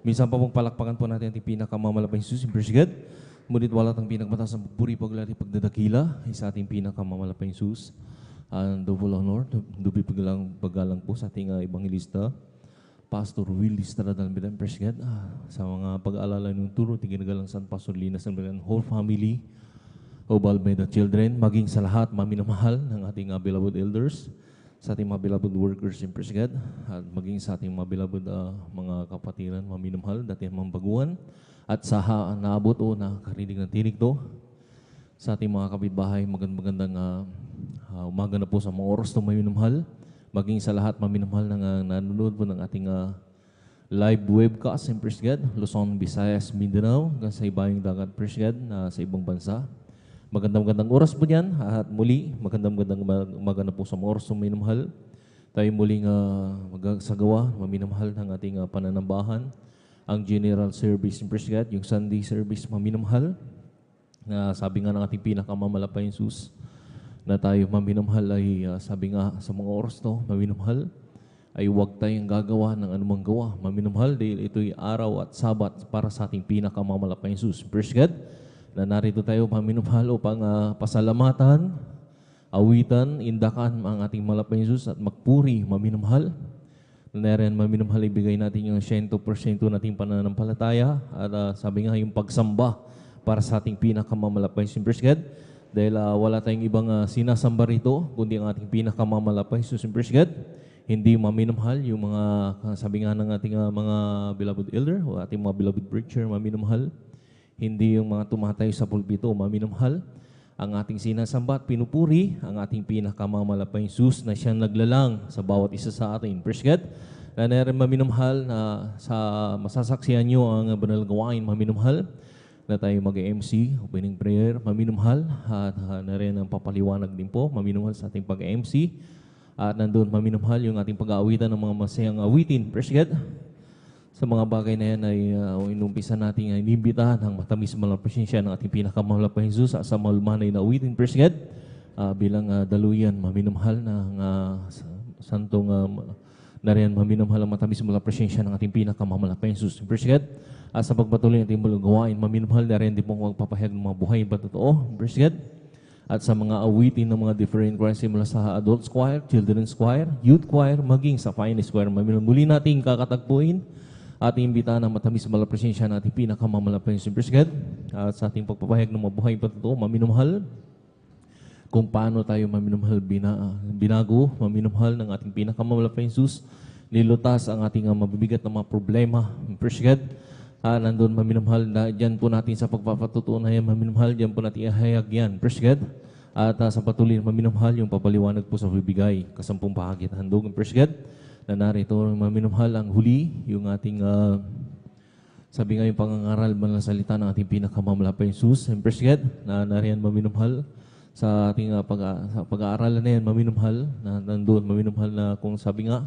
Minsan pa pong palakpakan po natin ating pinakamamalapang Jesus, praise God. Ngunit wala tang pinagmataas ng pagpuri, paglari, pagdadakila sa ating pinakamamalapang Jesus. And double honor, dubi pagalang po sa ating evangelista, Pastor Willie Stradal Bidan, praise God. Sa mga pag-aalala ng turo, tiginagalang San Pastor Linas ng Bidan, whole family, of Almeida children, maging sa lahat, maminamahal ng ating beloved elders, sa ating mga beloved workers in praise God, at maging sa ating mga beloved mga kapatiran, maminamahal, dati mga baguhan, at sa naabot o nakarinig ng tinig to, sa ating mga kapitbahay, magandang umaga na po sa mga oras to maminamahal, maging sa lahat maminamahal ng nanonood po ng ating live webcast in praise God, Luzon, Visayas, Mindanao, hanggang sa ibayong dagat praise God sa ibang bansa. Magandang oras po yan at muli, magandang umaga po sa mga oras ng minamahal. Tayo muling magsagawa, maminamahal ng ating pananambahan. Ang General Service in praise God, yung Sunday Service maminamahal. Na sabi nga ng ating pinakamamalapay Jesus, na tayo maminamahal ay sabi nga sa mga oras to, maminamahal, ay huwag tayong gagawa ng anumang gawa. Maminamahal dahil ito'y araw at sabat para sa ating pinakamamalapay Jesus. Praise God. Na narito tayo maminamahal upang pasalamatan, awitan, indakan ang ating malapay Jesus at magpuri, maminamahal. Na narin maminamahal, ibigay natin yung 100% nating pananampalataya at sabi nga yung pagsamba para sa ating pinakamamalapay Jesus. Praise God. Dahil wala tayong ibang sinasamba rito, kundi ang ating pinakamamalapay Jesus. Praise God. Hindi maminamahal yung mga, sabi nga ng ating mga beloved elder o ating mga beloved preacher, maminamahal. Hindi yung mga tumatayo sa pulpito, maminamahal. Ang ating sinasamba at pinupuri, ang ating pinakamamalapay Jesus na siyang naglalang sa bawat isa sa atin. Praise God. Na narin maminamahal na sa masasaksihan nyo ang banal gawain, maminamahal. Na tayo mag-MC, opening prayer, maminamahal. At narin ang papaliwanag din po, maminamahal sa ating pag-MC. At nandun maminamahal yung ating pag-aawitan ng mga masayang awitin. Praise God. Sa mga bagay na yan ay inumpisa natin ay inimbitahan ang matamis malang presensya ng ating pinakamamalapay Jesus sa malumanay na awitin. Praise God. Bilang daluyan, maminamahal ng santong nariyan, maminamahal ang matamis malang presensya ng ating pinakamamalapay Jesus. Praise God. Sa pagpatuloy ng ating gawain, maminamahal na rin din pong magpapahayag ng mga buhay ba totoo. Praise God. At sa mga awitin ng mga different choirs mula sa adult choir, children's choir, youth choir, maging sa finest choir, maminamahal muli natin kakatagpuin at imbitahan ang matamis malang presensya ng ating pinakamamalapay Jesus. Praise God. At sa ating pagpapahayag ng mabuhay pa totoo, maminamahal. Kung paano tayo maminamahal binago, maminamahal ng ating pinakamamalapay Jesus. Nilutas ang ating mabibigat na mga problema. Praise God. Nandun maminamahal na dyan po natin sa pagpapatutunan na yan, maminamahal, dyan po natin ihayag yan. Praise God. At sa patuloy maminamahal yung papaliwanag po sa bibigay. Kasampung bahagi at handog. Praise God. Na narito maminamahal ang huli, yung ating, sabi nga yung pangangaral man ng salita ng ating pinakamamalapay Jesus. And praise God, na nariyan maminamahal sa ating pag-aaralan na yan, maminamahal, na nandun maminamahal na kung sabi nga,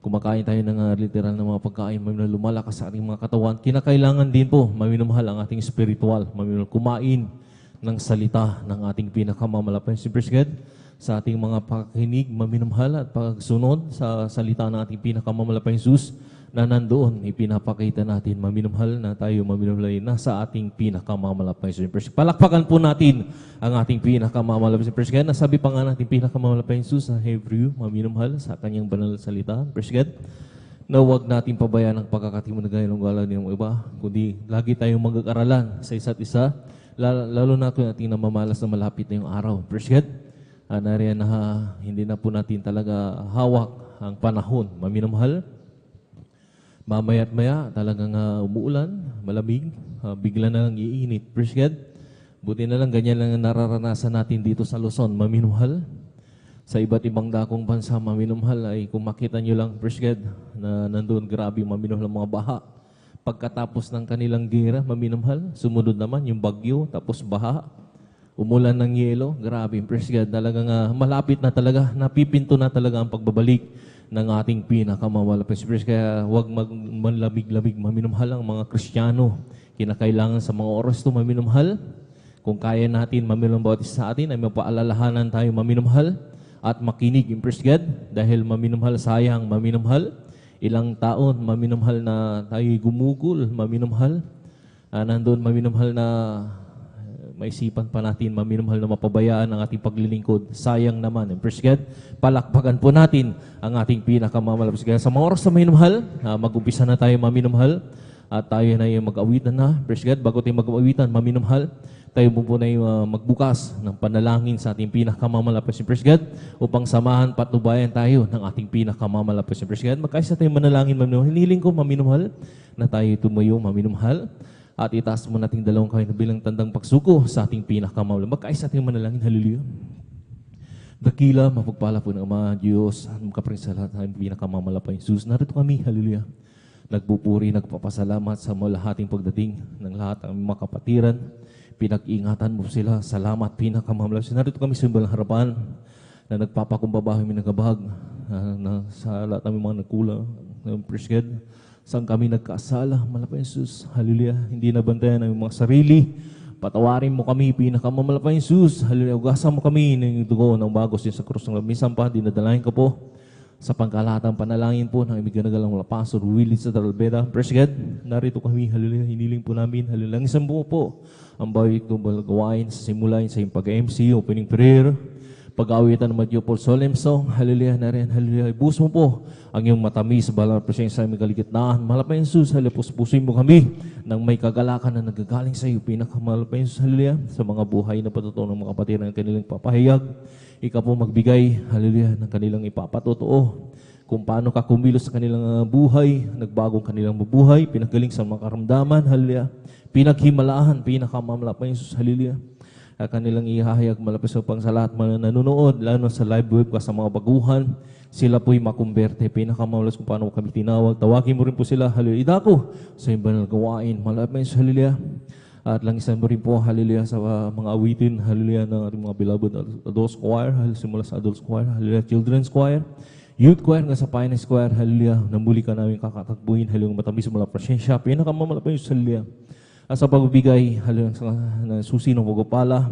kumakain tayo ng literal na mga pagkain, maminamahal lumalakas sa ating mga katawan. Kinakailangan din po, maminamahal ang ating spiritual, maminamahal kumain ng salita ng ating pinakamamalapay Jesus. Praise God. Sa ating mga pakikinig, maminamahal at pagsunod sa salita ng ating pinakamamalapay Jesus na nandoon, ipinapakita natin, maminamahal na tayo, maminamahal na sa ating pinakamamalapay Jesus. Palakpakan po natin ang ating pinakamamalapay Jesus. Nasabi pa nga natin pinakamamalapay Jesus sa Hebrew, maminamahal sa kanyang banal na salita. Praise God. Na huwag natin pabayaan ang pagkakatimunagay ng gala ng iba, kundi lagi tayong mag-aaralan sa isa't isa, lalo na kung ating namamalas na malapit na yung araw. Praise God. Nariyan na hindi na po natin talaga hawak ang panahon. Maminamahal, mamaya't maya talagang umuulan, malamig, bigla na lang iinit. Praise God. Buti na lang ganyan lang nararanasan natin dito sa Luzon. Maminamahal, sa iba't ibang dakong bansa, maminamahal ay kung makita nyo lang, praise God, na nandun grabe maminamahal ang mga baha. Pagkatapos ng kanilang gera, maminamahal, sumunod naman yung bagyo, tapos baha. Umulan ng yelo, grabe, praise God, talagang malapit na talaga, napipinto na talaga ang pagbabalik ng ating pinakamamalapay Jesus. Kaya huwag manlamig-lamig, maminamahal ang mga Kristiyano. Kinakailangan sa mga oras ito, maminamahal. Kung kaya natin, maminamahal bawat isa sa atin, ay mapaalalahanan tayo, maminamahal, at makinig, praise God, dahil maminamahal, sayang, maminamahal. ilang taon, maminumhal na tayo'y gumugol, maminumhal. Nandun, maminumhal na maisipan pa natin, maminumhal na mapabayaan ang ating paglilingkod. Sayang naman. And praise God, palakpakan po natin ang ating pinakamalapit. Kaya sa mga oras na maminumhal, mag-umpisa na tayo maminumhal. At tayo na yung mag-awitan na. Praise God, bago tayo mag-awitan, maminumhal, tayo po na yung magbukas ng panalangin sa ating pinakamamalapit. Praise God, upang samahan patnubayan tayo ng ating pinakamamalapit. Praise God, magkaisa tayo manalangin, maminumhal. Hiniling ko, maminumhal, na tayo tumayo, maminumhal. At itaas mo nating dalawang kamay bilang tandang pagsuko sa ating pinakamamalapit. Magkaisa tayo manalangin, hallelujah. Dakila, mapagpala po ng Ama, Diyos, at makaparing sa lahat ng pinakamamalapit. Jesus, narito kami, hallelujah. Nagpupuri, nagpapasalamat sa malahating pagdating ng lahat ng mga kapatiran. Pinag-ingatan mo sila. Salamat, pinakamamalapit. Narito kami sa imbalang harapan na nagpapakumbaba kami nagabahag na sa lahat ng mga nagkulang. Praise God. Saan kami nagkasala, malapit Jesus. Hallelujah. Hindi nabantayan ang mga sarili. Patawarin mo kami, pinakamamalapit Jesus. Hallelujah. Ugasan mo kami ng dugo ng bagos sa krus ng minsan pa, dinadalahin ko po sa pangkalatang panalangin po ng imiganagalang mga Pastor Willie sa Talbeda. Praise God. Narito kami, hallelujah. Hiniling po namin, hallelujah. Isang buo po ang bawat gawain sa simulain sa iyong pag-MC, opening prayer, pag-awitan ng Madyo Paul Solemn Song, hallelujah na rin, hallelujah. Ibus mo po ang iyong matamis sa balang presensya sa aming kaligitnaan. Malapay Jesus, hallelujah. Pusin mo kami ng may kagalakan na nagagaling sa iyo. Pinakamalapay Jesus, hallelujah. Sa mga buhay na patutuo ng mga kapatid ng kanilang papahayag. Ikaw po magbigay, hallelujah, ng kanilang ipapatotoo. Kung paano ka kumilos sa kanilang buhay, nagbagong kanilang bubuhay, pinagaling sa mga karamdaman, hallelujah. Pinaghimalaan, pinakamamalapay Jesus, hallelujah. Kanilang ihahayag malapit sa upang sa lahat mga nanonood, lalo sa live webcast sa mga baguhan, sila po'y makumberte. Pinakamaulas kung paano kami tinawag. Tawagin mo rin po sila, hallelujah. Idako sa banal gawain, malapit sa hallelujah. At langisan mo rin po, hallelujah, sa mga awitin, hallelujah, ng ating mga beloved adults choir, hallelujah, simula sa adults choir, hallelujah, children's choir, youth choir, nga sa finance choir, hallelujah. Namuli ka namin kakatagbuhin, hallelujah, matamis mula presensya, pinakamamalapit sa hallelujah. At sa pagbibigay, hallelujah, susi ng pagpapala,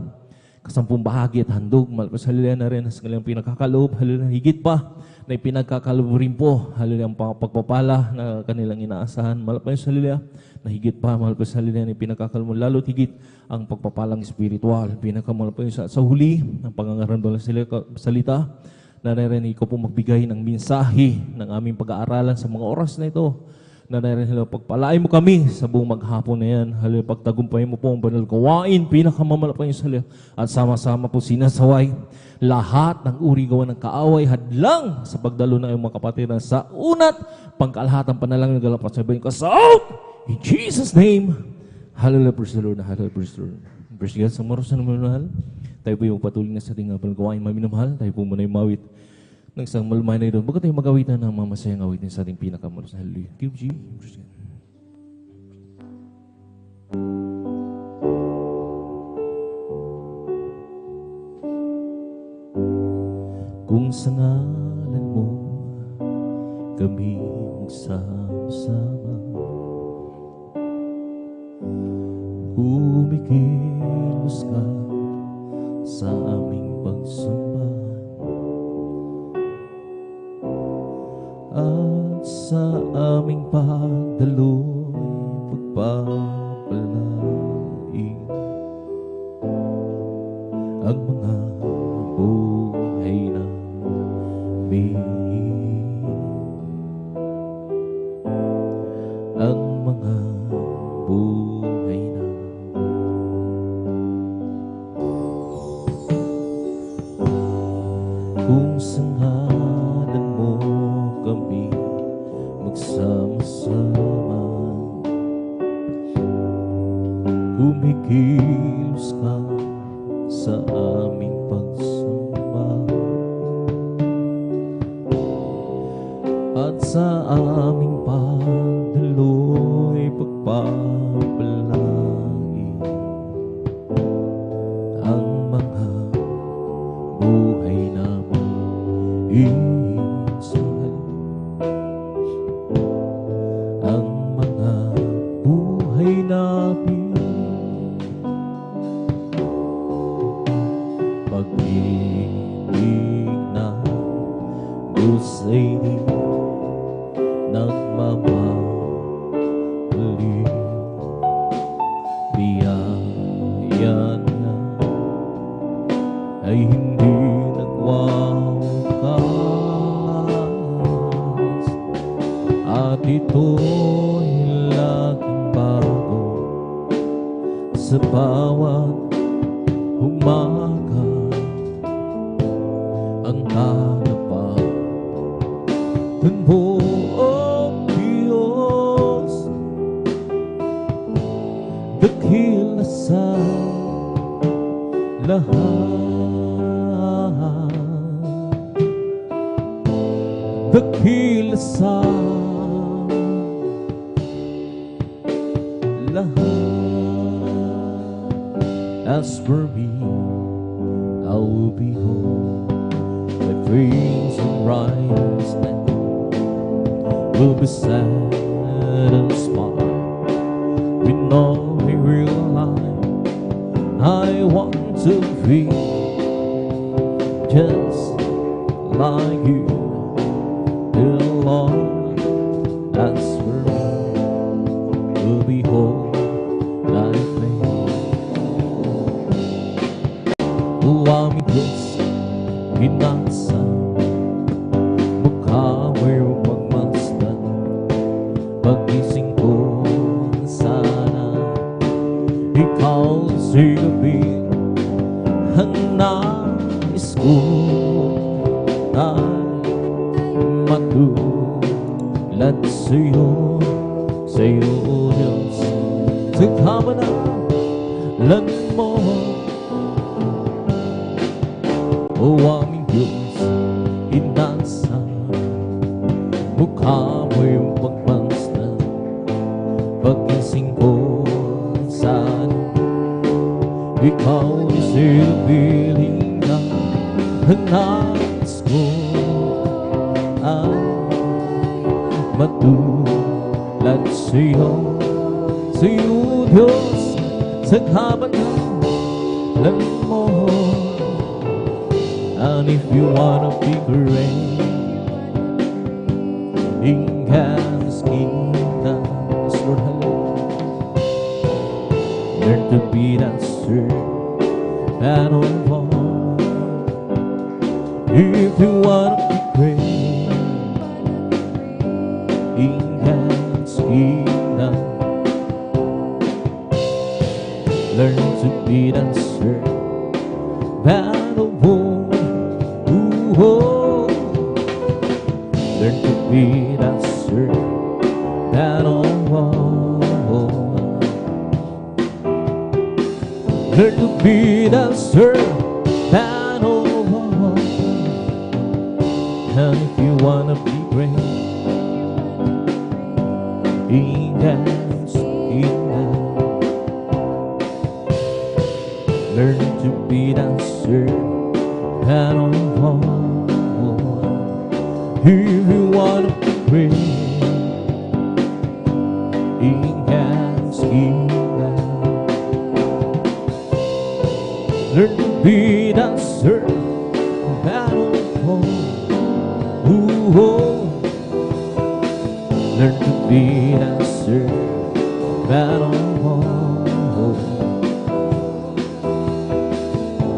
kasampung bahagi at handog, malapit sa hallelujah na rin, sa kanilang pinagkakaloob, hallelujah, higit pa, na ipinagkakaloob rin po, hallelujah, ang pagpapala na kanilang inaasahan, malapit sa hallelujah, na higit pa, malapit sa hallelujah, na ipinagkakaloob, lalo't higit ang pagpapalang spiritual, pinakamalapit sa huli, ang pangangaramdaman ng salita, naririnig ko po magbigay ng mensahe ng aming pag-aaralan sa mga oras na ito. Naririnig ko, pagpalain mo kami sa buong maghapon na yan. Hallelujah, pagtagumpayin mo po ang banal gawain, pinakamamalapit sa hallelujah. At sama-sama po sinasaway lahat ng uri gawa ng kaaway, hadlang sa pagdalo ng iyong mga kapatiran sa unat, pangkalahatang panalangin ng galapat sa ibahin ko sa out! In Jesus' name, hallelujah, praise the Lord, hallelujah, praise the Lord. Praise God, sa maros na minamahal, tayo po yung patuloy na sa ating banal gawain, maminamahal, tayo po muna yung mawit ng isang malumay na ito. Bago tayo mag-awitan ng mga masayang awitin sa ating pinakamalos na hallelujah. Give G. Kung sa ngalan mo kami magsama-sama, kumikilos ka sa aming pagsamba, at sa aming pagdaloy pagpapalain ang mga buhay namin, ang mga buhay namin. Kung sa ngalan mo kami magsama-sama, kumikilos ka sa aming pagsamba, at sa aming pagdaloy pagpapalangin ang mga buhay namin. Ang mga buhay namin, pag-ibig na Diyos ay di na sa bawat umaga ang hanapan mo, oh Diyos, dakila sa lahat, dakila sa lahat. As for me, I will be home. My dreams and righteousness will be satisfied with no real life. I want to be just like you, dear Lord. As for me, will be whole like me. O aming Diyos, pinasa mukha mo'y pagmasdan. Pagising ko sana ikaw silbi. Ang nais ko ay matulad sa'yo, sa'yo Diyos. Sa kabanalan mo, o aming Diyos, inasa mukha mo yung pagmasdan. Pagising ko sana ikaw isilbihin na. Ang nais ko ay matulad sa'yo, sa'yo Diyos. Sa kabanalan mo. And if you wanna be great in God's kingdom, Lord, hallelujah, learn to be that servant of all. If you wanna be great in God's kingdom, learn to be that servant of all. Oh, learn to be that servant of all. Learn to be that servant of all. And if you wanna be great in God's kingdom, learn to be that servant of all. If you wanna be great in God's kingdom, learn to be that servant of all. Learn to be that servant of all.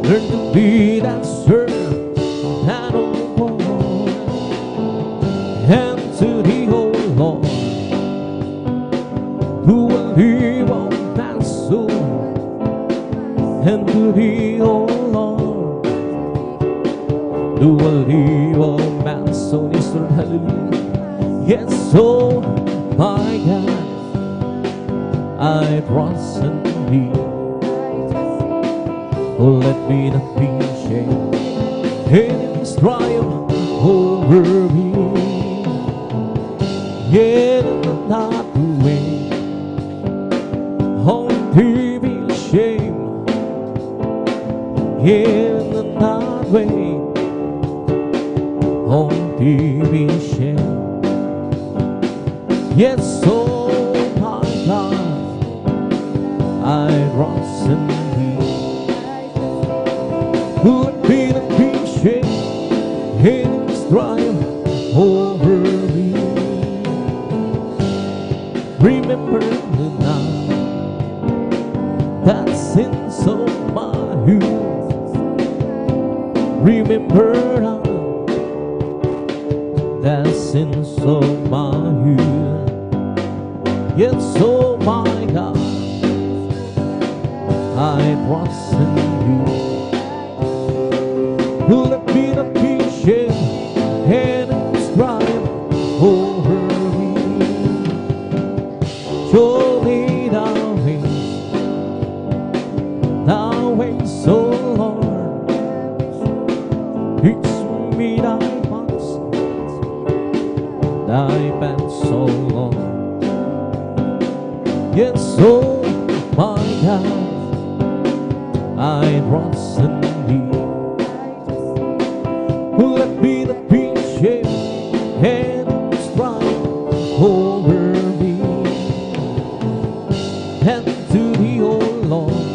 Learn to be that servant of all. And to the whole Lord, who will live on my soul. And to the whole Lord, who will live on my soul. Yes, Lord, hallelujah. Yes, oh my God, I trust in thee. Oh, let me not be ashamed in this triumph over me. Yet not the way, only be ashamed. Yet not way, only be ashamed. Yes, oh my God, I trust in thee. Would be the patient in this triumph over me. Remember the night that sins of my youth. Remember now that sins of my youth. Yes, oh my God, I trust in you. Let me not be shaken and describe over me. Show me thy ways, O Lord. Teach me thy paths, thy paths, O Lord. Yes, oh my God, I trust in thee. Let me not be shaken and strive over me. And to thee, O Lord,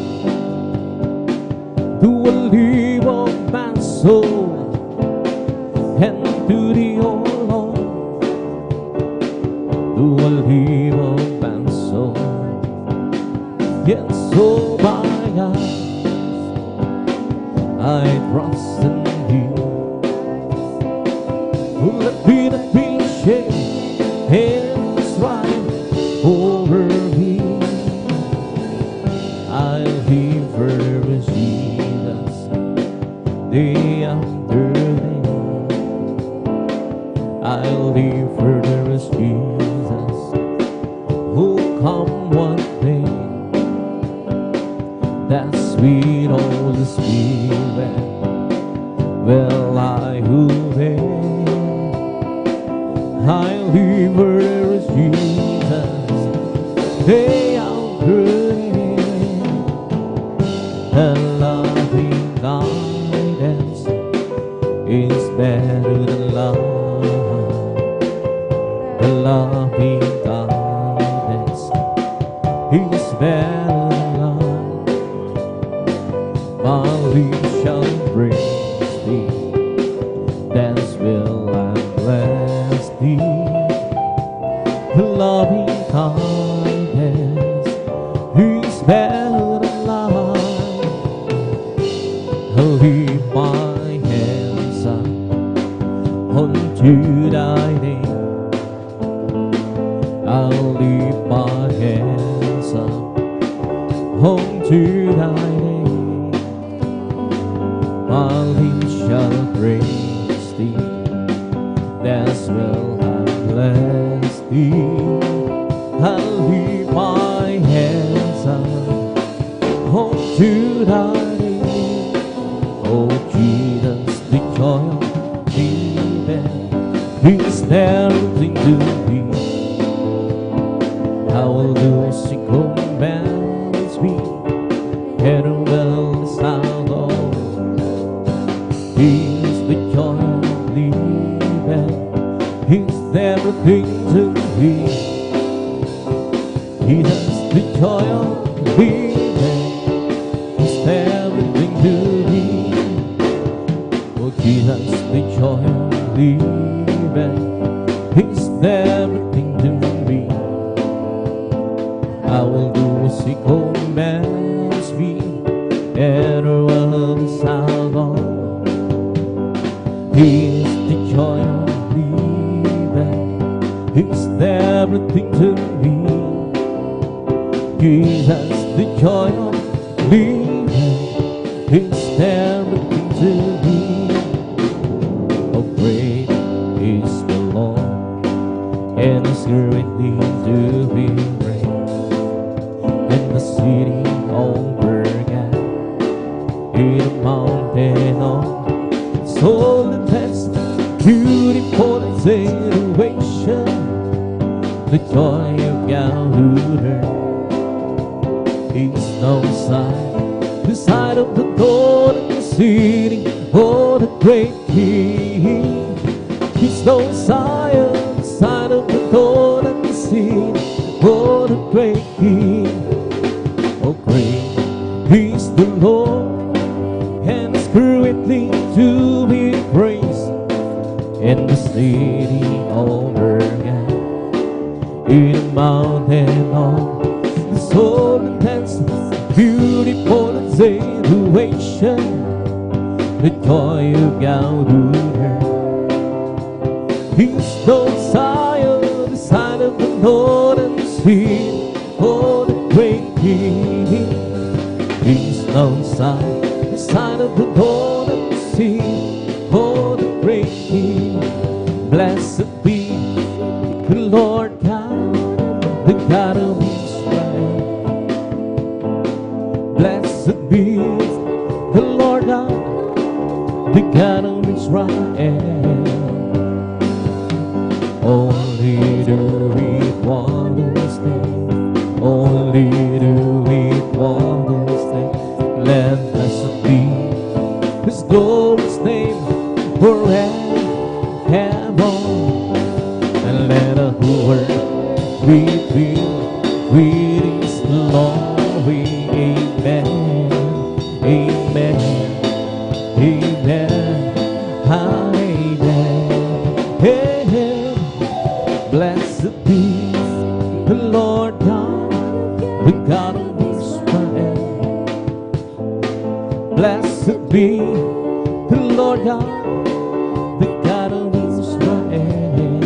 to a live of my soul. And to thee, O Lord, to a live of my soul. Yes, oh my God, I trust in you. Let me not be shaken and strive over me. I'll live for Jesus day after day. I'll live for Jesus who come one day. That sweet Holy Spirit will I obey. I live for Jesus day after day. The loving guidance is better than love. The loving guidance is better than love. My lips shall praise thee, dance will I bless thee. The loving kindness is better than life. I'll lift my hands up unto thy name. I'll lift my hands up unto thy name. My lips shall praise thee, that's will I bless thee. I'll lift my hands up unto thy name. Oh Jesus, the joy of living is everything to me. I will do as he commands me, and will sound of He's the joy of living, He's everything to me. He's the joy of living, He's everything to me. Oh Jesus, the joy of living, He's everything to me. I will do as he commands me, and will sound of He's the joy of living, He's everything to me. Jesus, the joy of living, He's everything to me. Oh, great is the Lord, and His greatly to be praised. In the city over again, in the mountain of soul and test, beautiful situation, the joy of Galuder is no sign, the sight of the door of the city, oh the great King. He's no sign, the sight of the door of the city, oh the great King. Oh great is the Lord, and His greatly to be praised. In the city over again, in the mountain of the soul intense, beautiful situation, the joy of Galuder. He's no Zion, the sign of the Lord and the sea, oh the great King. outside the side of the door of the sea. Oh, the great King, blessed be the Lord God, the God of Israel. Blessed be the Lord God, the God of Israel. Only the weak wonders there, only the weak wonders there. Let blessed be His glorious name forever, and let the whole world be filled with His glory. Amen, amen, amen, amen. Hey, hey. Blessed be the Lord God, the God of Israel. Blessed be the Lord God, the God of Israel.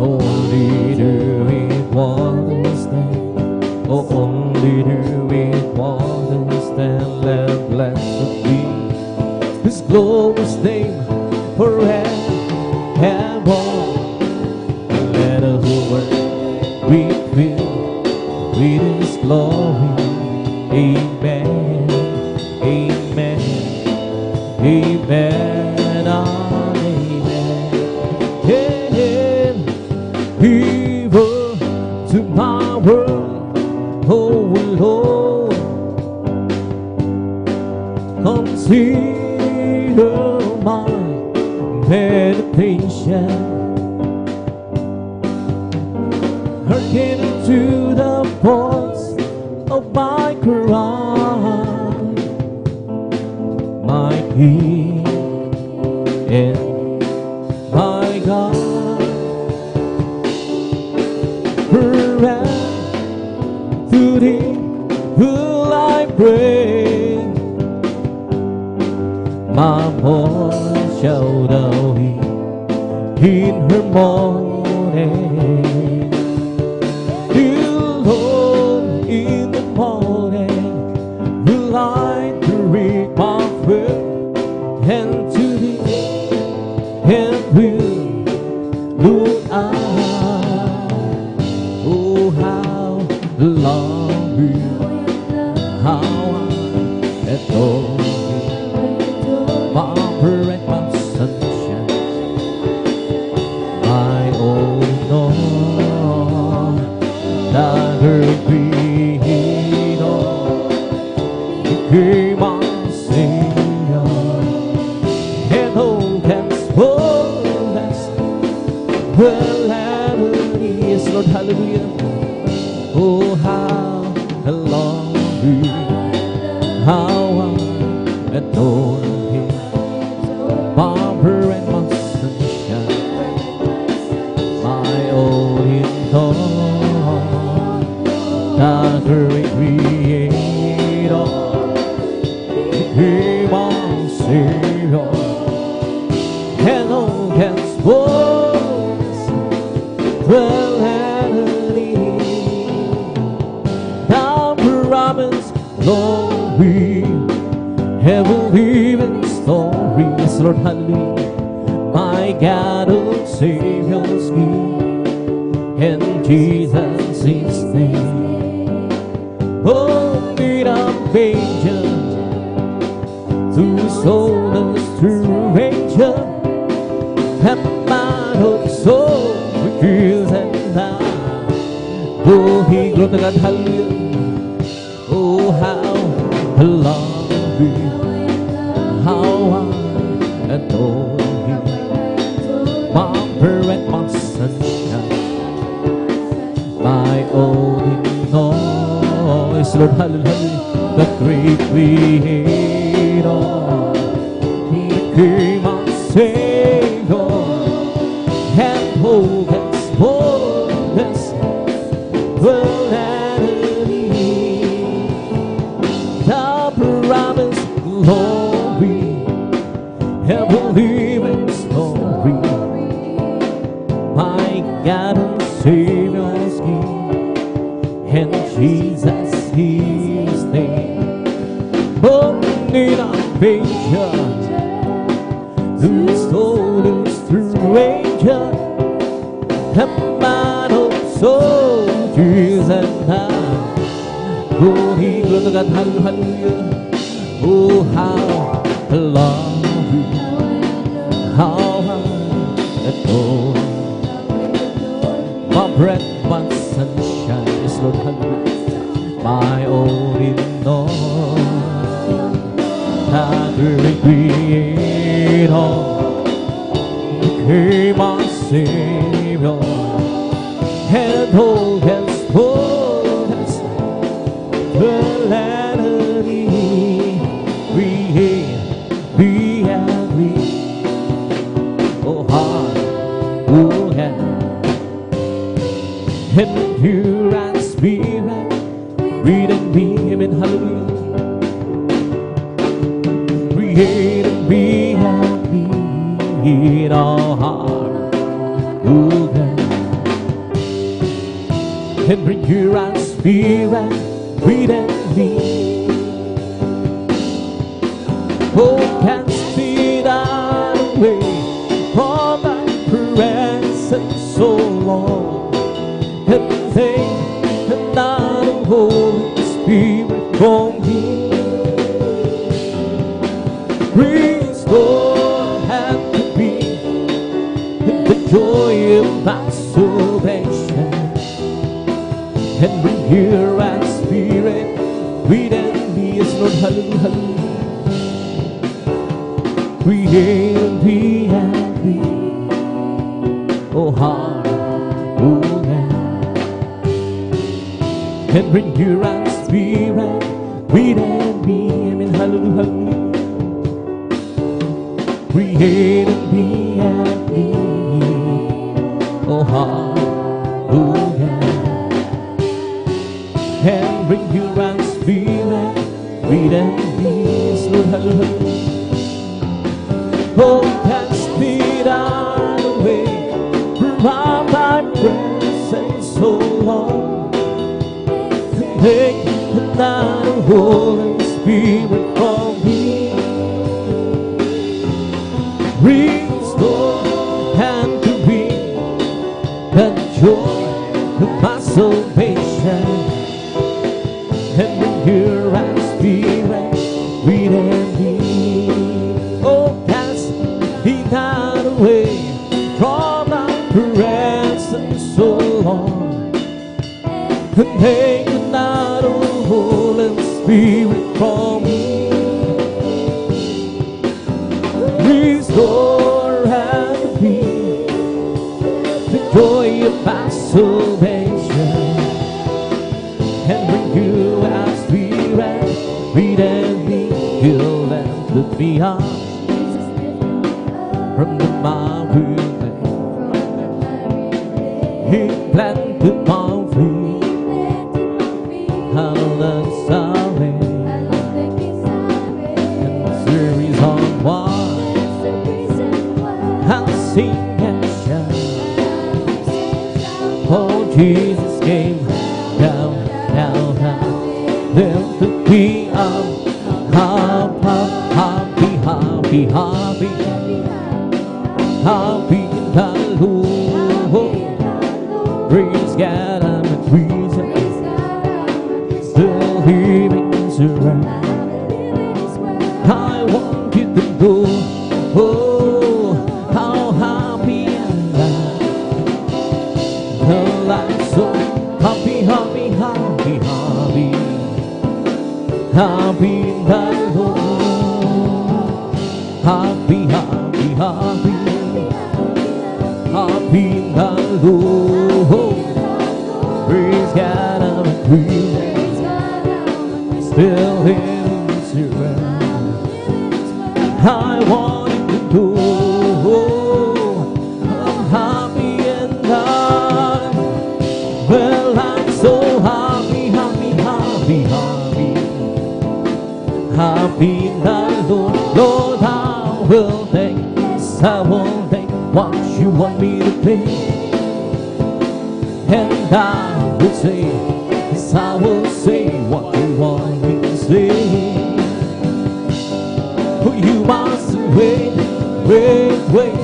Only the weak wonders stand, oh, only the weak wonders stand. Let blessed be His glorious name forever. Let the whole world be filled with His glory. Amen, amen, amen, amen. Yeah, evil to my world, oh Lord, consider my meditation. Hearken to the voice of my cry, my King and my God. Forever to Thee will I pray, my voice shall thou hear in her morning. Alone in the morning will I direct my prayer and to Thee and will look out. Oh, how love You, how I adore You, my bread, my sunshine, my own Lord. Thy Creator, became my Savior, and who can spoil us? Well, hallelujah, yes, Lord, hallelujah. Oh, how I love You, how I adore Him, my bread, my sunshine, my only Lord. The great Creator, became my Savior, and who can spoil us? Well, Thou promise, Lord, we have a living story. Yes, Lord, hallelujah. My God, oh Savior's King, and Jesus is name. Oh, meet a manger, to soulless stranger, and my whole soul reveals and thou. Oh, He glory to God, hallelujah. Oh, how I love You, how I adore You, my bread, my sunshine, my only noise, Lord, hallelujah. The great Creator, He became my Savior, and who can spoil us? Well, Thou promise, Lord, we have a living story. My God and Savior's King, and Jesus His name. in a manger, whose soul is stranger, and man of soldiers and I. Oh, he goes to hallelujah. Oh, how I love you, how I adore. My breath, my sunshine is Lord, hallelujah, my all in all. Father Creator became our Savior, and all has told us the melody we agree. Oh, heart, oh, head, and you and spirit, read and be him in hallelujah. Create and be happy in our heart, oh, head, and bring your and spirit, read and be. Oh, can't see that away from thy presence so long, and think that not a Holy Spirit from me. Restore and to be the joy of my salvation, and bring here and spirit, read and be as Lord, hallelujah, hallelujah. Create and be happy, oh heart, oh land, and bring your and spirit, read and be, amen, hallelujah, hallelujah. Create and be happy, oh heart, oh land, and bring your and spirit, read and be, yes, Lord, hallelujah. Oh, cast me down away from thy presence so long. Take the Holy Spirit from me. Restore and to be the joy of my salvation, and bring your and spirit, read and be. Oh, he got away from thy presence so long, and take not a Holy Spirit from me. Restore and be the joy of my salvation, and bring you our spirit, read and be healed and lift me up from the mountain. He planted my feet on the solid, and the series on why I sing and shout. Oh, Jesus came down, down, down, lifted me up, up, up, happy, happy, happy. Happy in the Lord, praise God, I'm a reason, still hearing His word. I want you to know, oh, how happy am I. Well, I'm so happy, happy, happy, happy, happy in the Lord, happy, happy, happy. Happy in the Lord, praise God, I'm breathing, still in His word. I want you to know, I'm happy in God. Well, I'm so happy, happy, happy, happy, happy in the Lord. Lord, I will thank, yes, I will thank what you want me to play, and I will say, yes, I will say what you want me to say. wait, wait, wait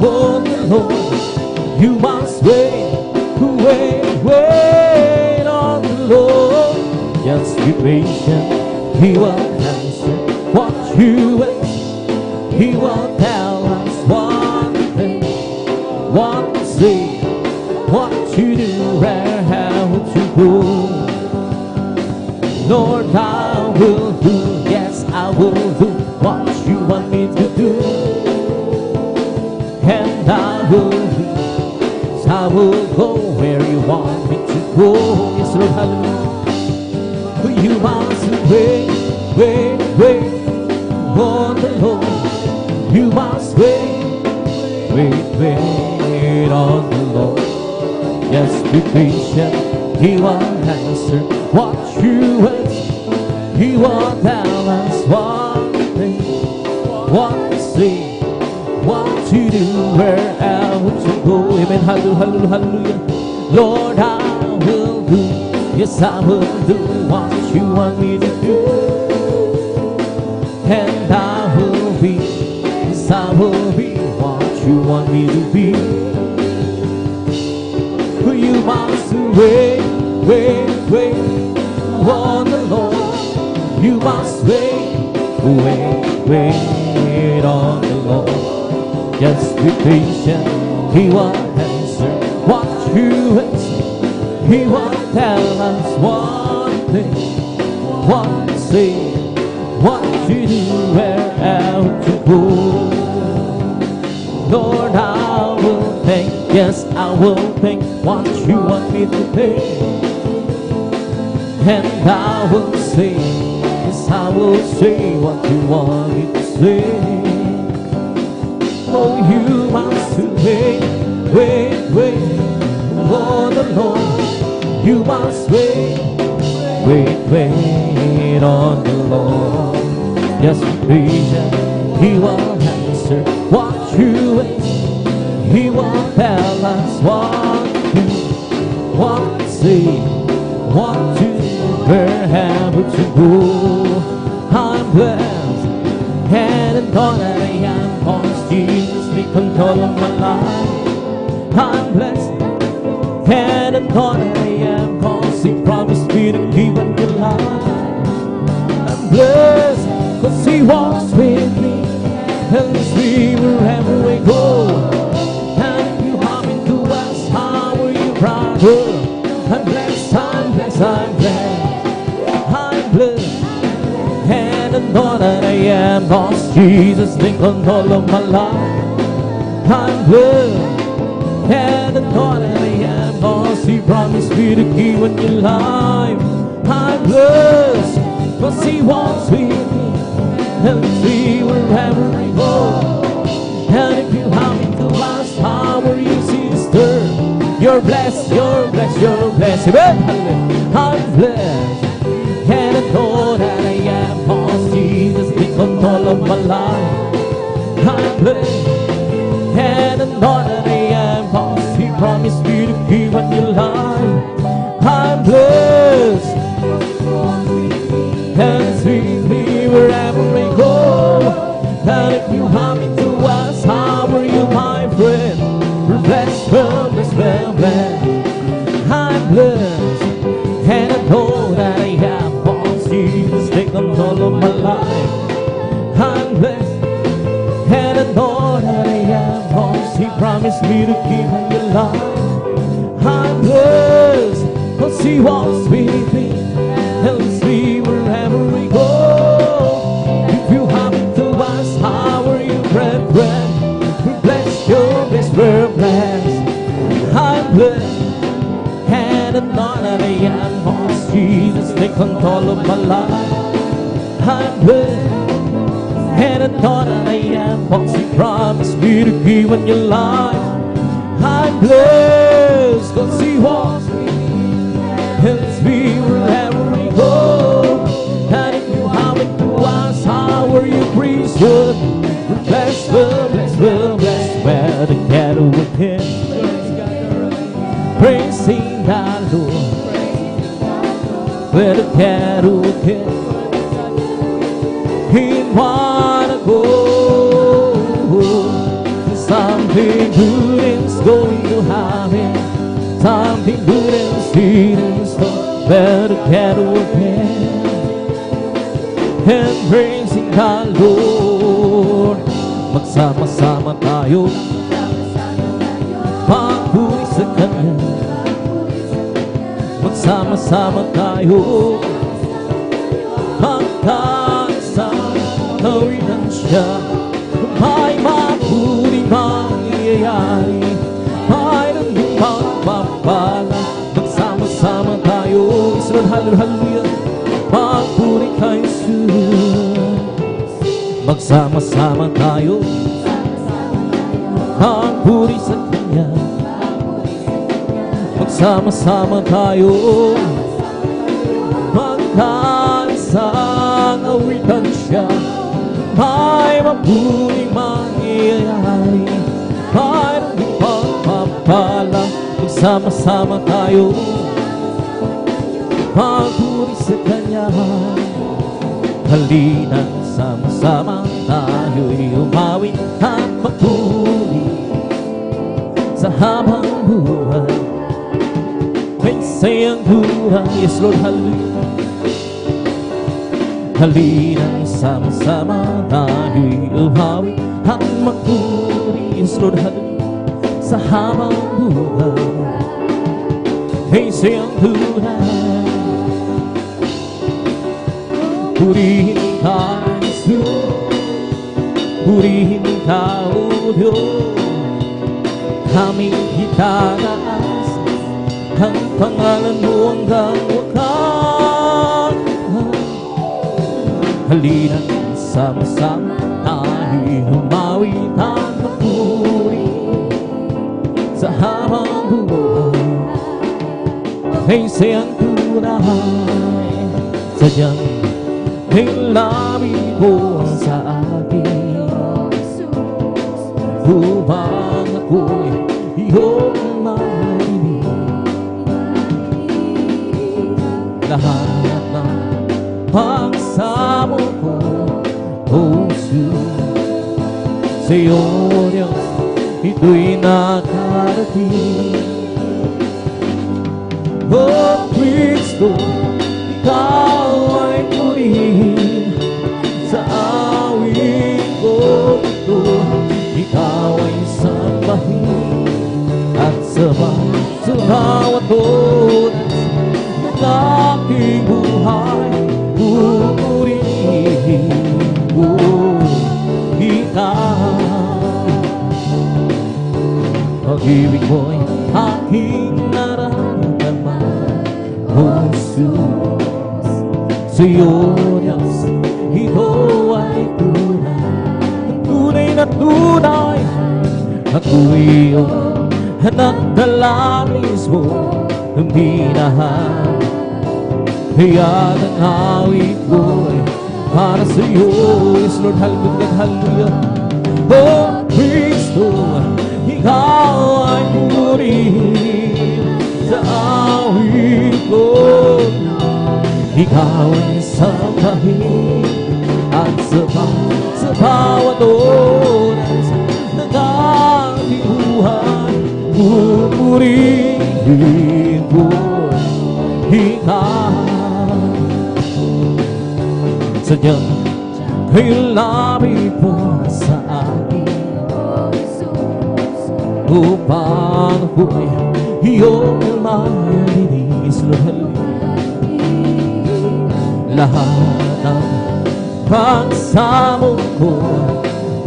on the Lord. You must wait, wait, wait on the Lord. Just be patient, He will answer what you wait. He will tell us what to think, what to say, what to do, where, how to go. Lord, I will do, yes, I will do what you want me to do. And I will reach, I will go where you want me to go. Yes, Lord, hallelujah. But you must wait, wait, wait on the Lord. You must wait, wait, wait on the Lord. Just be patient, He will answer what you ask. He will tell us what to think, what to say, what to do, where, how to go. Amen, hallelujah, hallelujah, hallelujah. Lord, I will do, yes, I will do what you want me to do. And I will be, yes, I will be what you want me to be. You must wait, wait, wait on the Lord. You must wait, wait, wait on the Lord. Just be patient, He will answer what you ask. He will tell us what to think, what to say, what to do, where, how to go. Lord, I will think, yes, I will think what you want me to think. And I will say, yes, I will say what you want me to say. Oh, you must wait, wait, wait for the Lord. You must wait, wait, wait on the Lord. Just be patient, He will answer what you ask. He will tell us what to do, what to say, what to do, where, how to go. I'm blessed, and I thought that I am, cause Jesus take control of my life. I'm blessed, and I thought that I am, cause He promised me to keep on your life. I'm blessed, cause He walks with me, and leads me wherever we go. I'm blessed, I'm blessed, I'm blessed, I'm blessed, and I know that I am, cause Jesus take control of my life. I'm blessed, and I know that I am, cause He promised me to keep on your life. I'm blessed, cause He walks with me, and see wherever I go. And if you happen to ask, how are you, sister? You're blessed, you're blessed, you're blessed. Amen. I'm blessed, and I know that I am, cause Jesus take control of my life. I'm blessed, and I know that I am, cause He promised me to keep on your life. I'm blessed, and see me wherever I go. And if you happen to ask, how are you, my friend? We're blessed, well blessed, well blessed. I'm blessed, and I know that I am, cause Jesus take control of my life. I'm blessed, and I know that I am, cause He promised me to keep on your life. I'm blessed, cause He walks with me, and leads me wherever we go. If you happen to ask, how are you, brethren? We're blessed, you're blessed, we're blessed. I'm blessed, and I know that I am, cause Jesus take control of my life. I'm blessed, and I know that I am, cause He promised me to keep on your life. I'm blessed, cause He walks with me, and leads me wherever we go. And if you happen to ask, how are you, priesthood? We're blessed, we're blessed, we're blessed, where the cattle with Him. Praising the Lord, where the cattle with Him. In one accord. Something good is going to happen. Something good and sweet in store. Better get again and praising the Lord. Magsama-sama tayo, papuri sa Kanya. Magsama-sama tayo, magkasama, nawinan siya. May mapuring mangyayari, mayroon yung pagpapala. Magsama-sama tayo, Israel, hallelujah, papuri kay Jesus. Magsama-sama tayo, papuri sa Kanya. Magsama-sama tayo, magkaisang awitan siya. May mabuting mangyayari, mayroong pagpapala. Magsama-sama tayo, papuri sa Kanya. Halina, sama-sama tayo'y umawit at magpuri sa habang buhay. May sayang buhay, yes Lord, hallelujah. Halina, sama-sama tayo'y umawit at magpuri, yes Lord, hallelujah, sa habang buhay. May sayang buhay. Purihin ka, Jesus, purihin ka, O Diyos. Aming itataas ang pangalan mo hanggang wakas. Halina, sama-sama tayo'y humawit at magpuri sa habang buhay. Ay siyang tunay, sadyang may labi ko sa akin, upang ako'y iyong marinig. Lahat ng pagsamo ko, O Jesus, sa iyo, Diyos, ito'y nakarating. O Kristo, Ikaw ay purihin sa awit ko ito. Ikaw ay sambahin at sabay sa bawat oras ng aking buhay. Purihin ko Ikaw. Pag-ibig mo'y aking nararamdaman, O Jesus. Sa iyo, Diyos, ito ay tunay na tunay. Ako'y iyong anak na labis mo ng minahal. Kaya ang awit ko'y para sa iyo, yes Lord, hallelujah, hallelujah. O Kristo, Ikaw ay purihin sa awit ko. Ikaw ay sambahin at sabay sa bawat oras ng aking buhay. Pupurihin ko Ikaw. Sadyang may labi po sa akin, upang ako'y iyong marinig. Lahat ng pagsamo ko,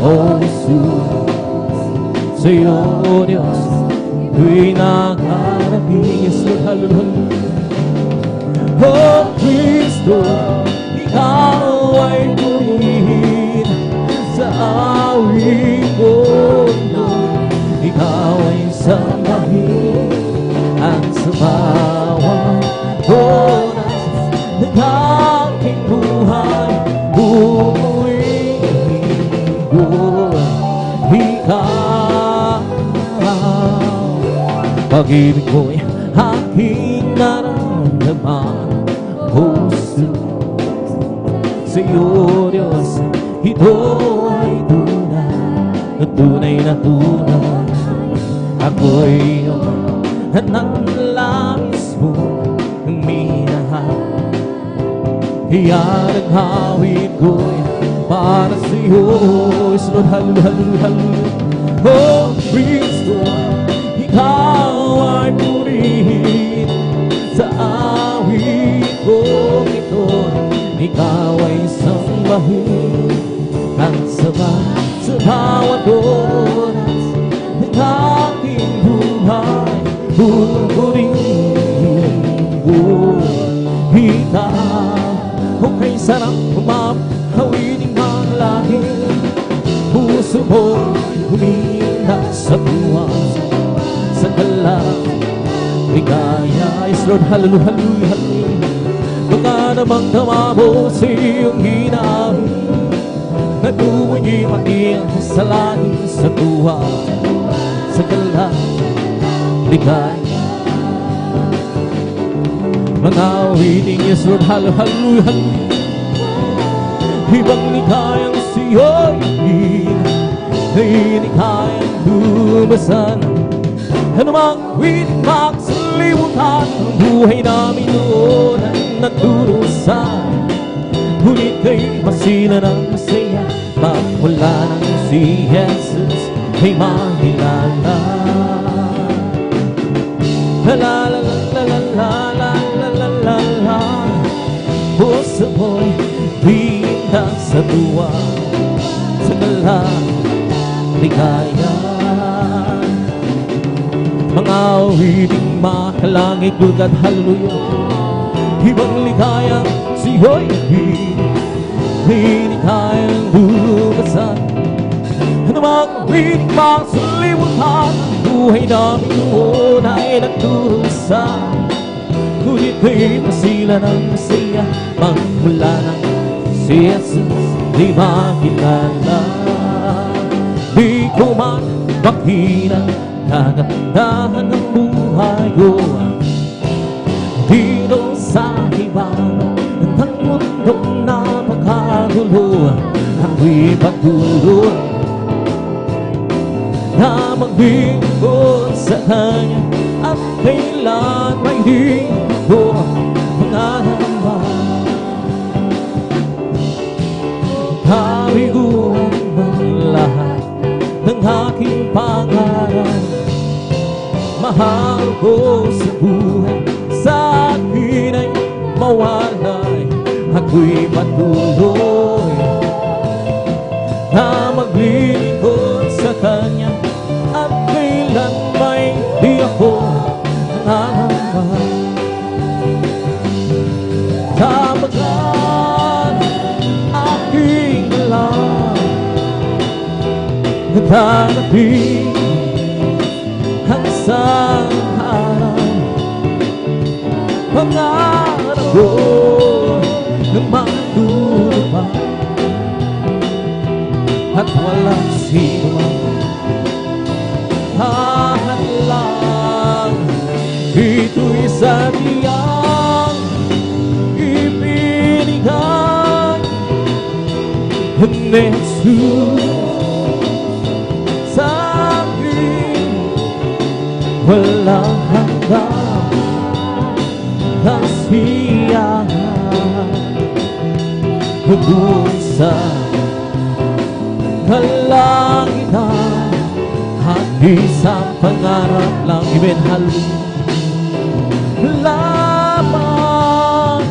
O Jesus, sa iyo, Diyos, ito'y nakarating. Yes, Lord, hallelujah. O Kristo, Ikaw ay purihin sa awit ko. Ikaw ay sambahin at sa bawat oras ng aking buhay. Purihin ko Ikaw. Pag-ibig ko'y aking naramdaman, O Jesus. Sa iyo, Diyos, ito ay tunay na tunay. ako'y nanlangis mo minahal. Iyan ang hawig ko'y para sa'yo. Sunod, hallelujah. Oh, Kristo, ikaw ay purihin sa awit kong ito. Ikaw ay sambahin at sa bawat oras ng aking buhay. Purihin kita. O kay sarap mahawining ang langit. Puso mo huminda sa tuwa, sa galang ligaya. Yes, Lord, hallelujah, hallelujah, hallelujah. Baka namang tamamo sa iyong hinamin, natuloy mating sa langit, sa tuwa, sa galang ligaya. Mga awiting, yes, Lord, hallelujah, hallelujah, hallelujah. Ibang ligayang siyo'y hindi kayang lumasan. Ano mang wiling magsalimutan ang buhay namin noon ang nagdurusan. Ngunit kay masina ng masaya, pag wala nang si Jesus ay mahilala. La la la la la la la la la la la. Puso mo'y pinda sa tuwa, sa galang ligaya. Mga awiting makalangit, Lord God, hallelujah. Ibang ligayang siyo'y hindi kayang lumasan. Ano mang awiting masalimutan ang buhay namin noon ay nagdurusan. Ngunit kay masila ng masaya, magmula ng si Jesus di makilala. Di ko man makilang kagandahan ng buhay ko. Dito sa ibang ng mundong napakagulo, ako'y patuloy na maglingkod sa Kanya at kailan may di ko mangaramba. Kabiguan ng lahat ng aking pangarap, mahal ko sa buhay, sa akin ay mawalay. Ako'y patuloy na maglilingkod sa Kanya at kailan may di ako nangangamba. Sapagkat aking alam naghanapin ang isang araw, pangarap ko ng matutupad at walang sino hahatlang. Ito'y sa tiyang ibinigay ni Jesus sa akin. Walang hanggang kasiyahan doon sa kalangitan at isang pangarap lang ibinhali lamang.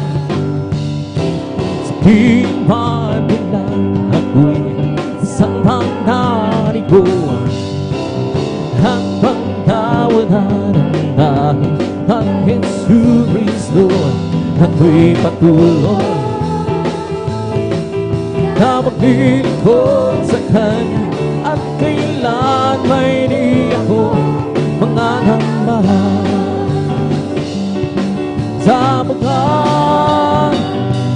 Sa pinagbilang ako'y isang pangariko, ang pagtawanan ng dahil at Jesus Cristo. Ako'y patuloy na maglilingkod sa Kanya at kailan may di ako mangaramba. Sapagkat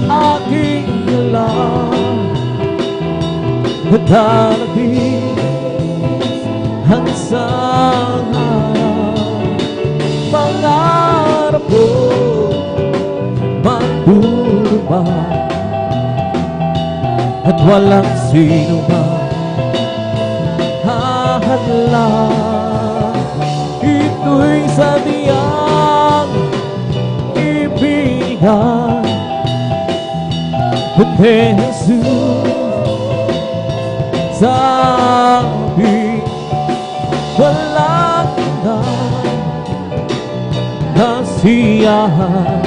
aking alam naghanapin ang isang araw, pangarap ko matutupad at walang sino man hahadlang. sa diyang ibigay. Kundi Jesus, sabi walang iba nasiyahan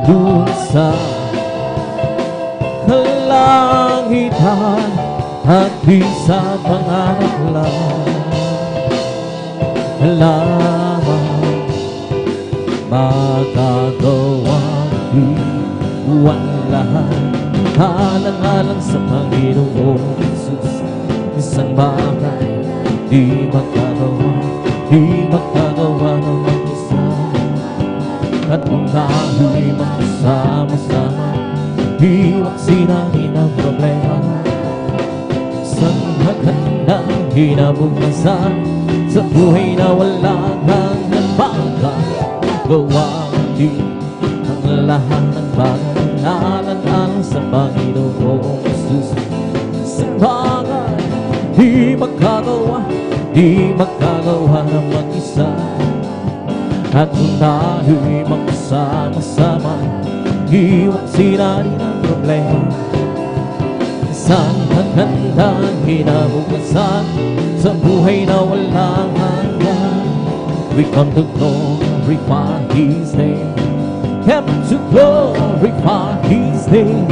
doon sa kalangitan at di sa pangarap lamang magagawang iwan lahat. Alang-alang sa Panginoong Jesus, isang bagay di magkagawa ng mag-isa. At kung tayo'y magsama-sama, iwag sinahin ang problema. Isang magandang hinabukasan sa buhay na wala kang nagpagagawa. Di ang lahat ng bagay alang-alang sa Panginoong Jesus. Isang bagay di magkagawa ng mag-isa. At kung tayo'y magsama-sama, iwag sinahin ang problema. Isang magandang hinabukasan sa buhay na walang hanggan. We come to glorify His name. Come to glorify His name.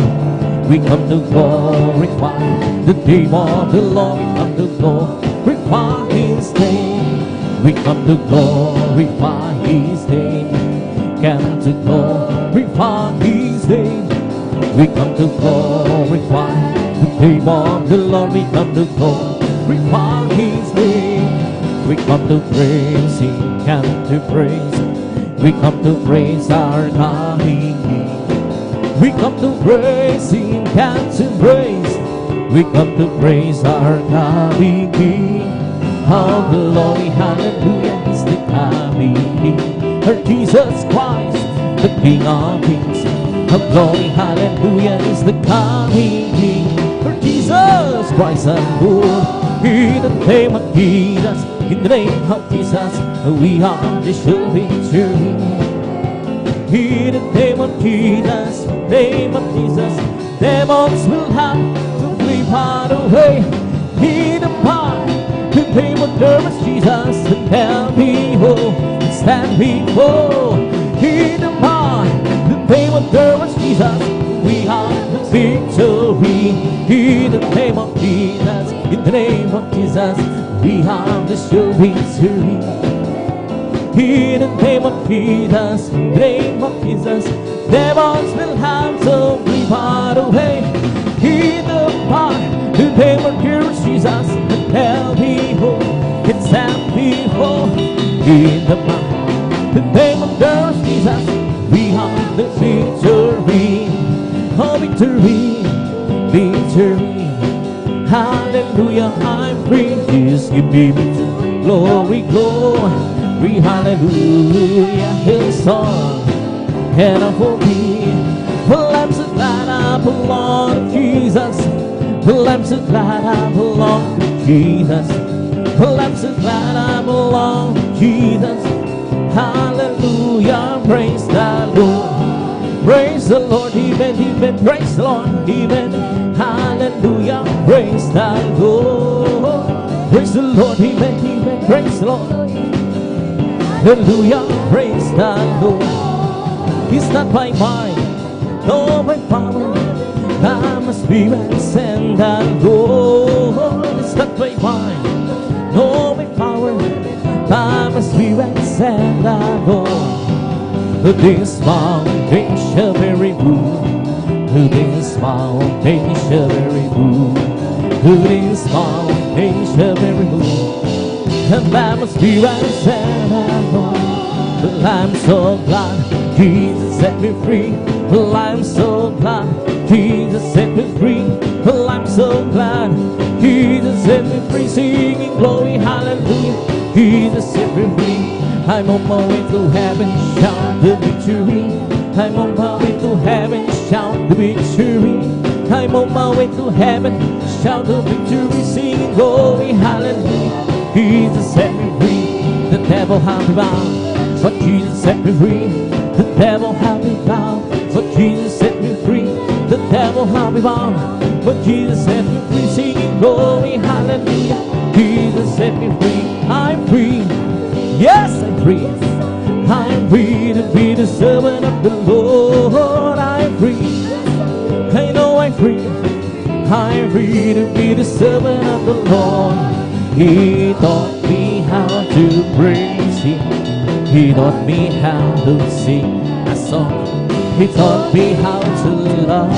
We come to glorify the name of the Lord. We come to glorify His name. We come to glorify His name. Come to glorify His name. We come to glorify the name of the Lord. We come to glorify His name. We come to praise Him. Come to praise Him. We come to praise our coming King. We come to praise Him, come to praise. We come to praise our coming King. How glory, hallelujah, is the coming King. Our Jesus Christ, the King of Kings. How glory, hallelujah, is the coming King. Our Jesus Christ, our Lord. In the name of Jesus, in the name of Jesus, we are the sure victory. In the name of Jesus, demons will have to flee far away. In the name of Jesus, and tell me who stand before. In the name of Jesus, we have the victory. In the name of Jesus, in the name of Jesus, we have the sure victory. In the name of Jesus, in the name of Jesus, demons will have to be far away. In the name of Jesus, and tell people can stand before. In the name of Jesus, we have the victory. Oh, victory, victory. Hallelujah, I'm free. Just give me victory. Glory, glory, hallelujah. His song, and for me. Well, I'm so glad I belong to Jesus. Well, I'm so glad I belong to Jesus. Well, I'm so glad I belong to Jesus. Hallelujah, praise the Lord. Praise the Lord, even, praise the Lord, even. Hallelujah, praise the Lord. Praise the Lord, even, praise the Lord. Hallelujah, praise the Lord. It's not by might, nor by power, by my spirit, send the Lord. It's not by might, nor by power, by my spirit, send the Lord. This mountain shall be removed. This mountain shall be removed. This mountain shall be removed. And by my spirit, send the Lord. Well, I'm so glad Jesus set me free. Well, I'm so glad Jesus set me free. Well, I'm so glad Jesus set me free. Singing glory, hallelujah, Jesus set me free. I'm on my way to heaven, shout the victory. I'm on my way to heaven, shout the victory. I'm on my way to heaven, shout the victory. Singing glory, hallelujah, Jesus set me free. The devil had me bound, but Jesus set me free. The devil had me bound, but Jesus set me free. The devil had me bound, but Jesus set me free. Singing glory, hallelujah. Jesus set me free. I'm free. Yes, I'm free. I'm free to be the servant of the Lord. I'm free. I know I'm free. I'm free to be the servant of the Lord. He taught me how to praise Him. He taught me how to sing a song. He taught me how to love.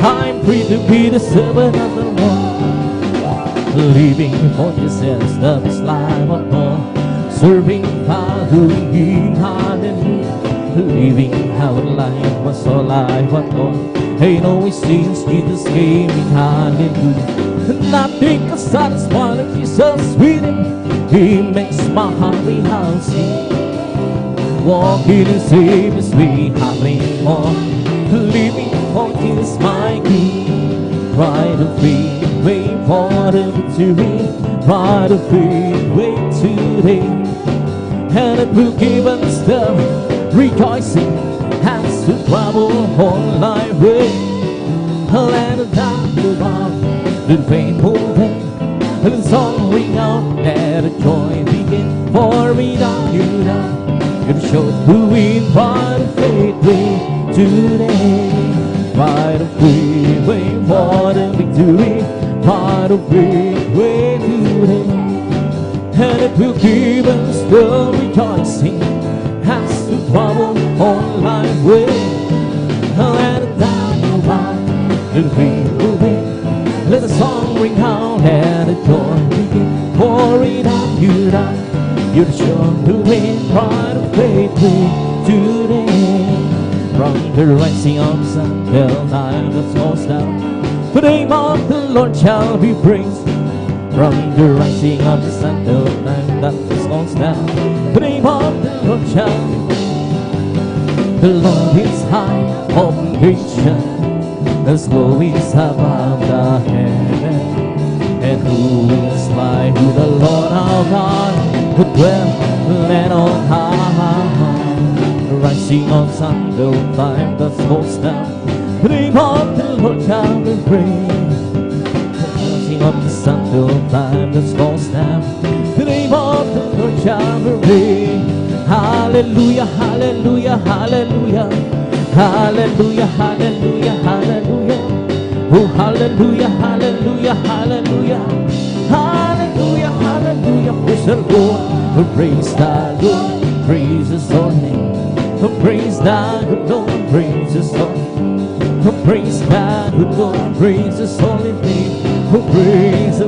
I'm free to be the servant of the Lord, living for Jesus, the best life of all, serving, following Him, hallelujah. Living our life was all I want all. I know it since Jesus came in, hallelujah. Nothing can satisfy like Jesus with Him. He makes my heart rejoice. Walking in Savior's way, having on, living for His my King. Pride of faith, wait for the victory. Pride of faith, wait today, and it will give us the rejoicing as we travel on life way. Let it down the bar, the faithful day, and the song ring out, let the joy begin. For without you now, you'll show the wind. Pride of faith, wait today. Pride of faith, wait for the victory. Pride of faith, wait today, and it will give us the rejoicing as we travel on life way. Let it down the bar, let the people win. Let the song ring out, let the joy begin. For without you now, you're sure to win. Pride of faith, wait today. From the rising of the sun till time that goes down, the name of the Lord shall be praised. From the rising of the sun till time that goes down, the name of the Lord shall be praised. The Lord is high of creation, His glory is above the heaven. And who is like to the Lord our God, who dwells on high? The rising of the sun till time that goes down, the name of the Lord shall be praised. The rising of the sun till time that goes down, the name of the Lord shall be praised. Hallelujah, hallelujah, hallelujah. Hallelujah, hallelujah, hallelujah. Oh, hallelujah, hallelujah, hallelujah. Hallelujah, hallelujah. Praise the Lord, praise the Lord, praise His holy name. Praise the good Lord, praise His holy name. Praise the good Lord, praise His holy name. Praise the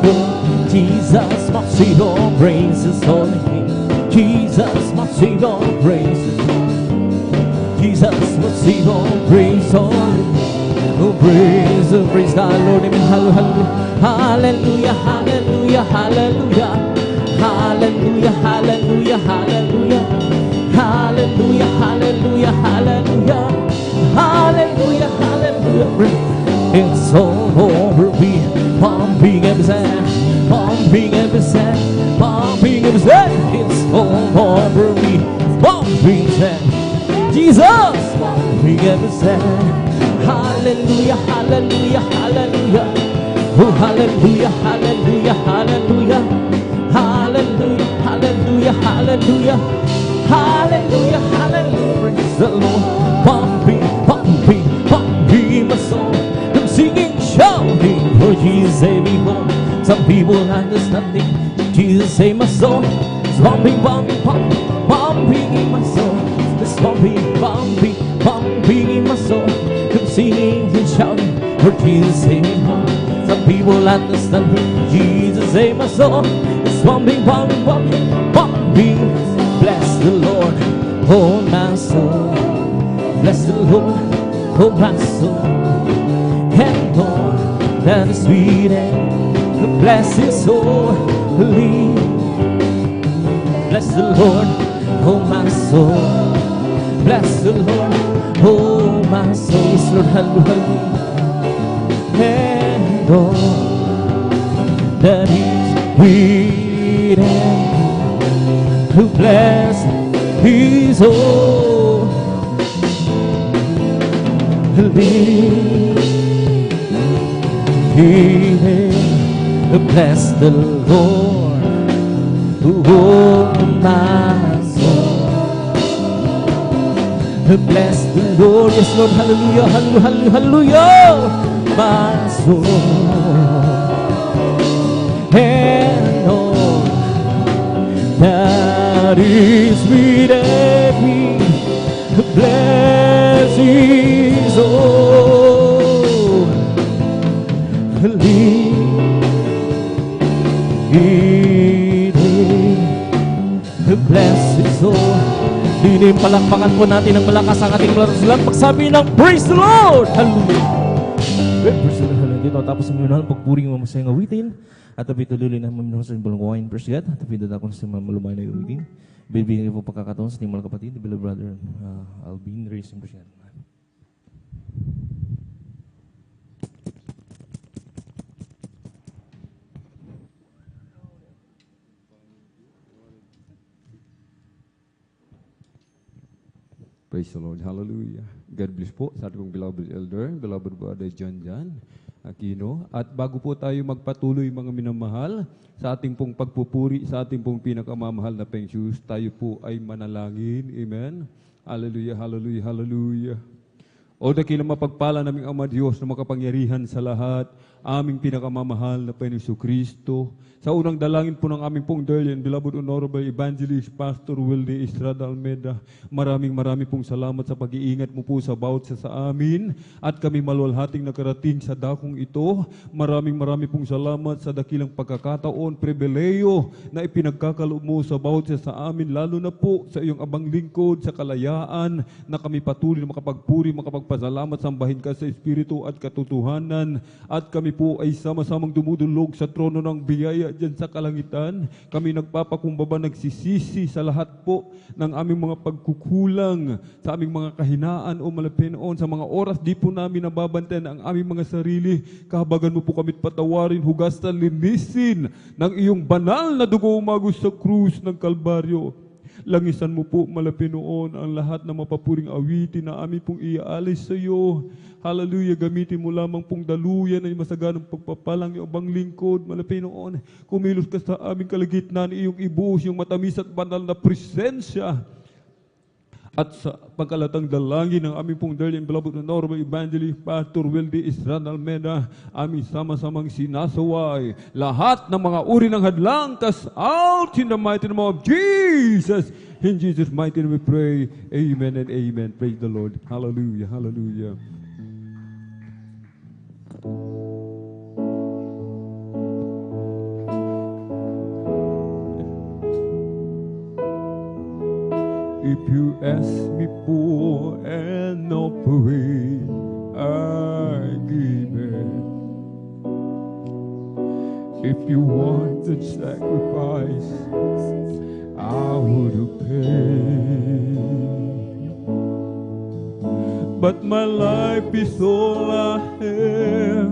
Lord, Jesus my Savior, praise His holy name. Jesus my Savior, praise His holy name. Jesus my Savior, praise holy name. Oh, praise the Lord, amen. Hallelujah, hallelujah, hallelujah. Hallelujah, hallelujah, hallelujah. Hallelujah, hallelujah, hallelujah. Hallelujah, hallelujah. It's all over me. Pumping every sand, pumping every sand, pumping every sand. It's all over me. Pumping sand. Jesus, pumping every sand. Hallelujah, hallelujah, hallelujah. Oh, hallelujah, hallelujah, hallelujah. Hallelujah, hallelujah, hallelujah. Hallelujah, hallelujah. Praise the Lord. Pumping, pumping, pumping my soul. I'm singing, shouting, for Jesus save me home. Some people understanding, Jesus save my soul. It's pumping, pumping, pumping, pumping in my soul. It's pumping, pumping, pumping in my soul. I'm singing and shouting, for Jesus save me home. Some people understanding, Jesus save my soul. It's pumping, pumping, pumping, pumping. Bless the Lord, oh my soul. Bless the Lord, oh my soul. And all that is sweet and bless His holy. Bless the Lord, oh my soul. Bless the Lord, oh my soul. Yes, Lord, hallelujah. And all that is within bless His holy. Bless the Lord, oh my soul. Bless the Lord, yes Lord, hallelujah, hallelujah, hallelujah, my soul. And all that is within me, bless His holy. Bless His soul. Dinim, palakpakan po natin ng malakas ang ating malakas. Pagsabi ng praise the Lord! Hallelujah! Praise the Lord. Dito, tapos ang minunahal, pagpuring mo masayang awitin. At tabi tuloy na maminunahal sa inyong balangwain. Praise God. At tabi dadakon sa malumay na awitin. Bibigyan po pagkakataon sa inyong mga kapatid, the beloved brother Alvin Racing. Praise God. Praise the Lord. Hallelujah. God bless po sa ating beloved elder, beloved brother John Aquino. At bago po tayo magpatuloy mga minamahal sa ating pong pagpupuri, sa ating pong pinakamamahal na Pengsyus, tayo po ay manalangin. Amen. Hallelujah, hallelujah, hallelujah. O dakilang mapagpala naming Ama Diyos na makapangyarihan sa lahat, aming pinakamamahal na Panginoon Kristo. Sa unang dalangin po ng aming pong dearly and beloved honorable evangelist Pastor Wilde Estrada Almeida, maraming pong salamat sa pag-iingat mo po sa bawat sa amin at kami maluwalhating nakarating sa dakong ito. Maraming pong salamat sa dakilang pagkakataon, pribileyo na ipinagkakaloob mo sa bawat sa amin, lalo na po sa iyong abang lingkod, sa kalayaan na kami patuloy na makapagpuri, makapagpasalamat, sambahin ka sa Espiritu at katotohanan. At kami po ay sama-samang dumudulog sa trono ng biyaya dyan sa kalangitan. Kami nagpapakumbaba, nagsisisi sa lahat po ng aming mga pagkukulang, sa aming mga kahinaan o malapinoon, sa mga oras di po namin nababantayan ang aming mga sarili. Kahabagan mo po kami't patawarin, hugasan, linisin ng iyong banal na dugo umagos sa krus ng Kalbaryo. Langisan mo po, malapinoon, ang lahat ng mapapuring awitin na amin pong iaalis sa iyo. Hallelujah, gamitin mo lamang pong daluyan ay masaganang pagpapalang iyong abang lingkod, malapinoon. Kumilos ka sa aming kalagitnaan, iyong ibuhos, yung matamis at banal na presensya. At sa pagkalatang dalangin ng aming pong dearly and beloved honorable evangelist Pastor Wilde Estrada Almeida, aming sama-samang sinasaway lahat ng mga uri ng hadlang, cast out in the mighty name of Jesus. In Jesus' mighty name we pray. Amen and amen. Praise the Lord. Hallelujah. Hallelujah. If you ask me for an offering, I give it. If you want a sacrifice, I would pay. But my life is all I have,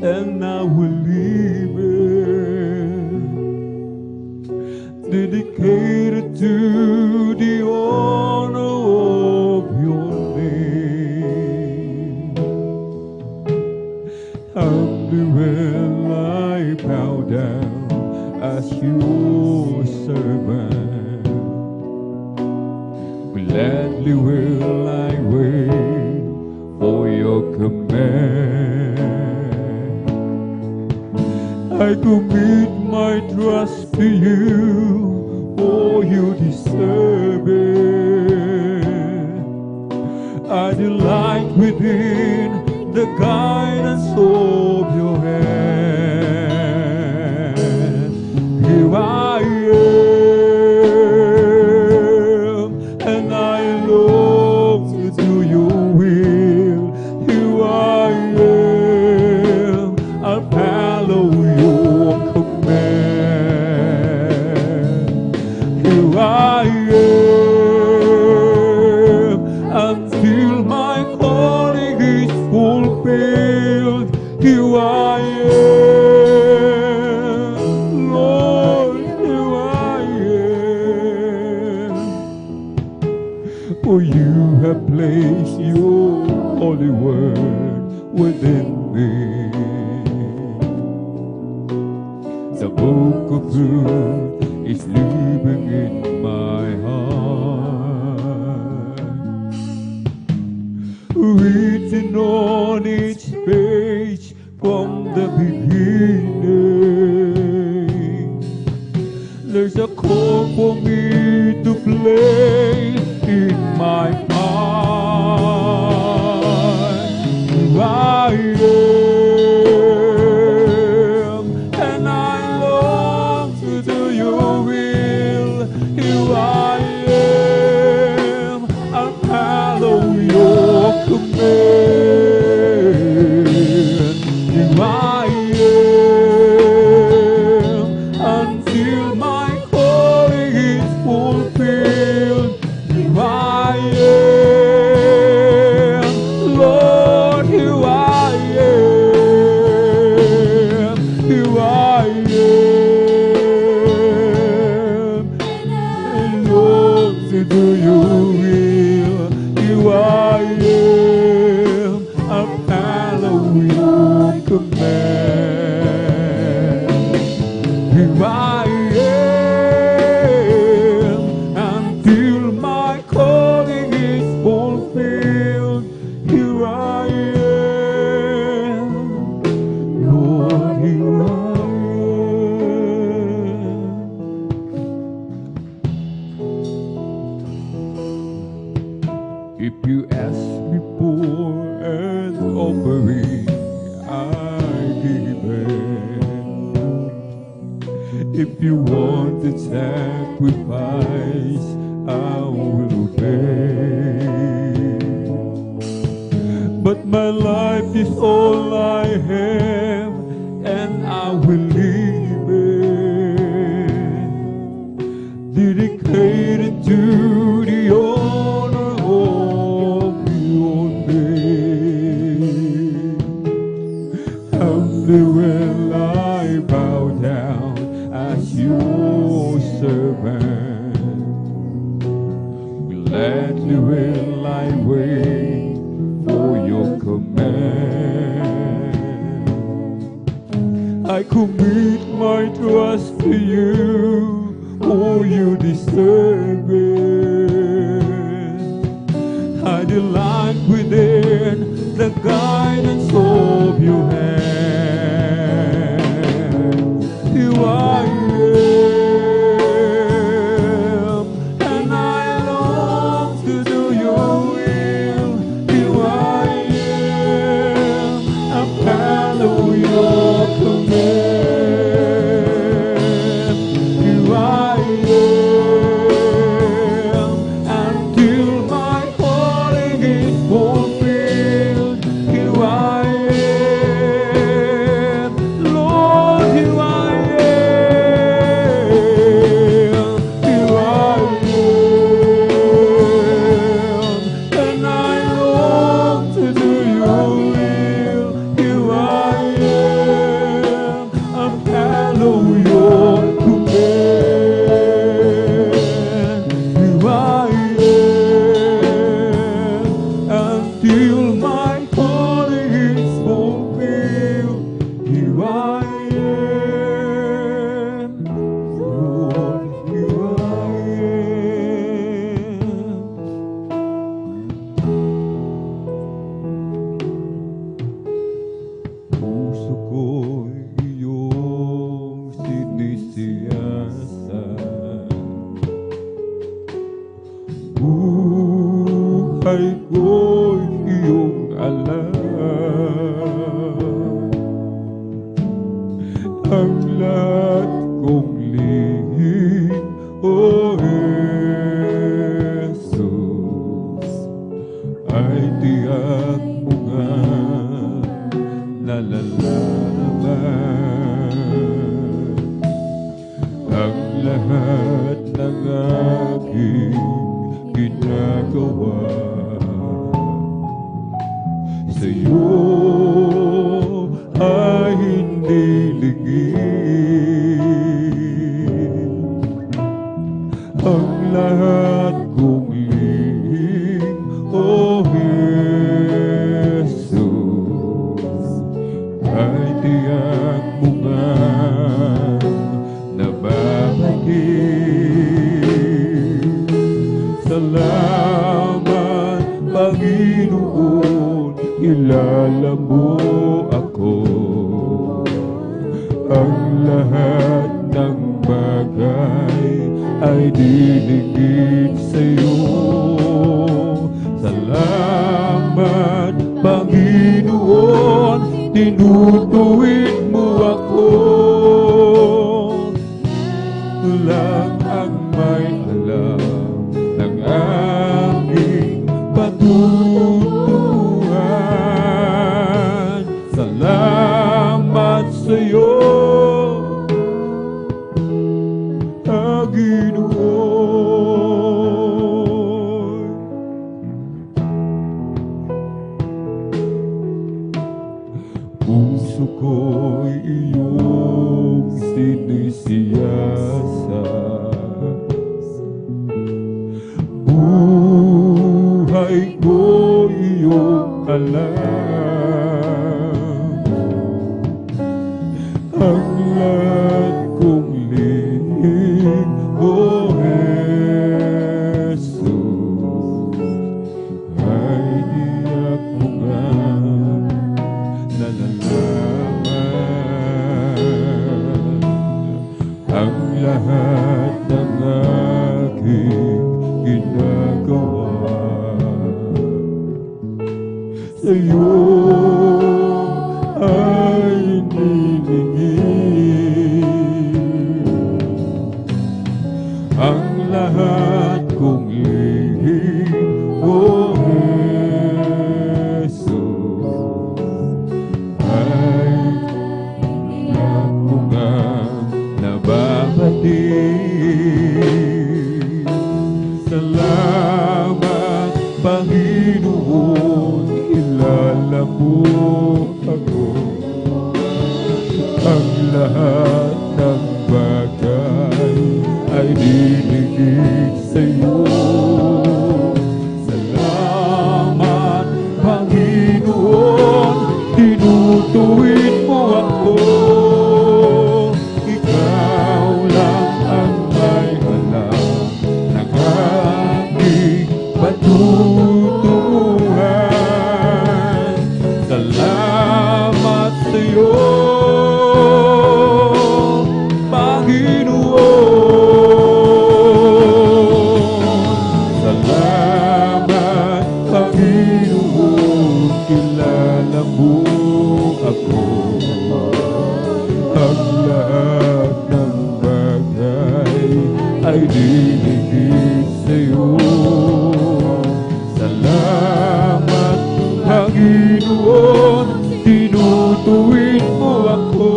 and I will leave it, dedicated to the honor of your name. Humbly will I bow down as your servant. Gladly will I wait for your command. I commit my trust to you, for you deserve it. I delight within the guidance of your hand. Here I am, and I long to do your will. Here I am, I'll follow your command. Here I am, until my calling is fulfilled. Here I am, Lord, here I am. your holy word within me. The book of truth is living in my heart, written on each page from the beginning. There's a call for me to play in my part. Here I am, and I long to do your will. Here I am, I'll follow your command. Here I am, until my calling is fulfilled. Here I am, Lord, here I am, here I am, and long to do your will. Here I am, I follow your command. Here I am, until my calling is fulfilled. Here I am, Lord, here I am. If you ask me for an offering, I give it. If you want a sacrifice, I will obey. But my life is all I have, and I will leave it, dedicated to the honor of your name. Humbly will I bow down as your servant. Gladly will I wait for your command. I commit my trust to you, oh, you deserve it. I delight within the guidance of your hand. You are and I long to do your will. You I am, I follow your command. You I am, until my calling is fulfilled. You I am, Lord, you I am, you I am, and I long to do your will. You I am, I follow your command. You I am, until my calling is fulfilled. You I am, Lord, you I am. Puso ko'y iyong sinisiyasan. Buhay ko'y iyong alam. Ang lahat kong lihim, O Jesus, ay tiyak mo nga nalalaman. Ang lahat ng aking ginagawa sa'yo ay hindi ligid. Ang lahat kong lihim, oh kilala mo ako. Ang lahat ng bagay ay dinigit sa'yo. Salamat, Panginoon, tinutuwid mo ako. Lang ang may alam ng aking patutuhan. Salamat sa'yo, Panginoon. Puso ko'y iyong sinisiyasat. Buhay ko iyong alam. Ang lahat kong lihim, O Jesus, ay diyak mo nga nalalaman. Ang lahat ng aking ginagawa sa'yo ay niningin. Ang lahat kong lihim, O Jesus, ay tiyak mo nga nababatid. Salamat, Panginoon, kilala mo ako. Ang lahat ng bagay ay dinigit sa'yo. Salamat, Panginoon, tinutuwid mo ako. Ikaw lang ang may alam ng aking patutuhan. Salamat sa'yo, Panginoon. Salamat, Panginoon, kilala mo ako. Ang lahat ng bagay ay dinigit sa'yo. Salamat, Panginoon, tinutuwid mo ako.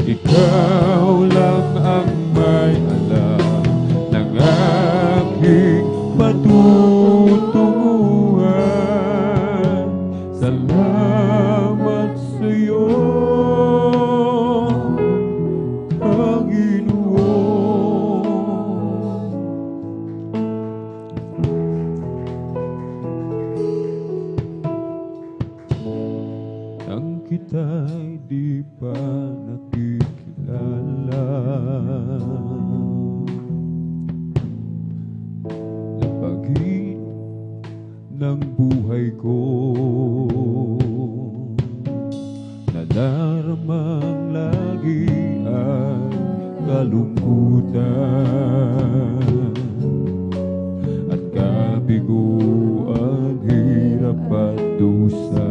Ikaw lang ang may alam ng aking patutunguhan. Salamat sa'yo, Panginoon. Nang kita'y di pa nakikilala, napagin ng buhay ko, nadaramang lagi ang kalungkutan at kabiguan, hirap at dusa.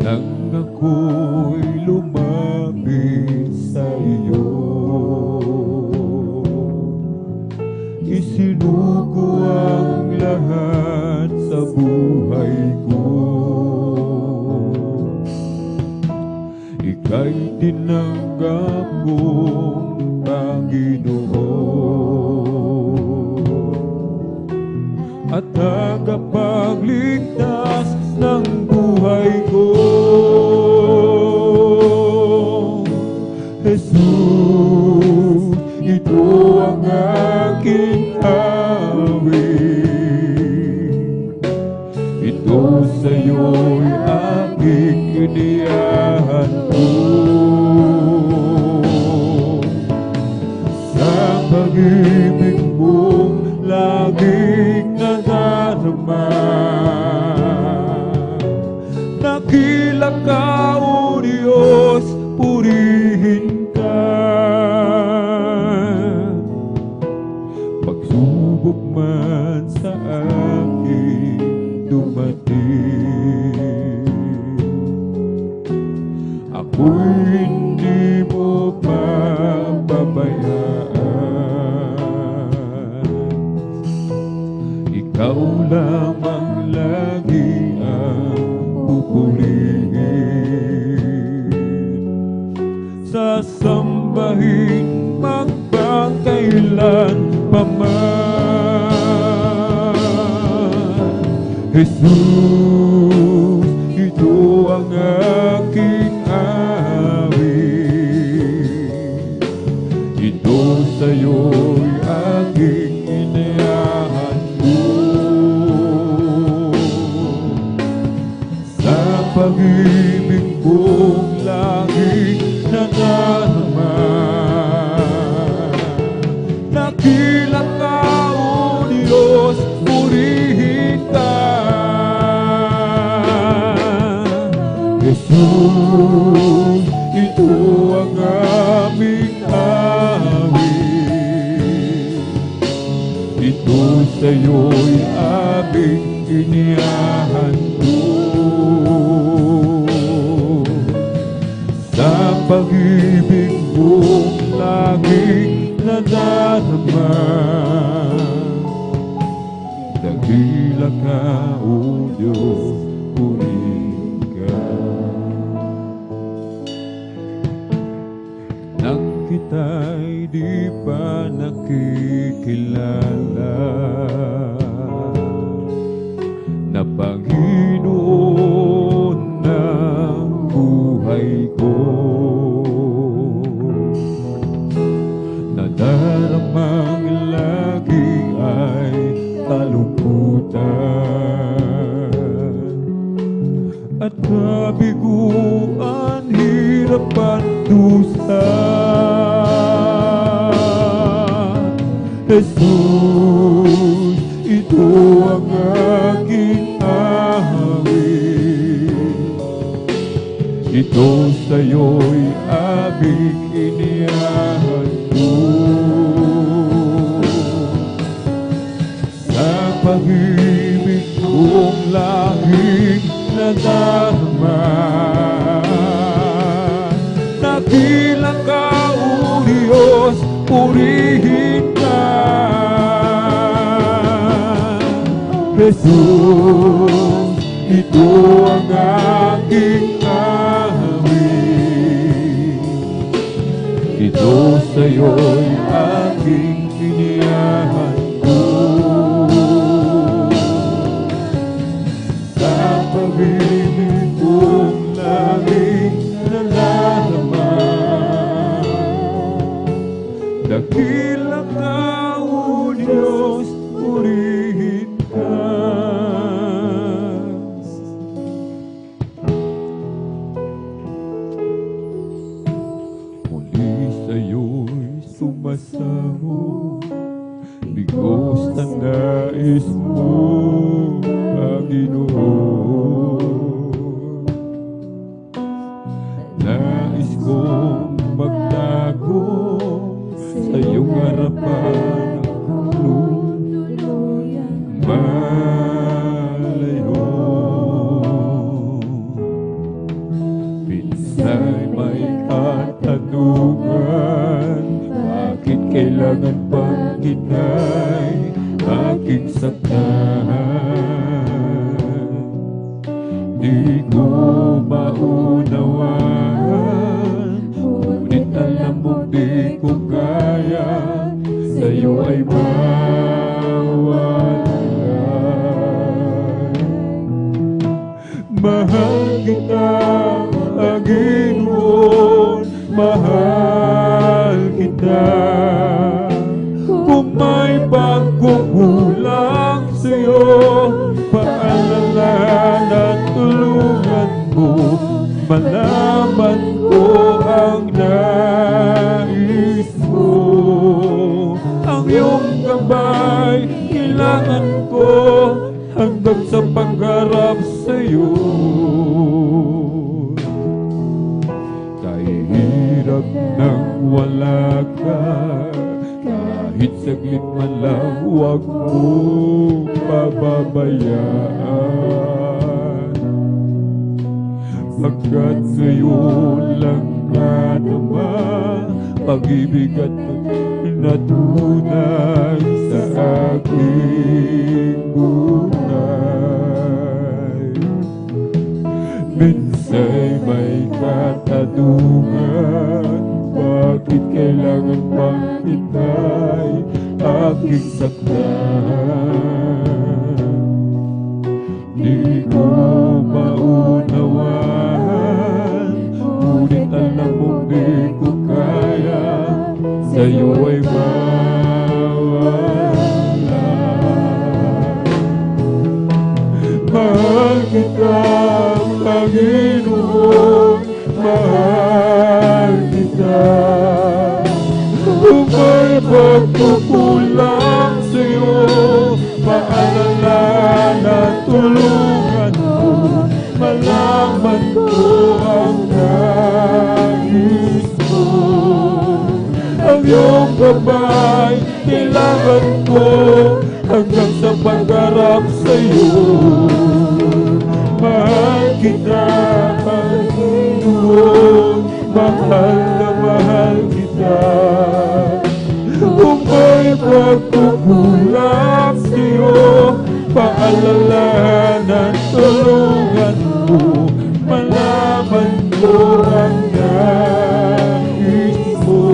Nang ako'y lumapit sa iyo, isinuko ang lahat sa buhay ko. Ika'y tinanggap kong Panginoon at tagapagligtas ng buhay ko. Jesus, ito ang aking awit. Ito sa'yo'y aking inihahandog. Sa pag-ibig Ikaw lamang lagi ang pupurihin. Sasambahin magpakailan paman. Jesus, ito ang aking awit. Ito sa'yo'y aking inihahando. Sa pag-ibig kong lagi nadarama, dakila ka, O Diyos, purihin ka. Jesus, ito ang aming awit. Ito sa'yo'y aming inihahando. Sa pag-ibig mong laging nadarama, dakila ka, O Diyos, purihin ka. Nang kita'y di pa nakikilala, na Panginoon ng buhay ko, nadaramang lagi ay kalungkutan at kabiguan, hirap at dusa. Jesus, ito ang aking awit. Ito sa'yo'y aming inihahando. Sa pag-ibig kong laging nadarama, dakila ka, O Diyos, purihin ka. Jesus, ito ang aking awit. Ito sa'yo'y aking inihahando. Sa pag-ibig kong laging nadarama, dakila ka, O Diyos, purihin ka. Muli sa'yo'y sumasamo, bigos na nais mo, Panginoon. Nais kong magtago sa iyong harapan, malayo. Pinsay may katanungan, bakit kailangan pang kinay aking saktan? Di ko maunawaan, ngunit alam mo di ko kaya sa'yo ay mawalay. Mahal kita, Panginoon, mahal kita. Kung may pagkukulang sa'yo, paalalaan at tulungan mo, malaman ko ang nais mo. Ang iyong gabay, kailangan ko hanggang sa pagharap sa'yo. Kahit hirap nang wala ka, kahit saglit man lang, huwag mo pababayaan. Pagkat sa'yo lang nga naman pag-ibig at natunay sa aking buhay. aking saktan. Di ko maunawaan, ngunit alam mong di ko kaya, sa'yo ay mawala. Mahal kita, Panginoon, mahal kita. Kung may pagkukulang sa'yo, paalala na tulungan mo, malaman ko ang nais mo. Ang iyong gabay, kailangan ko hanggang sa pagharap sa'yo. Mahal kita, Panginoon, mahal na mahal kita. Kung may pagkukulang sa'yo, paalalahan at tulungan mo, malaman ko ang nais mo.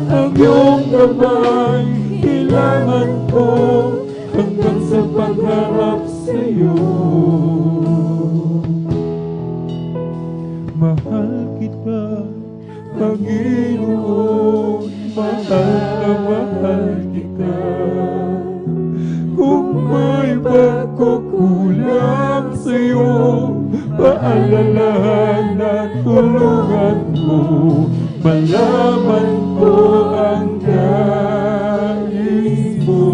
Ang iyong gabay, kailangan ko hanggang sa pagharap sa'yo. Mahal kita, Panginoon, mahal na mahal kita. Kung may pagkukulang sa'yo, paalalahan at tulungan mo, malaman ko ang nais mo.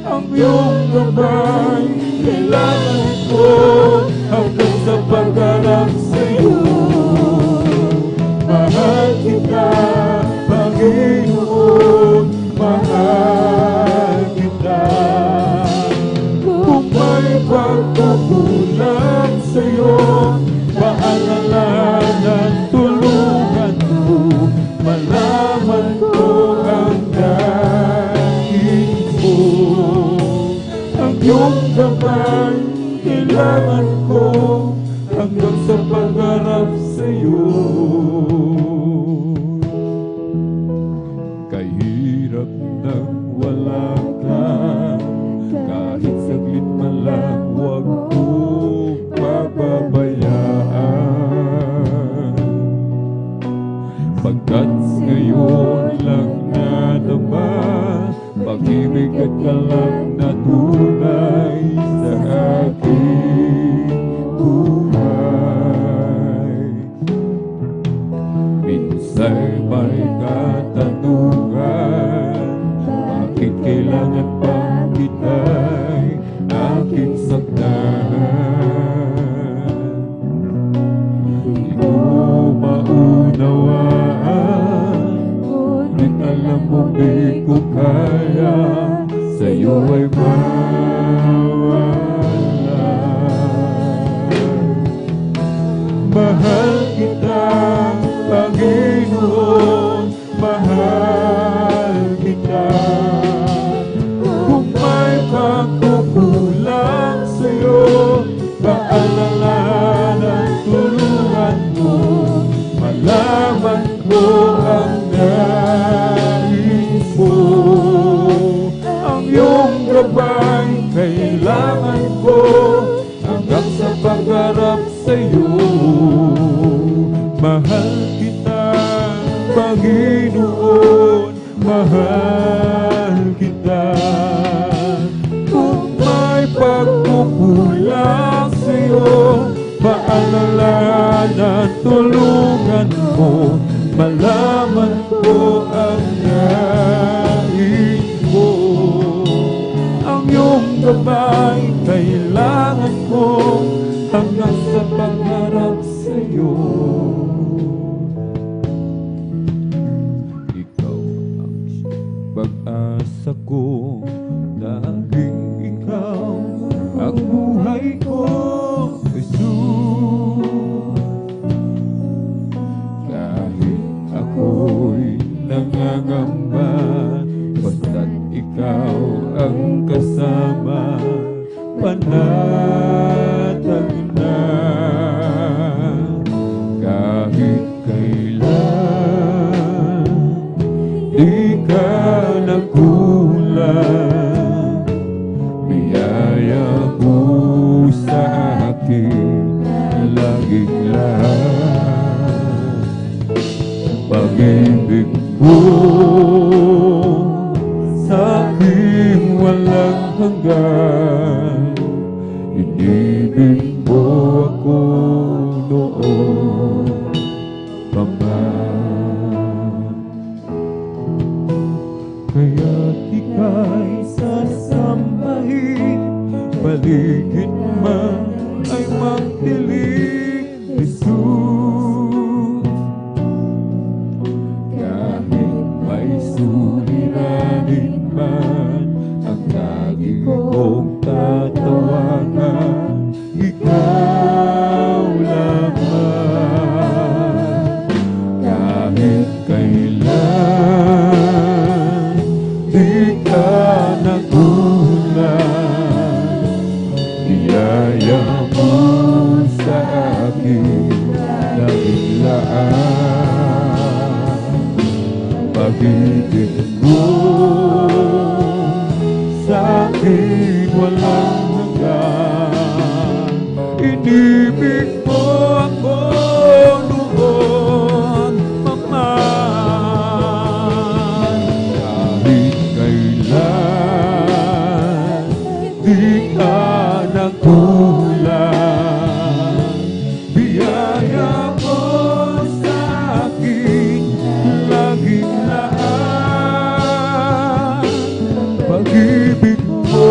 Ang iyong gabay, kailangan ko hanggang sa pagharap sa'yo. Mahal kita, Panginoon, mahal kita. Kung may pagkukulang sa'yo, paalalahan at tulungan mo, malaman ko ang nais mo. Ang iyong gabay, kailangan ko hanggang sa pagharap sa'yo. Kahirap nang wala ka, kahit saglit man lang huwag mo pababayaan. Pagkat ngayon lang nadama, pag-ibig at kalang na tunay sa aking buhay. Minsan may katanungan, bakit kailangan pang kita'y aking saktan? Di ko maunawaan, ngunit alam mong di ko kaya, sa'yo ay mawala. Mahal kita, Panginoon, mahal kita. Kung may pagkukulang sa'yo, paalalahan at tulungan mo, malaman ko ang nais mo. Ang iyong gabay, kailangan ko hanggang sa pagharap sa'yo. Mahal kita, Panginoon, mahal kita. Kung may pagkukulang sa'yo, paalalahan at tulungan mo, malaman ko ang nais mo. Ang iyong gabay, kailangan ko hanggang sa pagharap sa'yo. Ikaw ang pag-asa ko, dahil ikaw ang buhay ko, Jesus. Kahit ako'y nangangamba, basta't ikaw ang kasama, panatag na. Kahit kailan di ka nagkulang, biyaya mo sa akin laging lahat. Pag-ibig mo sa akin walang hanggan, inibig mo ako noon pa man. Kaya't ika'y sasambahin, paligid man ay magdilim, Jesus. Kahit may suliranin man ang lagi kong tatawagan, ikaw lamang. Kahit kailan di ka nagulang, biyaya mo sa akin laging laan. Pag-ibig mo sa akin walang hanggan, inibig mo ako noon pa man. Kahit kailan di ka nagkulang, biyaya mo sa akin laging laan. Pag-ibig mo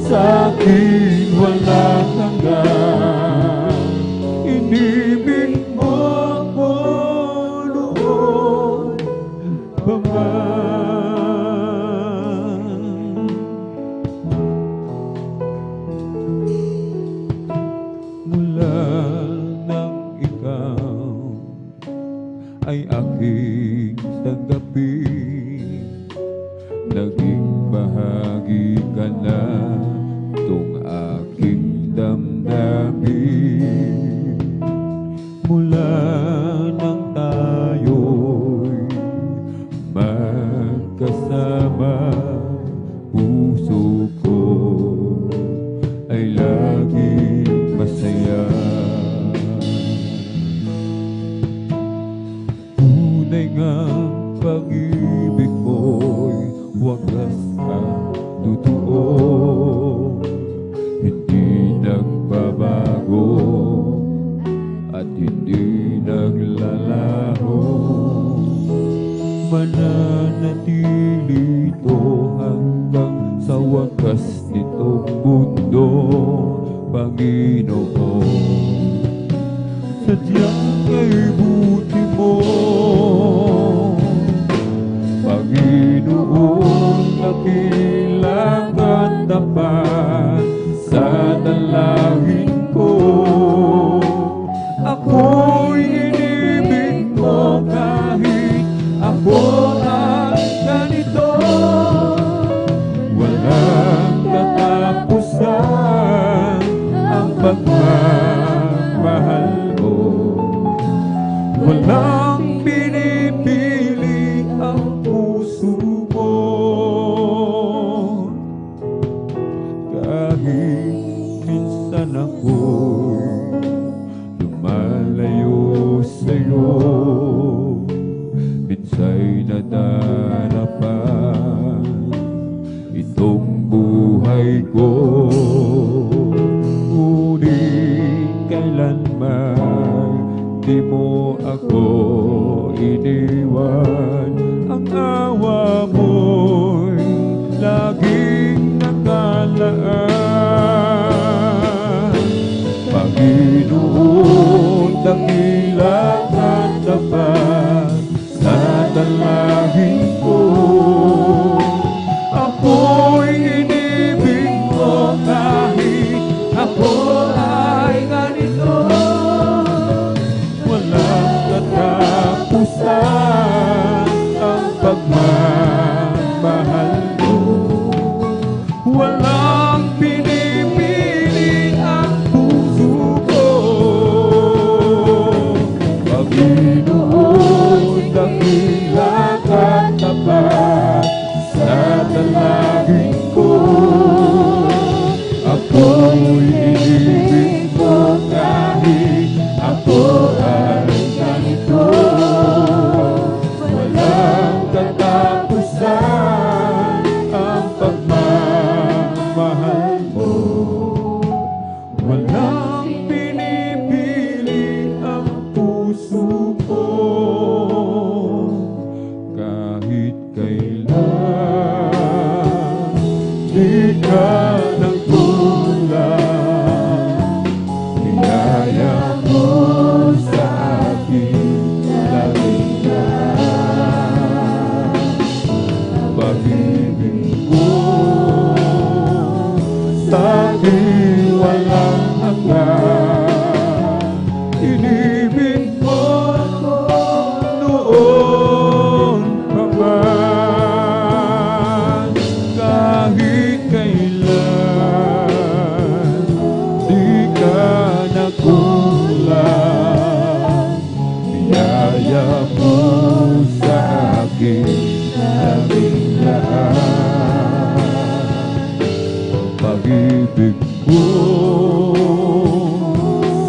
sa akin walang hanggan, inibig mo ako noon pa man. Mula nang ikaw ay aking tanggapin, naging bahagi ka na tong aking damdamin. Mula nang tayo'y magkasama, puso ko ay laging masaya. Tunay nga pag-ibig mo'y wagas at totoo, hindi nagbabago at hindi naglalaho. Mananatili ito hanggang sa wakas nitong mundo, Panginoon. Sadyang kay buti mo, Panginoon, nakilang at tapat sa dalangin ko. Ako'y inibig mo kahit ako ang ganito. Walang katapusan ang pagmamahal mo. Walang pinipili ang puso mo. Kahit minsan ako'y lumalayo sa'yo, minsa'y nadarapan itong buhay ko. Ngunit kailanman di mo ako iniwan, ang awa mo'y laging nakalaan. Panginoon, dakila at tapat sa dalangin ko. Ako'y inibig mo kahit ako ay ganito. Walang katapusan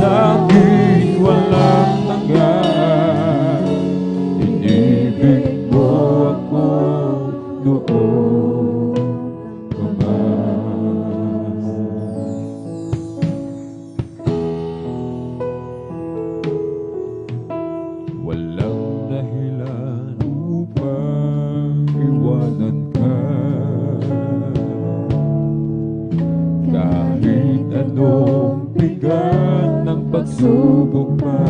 sa akin walang hanggan. Inibig mo ako noon pa man. Walang dahilan upang iwanan ka. Kahit anong bigat ng pagsubok pa,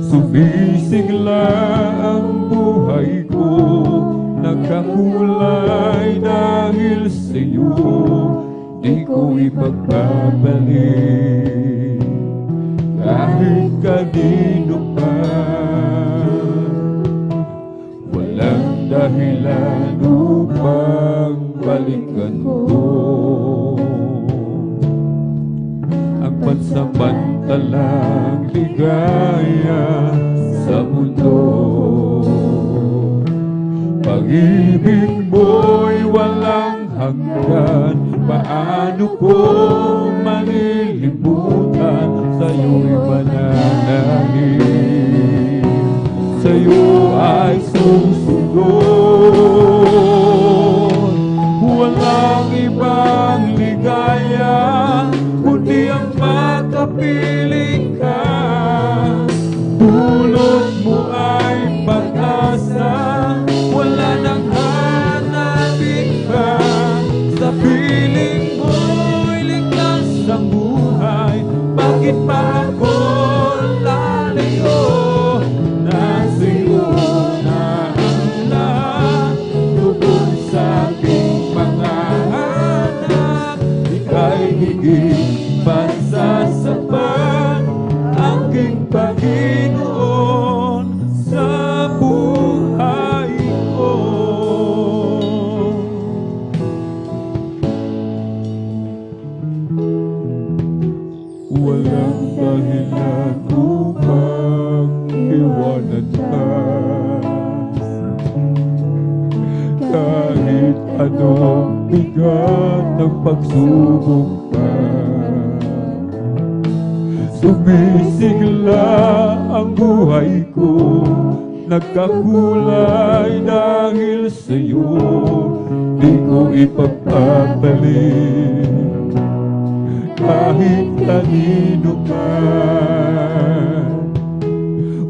sumisigla ang buhay ko, nagkakulay dahil sa'yo, di ko ipagpapalik kahit kanino pa. Walang dahilan upang balikan ko ang pansamantalang ligaya sa mundo. Pag-ibig mo'y walang hanggan, paano ko malilimutan? Sa'yo'y mananalig, sa'yo ay susunod. Walang ibang ligaya kundi ang makapiling ka. Dulot mo ay pag-asa, wala nang hanapin pa. Sa piling mo'y ligtas ang buhay, bakit pa ako lalayo? Nasa'yo na ang lahat, tungkol sa aking mga anak. Ika'y higit pa sa sapat, aking Panginoon sa buhay ko. Walang dahilan upang iwanan ka. Kahit anong bigat ng pagsubok pa, sumisigla ang buhay ko, nagkakulay dahil sa'yo, di ko ipagpapalik kahit kanino pa.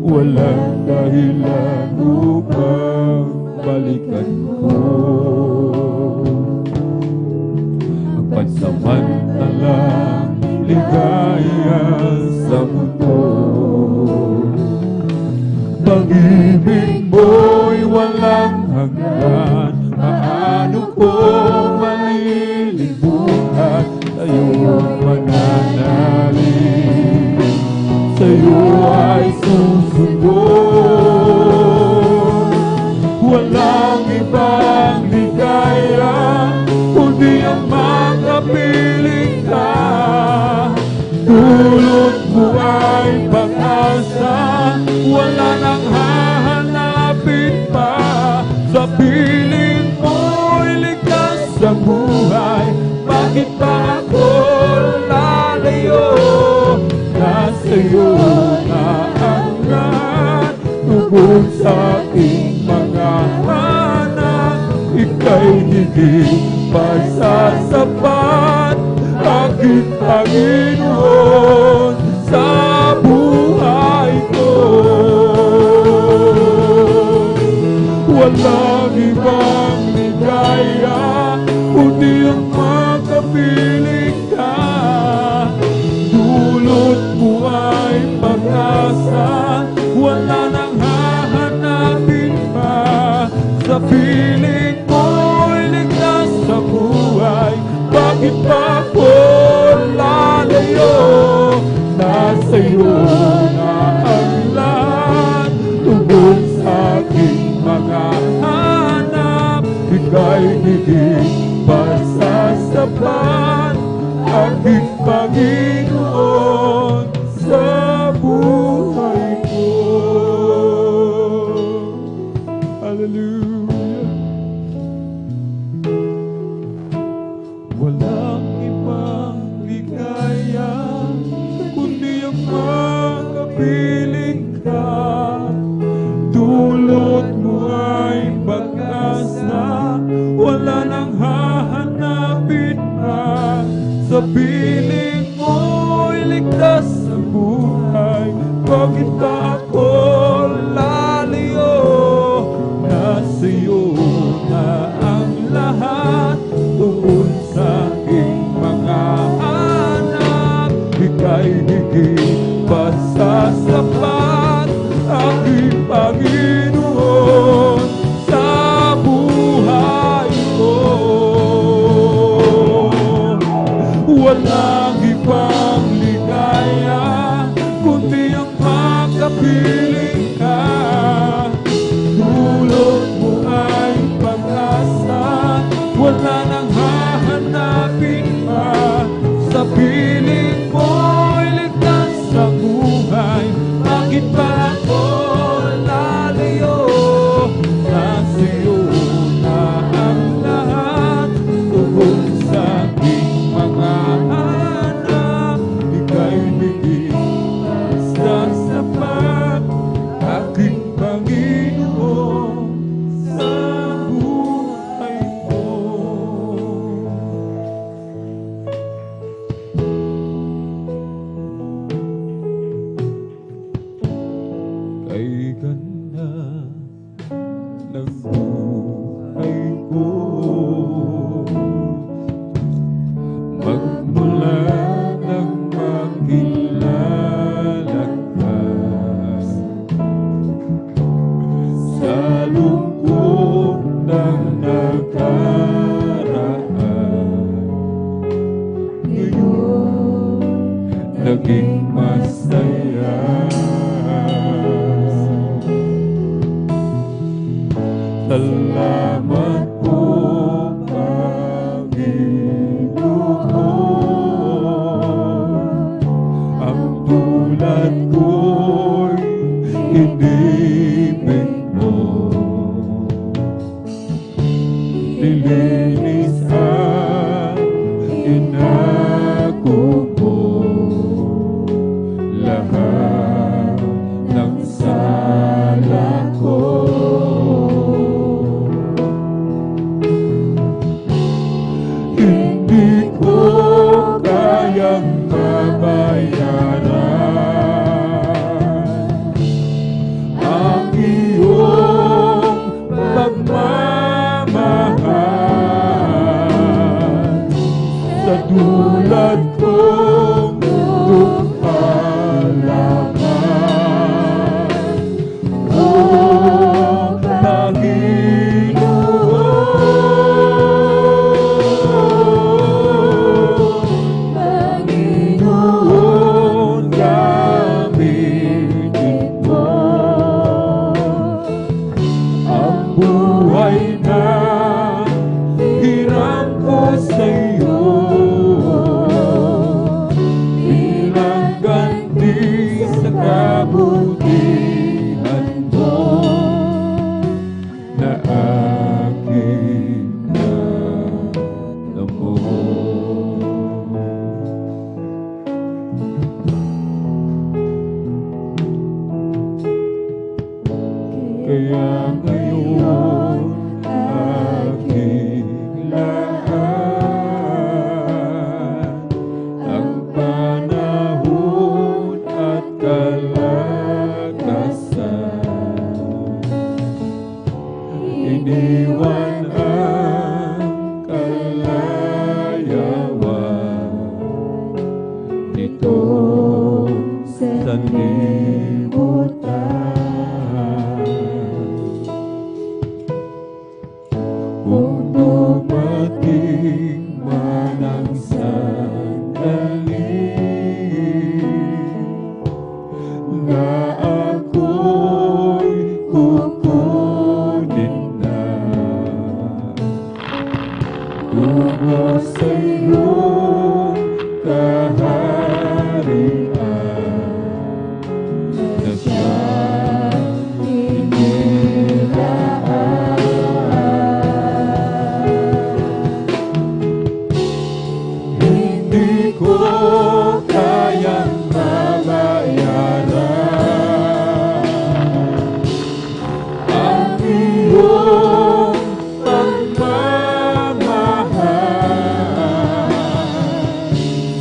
Walang dahilan upang balikan ko ang pansamantalang ligaya sa mundo. Pag-ibig mo'y walang hanggan, paano ko malilimutan? Sa'yo mananalig, sa'yo ay susunod. Walang ibang ligaya kundi ang makapiling ka. Dulot mo ay pag-asa, wala nang hahanapin pa. Sa piling mo'y ligtas ang buhay, bakit pa ako lalayo? Nasa'yo na ang lahat, tungkol sa aking mga anak. Ika'y higit pa sa sapat, aking Panginoon sa buhay ko. Walang ibang ligaya kundi ang makapiling ka. Dulot mo ay pag-asa, wala nang hahanapin pa. Sa piling mo'y ligtas sa buhay, bakit pa ako lalayo? Nasa'yo na ang lahat, tungkol sa aking mga hanap. Ika'y higit pa sa sapat, aking Panginoon sa buhay ko. Hallelujah. Wala Salamat po, Panginoon. Ang tulad ko'y inibig mo. Nilinis at inako mo lahat ng sala ko. Hindi ko kayang mabayaran ang iyong pagmamahal sa dulad kong lumpalaman. O Panginoon, gamitin mo ang buhay na hiram ko sa'yo bilang ganti sa kabutihan mo na aking natamo. Kaya ngayon aking lahat, ang panahon at kalakasan, iniwan ang kalayawan dito sa libutan. Kung dumating man ang sandali na ako'y kukunin na tungo sa iyong kaharian na siyang inilaan. Hindi ko kayang mabayaran ang iyong pagmamahal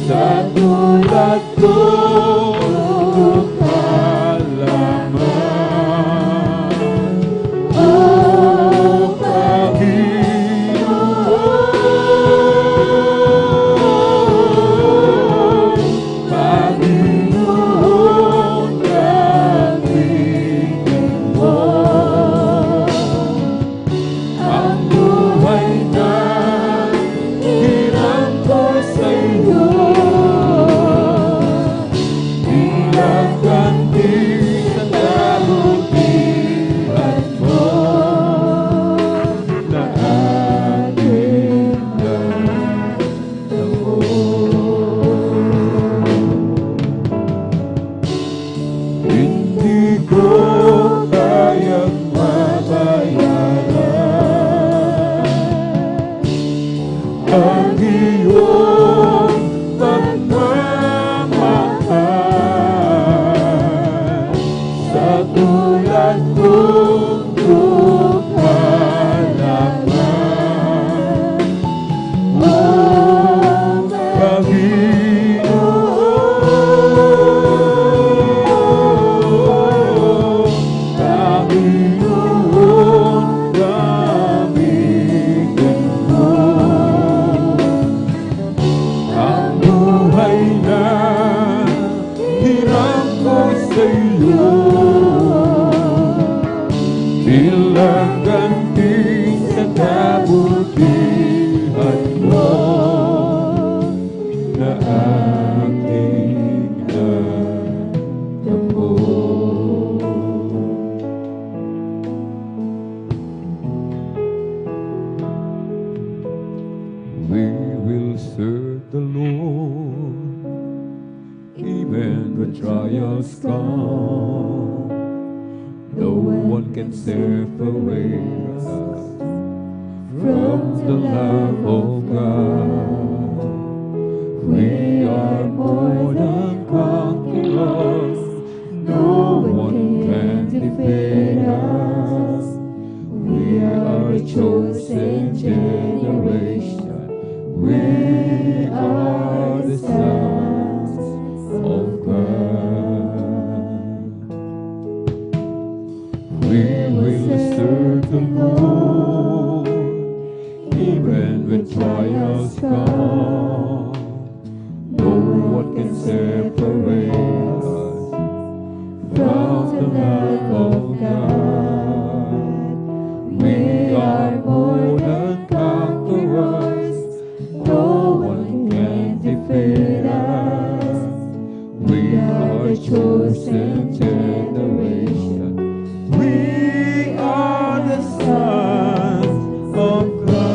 sa tulad kong lumpalaman. O Panginoon, gamitin mo ang buhay na hiram ko sa'yo bilang ganti sa kabutihan mo na aking natamo. Hindi ko kayang mabayaran ang iyong pagmamahal sa tulad kong lumpalaman. O Panginoon, gamitin mo ang buhay na hiram ko sa'yo bilang ganti sa kabutihan mo na aking natamo. trials come, no one can separate us from the love of God. We are more than conquerors, no one can defeat us. We are a chosen generation, we are the sons of God. We will serve the Lord, even when trials come. No one can separate us from the love of God. We are more than conquerors, no one can defeat us. We are a chosen generation, we are the sons of God.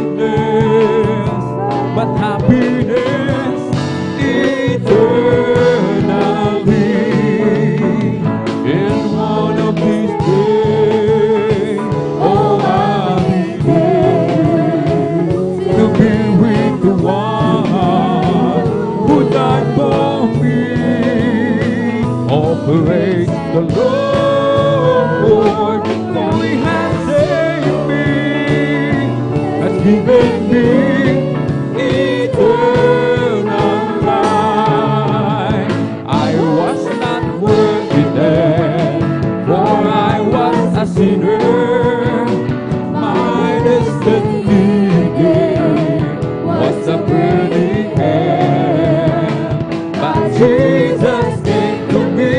sweetness, but happiness eternally. In one of these days, oh, I'll be there to be with the one who died for me. Oh, praise the Lord, for He has saved me, has given me eternal life. I was not worthy then, for I was a sinner. My destiny was a burning hell, but Jesus came to me,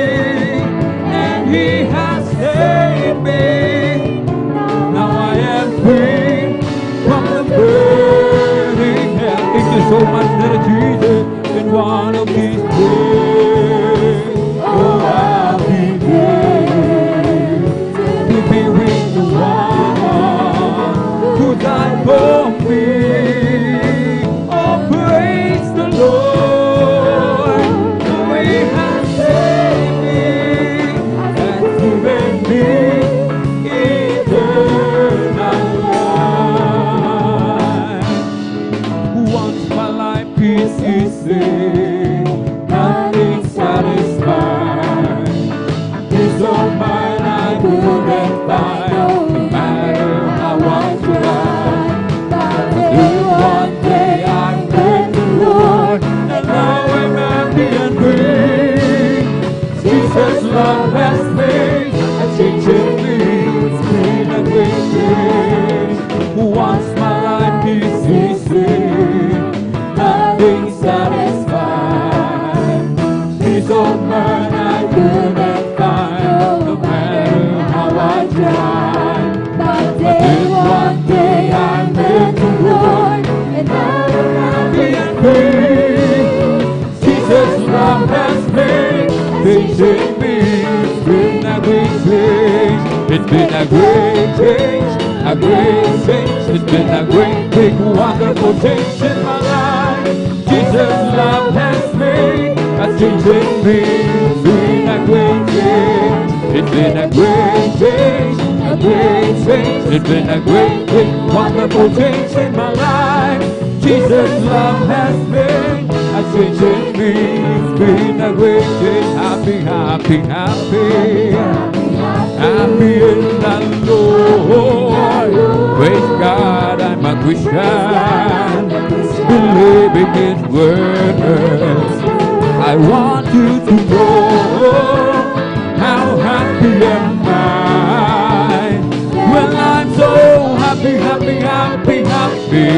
and He has saved me. Now I am free from the burning hell. Thank you so much, Daddy Jesus. In one of these days, oh, I'll be there to be with the one who died for me. Oh, praise the Lord, for He has saved me, has given me eternal life. Once my life is easy, nothing satisfied. Peace of mind I couldn't find, no matter how I tried. Then one day I met the Lord, and now I'm happy and free. Jesus' love has made a change in me. It's been a great change. Once my life is easy, nothing satisfied. Peace of mind I couldn't find, no matter how I tried. But then one day I met the Lord, and now I'm happy and free. Jesus' love has made things in me. It's been a great change. It's been a great change, a great change. It's been a great, big, wonderful change in my life. Jesus' love has made a change in me. It's been a great change. It's been a great change, a great change. It's been a great, big, wonderful change in my life. Jesus' love has made a change in me. It's been a great change. Happy, happy, happy, happy in the Lord. Praise God, I'm a Christian, believing His words. I want you to know how happy am I when I'm so happy, happy, happy, happy,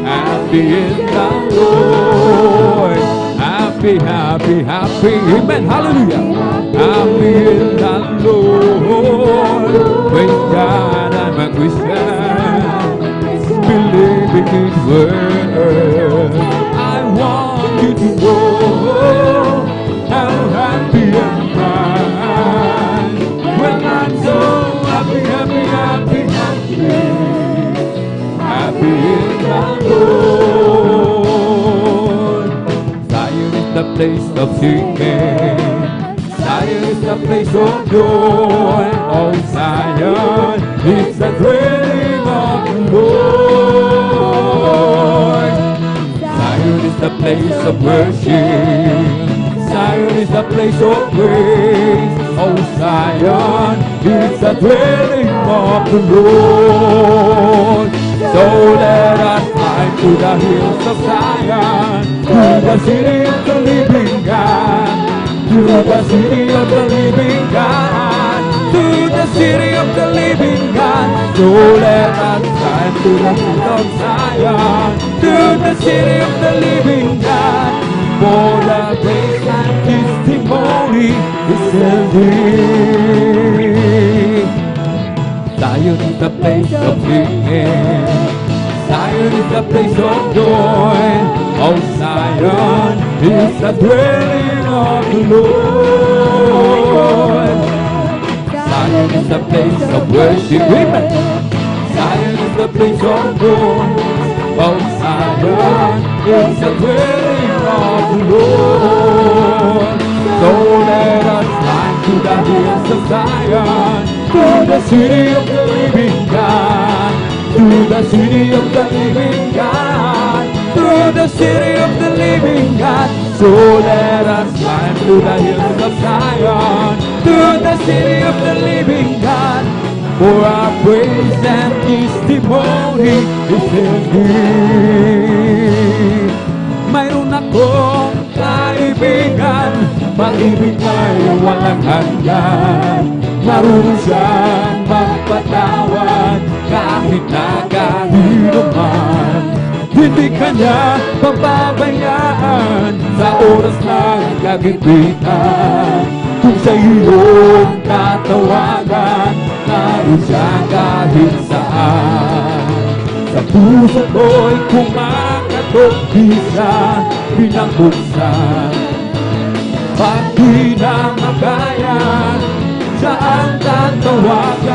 happy in the Lord. Happy, happy, happy, amen, hallelujah. Happy in the Lord. Praise God, I'm a Christian, believing His word. I want you to know how happy am I when I'm so happy, happy, happy, happy, happy in the Lord. Zion is the place of singing. Zion is the place of joy. Oh, Zion is the dwelling of the Lord. Zion is the place of worship. Zion is the place of praise. Oh, Zion is the dwelling of the Lord. So let us climb to the hills of Zion, to the city of the living God, to the city of the living God, to the city of the living God. So let us climb to the hills of Zion, to the city of the living God, for the praise and testimony is ending. Zion is the place of singing. Zion is the place of joy. Oh, Zion is the dwelling of the Lord. Zion is the place of worship. Amen. Zion is is the place of God. Mount Zion is the dwelling of the Lord. So let us climb to the hills of Zion, to the city of the living God, to the city of the living God, to the city of the living God. So let us climb to the hills of Zion, to the city of the living God. For our praise and testimony is His name. Mayroon akong kaibigan, pag-ibig ay walang hanggan. Marunong siyang magpatawad kahit na kanino man. Hindi kanya pababayaan sa oras ng kagipitan. Kung sa iyong tatawagan, naroon siya kahit saan. Sa puso ko'y kumakatok, di siya pinakbuksan. Pag di na makaya, siya ang tatawagan.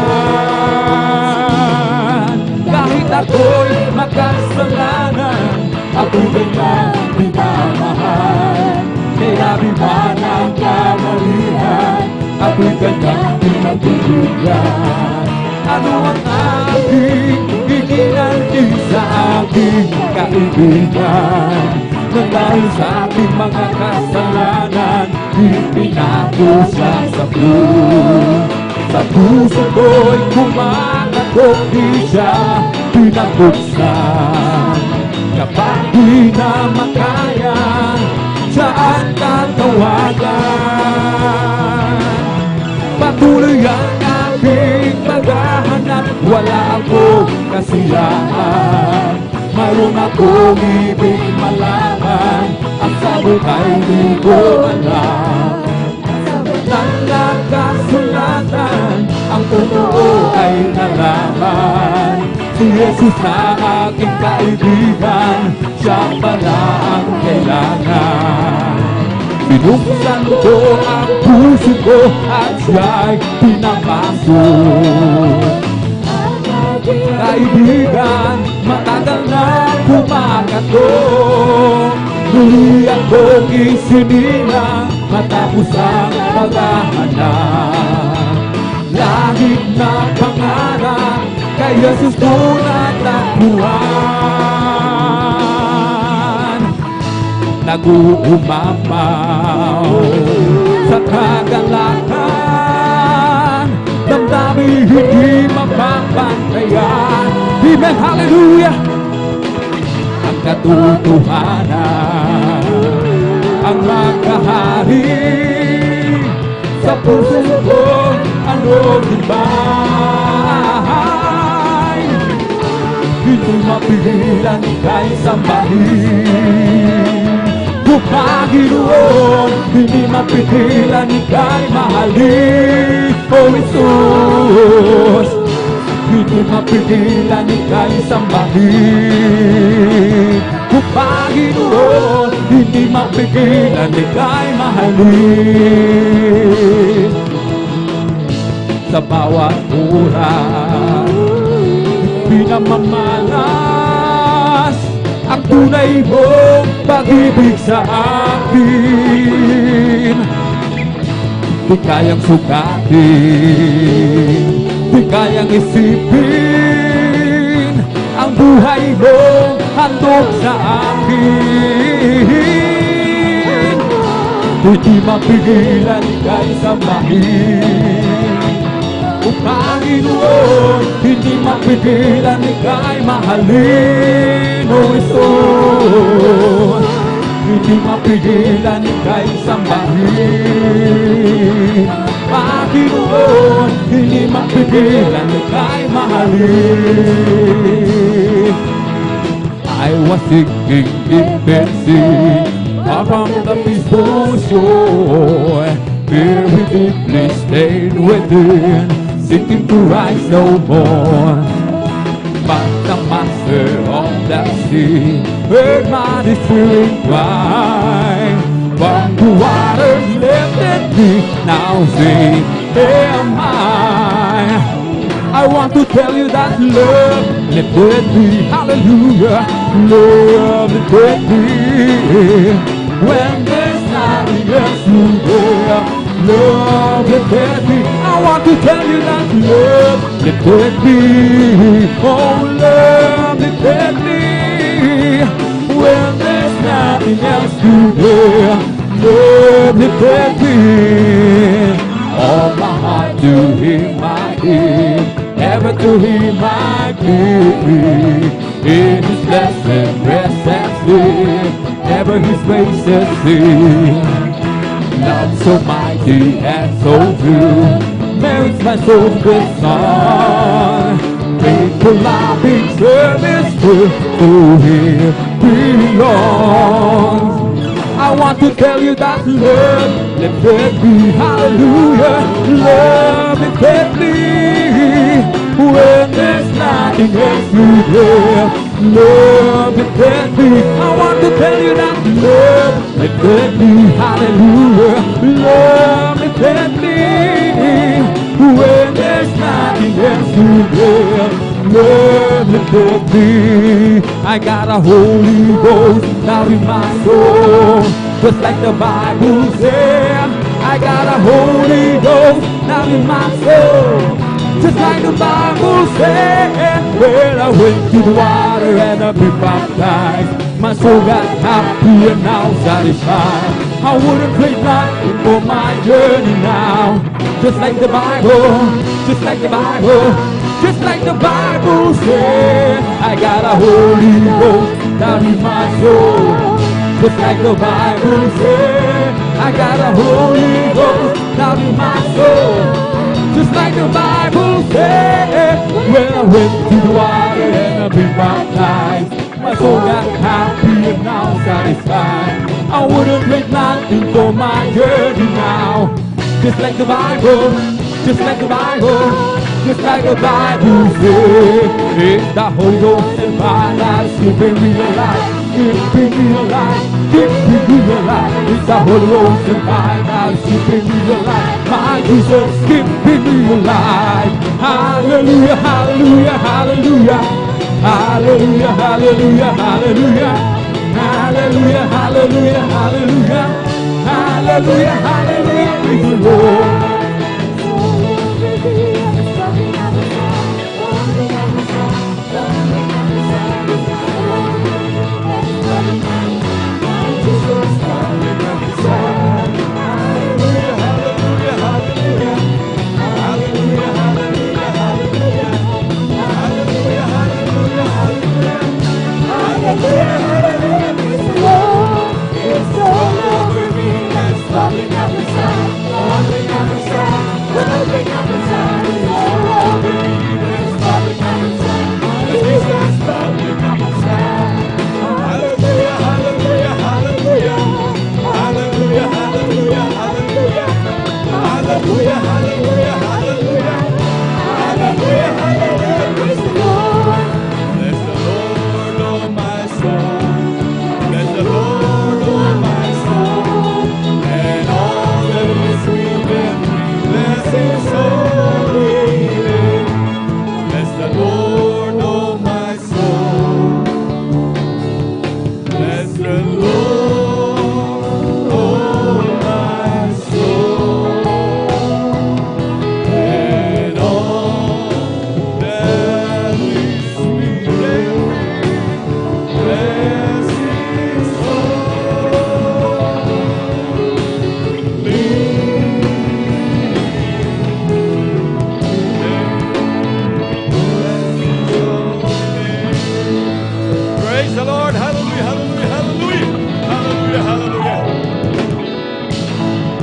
Kahit ako'y makasalanan, ako'y kanyang minamahal. Kaya man ang kamalihan, ako'y kanyang pinagbibigyan. Ano ang aking iginanti sa aking kaibigan? Nang dahil sa aking mga kasalanan, ipinako siya sa krus. Sa puso ko'y kumakatok, di siya pinabuksan. Kapag di na makaya, siya ang tatawagan. Patuloy ang aking paghahanap, wala akong kasiyahan. Mayroon akong ibig malaman, ang sagot ay di ko alam. Ng nakasulatan, ang totoo ay nalaman. Si Jesus na aking kaibigan, siya pala ang kailangan. Binuksan ko ang puso ko at siya'y pinapasok. Kaibigan, matagal na kumakatok. Muli akong isinilang matapos ang paghahanap. Langit na pangarap, kay Jesus ko natakbuhan. Nag-uumapaw sa kagalakan, damdamin hindi mapapantayan. Amen, hallelujah! Ang katotohanan, ang makahari sa puso ko, ano iba'y hindi mapigilan kay sambahin. O Panginoon, hindi mapigilan ika'y mahalin. O Jesus, hindi mapigilan ika'y sambahin. O Panginoon, hindi mapigilan ika'y mahalin. Sa bawat oras, pinamamalas ang tunay mong pag-ibig sa akin. Di kayang sukatin, di kayang isipin ang buhay mong handog sa akin. Di mapigilan ika'y sambahin. O Panginoon, hindi mapigilan ika'y mahalin. O Jesus, hindi mapigilan ika'y sambahin. Panginoon, hindi mapigilan ika'y mahalin. I was sinking in mercy, far from the peaceful shore. Very deeply stayed within, seeking to rise no more. But the master of that sea heard my despairing cry. From the waters lifted me, now sing am I. I want to tell you that love lifted me. Hallelujah. Love lifted me. When there's nothing else to do, love lifted me. I want to tell you that love lifted me. Oh, love lifted me. When there's nothing else to do, love lifted me. All my heart to Him I give, ever to Him I give. In His blessed rest and sleep, ever His graces see. Love so mighty and so true, merits my soul's good song. Faithful loving service to Him belongs. I want to tell you that love lifted me. Hallelujah. Love lifted me. When there's nothing else to do, love lifted me. I want to tell you that love lifted me. Hallelujah. Love lifted me. When there's nothing else to do, love lifted me. I got a Holy Ghost now in my soul, just like the Bible said. I got a Holy Ghost now in my soul, just like the Bible said. When I went to the water and I've been baptized, my soul got happy and now satisfied. I wouldn't trade nothing for my journey now. Just like the Bible, just like the Bible, just like the Bible said. I got a Holy Ghost down in my soul, just like the Bible said. I got a Holy Ghost down in my soul, just like the Bible said. When I went to the water and I've been baptized, my soul got happy and now satisfied. I wouldn't trade nothing for my journey now. Just like the Bible, just like the Bible, just like the Bible says. It's the Holy Ghost in my life, keeping me alive, keeping me alive, keeping me alive. It's the Holy Ghost in my life, keeping me alive. My Jesus, keeping me alive. Hallelujah, hallelujah, hallelujah, hallelujah, hallelujah, hallelujah. Hallelujah, hallelujah, hallelujah, hallelujah, hallelujah, praise the Lord.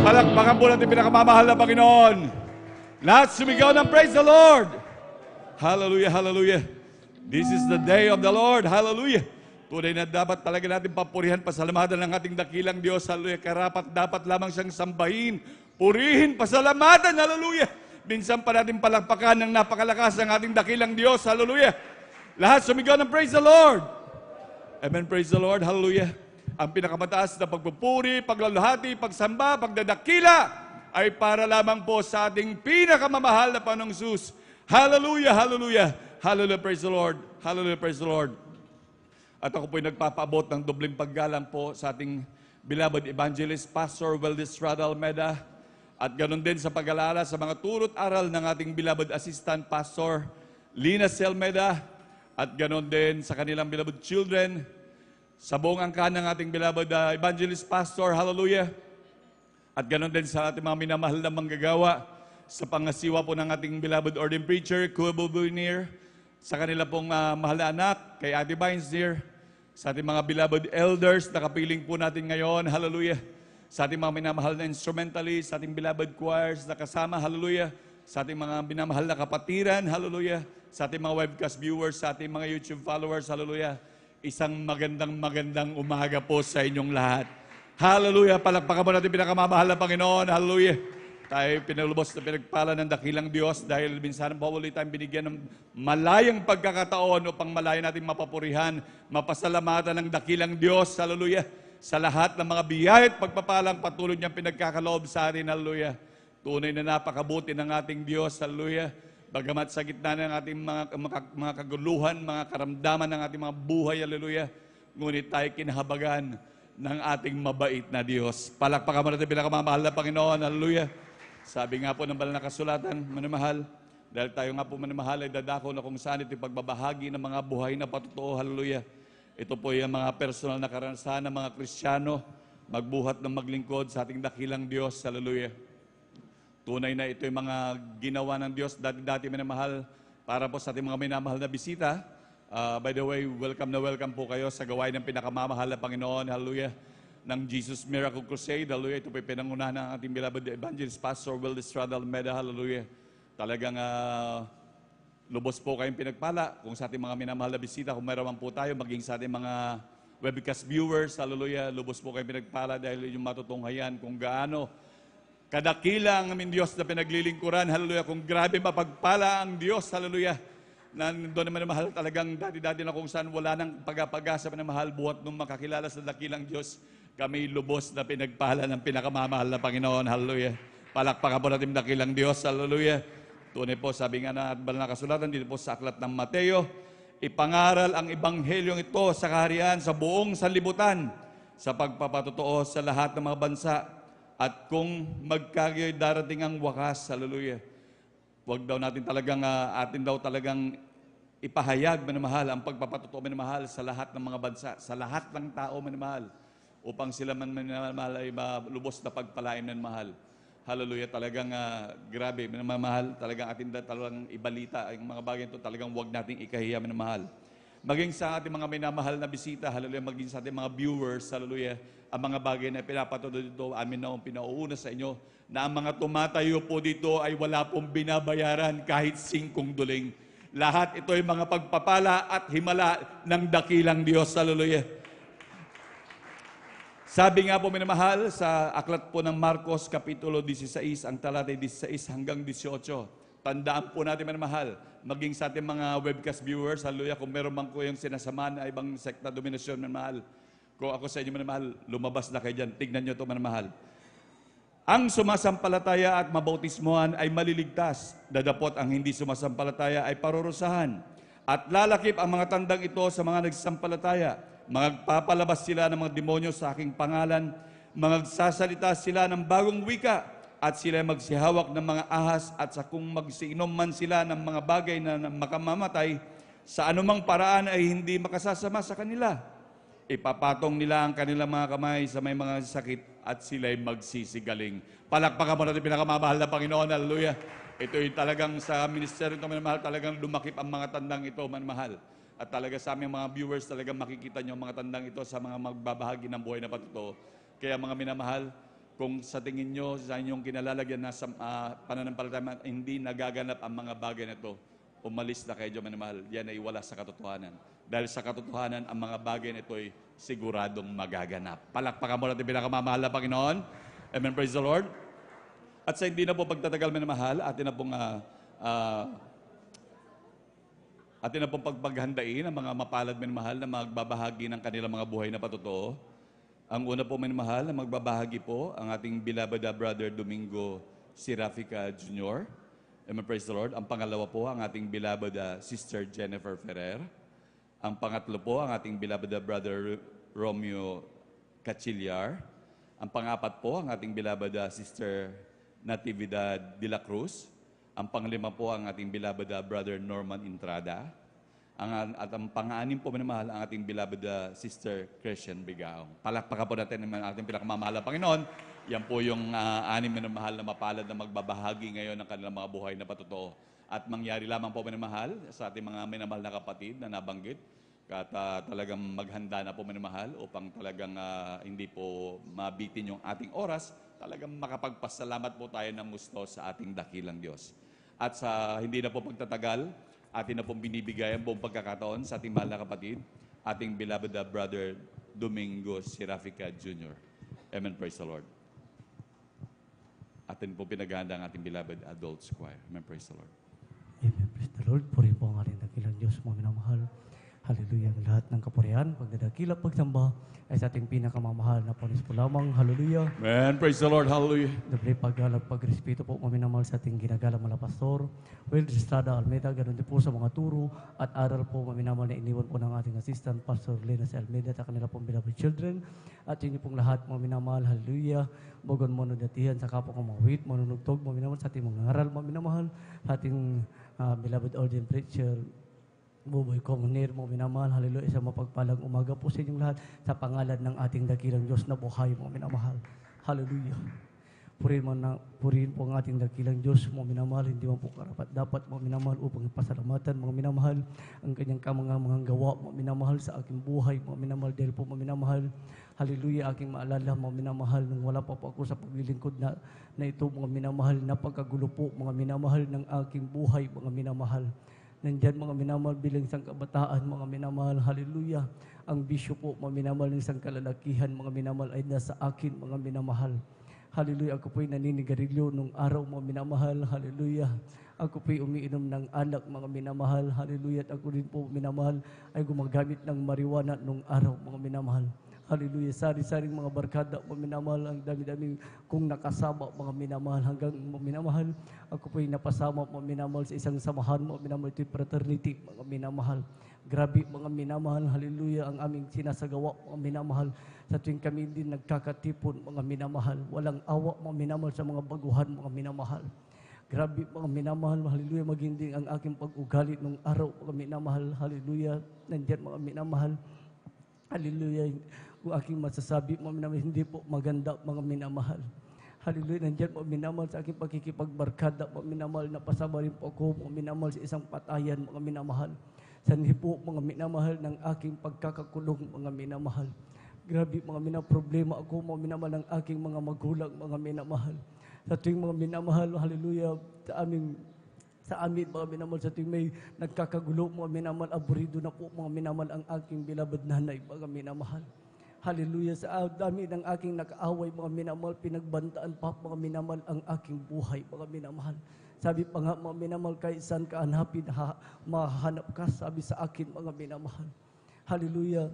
Palakpakan po natin pinakamamahal na Panginoon. Lahat sumigaw ng praise the Lord. Hallelujah, hallelujah. This is the day of the Lord. Hallelujah. Tunay na dapat talaga natin papurihan, pasalamatan ng ating dakilang Diyos. Hallelujah. Karapat dapat lamang siyang sambahin, purihin, pasalamatan. Hallelujah. Minsan pa natin palakpakan ng napakalakas ng ating dakilang Diyos. Hallelujah. Lahat sumigaw ng praise the Lord. Amen, praise the Lord. Hallelujah. Ang pinakamataas na pagpupuri, paglaluhati, pagsamba, pagdadakila ay para lamang po sa ating pinakamamahal na Panginoong Hesus. Hallelujah, hallelujah, hallelujah, praise the Lord, hallelujah, praise the Lord. At ako po'y nagpapaabot ng dobling paggalang po sa ating beloved evangelist, Pastor Weldis Rada Almeda, at ganoon din sa pag-alala sa mga turot aral ng ating beloved assistant, Pastor Lina Selmeda, at ganoon din sa kanilang beloved children, sa buong angkan ng ating beloved evangelist, Pastor, hallelujah, at ganoon din sa ating mga minamahal na manggagawa, sa pangasiwa po ng ating beloved ordained preacher, Kuya Bubunir, sa kanila pong mahal na anak, kay Ate Vines dear, sa ating mga beloved elders na kapiling po natin ngayon, hallelujah, sa ating mga minamahal na instrumentalists, sa ating beloved choirs na kasama, hallelujah, sa ating mga minamahal na kapatiran, hallelujah, sa ating mga webcast viewers, sa ating mga YouTube followers, hallelujah, isang magandang umaga po sa inyong lahat. Hallelujah, palakpakan mo natin pinakamamahal na Panginoon, hallelujah. Tayo pinalubos na pinagpala ng dakilang Diyos dahil minsan po ulit tayong binigyan ng malayang pagkakataon upang malaya natin mapapurihan, mapasalamatan ng dakilang Diyos, hallelujah, sa lahat ng mga biyaya at pagpapalang patuloy niyang pinagkakaloob sa atin, hallelujah. Tunay na napakabuti ng ating Diyos, hallelujah. Bagamat sa gitna ng ating mga kaguluhan, mga karamdaman ng ating mga buhay, hallelujah, ngunit tayo kinahabagan ng ating mabait na Diyos. Palakpakan mo natin pinakamamahal na Panginoon, hallelujah. Sabi nga po ng banal na kasulatan, manamahal, dahil tayo nga po manamahal ay dadako na kung saan ito'y pagbabahagi ng mga buhay na patotoo, hallelujah. Ito po yung mga personal na karanasan ng mga Kristiyano, magbuhat ng maglingkod sa ating dakilang Diyos, hallelujah. Tunay na ito yung mga ginawa ng Diyos dati-dati manamahal para po sa ating mga minamahal na bisita. By the way, welcome na welcome po kayo sa gawain ng pinakamamahal na Panginoon, hallelujah, ng Jesus Miracle Crusade, hallelujah. Ito po yung pinangunahan ng ating beloved evangelist, Pastor Weldis Rada Almeda, hallelujah. Talagang lubos po kayong pinagpala kung sa ating mga minamahal na bisita, kung mayroon po tayo, maging sa ating mga webcast viewers, hallelujah, lubos po kayong pinagpala dahil yung matutunghayan kung gaano kadakila ang aming Diyos na pinaglilingkuran, hallelujah, kung grabe mapagpala ang Diyos, hallelujah. Doon naman mahal talagang dati-dati na kung saan wala nang pag-apag-asa na mahal buhat nung makakilala sa dakilang Diyos, kami lubos na pinagpala ng pinakamamahal na Panginoon, hallelujah. Palakpakan po natin dakilang Diyos, hallelujah. Tunay po, sabi nga na banal na kasulatan dito po sa aklat ng Mateo, ipangaral ang ebanghelyong ito sa kaharian sa buong sanlibutan sa pagpapatotoo sa lahat ng mga bansa. At kung magkagayoy darating ang wakas, hallelujah, huwag daw natin talagang, atin daw talagang ipahayag, manamahal, ang pagpapatotoo, manamahal, sa lahat ng mga bansa, sa lahat ng tao, manamahal, upang sila manamahal ay lubos na pagpalain, manamahal. Hallelujah, talagang grabe, manamahal, talagang atin talagang ibalita, ang mga bagay ito, talagang huwag nating ikahiya, manamahal. Maging sa ating mga minamahal na bisita, hallelujah, maging sa ating mga viewers, hallelujah, ang mga bagay na pinapatuloy dito, amin na pinauuna sa inyo, na ang mga tumatayo po dito ay wala pong binabayaran kahit 5 duling. Lahat ito ay mga pagpapala at himala ng dakilang Diyos, hallelujah. Sabi nga po, minamahal, sa aklat po ng Marcos, Kapitulo 16, ang talatay 16 hanggang 18, tandaan po natin, minamahal, maging sa ating mga webcast viewers, hallelujah, kung meron man ko yung sinasamahan na ibang sekta dominasyon, minamahal, kung ako sa inyo, minamahal, lumabas na kayo dyan, tignan nyo ito, minamahal. Ang sumasampalataya at mabautismohan ay maliligtas, dadapot ang hindi sumasampalataya ay parurusahan. At lalakip ang mga tandang ito sa mga nagsasampalataya. Magpapalabas sila ng mga demonyo sa aking pangalan, magsasalita sila ng bagong wika, at sila magsihawak ng mga ahas, at sa kung magsiinom man sila ng mga bagay na makamamatay, sa anumang paraan ay hindi makasasama sa kanila. Ipapatong nila ang kanilang mga kamay sa may mga sakit, at sila'y magsisigaling. Palakpakan mo natin pinakamamahal na Panginoon, hallelujah. Ito'y talagang sa ministeryo ito, manamahal, talagang lumakip ang mga tandang ito, manamahal. At talaga sa aming mga viewers, talagang makikita nyo ang mga tandang ito sa mga magbabahagi ng buhay na patotoo. Kaya mga minamahal, kung sa tingin nyo, sa inyong kinalalagyan na sa pananampalataya, hindi nagaganap ang mga bagay na ito, umalis na kayo, manamahal. Yan ay wala sa katotohanan. Dahil sa katotohanan, ang mga bagay na ito ay siguradong magaganap. Palakpakan mo natin pinakamamahal na Panginoon. Amen, praise the Lord. At sa hindi na po pagtatagal, minamahal, atin na pong pagpaghandain ang mga mapalad, minamahal, na magbabahagi ng kanilang mga buhay na patotoo. Ang una po, minamahal, na magbabahagi po ang ating beloved brother Domingo Sirafica Jr. Amen, praise the Lord. Ang pangalawa po, ang ating beloved Sister Jennifer Ferrer. Ang pangatlo po, ang ating beloved Brother Romeo Cachillar. Ang pangapat po, ang ating beloved Sister Natividad de la Cruz. Ang panglima po, ang ating beloved Brother Norman Entrada. At ang pang-anim po, minamahal, ang ating beloved Sister Christian Bigaong. Palakpakan po natin ang ating pinakamamahal na Panginoon. Yan po yung anim minamahal na mapalad na magbabahagi ngayon ng kanilang mga buhay na patotoo. At mangyari lamang po minamahal sa ating mga minamahal na kapatid na nabanggit. At talagang maghanda na po minamahal upang talagang hindi po mabitin yung ating oras. Talagang makapagpasalamat po tayo ng gusto sa ating dakilang Diyos. At sa hindi na po pagtatagal, atin na pong binibigay ang buong pagkakataon sa ating mahal na kapatid, ating beloved Brother Domingo Serafica Jr. Amen, praise the Lord. Atin po pinaghahanda ang ating beloved adult choir. Amen, praise the Lord. Amen, praise the Lord. Puri po ang ating dakilang Diyos, mga minamahal. Hallelujah. Ang lahat ng kapurihan, pagdadakila, pagsamba, ay sa ating pinakamamahal na Panis po lamang. Hallelujah. Amen, praise the Lord. Hallelujah. Doble paggalag, pagrespeto po, mga minamahal sa ating ginagalang mga pastor. Will Estrada Almeida, ganun din po sa mga turo at aral po, mga minamahal na iniwan po ng ating assistant, Pastor Lenas Almeida, at kanila pong beloved children. At inyo pong lahat, mga minamahal. Hallelujah. Bogon mo nudatihan sa kapwa kong mga wait, manunugtog, mga minamahal sa ating mga ngaral, mga minamahal, sa ating beloved ordained preacher, Buboy Comunir, mga minamahal, hallelujah, isang mapagpalang umaga po sa inyong lahat sa pangalan ng ating dakilang Diyos na buhay, mga minamahal. Hallelujah. Purihin po ang ating dakilang Diyos, mga minamahal, hindi man po karapat dapat, mga minamahal, upang pasalamatan, mga minamahal, ang kanyang mga gawa, mga minamahal, sa aking buhay, mga minamahal, dahil po, mga minamahal, hallelujah, aking maalala, mga minamahal, nung wala pa po ako sa paglilingkod na ito, mga minamahal, napagkagulo po, mga minamahal, ng aking buhay, mga minamahal. Nandyan, mga minamahal, bilang isang kabataan, mga minamahal, hallelujah. Ang bisyo po, mga minamahal, ng isang kalalakihan, mga minamahal, ay nasa akin, mga minamahal. Hallelujah, ako po'y naninigarilyo nung araw, mga minamahal, hallelujah. Ako po'y umiinom ng alak, mga minamahal, hallelujah. At ako rin po, minamahal, ay gumagamit ng marijuana nung araw, mga minamahal. Hallelujah. Sari-saring mga barkada, mga minamahal, ang dami-daming kung nakasama, mga minamahal, hanggang mga minamahal. Ako po'y napasama, mga minamahal, sa isang samahan, mga minamahal, ito'y fraternity, mga minamahal. Grabe, mga minamahal, hallelujah, ang aming sinasagawa, mga minamahal. Sa tuwing kami din nagkakatipon, mga minamahal. Walang awa, mga minamahal, sa mga baguhan, mga minamahal. Grabe, mga minamahal, hallelujah, maging din ang aking pag-ugali nung araw, mga minamahal, hallelujah. Nandiyan, mga minamahal, hallelujah. Kung aking masasabi, mga minamahal, hindi po maganda, mga minamahal. Hallelujah, nandiyan po, minamahal, sa aking pagkikipagbarkada, mga minamahal, napasama rin po ako, mga minamahal, sa isang patayan, mga minamahal. Sanhi po, mga minamahal, ng aking pagkakakulong, mga minamahal. Grabe, mga problema ako, mga minamahal, ng aking mga magulang, mga minamahal. Sa tuwing mga minamahal, hallelujah, sa amin, mga minamahal, sa tuwing may nagkakagulo, mga minamahal, aburido na po, mga minamahal, ang aking beloved nanay, mga minamahal. Hallelujah, sa dami ng aking nakaaway, mga minamahal, pinagbantaan pa, mga minamahal, ang aking buhay, mga minamahal. Sabi pa nga, mga minamahal, kahit saan ka hanapin, mahanap ka, sabi sa akin, mga minamahal. Hallelujah.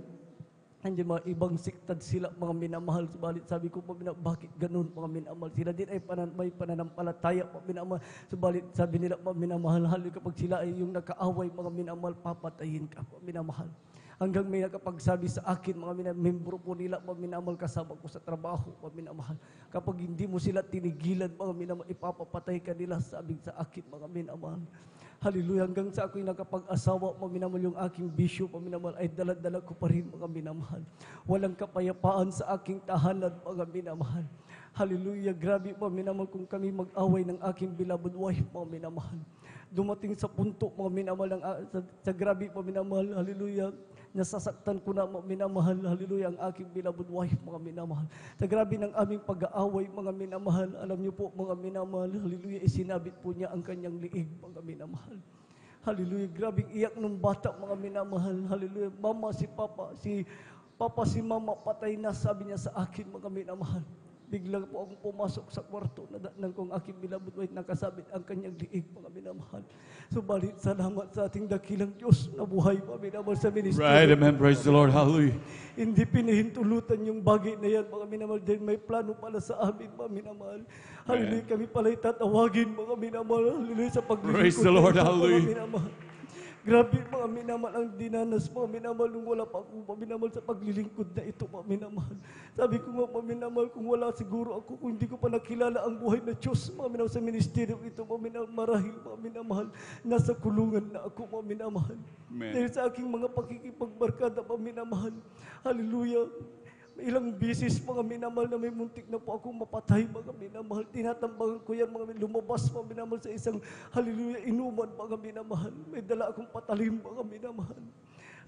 Nandiyan mga ibang siktad sila, mga minamahal. Subalit sabi ko, bakit ganun, mga minamahal? Sila din ay may pananampalataya, mga minamahal. Subalit sabi nila, mga minamahal, hallelujah, kapag sila ay yung nakaaway, mga minamahal, papatayin ka, mga minamahal. Hanggang may nakapagsabi sa akin, mga membro po nila, mga minamahal, kasama ko sa trabaho, mga minamahal. Kapag hindi mo sila tinigilan, mga minamahal, ipapapatay ka nila, sabi sa akin, mga minamahal. Hallelujah, hanggang sa ako'y nakapag-asawa, mga minamahal, yung aking bisyo, mga minamahal, ay daladala ko pa rin, mga minamahal. Walang kapayapaan sa aking tahanan, mga minamahal. Hallelujah, grabe, mga minamahal, kung kami mag-away ng aking beloved wife, mga minamahal. Dumating sa punto, mga minamahal, sa grabe, mga minamahal, hallelujah, nasasaktan ko na, mga minamahal, hallelujah, ang aking beloved wife, mga minamahal. Sa grabe ng aming pag-aaway, mga minamahal, alam niyo po, mga minamahal, hallelujah, isinabit po niya ang kanyang liig, mga minamahal. Hallelujah, grabing iyak ng bata, mga minamahal, hallelujah. Mama, si Papa, si Mama, patay na, sabi niya sa akin, mga minamahal. Biglang po akong pumasok sa kwarto na datnan kong aking beloved wife, nakasabit ang kanyang liig, mga minamahal. Subalit, salamat sa ating dakilang Diyos na buhay, mga minamahal, sa ministry. Right, amen, praise the Lord, hallelujah. Hindi pinahintulutan yung bagay na yan, mga minamahal, dahil may plano pala sa amin, mga minamahal. Hallelujah, kami pala'y tatawagin, mga minamahal, hallelujah, sa paglilingkod. Praise the Lord, na ito, hallelujah. Mga minamahal. Grabe, mga minamahal, ang dinanas, mga minamahal, nung wala pa akong, mga minamahal, sa paglilingkod na ito, mga minamahal. Sabi ko nga, mga minamahal, kung wala siguro ako, kung hindi ko pa nakilala ang buhay na Diyos, mga minamahal, sa ministeryo ito, mga minamahal, marahil, mga minamahal, nasa kulungan na ako, mga minamahal. Amen. Dahil sa aking mga pakikipagbarkada, mga minamahal, hallelujah, ilang bisis, mga minamahal, na may muntik na po akong mapatay, mga minamahal. Tinatambangan ko yan, mga lumabas, mga minamahal, sa isang, hallelujah, inuman, mga minamahal. May dala akong patalim, mga minamahal.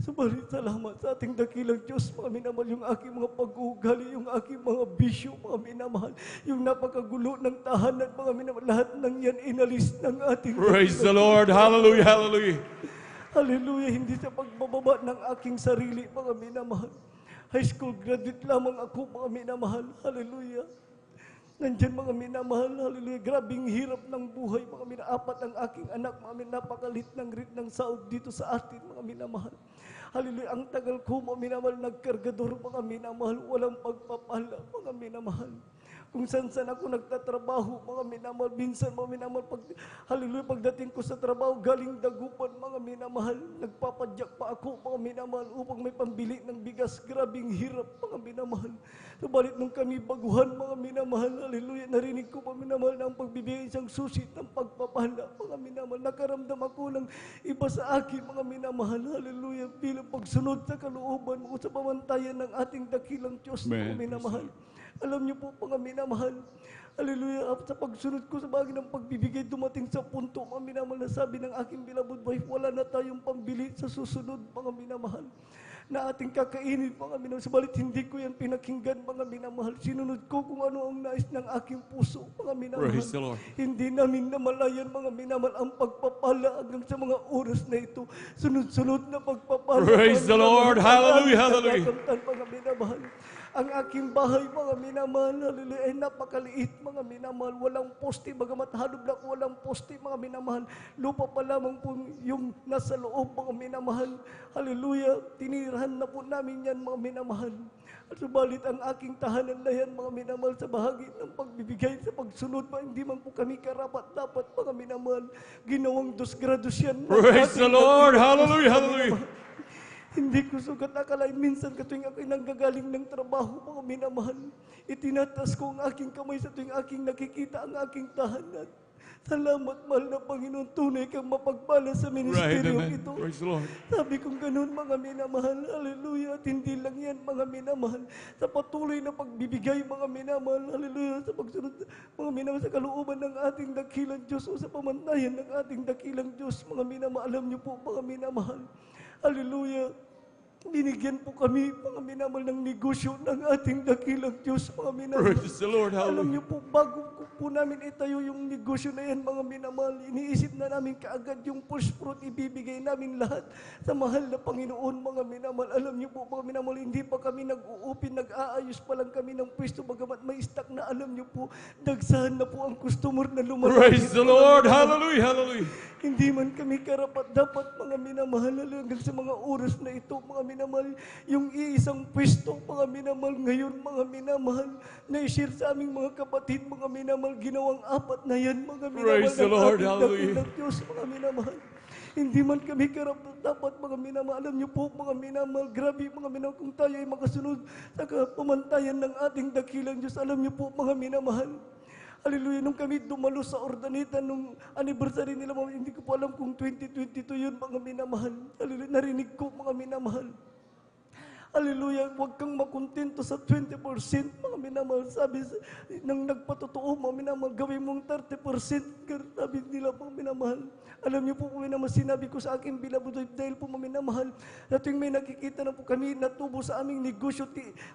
Subalit, salamat sa ating dakilang Diyos, mga minamahal, yung aking mga pag-uugali, yung aking mga bisyo, mga minamahal, yung napakagulo ng tahanan, mga minamahal, lahat ng yan inalis ng ating Praise the Lord. Hallelujah, hallelujah. Hallelujah, hindi sa pagbababa ng aking sarili, mga minamahal. High school graduate lamang ako, mga minamahal. Hallelujah. Nandyan, mga minamahal. Hallelujah. Grabing hirap ng buhay, mga minamahal. Apat ang aking anak, mga minamahal. Napakalit ng rit ng sahod dito sa atin, mga minamahal. Hallelujah. Ang tagal ko, mga minamahal, nagkargador, mga minamahal. Walang pagpapala, mga minamahal. Kung saan ako nagtatrabaho, mga minamahal, minsan, mga minamahal, hallelujah, pagdating ko sa trabaho, galing dagupan, mga minamahal, nagpapadyak pa ako, mga minamahal, upang may pambili ng bigas. Grabing hirap, mga minamahal. Subalit nung kami baguhan, mga minamahal, hallelujah, narinig ko, mga minamahal, na ang pagbibigay isang susi ng pagpapala, mga minamahal. Nakaramdam ako ng iba sa akin, mga minamahal, hallelujah, bilang pagsunod sa kalooban mo sa pamantayan ng ating dakilang Diyos, mga minamahal. Alam niyo po, mga minamahal, hallelujah, sa pagsunod ko sa bagay ng pagbibigay, dumating sa punto, mga minamahal, na sabi ng aking beloved wife, wala na tayong pambili sa susunod, mga minamahal, na ating kakainin, mga minamahal. Subalit hindi ko yan pinakinggan, mga minamahal. Sinunod ko kung ano ang nais ng aking puso, mga minamahal. Praise the Lord. Hindi namin namalayan, mga minamahal, ang pagpapala hanggang sa mga oras na ito. Sunod-sunod na pagpapala. Praise the Lord. Hallelujah, hallelujah. Mga minamahal. Ang aking bahay, mga minamahal, hallelujah, ay napakaliit, mga minamahal. Walang poste, bagamat halog na walang poste, mga minamahal. Lupa pa lamang po yung nasa loob, mga minamahal. Hallelujah, tinirahan na po namin yan, mga minamahal. At subalit ang aking tahanan na yan, mga minamahal, sa bahagi ng pagbibigay, sa pagsunod, hindi man po kami karapat-dapat, mga minamahal. Ginawang 2 grados yan. Praise the Lord. Hallelujah, hallelujah. Hindi ko sugat akalain, minsan katuwing ako'y nanggagaling ng trabaho, mga minamahal, itinatas ko ang aking kamay sa tuwing aking nakikita ang aking tahanan. Salamat, mahal na Panginoon, tunay kang mapagpala sa Right, ministeryo amen. ito. Praise the Lord. Sabi kong ganun, mga minamahal, hallelujah, at hindi lang yan, mga minamahal, sa patuloy na pagbibigay, mga minamahal, hallelujah, sa pagsunod, mga minamahal, sa kalooban ng ating dakilang Diyos o sa pamantayan ng ating dakilang Diyos, mga minamahal, alam niyo po, mga minamahal, hallelujah, binigyan po kami, mga minamahal, ng negosyo ng ating dakilang Diyos, mga minamahal. Praise the Lord. Alam Hallelujah. niyo po, bago po namin itayo yung negosyo na yan, mga minamahal, iniisip na namin kaagad yung first fruit, ibibigay namin lahat sa mahal na Panginoon, mga minamahal. Alam niyo po, mga minamahal, hindi pa kami nag-uupin, nag-aayos pa lang kami ng pwesto, bagamat may stock na, alam niyo po, dagsahan na po ang customer na lumalapit. Praise the Lord. Hallelujah, hallelujah. Hindi man kami karapat-dapat, mga minamahal, hanggang sa mga oras na ito, mga minamahal, yung iisang pwesto, mga minamahal, ngayon, mga minamahal, na-share sa aming mga kapatid, mga minamahal, ginawang 4 na yan, mga minamahal, Praise the ng Lord. ating Hallelujah. dakilang Diyos, mga minamahal. Hindi man kami karapat-dapat, mga minamahal. Alam niyo po, mga minamahal, grabe, mga minamahal, kung tayo ay makasunod sa pamantayan ng ating dakilang Diyos, alam niyo po, mga minamahal, hallelujah, nung kami dumalo sa Ordaneta, nung anniversary nila, hindi ko po alam kung 2022 yun, mga minamahal. Hallelujah, narinig ko, mga minamahal. Hallelujah, huwag kang makontento sa 20%, mga minamahal. Sabi nang nagpatotoo, mga minamahal, gawin mong 30%. Sabi nila, mga minamahal. Alam niyo po, mga minamahal, sinabi ko sa aking beloved wife, dahil po, mga minamahal, na tuwing may nakikita na po kami natubo sa aming negosyo,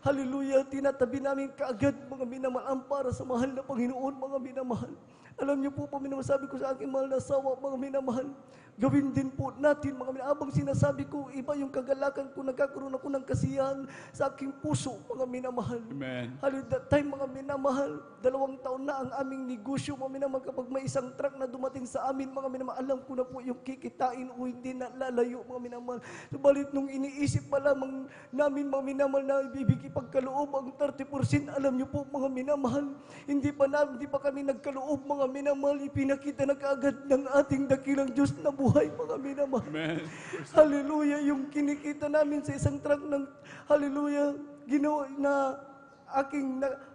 hallelujah, tinatabi namin kaagad, mga minamahal, ang para sa mahal na Panginoon, mga minamahal. Alam niyo po, Panginoon, sabi ko sa aking mahal na asawa, mga minamahal, gawin din po natin, mga minamahal. Abang sinasabi ko, iba yung kagalakan ko, nagkakaroon ako ng kasiyahan sa aking puso, mga minamahal. Amen. Hallelujah. That time, mga minamahal, 2 taon na ang aming negosyo, mga minamahal. Kapag may isang truck na dumating sa amin, mga minamahal, alam ko na po yung kikitain o hindi na lalayo, mga minamahal. Subalit nung iniisip pa lamang namin, mga minamahal, na ibibigay pagkaloob ang 30%, alam niyo po, mga minamahal, hindi pa kami nagkaloob, mga minamahal, ipinakita na kaagad ng ating dakilang Diyos na buhay, mga minamahal. Amen. Hallelujah, yung kinikita namin sa isang truck ng, hallelujah, ginawa na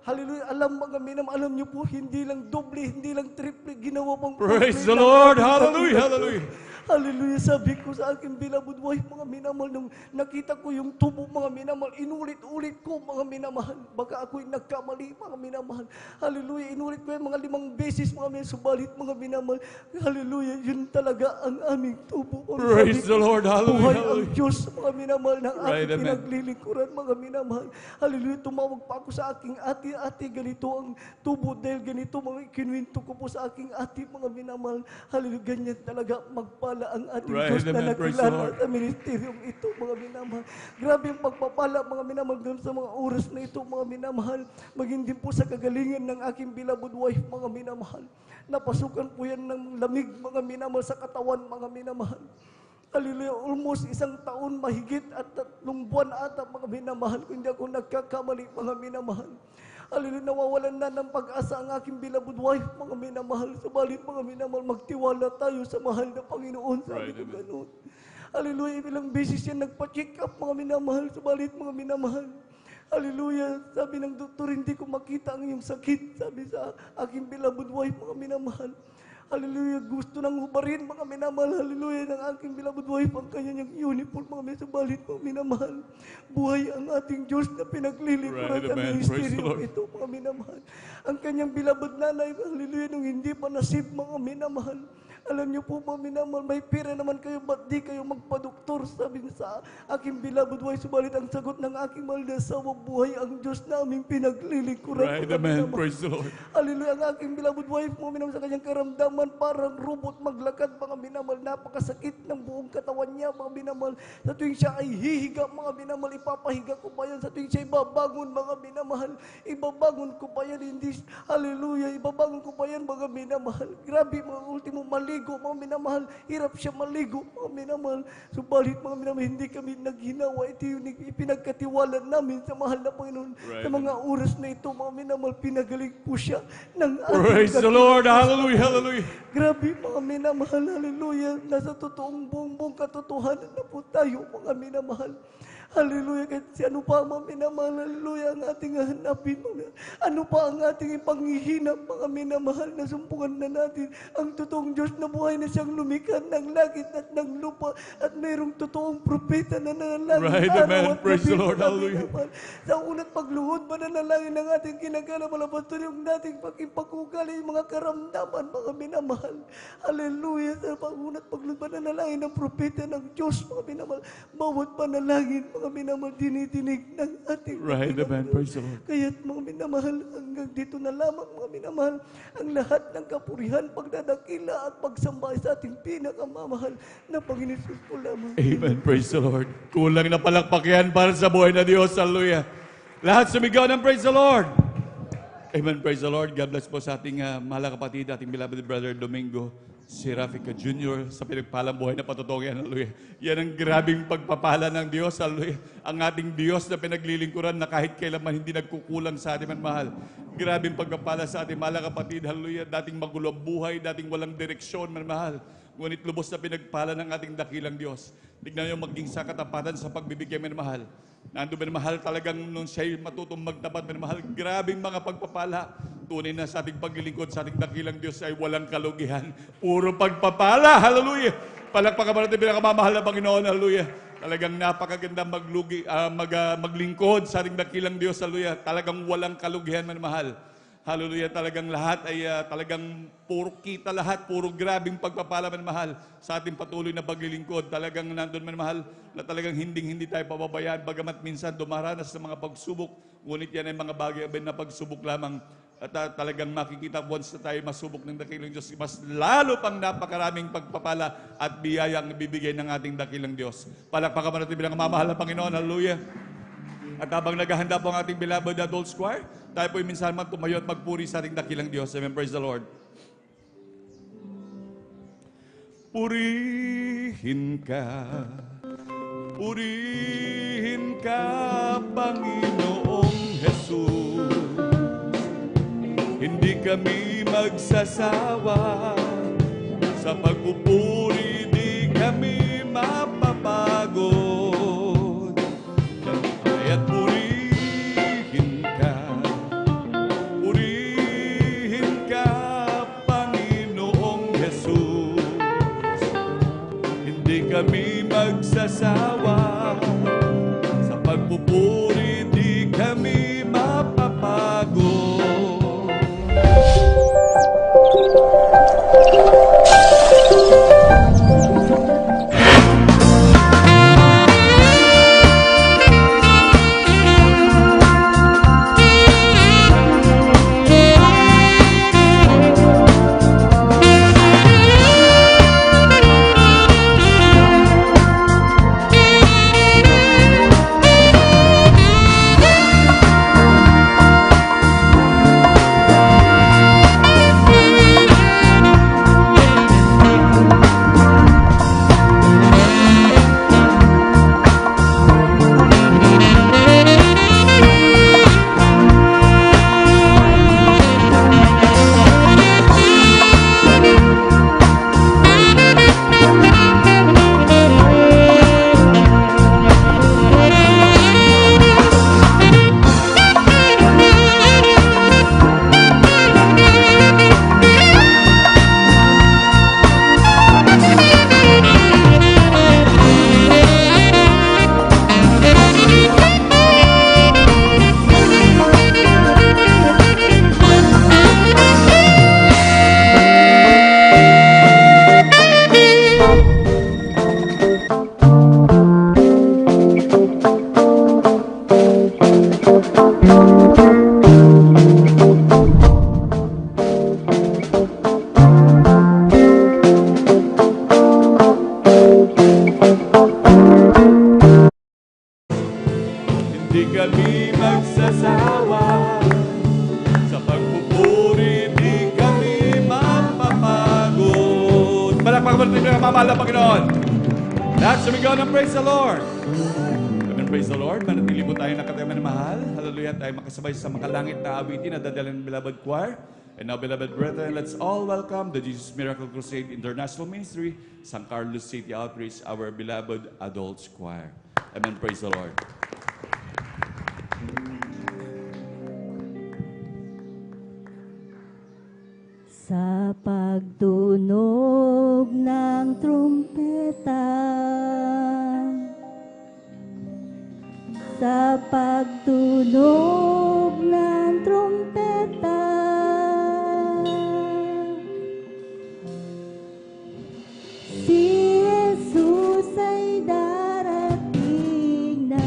hallelujah, mga minamahal, alam niyo po, hindi lang doble, hindi lang triple, ginawa pang Praise the quadruple Lord. ng- Hallelujah. Hallelujah. Hallelujah, sabi ko sa aking beloved wife, mga minamahal, nung nakita ko yung tubo, mga minamahal, inulit-ulit ko, mga minamahal. Baka ako'y nagkamali, mga minamahal. Hallelujah, inulit ko yung mga 5 beses, mga minamahal, subalit, mga minamahal. Hallelujah, yun talaga ang aming tubo. Ang Praise sabi the ko, Lord. Hallelujah. buhay ang Hallelujah. Diyos, mga minamahal, ng Right, aking amen. pinaglilingkuran, mga minamahal. Hallelujah, tumawag pa ako sa aking ate, ganito ang tubo, dahil ganito, mga ikinuwento ko po sa aking ate, mga minamahal. Hallelujah, ganyan talaga magpala ang ating Right, Diyos na amen. Praise the nakilala Lord. sa ministeryong ito, mga minamahal. Grabe ang pagpapala, mga minamahal, doon sa mga oras na ito, mga minamahal. Maging din po sa kagalingan ng aking beloved wife, mga minamahal. Napasukan po yan ng lamig, mga minamahal, sa katawan, mga minamahal. Hallelujah, almost 1 taon mahigit at 3 buwan ata, mga minamahal, kung hindi ako nagkakamali, mga minamahal. Hallelujah, nawawalan na ng pag-asa ang aking beloved wife, mga minamahal. Subalit, mga minamahal, magtiwala tayo sa mahal na Panginoon. Sabi Right, ko amen. ganun. Hallelujah, ilang beses yan nagpa-check up, mga minamahal. Subalit, mga minamahal. Hallelujah, sabi ng doktor, hindi ko makita ang iyong sakit. Sabi sa aking beloved wife, mga minamahal. Hallelujah, gusto nang hubarin, mga minamahal. Hallelujah, ng aking beloved wife, ang kanyang uniform, mga minamahal. Subalit, mga minamahal. Buhay ang ating Diyos na pinaglilingkuran Right, sa amen. Praise the ministeryo Lord. ito, mga minamahal. Ang kanyang beloved nanay, hallelujah, nung hindi pa nasib, mga minamahal. Alam niyo po, mga minamahal, may pera naman kayo, ba't di kayo magpa-doktor? Sabi niya sa aking beloved wife, subalit ang sagot ng aking mahal na asawa, buhay ang Diyos naming pinaglilingkuran. Right, mga amen. minamahal. Praise the Lord. Hallelujah, ang aking beloved wife, mga minamahal, sa kanyang karamdaman, parang robot maglakad, mga minamahal, napakasakit ng buong katawan niya, mga minamahal. Sa tuwing siya ay hihiga, mga minamahal, ipapahiga ko pa yan. Sa tuwing siya ibabangon, mga minamahal, ibabangon ko pa yan, hindi, hallelujah, ibabangon ko pa yan, mga minamahal. Grabe, mga ultimo, maligo, mga minamahal, hirap siya maligo, mga minamahal. Subalit, mga minamahal, hindi kami naghinawa, ito yung ipinagkatiwala namin sa mahal na Panginoon. Right. Sa mga oras na ito, mga minamahal, pinagaling po siya ng Praise the Lord. Hallelujah. Hallelujah. Grabe, mga minamahal, hallelujah. Nasa totoong buong katotohanan na po tayo, mga minamahal. Hallelujah. Kahit si ano pa, mga minamahal, hallelujah, ang ating hanapin. Ano pa ang ating ipanghihinap, mga minamahal, na sumpungan na natin ang totoong Diyos na buhay na siyang lumikha ng langit at ng lupa at mayroong totoong propeta na nanalangin Right, araw amen. at Praise gabi, the Lord. mga Hallelujah. minamahal. Sa una't pagluhod, mananalangin ng ating kinagala, mga pastor, yung dating pagkipakugali, yung mga karamdaman, mga minamahal. Hallelujah. Sa unat pagluhod, mananalangin ng propeta ng Diyos, mga minamahal. Bawat panalangin, mga minamahal, dinidinig ng ating Right, Panginoon. amen. Praise the Lord. Kaya't mga minamahal, hanggang dito na lamang, mga minamahal, ang lahat ng kapurihan, pagdadakila at pagsamba sa ating pinakamamahal na Panginoon Jesus po lamang. Amen. Praise the Lord. Kulang na palakpak yan para sa buhay na Diyos. Hallelujah. Lahat sumigaw ng praise the Lord. Amen. Praise the Lord. God bless po sa ating mahal na kapatid, ating beloved brother Domingo Serafica Jr. sa pinagpalang buhay na patutong yan. Hallelujah. Yan ang grabing pagpapala ng Diyos. Hallelujah. Ang ating Diyos na pinaglilingkuran na kahit kailanman hindi nagkukulang sa ating mahal. Grabing pagpapala sa ating mahal na kapatid. Hallelujah. Dating magulo ang buhay, dating walang direksyon, mahal. Ngunit lubos na pinagpala ng ating dakilang Diyos. Tignan niyo maging sa katapatan sa pagbibigay, mahal. Nandun, mahal, talagang nung siya'y matutong magtapat, mahal. Grabing mga pagpapala. Tunay na sa ating paglilingkod, sa ating dakilang Diyos ay walang kalugihan. Puro pagpapala. Hallelujah. Palakpakan natin pinakamamahal na Panginoon. Hallelujah. Talagang napakaganda maglingkod sa ating dakilang Diyos. Hallelujah. Talagang walang kalugihan, mahal. Hallelujah, talagang lahat ay talagang puro kita lahat, puro grabing pagpapala, mahal, sa ating patuloy na paglilingkod. Talagang nandun, mahal, na talagang hindi tayo pababayaan, bagamat minsan dumaranas sa mga pagsubok, ngunit yan ay mga bagay na pagsubok lamang At talagang makikita once na tayo masubok ng dakilang Diyos, mas lalo pang napakaraming pagpapala at biyaya ang ibibigay ng ating dakilang Diyos. Palakpakan mo natin bilang mamahal na Panginoon. Hallelujah. At habang naghahanda po ang ating beloved adult choir, tayo po minsan man tumayo at magpuri sa ating dakilang Diyos. Amen. Praise the Lord. Purihin ka, Panginoong Jesus. Hindi kami magsasawa sa pagpupuri, di kami mapapagod. Kaya't purihin ka, Panginoong Jesus. Hindi kami magsasawa sa pagpupuri, di kami mapapagod. Di kami magsasawa sa pagpupuri, di kami mapapagod. Palakpakan mo natin ang mamahal na Panginoon. Lahat sumigaw ng praise the Lord. Amen, praise the Lord. Manatili po tayo nakatayo na mahal. Hallelujah. Tayo makasabay sa makalangit na awitin na dadala ng beloved choir. And now, beloved brethren, let's all welcome the Jesus Miracle Crusade International Ministry, San Carlos City Outreach, our beloved adults choir. Amen, praise the Lord. Sa pagtunog ng trumpeta, sa pagtunog ng trumpeta, si Jesus ay darating na.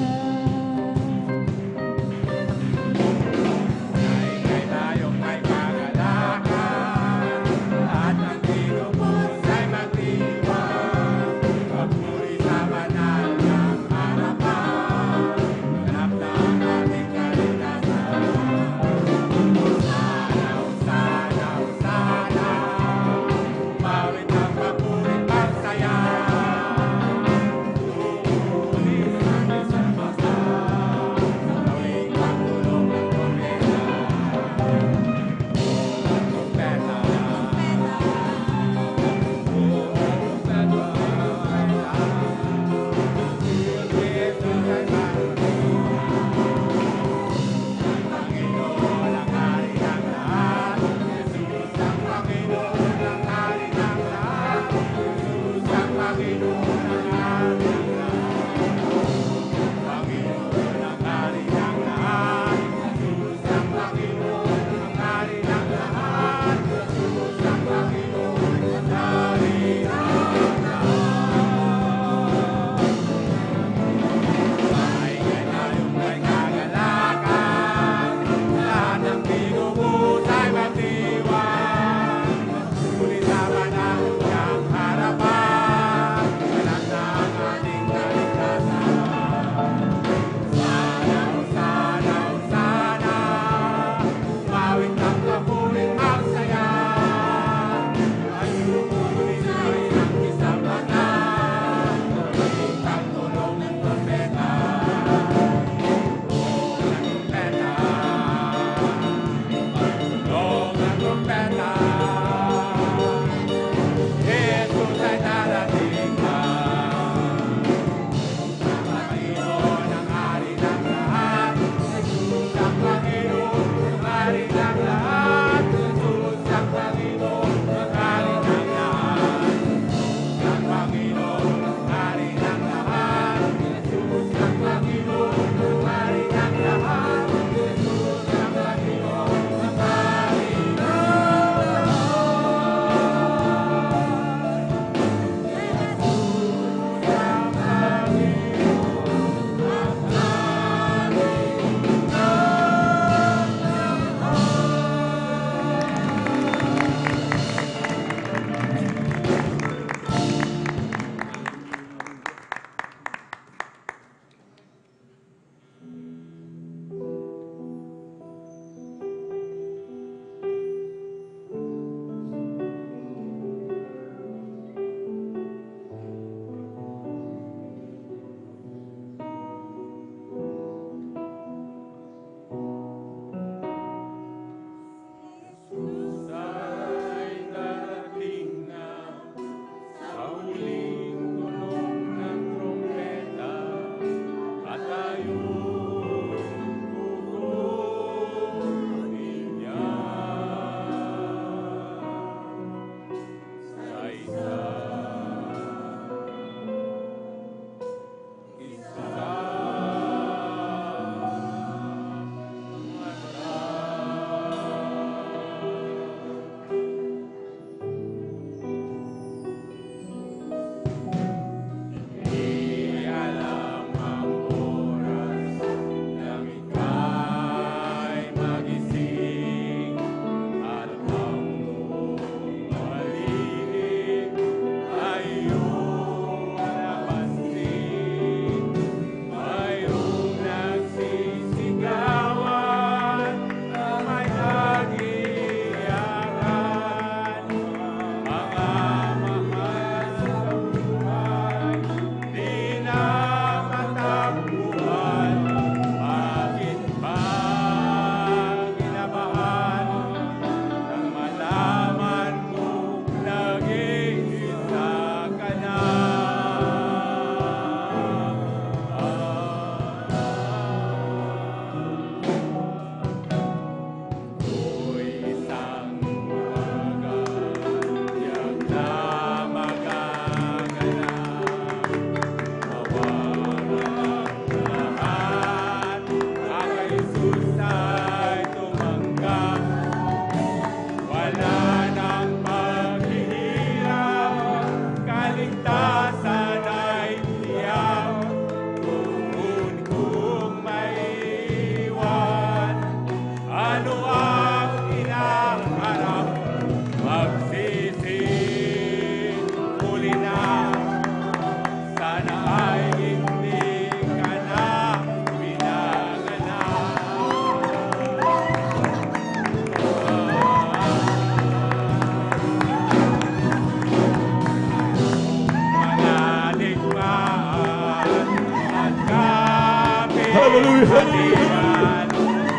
hatian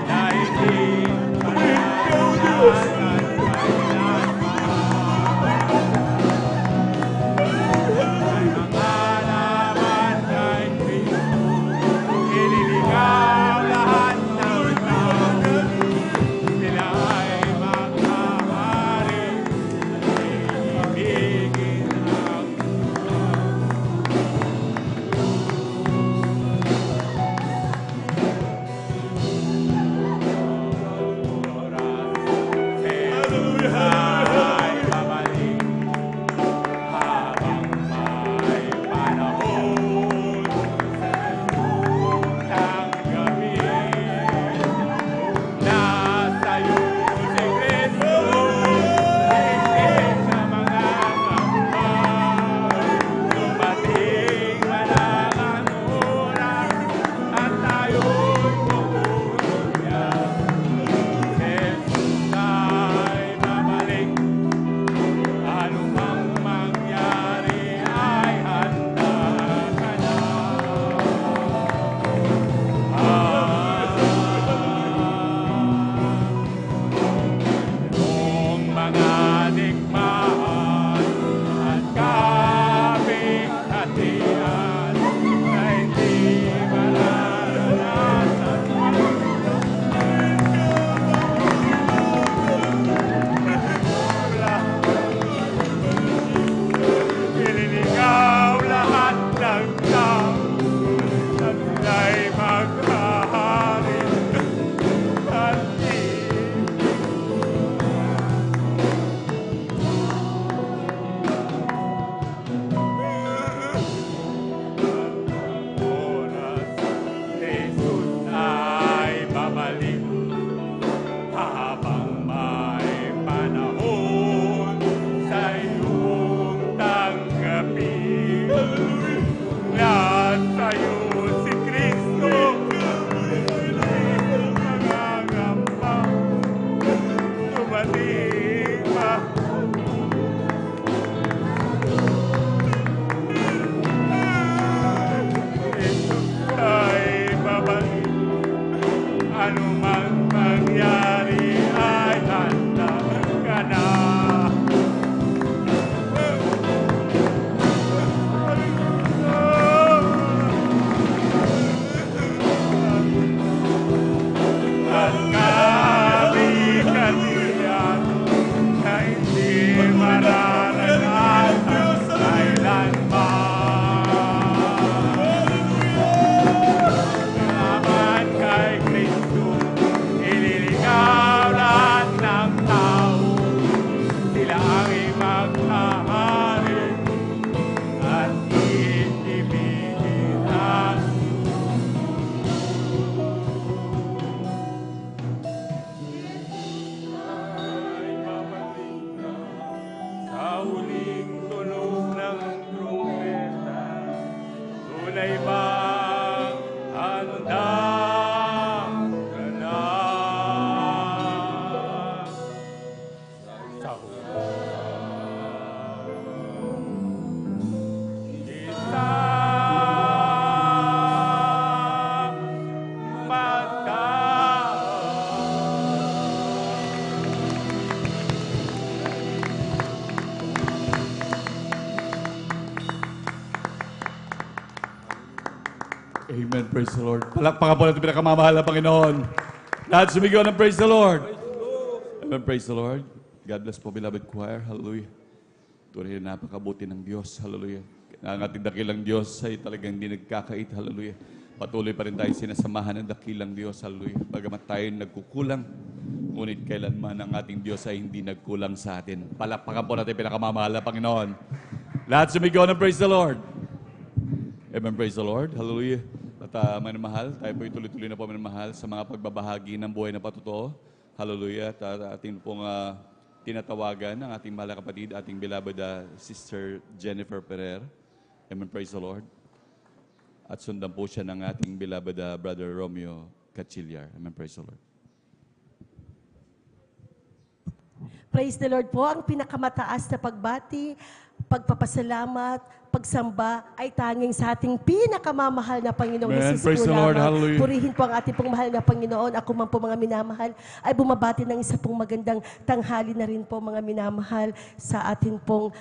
na hindi maranasan kailanman. Ay mga laban kay Kristo, ililigaw lahat ng tao. Sila ay maghahari, ibigin ang ay babalik habang may panahon ng gabi. Nasa iyo si Kristo, higit sa mga kamba. Dumating man ang oras at tayo'y tutulog niya. Jesus ay babalik, anumang mangyari ay handa ka na. Noong mga digmaan at kabighatian na hindi mararanasan, ililigaw lahat ng tao at sila'y maghahari at oras, Jesus ay babalik habang may panahon sa iyong tanggapin. Lahat sa'yo si Kristo, mga gamba, dumating pa. Jesus ay babalik, anumang mangyari ay handa ka na. At kabighatian na hindi mararanasan kailanman. Laban kay Kristo, ililigaw lahat ng tao. Sila ay maghahari at iibigin ang ay babalik na sa huling tunog ng trumpeta. Tunay bang handa ka na? Sa isang mata. Amen. Praise the Lord. Palakpakan po natin pinakamamahal na Panginoon. Lahat sumigaw ng praise the Lord. Amen. Praise the Lord. God bless po, beloved choir. Hallelujah. Tunay na napakabuti ng Diyos. Hallelujah. Ang ating dakilang Diyos ay talagang hindi nagkakait. Hallelujah. Patuloy pa rin tayo sinasamahan ng dakilang Diyos. Hallelujah. Bagamat tayo nagkukulang, ngunit kailanman ang ating Diyos ay hindi nagkulang sa atin. Palakpakan po natin pinakamamahal na Panginoon. Lahat sumigaw ng praise the Lord. Amen. Praise the Lord. Hallelujah. At manamahal, tayo po ituloy-tuloy na po manamahal sa mga pagbabahagi ng buhay na patuto. Hallelujah. At ating pong tinatawagan ng ating mahal na kapatid, ating beloved Sister Jennifer Ferrer. Amen. Praise the Lord. At sundan po siya ng ating beloved Brother Romeo Cachillar. Amen. Praise the Lord. Praise the Lord po. Ang pinakamataas na pagbati, pagpapasalamat, pagsamba ay tanging sa ating pinakamamahal na Panginoong Amen. Jesus Praise po the Lord. lamang. Hallelujah. Purihin po ang ating pong mahal na Panginoon. Ako man po mga minamahal ay bumabati ng isa pong magandang tanghali na rin po mga minamahal sa atin pong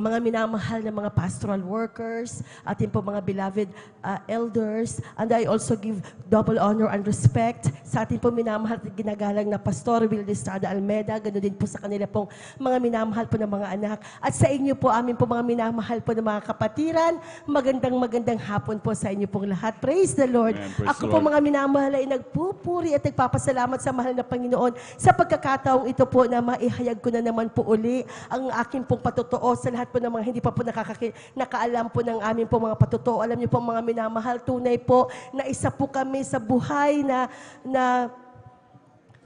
mga minamahal na mga pastoral workers, ating po mga beloved elders, and I also give double honor and respect sa ating po minamahal at ginagalang na Pastor Will Estrada Almeda, ganoon din po sa kanila pong mga minamahal po ng mga anak. At sa inyo po, amin po mga minamahal po ng mga kapatiran, magandang hapon po sa inyo pong lahat. Praise the Lord. Amen. Praise Ako the po Lord. mga minamahal ay nagpupuri at nagpapasalamat sa mahal na Panginoon sa pagkakataong ito po na maihayag ko na naman po uli ang aking pong patotoo sa lahat po ng mga hindi pa po nakaalam po ng amin po mga patotoo. Alam niyo po mga minamahal, tunay po na isa po kami sa buhay na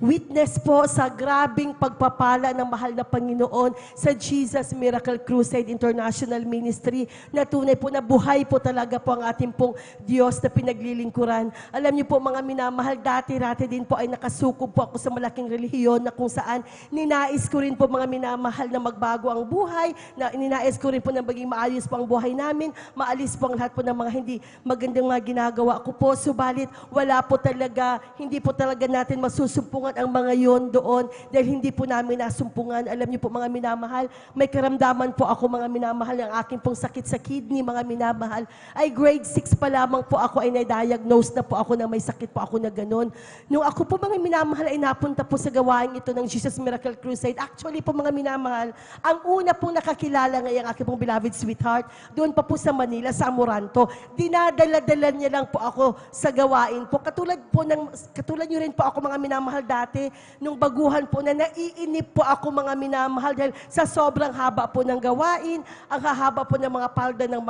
witness po sa grabing pagpapala ng mahal na Panginoon sa Jesus Miracle Crusade International Ministry na tunay po na buhay po talaga po ang ating pong Diyos na pinaglilingkuran. Alam niyo po mga minamahal, dati-rati din po ay nakasukob po ako sa malaking relihiyon na kung saan ninais ko rin po mga minamahal na magbago ang buhay, na ninais ko rin po na maging maayos po ang buhay namin, maalis po ang lahat po ng mga hindi magandang mga ginagawa ko po. Subalit wala po talaga, hindi po talaga natin masusumpungan ang mga yon doon dahil hindi po namin nasumpungan. Alam niyo po mga minamahal, may karamdaman po ako mga minamahal, ang aking pong sakit sa kidney mga minamahal ay grade 6 pa lamang po ako ay na-diagnose na po ako na may sakit po ako na ganun. Nung ako po mga minamahal ay napunta po sa gawain ito ng Jesus Miracle Crusade. Actually po mga minamahal, ang una pong nakakilala ngayong aking pong beloved sweetheart, doon pa po sa Manila, sa Amoranto. Dinadala-dala niya lang po ako sa gawain po. Katulad niyo rin po ako mga minamahal dati, nung baguhan po na naiinip po ako mga minamahal dahil sa sobrang haba po ng gawain, ang hahaba po ng mga palda ng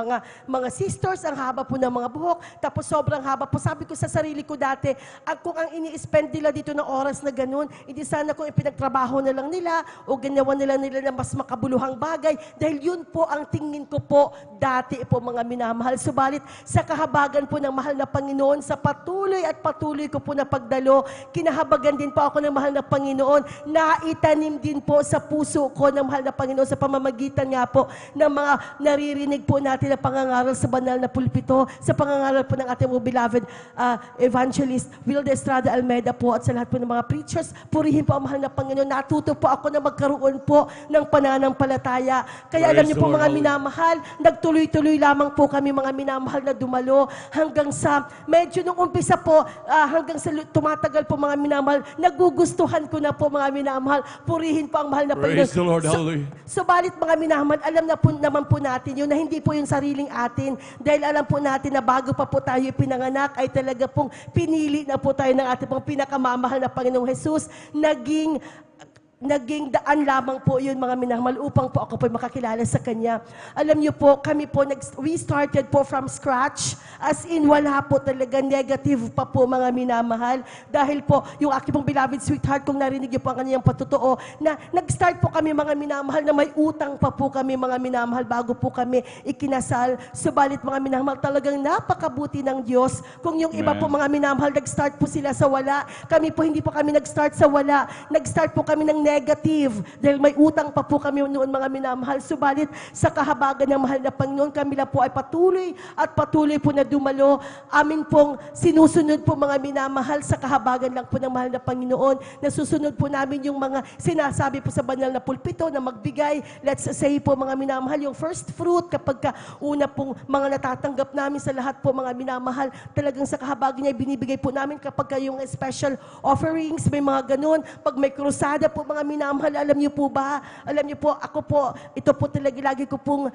mga sisters, ang haba po ng mga buhok, tapos sobrang haba po. Sabi ko sa sarili ko dati, kung ang ini-spend nila dito ng oras na ganun, hindi sana kung ipinagtrabaho na lang nila o ginawa nila na mas makabuluhang bagay dahil yun po ang tingin ko po dati po mga minamahal. Subalit sa kahabagan po ng mahal na Panginoon, sa patuloy ko po na pagdalo, kinahabagan din po ako ng mahal na Panginoon, naitanim din po sa puso ko ng mahal na Panginoon sa pamamagitan nga po ng mga naririnig po natin na pangangaral sa banal na pulpito, sa pangangaral po ng ating mga beloved evangelist Will Estrada Almeda po at sa lahat po ng mga preachers. Purihin po ang mahal na Panginoon. Natuto po ako na magkaroon po ng pananampalataya. Kaya alam niyo po mga minamahal, nagtuloy-tuloy lamang po kami mga minamahal na dumalo hanggang sa medyo nung umpisa po, hanggang sa tumatagal po mga minamahal, nagugustuhan ko na po mga minamahal. Purihin po ang mahal na Panginoon. Praise the Lord. Hallelujah. Subalit mga minamahal, alam na po naman po natin yun na hindi po yung sariling atin. Dahil alam po natin na bago pa po tayo pinanganak ay talaga pong pinili na po tayo ng ating pong pinakamamahal na Panginoong Jesus. Naging daan lamang po yun mga minamahal upang po ako po makakilala sa Kanya. Alam niyo po, kami po, we started po from scratch, as in wala po talaga, negative pa po mga minamahal. Dahil po, yung aking pong beloved sweetheart, kung narinig niyo po ang kanyang patotoo, na nag-start po kami mga minamahal na may utang pa po kami mga minamahal bago po kami ikinasal. Subalit mga minamahal, talagang napakabuti ng Diyos. Kung yung iba Amen. po mga minamahal, nag-start po sila sa wala. Kami po, hindi po kami nag-start sa wala. Nag-start po kami ng negative dahil may utang pa po kami noon mga minamahal. Subalit sa kahabagan ng mahal na Panginoon, kami lang po ay patuloy po na dumalo. Amin pong sinusunod po mga minamahal sa kahabagan lang po ng mahal na Panginoon. Nasusunod po namin yung mga sinasabi po sa banal na pulpito na magbigay. Let's say po mga minamahal, yung first fruit kapag una pong mga natatanggap namin sa lahat po mga minamahal, talagang sa kahabagan niya binibigay po namin kapag yung special offerings, may mga ganun. Pag may krusada po mga minamahal, alam niyo po ba? Alam niyo po, ako po, ito po talaga lagi ko pong,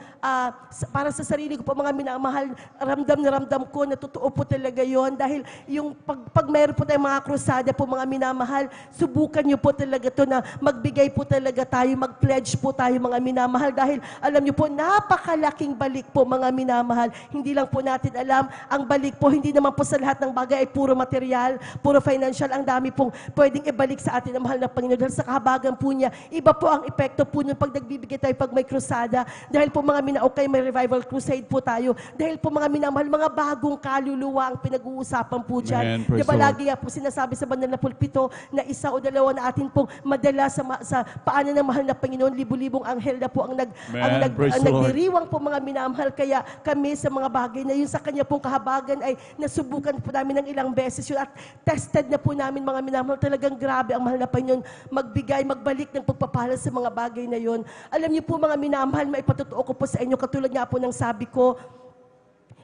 para sa sarili ko po mga minamahal, ramdam na ramdam ko na totoo po talaga yon. Dahil yung pag mayroon po tayong mga krusada po mga minamahal, subukan niyo po talaga to na magbigay po talaga tayo, mag-pledge po tayo mga minamahal. Dahil alam niyo po, napakalaking balik po mga minamahal. Hindi lang po natin alam, ang balik po, hindi naman po sa lahat ng bagay ay puro material, puro financial. Ang dami pong pwedeng ibalik sa atin ang mahal na Panginoon. Dahil sa kahabagan kahabagan po niya. Iba po ang epekto po nun pag nagbibigay tayo pag may krusada. Dahil po mga okay, may revival crusade po tayo. Dahil po mga minamahal, mga bagong kaluluwa ang pinag-uusapan po dyan. Amen. Praise Diba the Lord. lagi nga po sinasabi sa banal na pulpito na isa o dalawa na atin pong madala sa paanan ng mahal na Panginoon, libu-libong anghel na po ang Amen. Praise the Lord. nagdiriwang po mga minamahal. Kaya kami sa mga bagay na yun sa kanya pong kahabagan ay nasubukan po namin ng ilang beses yun at tested na po namin mga minamahal. Talagang grabe ang mahal na Panginoon magbigay, magbalik ng pagpapala sa mga bagay na yun. Alam niyo po mga minamahal, maipatotoo ko po sa inyo, katulad nga po ng sabi ko,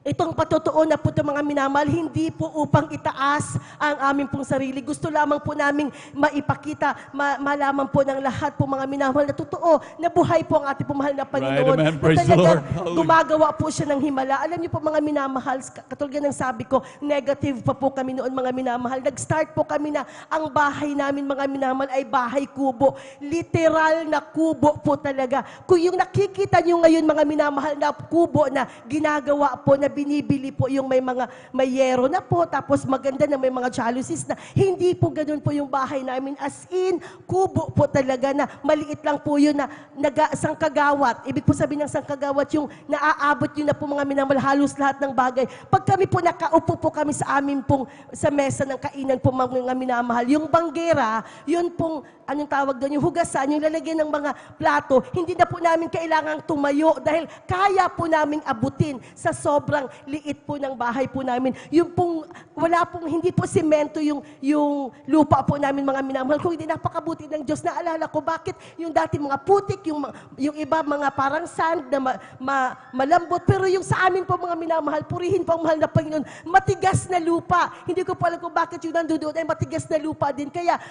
itong patotoo na po ito mga minamahal, hindi po upang itaas ang aming pong sarili. Gusto lamang po naming maipakita, malaman po ng lahat po mga minamahal na totoo, na buhay po ang ating pong mahal na Panginoon. amen. Na Praise the talagang Lord. Hallelujah. gumagawa po siya ng himala. Alam niyo po mga minamahal, katulad ng sabi ko, negative pa po kami noon mga minamahal. Nag-start po kami na ang bahay namin mga minamahal ay bahay kubo. Literal na kubo po talaga. Kung yung nakikita niyo ngayon mga minamahal na kubo na ginagawa po na binibili po yung may yero na po, tapos maganda na may mga jalousies na. Hindi po ganun po yung bahay namin. As in, kubo po talaga na maliit lang po yun na sangkagawat. Ibig po sabihin ng sangkagawat yung naaabot yun na po mga minamahal, halos lahat ng bagay. Pag kami po nakaupo po kami sa amin pong sa mesa ng kainan po mga minamahal, yung banggera, yun pong anong tawag doon, yung hugasan, yung lalagyan ng mga plato, hindi na po namin kailangang tumayo dahil kaya po namin abutin sa sobrang liit po ng bahay po namin. Yung pong, hindi po semento yung lupa po namin mga minamahal. Kung hindi napakabuti ng Diyos, naalala ko bakit yung dati mga putik, yung iba mga parang sand na malambot, pero yung sa amin po mga minamahal, purihin po ang mahal na Panginoon, matigas na lupa. Hindi ko pa alam kung bakit yung nandoon ay matigas na lupa din. Kaya,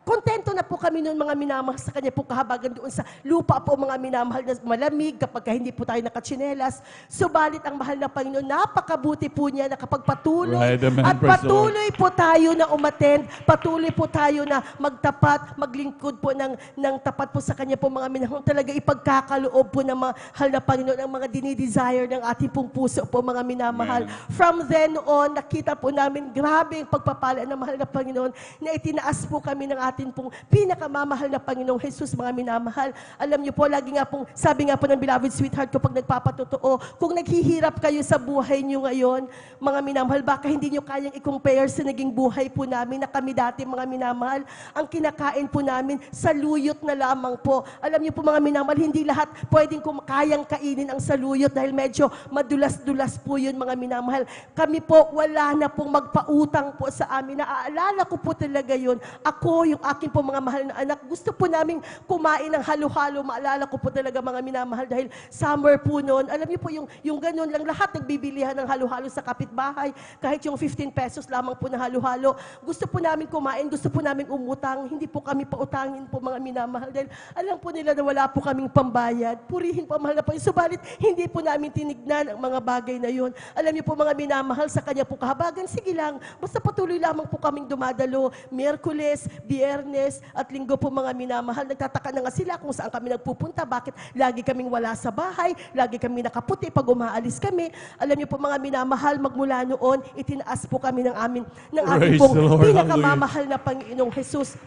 kontento na po kami noon mga minamahal sa kanya po kahabagan doon sa lupa po mga minamahal na malamig kapag hindi po tayo nakatsinelas. Subalit ang mahal na Panginoon, napakabuti po niya nakapagpatuloy. Right, amen. At Praise the Lord. patuloy po tayo na umattend, patuloy po tayo na magtapat, maglingkod po ng tapat po sa kanya po mga minamahal. Talaga ipagkakaloob po ng mahal na Panginoon ang mga dinidesire ng ating pong puso po mga minamahal. Amen. From then on, nakita po namin grabe ang pagpapala ng mahal na Panginoon na itinaas po kami ng ating pong pinakamamahal na Panginoong Jesus, mga minamahal. Alam niyo po, lagi nga pong, sabi nga po ng beloved sweetheart ko pag nagpapatotoo, kung naghihirap kayo sa buhay niyo ngayon, mga minamahal, baka hindi niyo kayang i-compare sa naging buhay po namin na kami dati, mga minamahal. Ang kinakain po namin, saluyot na lamang po. Alam niyo po, mga minamahal, hindi lahat pwedeng kayang kainin ang saluyot dahil medyo madulas-dulas po yun, mga minamahal. Kami po, wala na pong magpautang po sa amin. Naaalala ko po talaga yun. Ako, yung akin po mga mahal na anak, gusto po namin kumain ng halo-halo. Maalala ko po talaga mga minamahal dahil summer po noon. Alam niyo po yung ganun lang, lahat nagbibilihan ng halo-halo sa kapitbahay. Kahit yung 15 pesos lamang po na halo-halo. Gusto po namin kumain, gusto po namin umutang. Hindi po kami pautangin po mga minamahal dahil alam po nila na wala po kaming pambayad. Purihin po ang mahal na Panginoon. Subalit, hindi po namin tinignan ang mga bagay na yun. Alam niyo po mga minamahal, sa kanya po kahabagan, sige lang, basta patuloy lamang po kaming dumadalo. Miyerkules, Biyernes at Linggo po mga minamahal. Nagtataka na nga sila kung saan kami nagpupunta. Bakit lagi kaming wala sa bahay, lagi kami nakaputi pag umaalis kami. Alam niyo po mga minamahal, magmula noon, itinaas po kami ng ating Praise pong the Lord. pinakamamahal na Panginoong Jesus.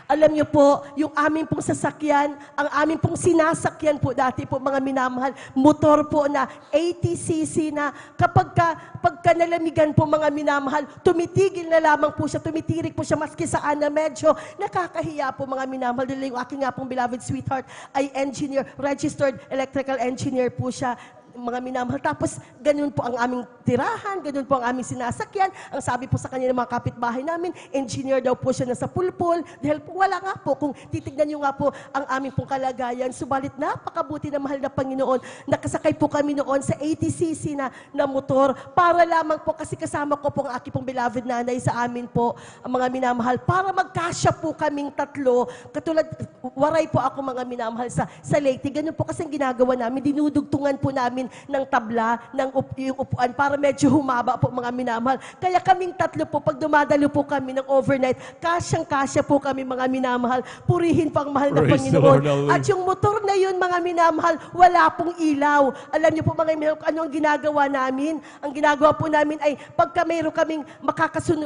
Alam niyo po, yung aming pong sasakyan, ang aming pong sinasakyan po dati po mga minamahal, motor po na 80cc na pagka nalamigan po mga minamahal, tumitigil na lamang po siya, tumitirik po siya maski saan na medyo nakakahiya po mga minamahal. Dahil yung aking nga pong beloved sweetheart ay engineer, registered electrical engineer po siya. Mga minamahal. Tapos, ganun po ang aming tirahan, ganun po ang aming sinasakyan. Ang sabi po sa kanya ng mga kapitbahay namin, engineer daw po siya na sa pulpul. Dahil po wala nga po, kung titignan nyo nga po ang aming pong kalagayan. Subalit napakabuti na mahal na Panginoon. Nakasakay po kami noon sa 80cc na motor para lamang po, kasi kasama ko po ang aking pong beloved nanay sa amin po, ang mga minamahal, para magkasya po kaming tatlo. Katulad, waray po ako mga minamahal sa Leyte. Ganun po kasi ang ginagawa namin, dinudugtungan po namin namin ng tabla, yung upuan para medyo humaba po mga minamahal. Kaya kaming tatlo po, pag dumadalo po kami ng overnight, kasyang-kasya po kami mga minamahal. Purihin po ang mahal na Praise the Panginoon. Lord, hallelujah. At yung motor na yun mga minamahal, wala pong ilaw. Alam niyo po mga minamahal, ano ang ginagawa namin? Ang ginagawa po namin ay pagka mayroon kaming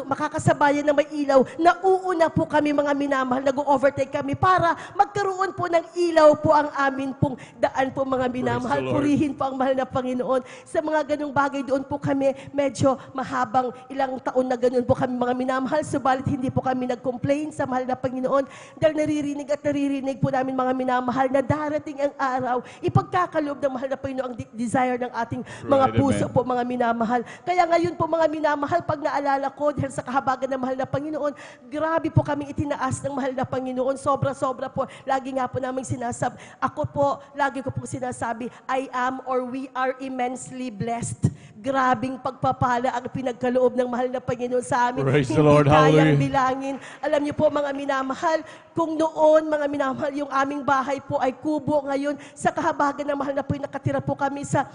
makakasabayan na may ilaw, nauuna po kami mga minamahal, nag-overtake kami para magkaroon po ng ilaw po ang amin pong daan po mga minamahal. Praise the Lord. Purihin po ang mahal na Panginoon. Sa mga ganung bagay doon po kami, medyo mahabang ilang taon na ganun po kami mga minamahal. Subalit hindi po kami nag-complain sa mahal na Panginoon dahil naririnig po namin mga minamahal na darating ang araw, ipagkakaloob ng mahal na Panginoon ang desire ng ating mga Right, puso amen. po mga minamahal. Kaya ngayon po mga minamahal, pag naalala ko dahil sa kahabagan ng mahal na Panginoon, grabe po kami itinaas ng mahal na Panginoon. Sobra-sobra po. Lagi nga po namin sinasabi, ako po, lagi ko po sinasabi, I am or we are immensely blessed. Grabing pagpapala ang pinagkaloob ng mahal na Panginoon sa amin. Praise the Hindi Lord. kayang Hallelujah. bilangin. Alam niyo po mga minamahal, kung noon mga minamahal, yung aming bahay po ay kubo, ngayon sa kahabagan ng mahal na po, nakatira po kami sa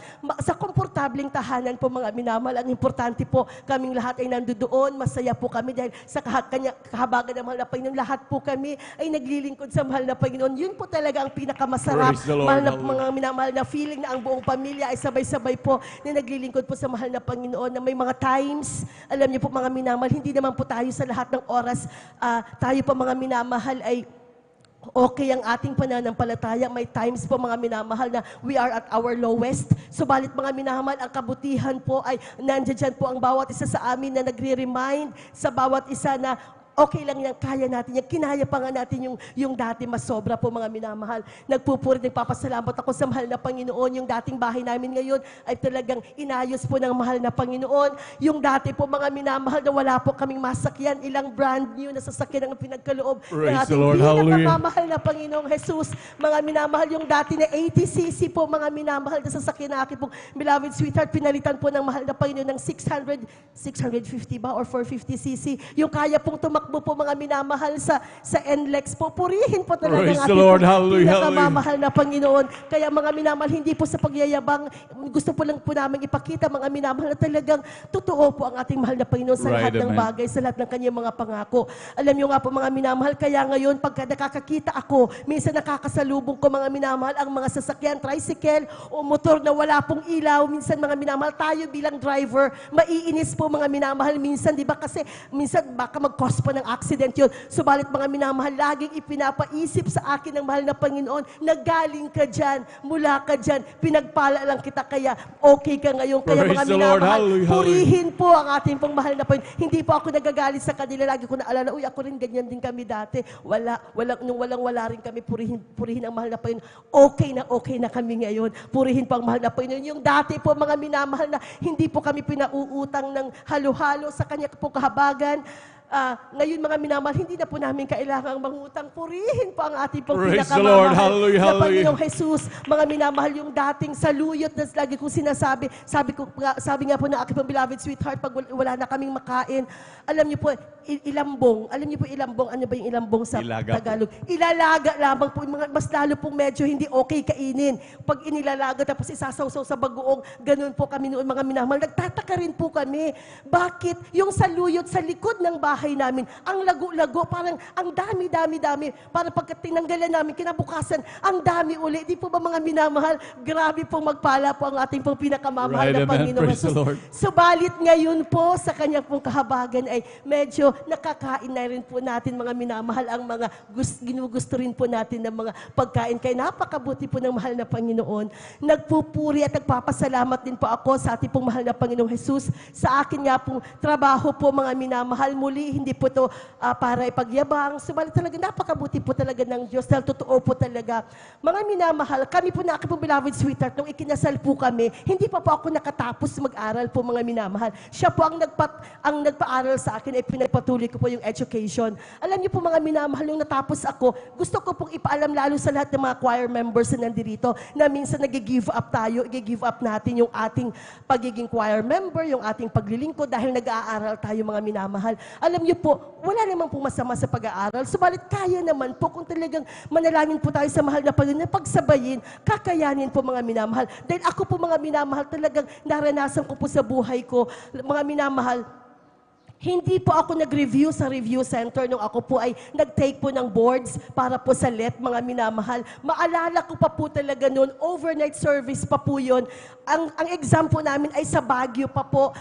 komportabling tahanan po mga minamahal. Ang importante po, kaming lahat ay nandoon, masaya po kami dahil sa kahabagan ng mahal na Panginoon, lahat po kami ay naglilingkod sa mahal na Panginoon. Yun po talaga ang pinakamasarap, Praise the Lord. mahal na, Hallelujah. mga minamahal na feeling na ang buong pamilya ay sabay-sabay po na naglilingkod po sa mahal na Panginoon, na may mga times, alam niyo po mga minamahal, hindi naman po tayo sa lahat ng oras, tayo po mga minamahal ay okay ang ating pananampalataya. May times po mga minamahal na we are at our lowest. Subalit mga minamahal, ang kabutihan po ay nandiyan po ang bawat isa sa amin na nagre-remind sa bawat isa na okay lang yan, kaya natin yan. Kinaya pa nga natin yung dati, mas sobra po mga minamahal. Nagpupuri, nagpapasalamat ako sa mahal na Panginoon. Yung dating bahay namin ngayon ay talagang inayos po ng mahal na Panginoon. Yung dati po mga minamahal na wala po kaming masakyan, ilang brand new na sasakyan ang pinagkaloob ng Praise the ating Lord. Hallelujah. pinakamamahal na Panginoong Jesus. Mga minamahal, yung dati na 80cc po mga minamahal na sasakyan na aking pong beloved sweetheart, pinalitan po ng mahal na Panginoon ng 650 ba or 450cc. Yung kaya pong tumakbo po mga minamahal sa NLEX po. Purihin po talaga Praise ang the ating Lord. pong Hallelujah. pinakamamahal na Panginoon. Kaya mga minamahal, hindi po sa pagyayabang, gusto po lang po namin ipakita mga minamahal na talagang totoo po ang ating mahal na Panginoon sa Right, lahat ng amen. bagay, sa lahat ng kanyang mga pangako. Alam niyo nga po mga minamahal, kaya ngayon pagka nakakakita ako, minsan nakakasalubong ko mga minamahal ang mga sasakyan, tricycle o motor na wala pong ilaw. Minsan mga minamahal, tayo bilang driver, maiinis po mga minamahal minsan, di ba? Kasi minsan baka mag-cause pa ng accident yun. Subalit mga minamahal, laging ipinapaisip sa akin ng mahal na Panginoon na galing ka dyan, mula ka dyan, pinagpala lang kita, kaya okay ka ngayon. Kaya Praise mga the Lord. minamahal, Hallelujah. purihin po ang ating pong mahal na Panginoon. Hindi po ako nagagalit sa kanila. Lagi ko naalala, uy, ako rin ganyan din kami dati. Wala rin kami, purihin ang mahal na Panginoon. Okay na kami ngayon. Purihin po ang mahal na Panginoon. Yung dati po mga minamahal na hindi po kami pinauutang ng halo-halo sa kanya po kahabagan. Ngayon mga minamahal, hindi na po namin kailangang mangutang. Purihin po ang ating pong Praise the pinakamamahal Lord. Hallelujah, na hallelujah. Panginoong Jesus. Mga minamahal, yung dating saluyot na lagi kong sinasabi, sabi nga po ng aking pong beloved sweetheart, pag wala na kaming makain, alam niyo po, ilambong. Alam niyo po ilambong, ano ba yung ilambong sa Ilaga po. Tagalog? Ilalaga lamang po, mas lalo pong medyo hindi okay kainin. Pag inilalaga tapos isasawsaw sa bagoong, ganun po kami noon mga minamahal. Nagtataka rin po kami, bakit yung saluyot sa likod ng bahay namin, ang lago-lago, parang ang dami. Para pagka tinanggalan namin, kinabukasan, ang dami uli. Di po ba mga minamahal, grabe pong magpala po ang ating pong pinakamamahal Right, na amen. Panginoon Praise the Jesus. Lord. Subalit ngayon po, sa kanyang pong kahabagan ay medyo nakakain na rin po natin mga minamahal ang mga ginugusto rin po natin ng mga pagkain. Kaya napakabuti po ng mahal na Panginoon. Nagpupuri at nagpapasalamat din po ako sa ating pong mahal na Panginoong Jesus. Sa akin nga pong trabaho po mga minamahal, muli hindi po to para ipagyabang. Subalit talaga napakabuti po talaga ng Diyos dahil totoo po talaga. Mga minamahal, kami po na aking pong beloved sweetheart, nung ikinasal po kami, hindi pa po ako nakatapos mag-aral po mga minamahal. Siya po ang nagpa-aral sa akin, ay pinagpatuloy ko po yung education. Alam niyo po mga minamahal, nung natapos ako, gusto ko pong ipaalam lalo sa lahat ng mga choir members na nandirito na minsan nag-give up tayo, i-give up natin yung ating pagiging choir member, yung ating paglilingkod dahil nag-aaral tayo mga minamahal. Alam alam niyo po, wala namang po masama sa pag-aaral. Subalit kaya naman po kung talagang manalangin po tayo sa mahal na Panginoon na pagsabayin, kakayanin po mga minamahal. Dahil ako po mga minamahal, talagang naranasan ko po sa buhay ko, mga minamahal, hindi po ako nag-review sa review center nung ako po ay nag-take po ng boards para po sa LET, mga minamahal. Maalala ko pa po talaga noon, overnight service pa po yun. Ang exam po namin ay sa Baguio pa po,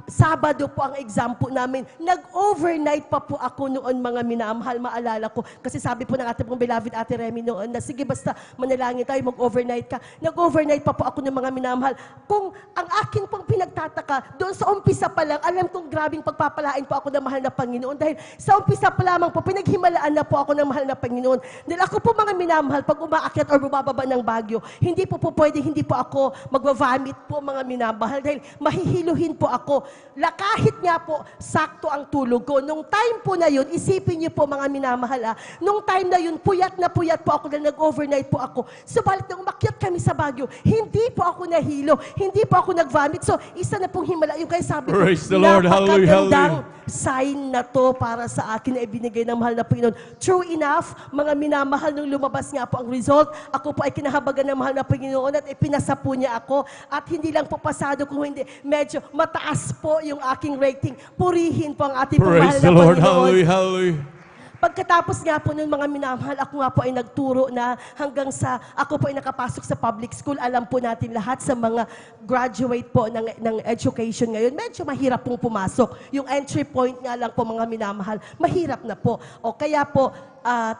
Sabado po ang exam po namin. Nag-overnight pa po ako noon, mga minamahal, maalala ko. Kasi sabi po ng ating pong beloved Ate Remy noon na sige basta manalangin tayo, mag-overnight ka. Nag-overnight pa po ako ng mga minamahal. Kung ang akin pong pinagtataka, doon sa umpisa pa lang, alam kong grabing pagpapalain po ako ng mahal na Panginoon. Dahil sa umpisa pa lamang po, pinaghimalaan na po ako ng mahal na Panginoon. Dahil ako po mga minamahal, pag umaakyat or bumababa ng Baguio, hindi po pwede, hindi po ako magva-vomit po, mga minamahal. Dahil mahihiluhin po ako. Kahit nga po, sakto ang tulog ko. Nung time po na yun, isipin niyo po mga minamahal, nung time na yun, puyat na puyat po ako na nag-overnight po ako. Subalit nang umakyat kami sa Baguio, hindi po ako nahilo, hindi po ako nag-vomit. So, isa na pong himala. Yung kaya sabi ko, Praise the Lord. Hallelujah, napakagandang hallelujah. sign na to para sa akin na ibinigay ng mahal na Panginoon. True enough, mga minamahal, nung lumabas nga po ang result, ako po ay kinahabagan ng mahal na Panginoon at ipinasa po niya ako. At hindi lang po pasado, kung hindi, medyo mataas po yung aking rating. Purihin po ang ating mahal Praise na the Lord. Panginoon. Hallelujah, hallelujah. Pagkatapos nga po nun, mga minamahal, ako nga po ay nagturo na hanggang sa ako po ay nakapasok sa public school. Alam po natin lahat sa mga graduate po ng education ngayon, medyo mahirap pong pumasok. Yung entry point nga lang po, mga minamahal, mahirap na po. O kaya po,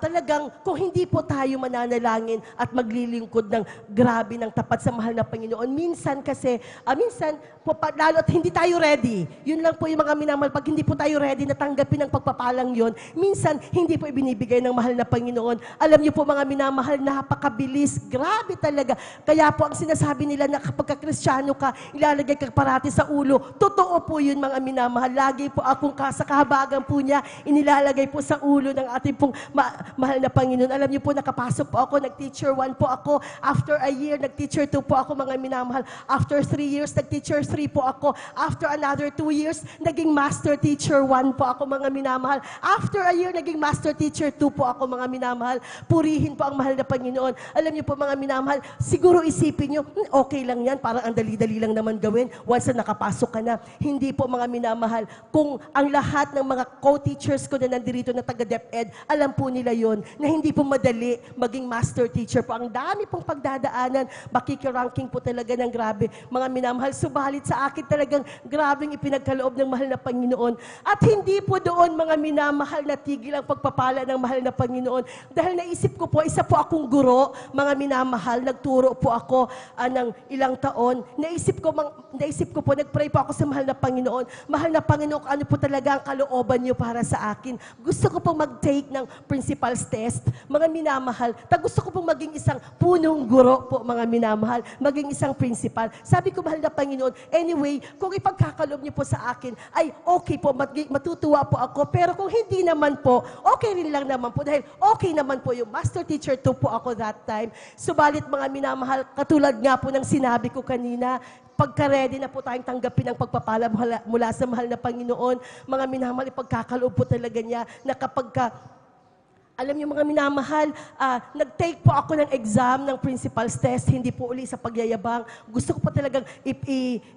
talagang kung hindi po tayo mananalangin at maglilingkod ng grabe ng tapat sa mahal na Panginoon, minsan kasi, lalo at hindi tayo ready. Yun lang po yung mga minamahal, pag hindi po tayo ready na tanggapin ang pagpapalang yun, minsan hindi po ibinibigay ng mahal na Panginoon. Alam niyo po mga minamahal, napakabilis, grabe talaga. Kaya po ang sinasabi nila na kapag ka-Kristyano ka, ilalagay ka parati sa ulo. Totoo po yun, mga minamahal. Lagi po akong sa kahabagan po niya, inilalagay po sa ulo ng ating pong mahal na Panginoon. Alam niyo po, nakapasok po ako, nag-teacher 1 po ako. After a year, nag-teacher 2 po ako, mga minamahal. After 3 years, nag-teacher 3 po ako. After another 2 years, naging master teacher 1 po ako, mga minamahal. After a year, naging master teacher 2 po ako, mga minamahal. Purihin po ang mahal na Panginoon. Alam niyo po, mga minamahal, siguro isipin niyo, okay lang yan, parang ang dali-dali lang naman gawin once na nakapasok ka na. Hindi po, mga minamahal. Kung ang lahat ng mga co-teachers ko na nandito na taga-DepEd, alam po nila yon na hindi po madali maging master teacher po. Ang dami pong pagdadaanan, makikiranking po talaga ng grabe. Mga minamahal, subalit sa akin talagang grabing ipinagkaloob ng mahal na Panginoon. At hindi po doon, mga minamahal, natigil ang pagpapala ng mahal na Panginoon. Dahil naisip ko po, isa po akong guro, mga minamahal, nagturo po ako ng ilang taon. Naisip ko po, nagpray po ako sa mahal na Panginoon. Mahal na Panginoon, ano po talaga ang kalooban niyo para sa akin? Gusto ko pong mag-take ng principal's test, mga minamahal. Gusto ko pong maging isang punong guro po, mga minamahal, maging isang principal. Sabi ko, mahal na Panginoon, anyway, kung ipagkakaloob niyo po sa akin, ay okay po, matutuwa po ako. Pero kung hindi naman po, okay rin lang naman po. Dahil okay naman po yung master teacher 2 po ako that time. Subalit, mga minamahal, katulad nga po ng sinabi ko kanina, pagka-ready na po tayong tanggapin ang pagpapala mula sa mahal na Panginoon, mga minamahal, ipagkakaloob po talaga niya na kapag alam niyo, mga minamahal, nag-take po ako ng exam ng principal's test, hindi po uli sa pagyayabang. Gusto ko po talagang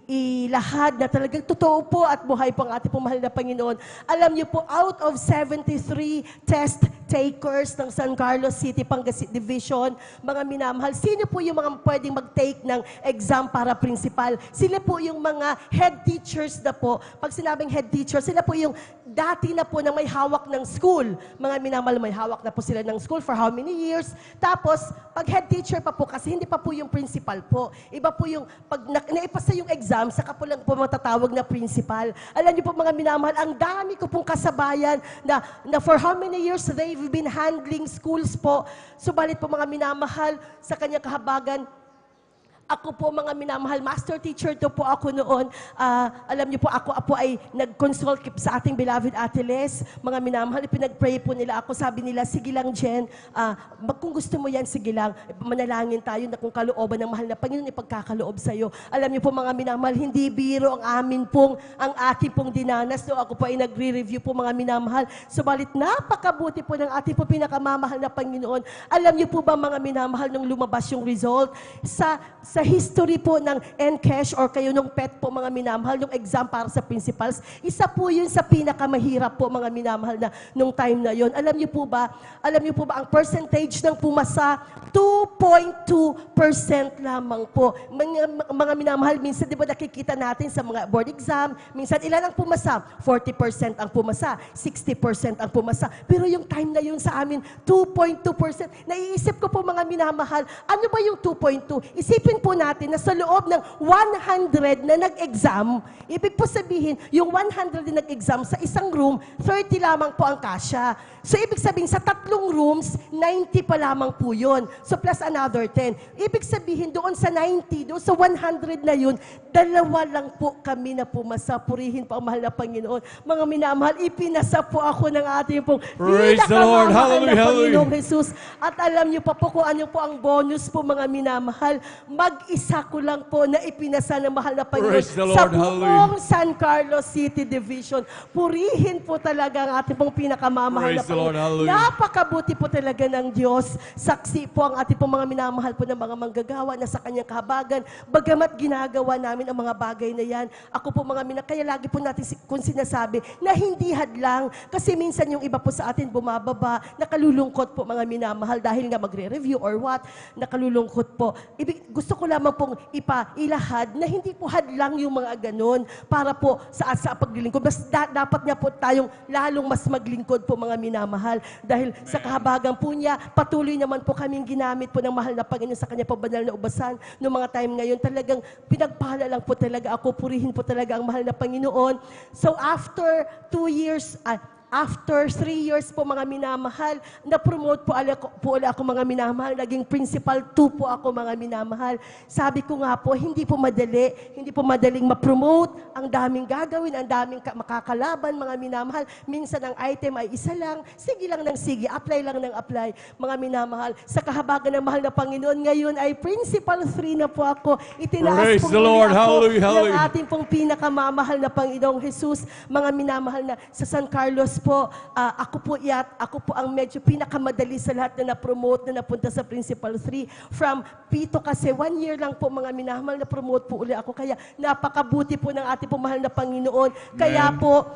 ilahad na talagang totoo po at buhay po ang ating pong mahal na Panginoon. Alam niyo po, out of 73 test takers ng San Carlos City, Pangasinan Division, mga minamahal, sino po yung mga pwedeng mag-take ng exam para principal? Sila po yung mga head teachers na po. Pag sinabing head teacher, sila po yung dati na po na may hawak ng school. Mga minamahal, may hawak na po sila ng school for how many years. Tapos, pag head teacher pa po, kasi hindi pa po yung principal po. Iba po yung, pag naipasa yung exam, saka po lang po matatawag na principal. Alam niyo po, mga minamahal, ang dami ko pong kasabayan na for how many years they've been handling schools po. Subalit po, mga minamahal, sa kanyang kahabagan, Ako po mga minamahal, master teacher to po ako noon. Alam niyo po, ako ay nag-consult sa ating beloved Ate Les. Mga minamahal, pinag-pray po nila ako. Sabi nila, sige lang Jen, kung gusto mo yan, sige lang. Manalangin tayo na kung kalooban ng mahal na Panginoon ipagkakaloob sa'yo. Alam niyo po mga minamahal, hindi biro ang ating pong dinanas. So ako po ay nagre-review po mga minamahal. Subalit napakabuti po ng ating po pinakamamahal na Panginoon. Alam niyo po ba mga minamahal nung lumabas yung result? Sa history po ng NCASH or kayo nung PET po mga minamahal, yung exam para sa principals, isa po yun sa pinakamahirap po mga minamahal na nung time na yun. Alam niyo po ba ang percentage ng pumasa, 2.2% lamang po. Mga minamahal, minsan di ba nakikita natin sa mga board exam, minsan ilan ang pumasa? 40% ang pumasa, 60% ang pumasa. Pero yung time na yun sa amin, 2.2%. Naiisip ko po mga minamahal, ano ba yung 2.2? Isipin po natin na sa loob ng 100 na nag-exam, ibig po sabihin, yung 100 na nag-exam sa isang room, 30 lamang po ang kasya. So ibig sabihin, sa 3 rooms, 90 pa lamang po yun. So plus another 10. Ibig sabihin, doon sa 90, doon sa 100 na yun, 2 lang po kami na pumasa. Purihin po ang mahal na Panginoon. Mga minamahal, ipinasa po ako ng ating pong Praise the Lord. pinakamamahal na Hallelujah, Panginoong Jesus. At alam niyo pa po kung ano po ang bonus po mga minamahal. Mag-isa ko lang po na ipinasa ng mahal na Panginoon Praise the sa Lord. buong San Carlos City Division. Purihin po talaga ang ating pong pinakamamahal na Praise the Lord. Panginoon. Hallelujah. Napakabuti po talaga ng Diyos. Saksi po ang ating pong mga minamahal po ng mga manggagawa na sa kanyang kahabagan. Bagamat ginagawa namin ang mga bagay na yan. Ako po mga kaya lagi po natin kung sinasabi na hindi hadlang. Kasi minsan yung iba po sa atin bumababa, nakalulungkot po mga minamahal dahil nga magre-review or what, nakalulungkot po. Gusto ko lamang pong ilahad na hindi po hadlang yung mga ganun para po sa paglilingkod. Mas dapat nga po tayong lalong mas maglingkod po mga minamahal. Dahil sa kahabagan po niya, patuloy naman po kaming ginamit po ng mahal na Panginoon sa kanya pabanal na ubasan. Noong mga time ngayon, talagang pinagpala lang po talaga ako, purihin po talaga ang mahal na Panginoon. So after 2 years, after 3 years po mga minamahal, na-promote po ulit ako mga minamahal. Naging principal 2 po ako mga minamahal. Sabi ko nga po, hindi po madaling ma-promote. Ang daming gagawin, ang daming makakalaban mga minamahal. Minsan ang item ay isa lang, sige lang ng sige, apply lang ng apply. Mga minamahal, sa kahabagan ng mahal na Panginoon, ngayon ay principal 3 na po ako. Itinaas Praise po the Lord. ako Hallelujah, ng hallelujah. ating pong pinakamamahal na Panginoong Jesus. Mga minamahal na sa San Carlos po, ako po ang medyo pinakamadali sa lahat na na-promote na napunta sa Principal 3. From Pito kasi 1 year lang po mga minamahal na-promote po uli ako. Kaya napakabuti po ng ating pong mahal na Panginoon. Kaya po,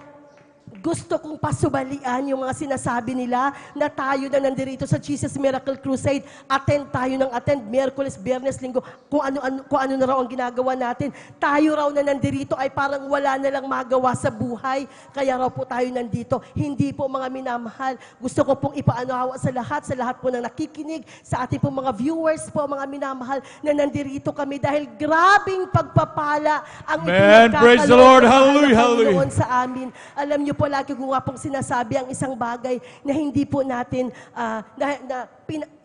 gusto kong pasubalian yung mga sinasabi nila na tayo na nandirito sa Jesus Miracle Crusade, attend tayo ng attend, Miyerkules, Biyernes, Linggo, kung ano na raw ang ginagawa natin. Tayo raw na nandirito ay parang wala na lang magawa sa buhay, kaya raw po tayo nandito. Hindi po mga minamahal. Gusto ko pong ipaanawa sa lahat po na nakikinig, sa ating pong mga viewers po, mga minamahal, na nandirito kami dahil grabing pagpapala ang Amen. Praise the Lord. Hallelujah, hallelujah. sa amin. Alam niyo po, lagi ko nga pong sinasabi ang isang bagay na hindi po natin,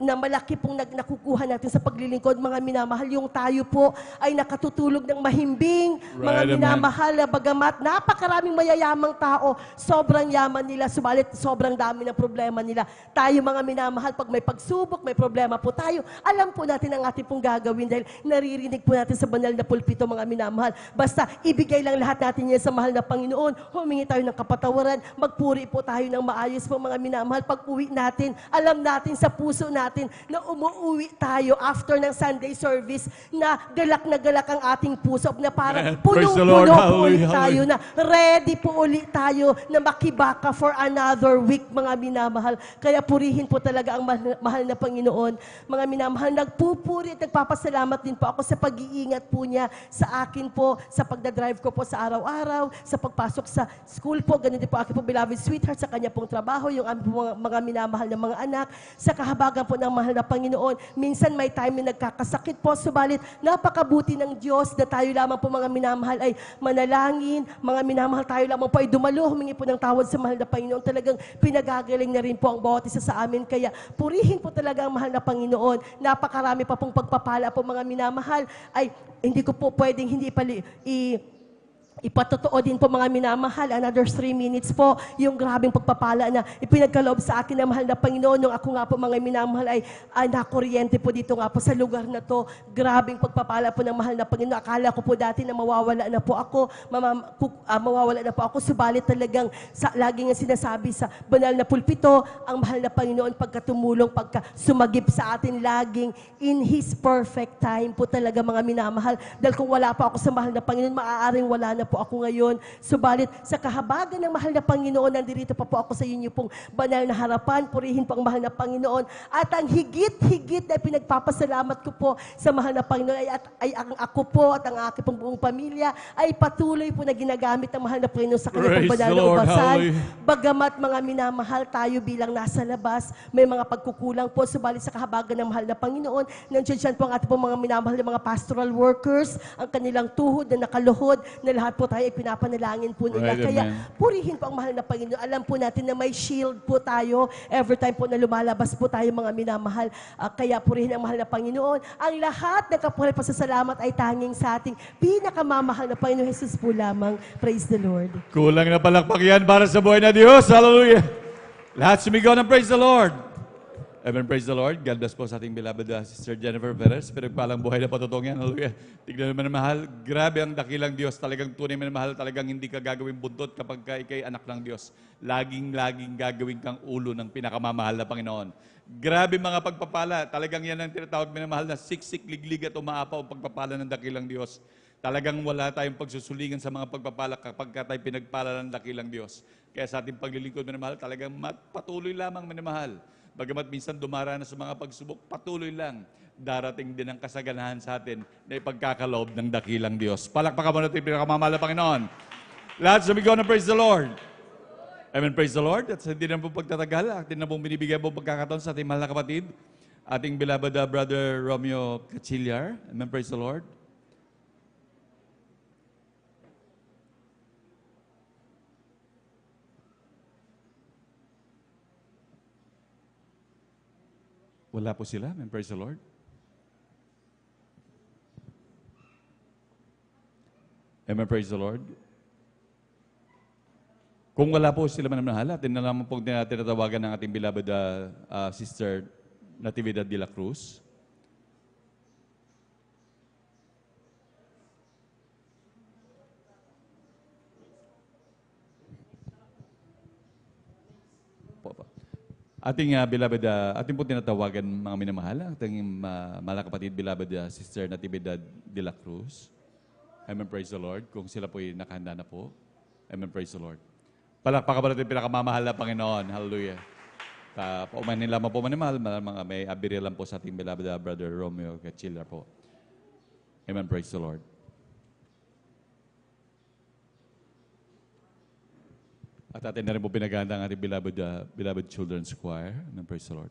na malaki pong nakukuha natin sa paglilingkod, mga minamahal, yung tayo po ay nakatutulog ng mahimbing, mga Right, minamahal, na bagamat napakaraming mayayamang tao, sobrang yaman nila, subalit sobrang dami ng problema nila. Tayo mga minamahal, pag may pagsubok, may problema po tayo, alam po natin ang ating pong gagawin dahil naririnig po natin sa banal na pulpito, mga minamahal. Basta ibigay lang lahat natin yan sa mahal na Panginoon, humingi tayo ng kapatawaran, magpuri po tayo ng maayos po mga minamahal. Pag uwi natin, alam natin sa puso natin na umuwi tayo after ng Sunday service na galak ang ating puso, na parang Praise the Lord. punong-puno po ulit Hallelujah, tayo, na ready po ulit tayo na makibaka for another week, mga minamahal. Kaya purihin po talaga ang mahal na Panginoon. Mga minamahal, nagpupuri at nagpapasalamat din po ako sa pag-iingat po niya sa akin po, sa pagdadrive ko po sa araw-araw, sa pagpasok sa school po, ganun din po aking po beloved sweetheart, sa kanya pong trabaho, yung aming mga minamahal na mga anak, sa kahabang kahabagan po ng mahal na Panginoon. Minsan may time na nagkakasakit po, subalit napakabuti ng Diyos na tayo lamang po mga minamahal ay manalangin, mga minamahal tayo lamang po ay dumalo, humingi po ng tawad sa mahal na Panginoon. Talagang pinagagaling na rin po ang bawat isa sa amin. Kaya purihin po talaga ang mahal na Panginoon. Napakarami pa pong pagpapala po mga minamahal ay hindi ko po pwedeng hindi ipatotoo din po mga minamahal, another 3 minutes po, yung grabing pagpapala na ipinagkaloob sa akin ng mahal na Panginoon. Nung ako nga po mga minamahal ay nakuryente po dito nga po sa lugar na to. Grabing pagpapala po ng mahal na Panginoon. Akala ko po dati na mawawala na po ako, mawawala na po ako, subalit talagang lagi nga sinasabi sa banal na pulpito, ang mahal na Panginoon pagkatumulong, pagka sumagip sa atin laging in His perfect time po talaga mga minamahal. Dahil kung wala pa ako sa mahal na Panginoon, maaaring wala na po ako ngayon. Subalit sa kahabagan ng mahal na Panginoon, nandirito pa po ako sa inyo pong banal na harapan. Purihin po ang mahal na Panginoon. At ang higit-higit na pinagpapasalamat ko po sa mahal na Panginoon ay ang ako po at ang aking pong buong pamilya ay patuloy po na ginagamit ng mahal na Panginoon sa kanyang Praise banal the na Lord. ubasan. Hallelujah. Bagamat mga minamahal tayo bilang nasa labas, may mga pagkukulang po. Subalit sa kahabagan ng mahal na Panginoon, nandiyan siya po ang ating pong mga minamahal na mga pastoral workers, ang kanilang tuhod na nakaluhod, na lahat po tayo ay pinapanalangin po nila. Right, Kaya amen. purihin po ang mahal na Panginoon. Alam po natin na may shield po tayo every time po na lumalabas po tayo mga minamahal. Kaya purihin ang mahal na Panginoon. Ang lahat ng kapuri pasasalamat ay tanging sa ating pinakamamahal na Panginoon Jesus po lamang. Praise the Lord. Kulang na palakpak yan para sa buhay na Diyos. Hallelujah. Lahat sumigaw ng praise the Lord. Amen, praise the Lord. God bless po sa ating beloved Sister Jennifer Perez. Pinagpalang buhay na patutong yan. Hallelujah. Tignan naman mahal. Grabe ang dakilang Diyos. Talagang tunay na mahal. Talagang hindi ka gagawin buntot kapag ka ikay anak ng Diyos. Laging gagawin kang ulo ng pinakamamahal na Panginoon. Grabe mga pagpapala. Talagang yan ang tinatawag minamahal na siksik, liglig at umaapaw ang pagpapala ng dakilang Diyos. Talagang wala tayong pagsusulingan sa mga pagpapala kapag ka tayo pinagpala ng dakilang Diyos. Kaya sa ating paglilingkod minamahal, talagang patuloy lamang minamahal. Bagamat minsan dumaranas sa mga pagsubok, patuloy lang. Darating din ang kasaganahan sa atin na ipagkakaloob ng dakilang Diyos. Palakpakan mo natin pinakamamahal na Panginoon. Lahat sumigaw na praise the Lord. Amen, praise the Lord. At hindi na po pagtatagal, atin na pong binibigay po pagkakataon sa ating mahal na kapatid, ating beloved Brother Romeo Cachillar. Amen, praise the Lord. Wala po sila. Amen, praise the Lord. Amen, praise the Lord. Kung wala po sila manamahal, atin na naman pong tinatawagan ng ating beloved Sister Natividad de la Cruz. Ating beloved, ating po tinatawagan mga minamahal, ating mahal na kapatid, beloved Sister Natividad de la Cruz. Amen, praise the Lord. Kung sila po'y nakahanda na po. Amen, praise the Lord. Palakpakan ba natin pinakamamahal na Panginoon. Hallelujah. Paumanin lamang po manimahal, mga may abiri lang po sa ating beloved Brother Romeo Cachillar po. Amen, praise the Lord. At atin na rin po pinaganda ang ating beloved Children's Choir. Amen, praise the Lord.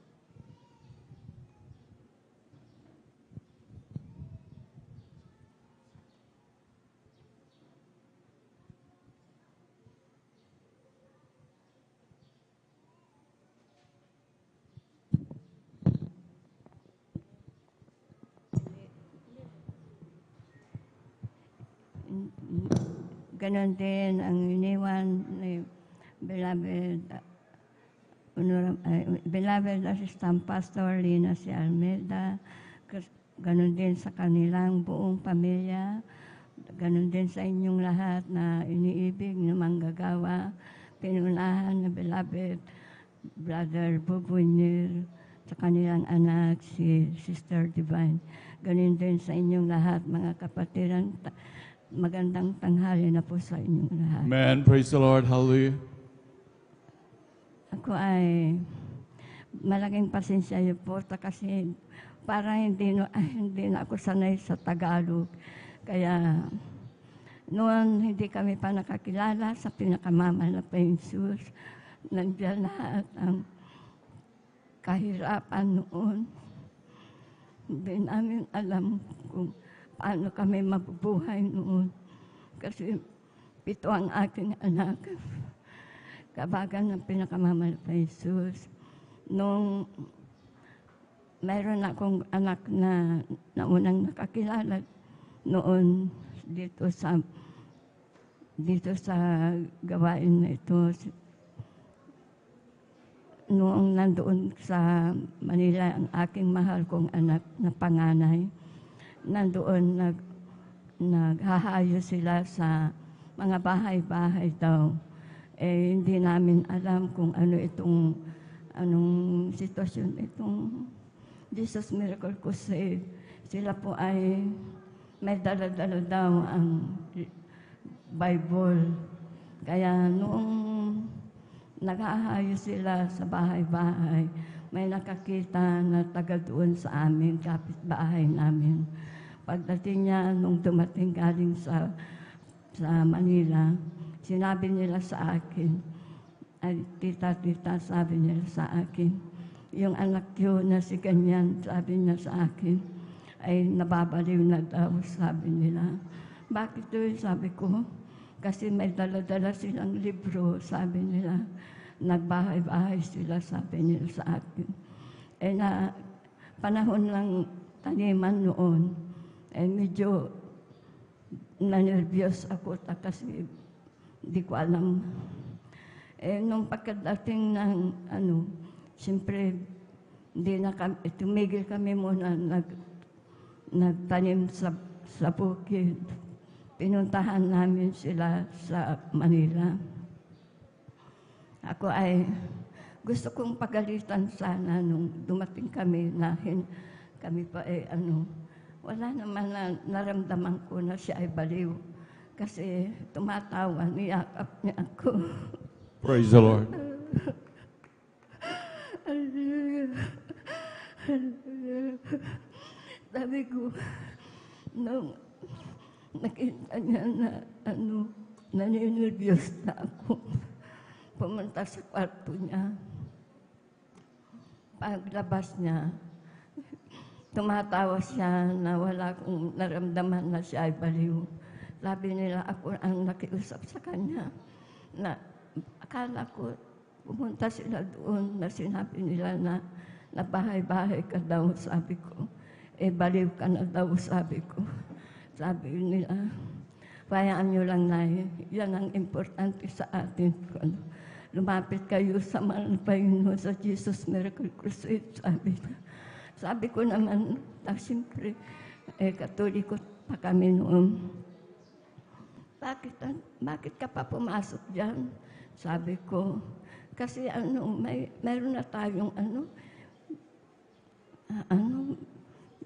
Ganon din ang iniwan ni beloved Assistant Pastor Lina C. Almeida, ganon din sa kanilang buong pamilya, ganon din sa inyong lahat na iniibig na manggagawa, pinunahan na beloved Brother Bubunir, sa kanilang anak si Sister Divine, ganon din sa inyong lahat mga kapatiran. Magandang tanghali na po sa inyong lahat. Amen. Praise the Lord. Hallelujah. Ako ay malaking pasensya niyo po kasi parang hindi na ako sanay sa Tagalog. Kaya noon hindi kami pa nakakilala sa pinakamamahal na Jesus. Nandiyan lahat ang kahirapan noon. Hindi namin alam kung paano kami mabubuhay noon. Kasi 7 ang aking anak. Kabagan ng pinakamamahal pa Jesus. Nung mayroon akong anak na unang nakakilala noon dito sa gawain na ito. Noong nandoon sa Manila ang aking mahal kong anak na panganay, nandoon naghahayo sila sa mga bahay-bahay daw. Hindi namin alam kung anong sitwasyon itong Jesus Miracle Crusade. Sila po ay may dala-dala daw ang Bible. Kaya noong naghahayo sila sa bahay-bahay, may nakakita na taga doon sa amin, kapitbahay namin. Pagdating niya, nung dumating galing sa Manila, sinabi nila sa akin, ay tita, sabi nila sa akin, yung anak ko na si ganyan, sabi niya sa akin, ay nababaliw na daw, sabi nila. Bakit doon? Sabi ko, kasi may dala-dala silang libro, sabi nila. Nagbahay-bahay sila, sabi nila sa akin. Na panahon lang taniman noon, medyo nanervyos ako kasi hindi ko alam. Nung pagkadating ng siyempre, tumigil kami muna, nagtanim sa bukid. Pinuntahan namin sila sa Manila. Ako ay gusto kong pagalitan sana nung dumating kami kami pa wala naman na naramdaman ko na siya ay baliw. Kasi tumatawa, niyakap niya ako. Praise the Lord. Sabi ko, nung nakita niya na naninirvyos na ako, pumunta sa kwarto niya. Paglabas niya, tumatawa siya na wala akong naramdaman na siya ay baliw. Sabi nila ako ang nakiusap sa kanya na akala ko pumunta sila doon na sinabi nila na bahay-bahay ka daw, sabi ko. Baliw ka na daw, sabi ko. Sabi nila, bayaan nyo lang na yan ang importante sa atin. Lumapit kayo sa mahal na Panginoon sa Jesus Miracle Crusade, sabi niya. Sabi ko naman, siyempre, Katoliko pa kami noon. Bakit ka pa pumasok dyan? Sabi ko, kasi mayroon na tayong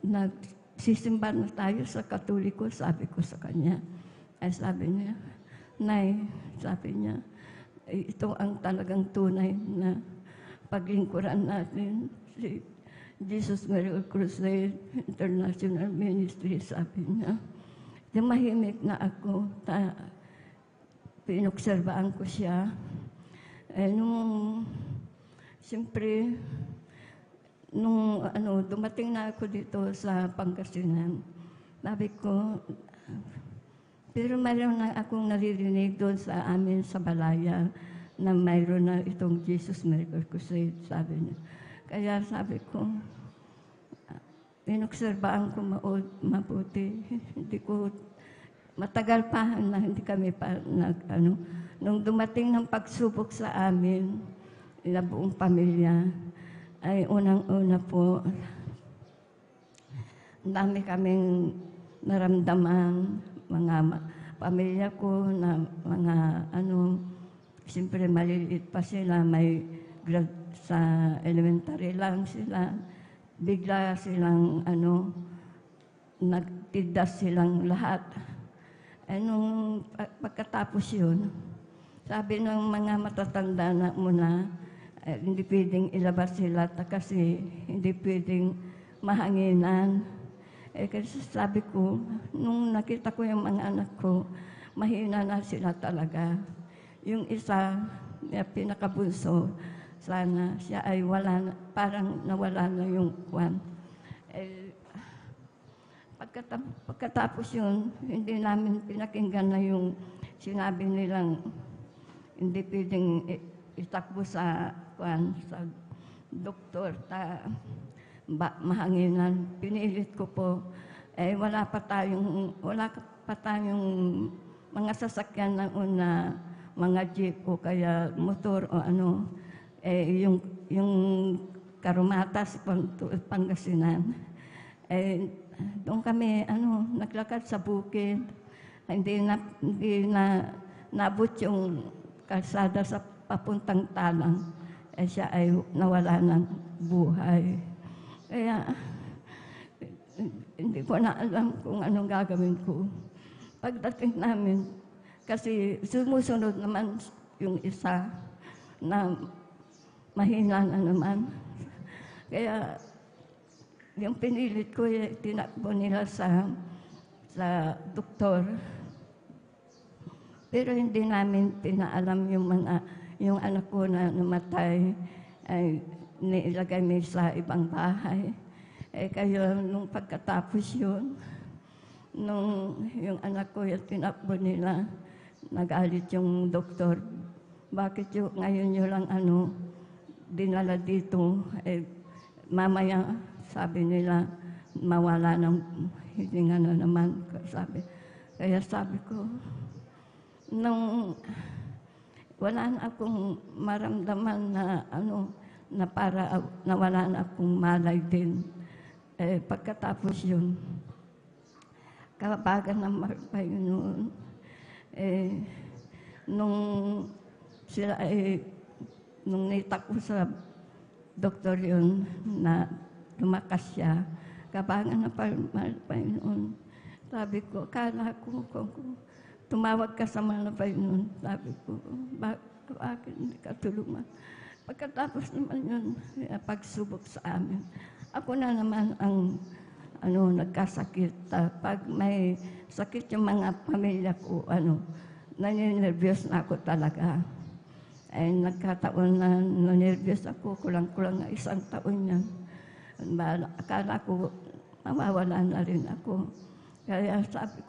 nagsisimba na tayo sa Katoliko, sabi ko sa kanya. Sabi niya, Nay, sabi niya, ito ang talagang tunay na paglingkuran natin, si Jesus Miracle Crusade International Ministry, sabi niya. Mahimik na ako, pinobserbaan ko siya. Siyempre, dumating na ako dito sa Pangasinan, sabi ko, pero mayroon na akong naririnig doon sa amin sa Balaya na mayroon na itong Jesus Miracle Crusade, sabi niya. Kaya sabi ko, pinobserbaan ko mabuti. Hindi ko, matagal pa na hindi kami pa nung dumating ng pagsubok sa amin, na buong pamilya, ay unang-una po, dami kaming naramdaman, mga pamilya ko na siyempre maliliit pa sila, may grade sa elementary lang sila, bigla silang nagtidas silang lahat. Nung pagkatapos yun, sabi ng mga matatanda na muna, hindi pwedeng ilabas sila kasi hindi pwedeng mahanginan. Kasi sabi ko, nung nakita ko yung mga anak ko, mahina na sila talaga. Yung isa, pinakabunso, sana siya ay wala na, parang nawala na yung kwan. Pagkatapos yun, hindi namin pinakinggan na yung sinabi nilang hindi pwedeng itakbo sa kwan, sa doktor, mahanginan. Pinilit ko po, wala pa tayong mga sasakyan na una, mga jeep o kaya motor o ano, yung Karumatas, Pangasinan. Doon kami naglakad sa bukid. Hindi na nabot yung kalsada sa papuntang Talang. Siya ay nawala ng buhay. Kaya hindi ko na alam kung anong gagawin ko. Pagdating namin, kasi sumusunod naman yung isa na mahina na naman. Kaya yung pinilit ko, tinakbo nila sa doktor. Pero hindi namin pinaalam yung anak ko na namatay ay nilagay mo sa ibang bahay. Kaya nung pagkatapos yun, yung anak ko yung tinakbo nila, nagalit yung doktor. Bakit ngayon nyo lang dinala dito? Mamaya, sabi nila, mawala ng hininga na naman. Kaya sabi ko, nung wala na akong maramdaman na para nawala na akong malay din. Pagkatapos yun, kabagan ng Marpay noon, nung nitak ko sa doktor yun na lumakas siya, kabangan ng Marpay noon. Sabi ko, akala ko kung tumawag ka sa Marpay noon, sabi ko, bakit hindi ka tulungan? Pagkatapos naman yun, pagsubok sa amin, ako na naman ang nagkasakit. Pag may sakit yung mga pamilya ko, naninervyos na ako talaga. Nagkataon na nanervyos ako, kulang-kulang na 1 taon yan. Akala ko, mawawala na rin ako. Kaya sabi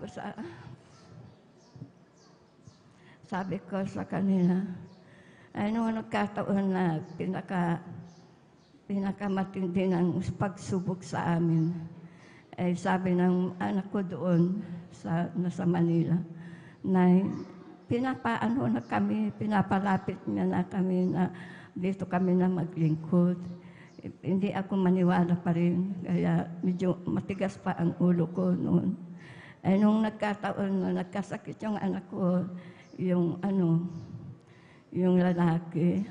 ko sa kanila, nagkataon na pinakamatindi ng pagsubok sa amin. Sabi ng anak ko doon nasa Manila, na pinapalapit niya na kami na dito kami na maglingkod. Hindi ako maniwala pa rin, kaya medyo matigas pa ang ulo ko noon. Nung nagkataon na nagkasakit yung anak ko, yung lalaki,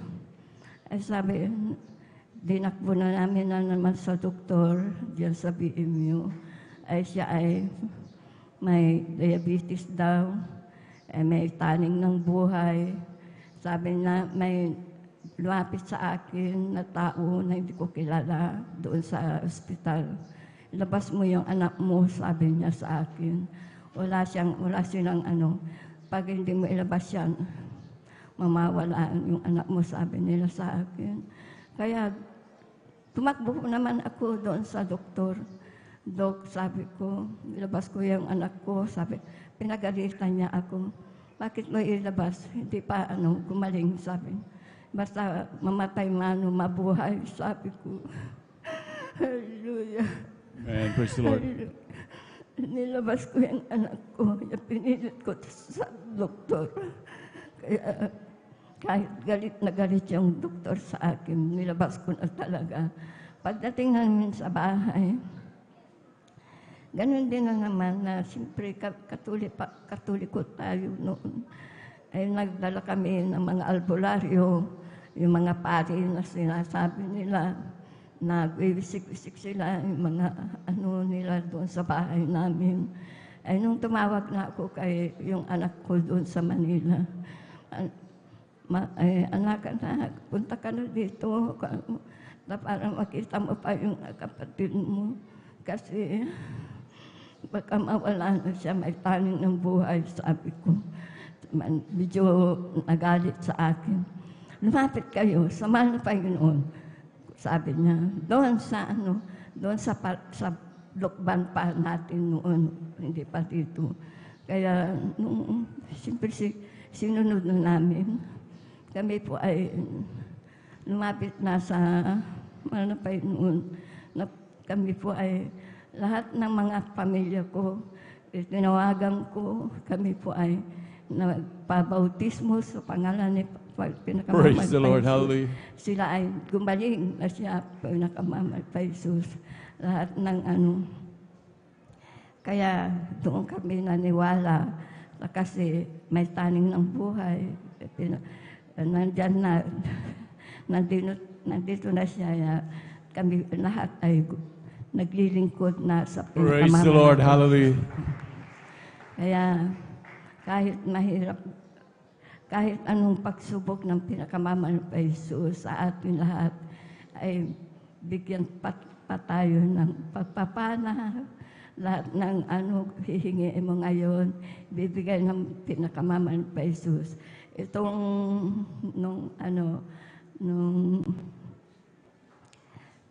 sabi, dinakbo na namin na naman sa doktor diyan sa BMU. Siya ay may diabetes daw, may taning ng buhay. Sabi na may lumapit sa akin na tao na hindi ko kilala doon sa ospital. Ilabas mo yung anak mo, sabi niya sa akin. Wala silang pag hindi mo ilabas yan, mamawalaan yung anak mo, sabi nila sa akin. Kaya tumakbo naman ako doon sa doktor. Dok, sabi ko, ilabas ko yung anak ko, sabi, pinagalitan niya ako. Bakit mo ilabas? Hindi pa gumaling, sabi. Basta mamatay man o mabuhay, sabi ko. Hallelujah. And praise the Lord. Nilabas ko yung anak ko, pinilit ko sa doktor. Kaya kahit galit na galit yung doktor sa akin, nilabas ko na talaga. Pagdating namin sa bahay, ganun din na naman na siyempre katoliko tayo noon. Nagdala kami ng mga albularyo, yung mga pari na sinasabi nila, nagwiwisik-wisik sila, yung mga nila doon sa bahay namin. Nung tumawag na ako kay yung anak ko doon sa Manila, anak, punta ka na dito para makita mo pa yung kapatid mo. Kasi baka mawala na siya, may taning ng buhay, sabi ko. Medyo nagalit sa akin. lumapit kayo sa mahal na Panginoon. Sabi niya, doon sa lukban pa natin noon, hindi pa dito. Kaya, siyempre sinunod na namin. Kami po ay lumapit na sa mahal na Panginoon. Kami po ay lahat ng mga pamilya ko, tinawagan ko, kami po ay nagpabautismo sa pangalan ni Pinakamamahal Praise the Lord. pa Jesus. Hallelujah. Sila ay gumaling na siya, Pinakamamahal pa Jesus. Lahat ng Kaya doon kami naniwala kasi may taning ng buhay. Nandyan na, nandito na siya. Kami lahat ay naglilingkod na sa Praise Pinakamamahal. the Lord. Hallelujah. Kaya kahit mahirap, kahit anong pagsubok ng Pinakamamahal pa Jesus sa ating lahat, ay bigyan pa tayo ng pagpapala. Lahat ng hihingi mo ngayon, bibigay ng Pinakamamahal pa Jesus. Itong, nung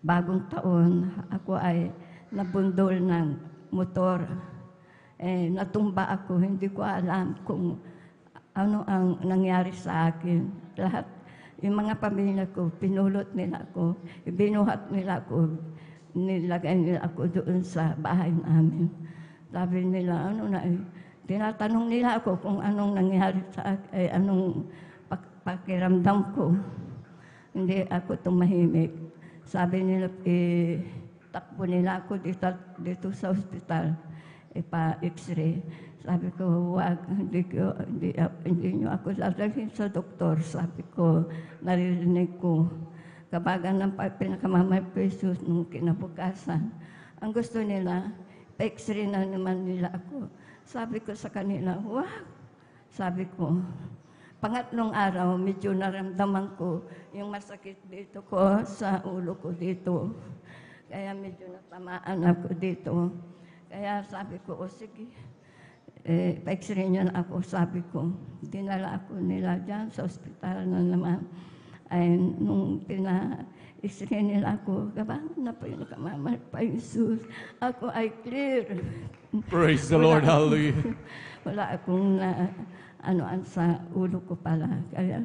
bagong taon, ako ay nabundol ng motor. Natumba ako, hindi ko alam kung ano ang nangyari sa akin. Lahat, yung mga pamilya ko, pinulot nila ako, binuhat nila ako, nilagay nila ako doon sa bahay namin. Sabi nila, tinatanong nila ako kung anong nangyari sa akin, anong pakiramdam ko. Hindi ako tumahimik. Sabi nila, takbo nila ako dito sa ospital, pa-x-ray. Sabi ko, wag, hindi nyo ako dadalhin sa doktor. Sabi ko, naririnig ko. Kabagan ng Pinakamamahal pa Jesus nung kinabukasan. Ang gusto nila, pa-x-ray na naman nila ako. Sabi ko sa kanila, wag. Sabi ko, pangatlong araw, medyo naramdaman ko yung masakit dito ko, sa ulo ko dito. Kaya medyo natamaan ako dito. Kaya sabi ko, sige, pa-x-ray niya na ako, sabi ko. Dinala ako nila dyan sa ospital na naman. Ay, nung pina-x-ray nila ako, gabangan na po yung Pinakamamahal pa Jesus. Ako ay clear. Praise the Lord. Hallelujah. Wala akong sa ulo ko pala. Kaya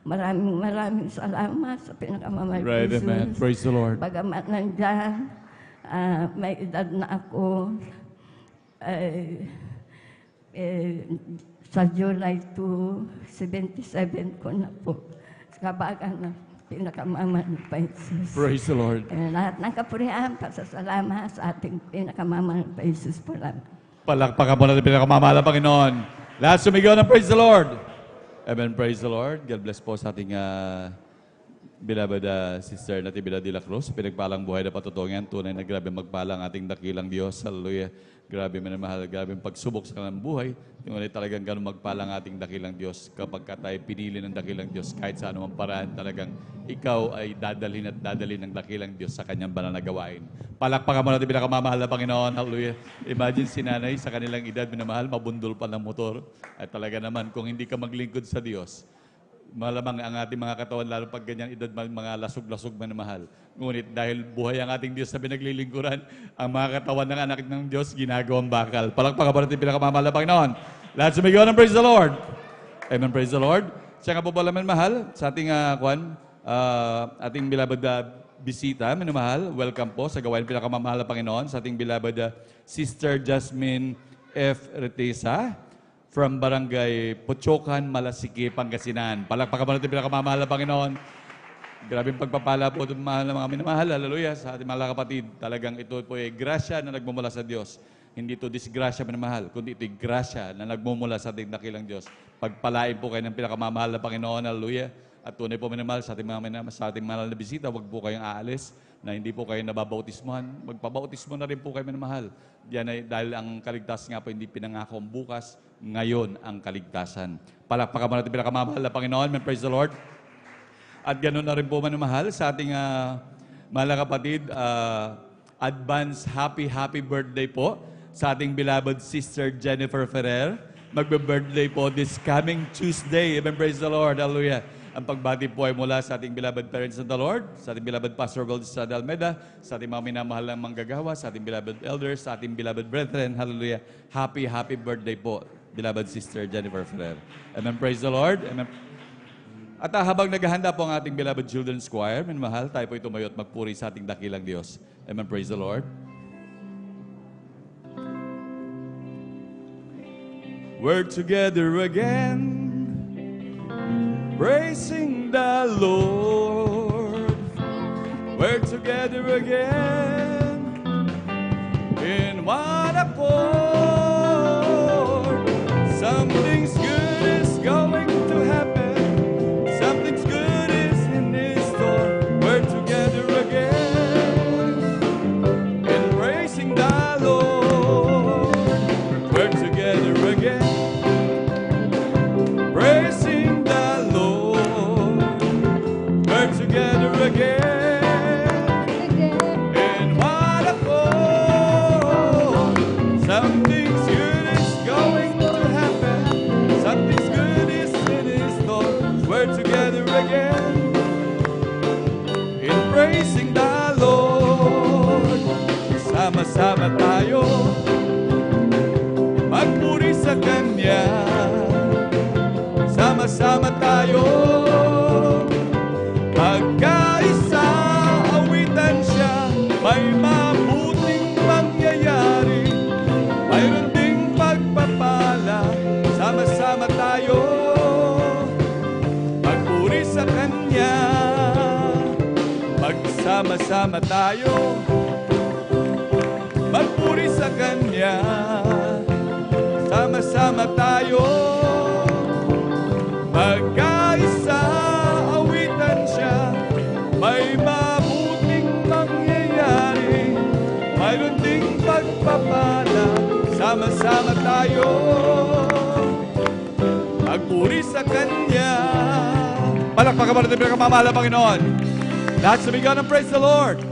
maraming salamat sa Pinakamamahal pa Right, Jesus. amen. Praise the Lord. Bagamat nandyan, may edad na ako, sa July 2, 77 ko na po. Kabagan ng Pinakamamahal pa Jesus. Praise the Lord. Lahat ng kapurihan, pasasalamat sa ating Pinakamamahal pa Jesus po lang. Palakpakan po natin Pinakamamahal na Panginoon. Lahat sumigaw ng praise the Lord. Amen. Praise the Lord. God bless po sa ating beloved sister na Tibida de la Cruz. Pinagpalang buhay na patutungan. Tunay na grabe magpalang ating dakilang Diyos. Hallelujah. Grabe minamahal. Grabe pagsubok sa kanilang buhay. Yung talagang ganun magpalang ating dakilang Diyos. Kapag tayo pinili ng dakilang Diyos, kahit sa anumang paraan, talagang ikaw ay dadalhin ng dakilang Diyos sa kanyang banal na gawain. Palakpakan mo natin Pinakamamahal na Panginoon. Hallelujah. Imagine si nanay sa kanilang edad minamahal, mabundol pa ng motor. At talaga naman, kung hindi ka maglingkod sa Diyos, malamang ang ating mga katawan, lalo pag ganyang edad, mga lasog-lasog manamahal. Ngunit dahil buhay ang ating Diyos na pinaglilingkuran, ang mga katawan ng anak ng Diyos, ginagawang bakal. Palakpakan pa natin Pinakamamahal na Panginoon. Lahat sumigaw ng praise the Lord. Amen, praise the Lord. Siya nga po pala mahal sa ating ating beloved bisita, minamahal. Welcome po sa gawain Pinakamamahal na Panginoon sa ating beloved Sister Jasmine F. Retesa from Barangay Pochokan, Malasiki, Pangasinan. Palakpakan po natin Pinakamamahal na Panginoon. Grabing pagpapala po ito mahal na mga minamahal. Hallelujah. Sa ating mga kapatid, talagang ito po ay grasya na nagmumula sa Diyos. Hindi ito disgrasya minamahal, kundi ito ay grasya na nagmumula sa ating dakilang Diyos. Pagpalain po kayo ng Pinakamamahal na Panginoon. Hallelujah. At tunay po minamahal sa ating mahal na bisita, huwag po kayong aalis na hindi po kayo nababautismohan. Magpabautismo na rin po kayo minamahal. Diyan ay dahil ang kaligtasan nga po hindi pinangako bukas, ngayon ang kaligtasan. Palakpakan mo natin Pinakamamahal na Panginoon. Amen. Praise the Lord. At ganoon na rin po minamahal sa ating mahal na kapatid, advance happy birthday po sa ating beloved Sister Jennifer Ferrer. Magbe-birthday po this coming Tuesday. Amen. Praise the Lord. Hallelujah. Ang pagbati po ay mula sa ating beloved parents of the Lord, sa ating beloved Pastor Gold Estrada Almeda, sa ating mga minamahal ng manggagawa, sa ating beloved elders, sa ating beloved brethren. Hallelujah. Happy, happy birthday po, beloved Sister Jennifer Ferrer. Amen. Praise the Lord. Amen. At habang naghahanda po ang ating beloved children's choir, minamahal, tayo po tumayo at magpuri sa ating dakilang Diyos. Amen. Praise the Lord. We're together again, praising the Lord. We're together again in one accord. Something's good is going to happen. Something's good is in this store. We're together again in praising the Lord. We're together again, praising the Lord. We're together again in one accord. Something's good is going to happen. Something's good is in His store. We're together again in praising the Lord. Sama-sama tayo magpuri sa Kanya. Sama-sama tayo magkaisa, awitan siya. May mabuting mangyayari, mayroon ding pagpapala. Sama-sama tayo magpuri sa Kanya. Magsama-sama tayo magpuri sa Kanya. Sama-sama tayo magkaisa, awitan siya. May mabuting mangyayari, mayroon ding pagpapala. Sama-sama tayo magpuri sa Kanya. Palakpakan mo natin pinakamamahal na Panginoon. Lahat sumigaw ng praise the Lord.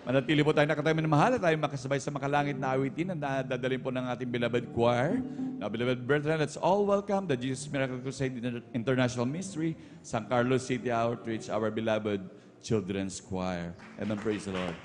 Manatili po tayo nakatayo minamahal at tayo makasabay sa makalangit na awitin na dadalhin po ng ating beloved choir. Now, beloved brethren, let's all welcome the Jesus Miracle Crusade International Ministry, San Carlos City Outreach, our beloved children's choir. Amen. Praise the Lord.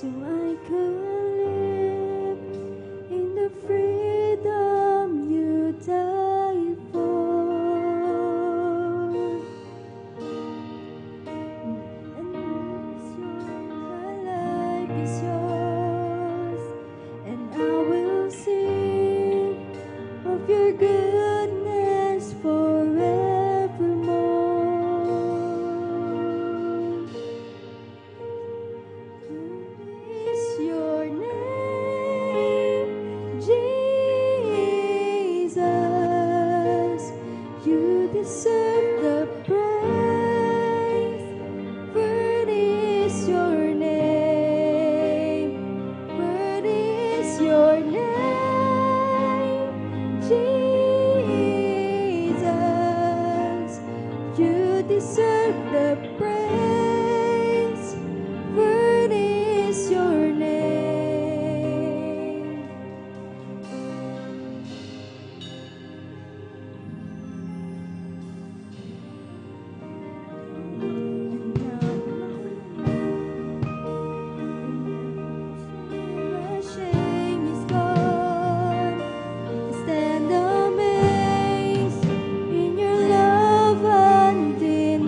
so I could live in the freedom you died for. And my life is yours, and I will sing of your goodness forevermore. Is your name, Jesus? You deserve the praise. Worthy is your name. Worthy is your name, Jesus. You deserve the praise. Worthy is your name. My shame is gone. Stand amazed in your love undeniable.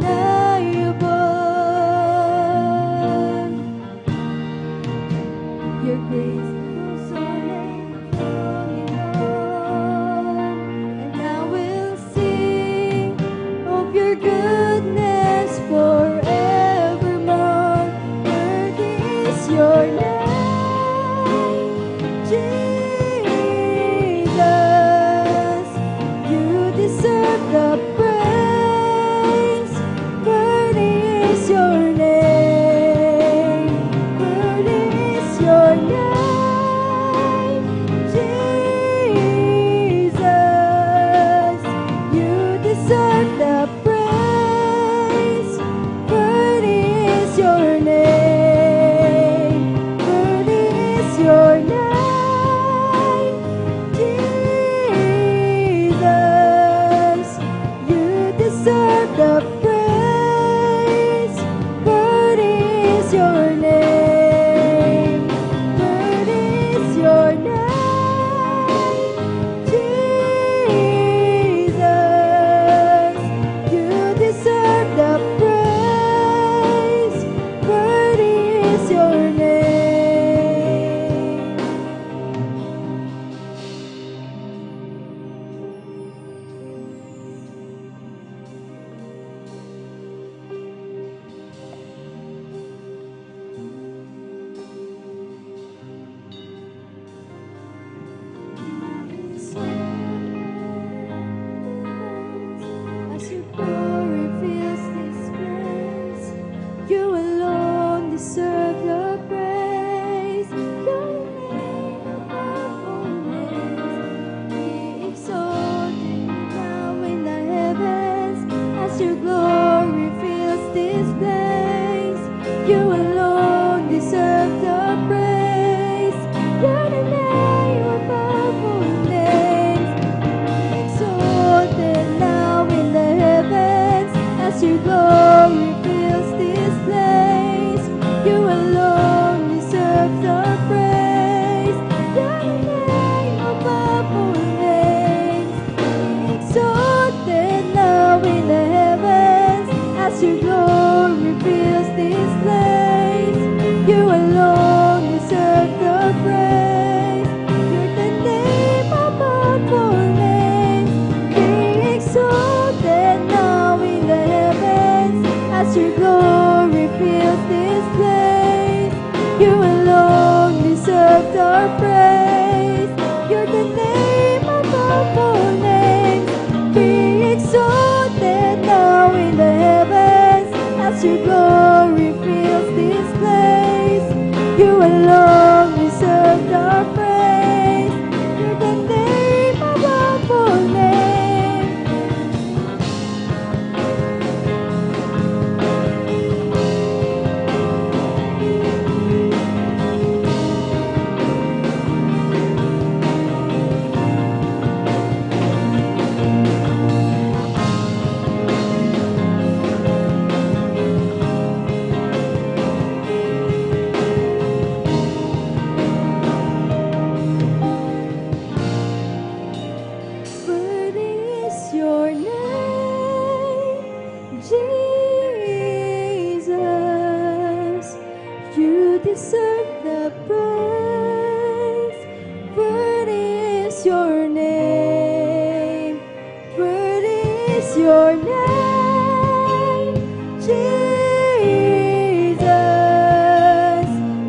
your name, Jesus.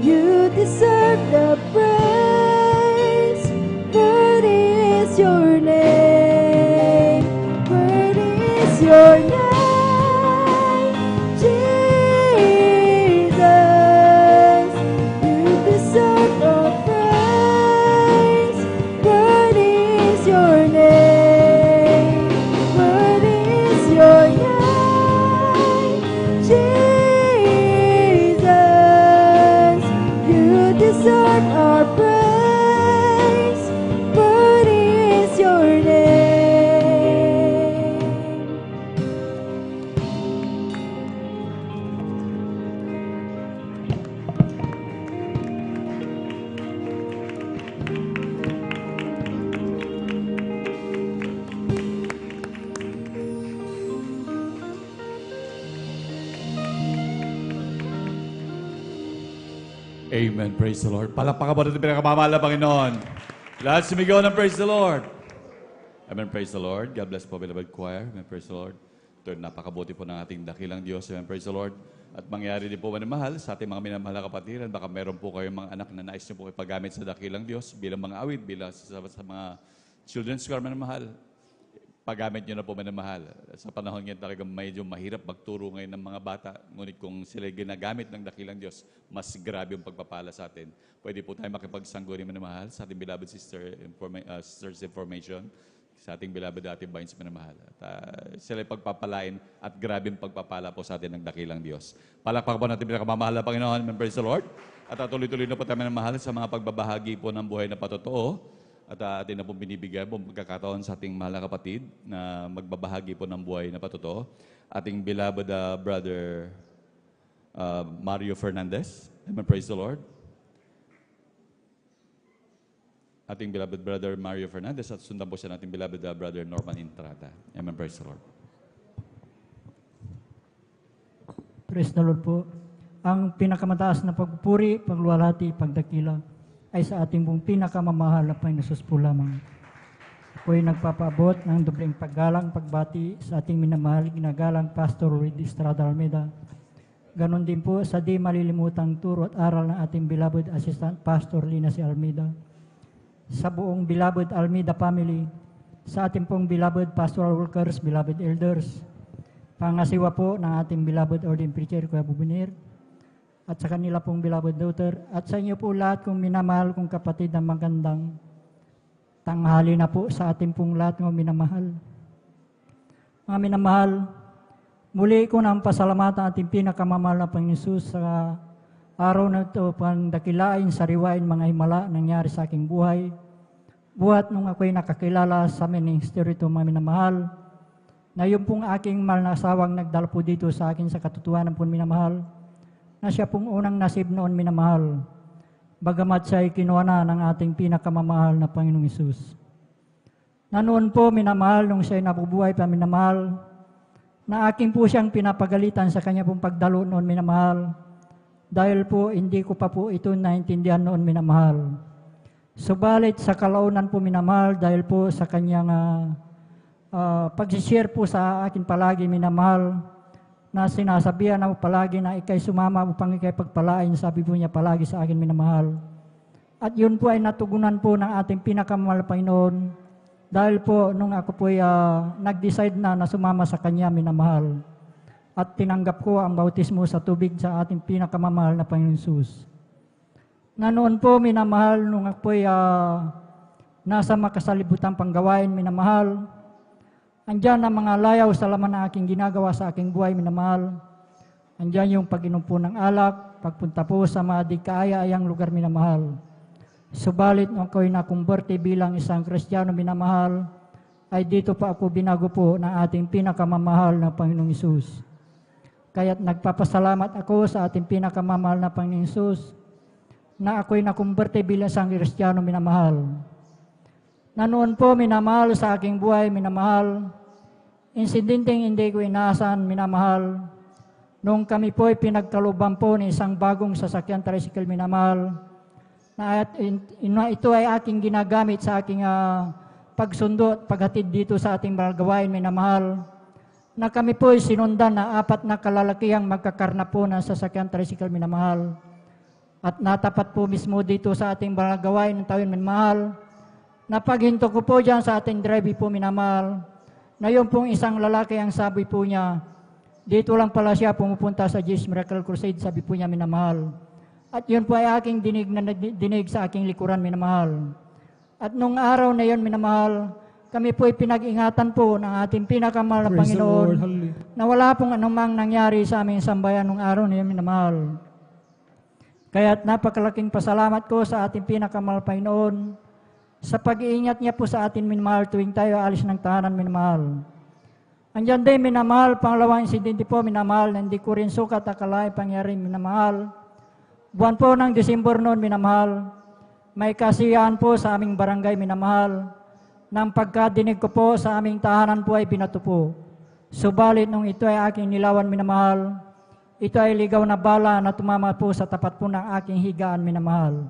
You deserve the praise. Worthy is your name. Worthy is your name, Jesus. You deserve the praise. Worthy is your name. Worthy is your name, Jesus. You deserve our praise. Worthy is your name. Amen. Praise the Lord. Palakpakan po natin pinakamamahal na Panginoon. Lahat sumigaw ng praise the Lord. Amen. Praise the Lord. God bless po, beloved choir. Amen. Praise the Lord. Ito, napakabuti po ng ating dakilang Diyos. Amen. Praise the Lord. At mangyari din po manimahal sa ating mga minamahal na kapatiran. Baka meron po kayong mga anak na nais nyo po ipagamit sa dakilang Diyos bilang mga awit, bilang sa mga children's choir manimahal. Paggamit nyo na po manimahal. Sa panahon ngayon talagang medyo mahirap magturo ngayon ng mga bata. Ngunit kung sila ginagamit ng dakilang Diyos, mas grabe yung pagpapala sa atin. Pwede po tayo makipagsangguni manimahal sa ating beloved Sisters Information, sa ating beloved Ate Vines manimahal. At sila pagpapalain at grabe yung pagpapala po sa atin ng dakilang Diyos. Palakpakan po natin pinakamamahal na Panginoon. Praise the Lord. At tuloy-tuloy na po tayo manimahal sa mga pagbabahagi po ng buhay na patotoo. At atin na pong binibigay po magkakataon sa ating mahal na kapatid na magbabahagi po ng buhay na patotoo. Ating beloved brother Mario Fernandez. Amen. Praise the Lord. Ating beloved brother Mario Fernandez at sundan po siya nating beloved brother Norman Intrata. Amen. Praise the Lord. Praise the Lord po. Ang pinakamataas na pagpupuri, pagluwalhati, pagdakila ay sa ating pong pinakamamahal na Panginoon Jesus po lamang. Ako'y nagpapaabot ng dobleng paggalang, pagbati sa ating minamahal, ginagalang Pastor Rudy Estrada Almeida. Ganon din po sa di malilimutang turo at aral ng ating beloved Assistant Pastor Lina C. Almeida. Sa buong beloved Almeida family, sa ating pong beloved pastoral workers, beloved elders, pangasiwa po ng ating beloved ordained preacher, Kuya Bubunir, at sa kanila pong beloved daughter, at sa inyo po lahat kong minamahal kong kapatid na magandang tanghali na po sa ating pong lahat ng minamahal. Mga minamahal, muli ko na ang pasalamatan ating pinakamamahal na Panginoon Jesus sa araw na ito, pandakilain, sariwain, mga himala nangyari sa aking buhay. Buhat nung ako'y nakakilala sa ministeryo ito, mga minamahal, na yung pong aking mahal na asawang nagdala po dito sa akin sa katotohanan po minamahal, na siya pong unang nasib noon minamahal, bagamat siya'y kinuha na ng ating pinakamamahal na Panginoong Hesus. Na noon po minamahal, nung siya'y nabubuhay pa minamahal, na akin po siyang pinapagalitan sa kanya pong pagdalo noon minamahal, dahil po hindi ko pa po ito naintindihan noon minamahal. Subalit sa kalaunan po minamahal, dahil po sa kanyang pag-share po sa akin palagi minamahal, na sinasabihan ako palagi na ikay sumama upang ikay pagpalain, sabi po niya palagi sa akin minamahal. At yun po ay natugunan po ng ating pinakamamahal Panginoon, dahil po nung ako po ay nag-decide na sumama sa Kanya minamahal, at tinanggap ko ang bautismo sa tubig sa ating pinakamamahal na Panginoon Jesus. Na noon po minamahal, nung ako po ay nasa makasalibutang panggawain minamahal, andyan ang mga layaw sa laman na aking ginagawa sa aking buhay, minamahal. Andyan yung pag-inom po ng alak, pagpunta po sa mga di kaaya-ayang lugar, minamahal. Subalit nung ako'y nakumberte bilang isang Kristiyano, minamahal, ay dito pa ako binago po ng ating pinakamamahal na Panginoong Hesus. Kaya't nagpapasalamat ako sa ating pinakamamahal na Panginoong Hesus na ako'y nakumberte bilang isang Kristiyano, minamahal. Na noon po, minamahal, sa aking buhay, minamahal, insidenteng hindi ko inaasahan, minamahal, nung kami po ay pinagkaluban po ng isang bagong sasakyan tricycle, minamahal, na ito ay aking ginagamit sa aking pagsundo at paghatid dito sa ating mga gawain, minamahal. na kami po ay sinundan na 4 na kalalakihang magkakarna po ng sasakyan tricycle, minamahal. At natapat po mismo dito sa ating banal gawain ng taon, minamahal. Napaghinto ko po dyan sa ating drive po, minamahal, na yung pong isang lalaki ang sabi po niya, dito lang pala siya pumupunta sa Jesus Miracle Crusade, sabi po niya, minamahal. At yun po ay aking dinig sa aking likuran, minamahal. At nung araw na yun, minamahal, kami po ay pinag-ingatan po ng ating pinakamahal na Panginoon na wala pong anumang nangyari sa aming sambayan nung araw na yun, minamahal. Kaya't napakalaking pasalamat ko sa ating pinakamahal Panginoon sa pag-iingat niya po sa atin, minamahal, tuwing tayo alis ng tahanan, minamahal. Andiyan din, minamahal, pangalawang insidente po, minamahal, na hindi ko rin sukat akalain pangyari, minamahal. Buwan po ng Disyembre noon, minamahal, may kasiyahan po sa aming barangay, minamahal. Nang pagkadinig ko po sa aming tahanan po ay binato po. Subalit nung ito ay aking nilawan, minamahal, ito ay ligaw na bala na tumama po sa tapat po ng aking higaan, minamahal.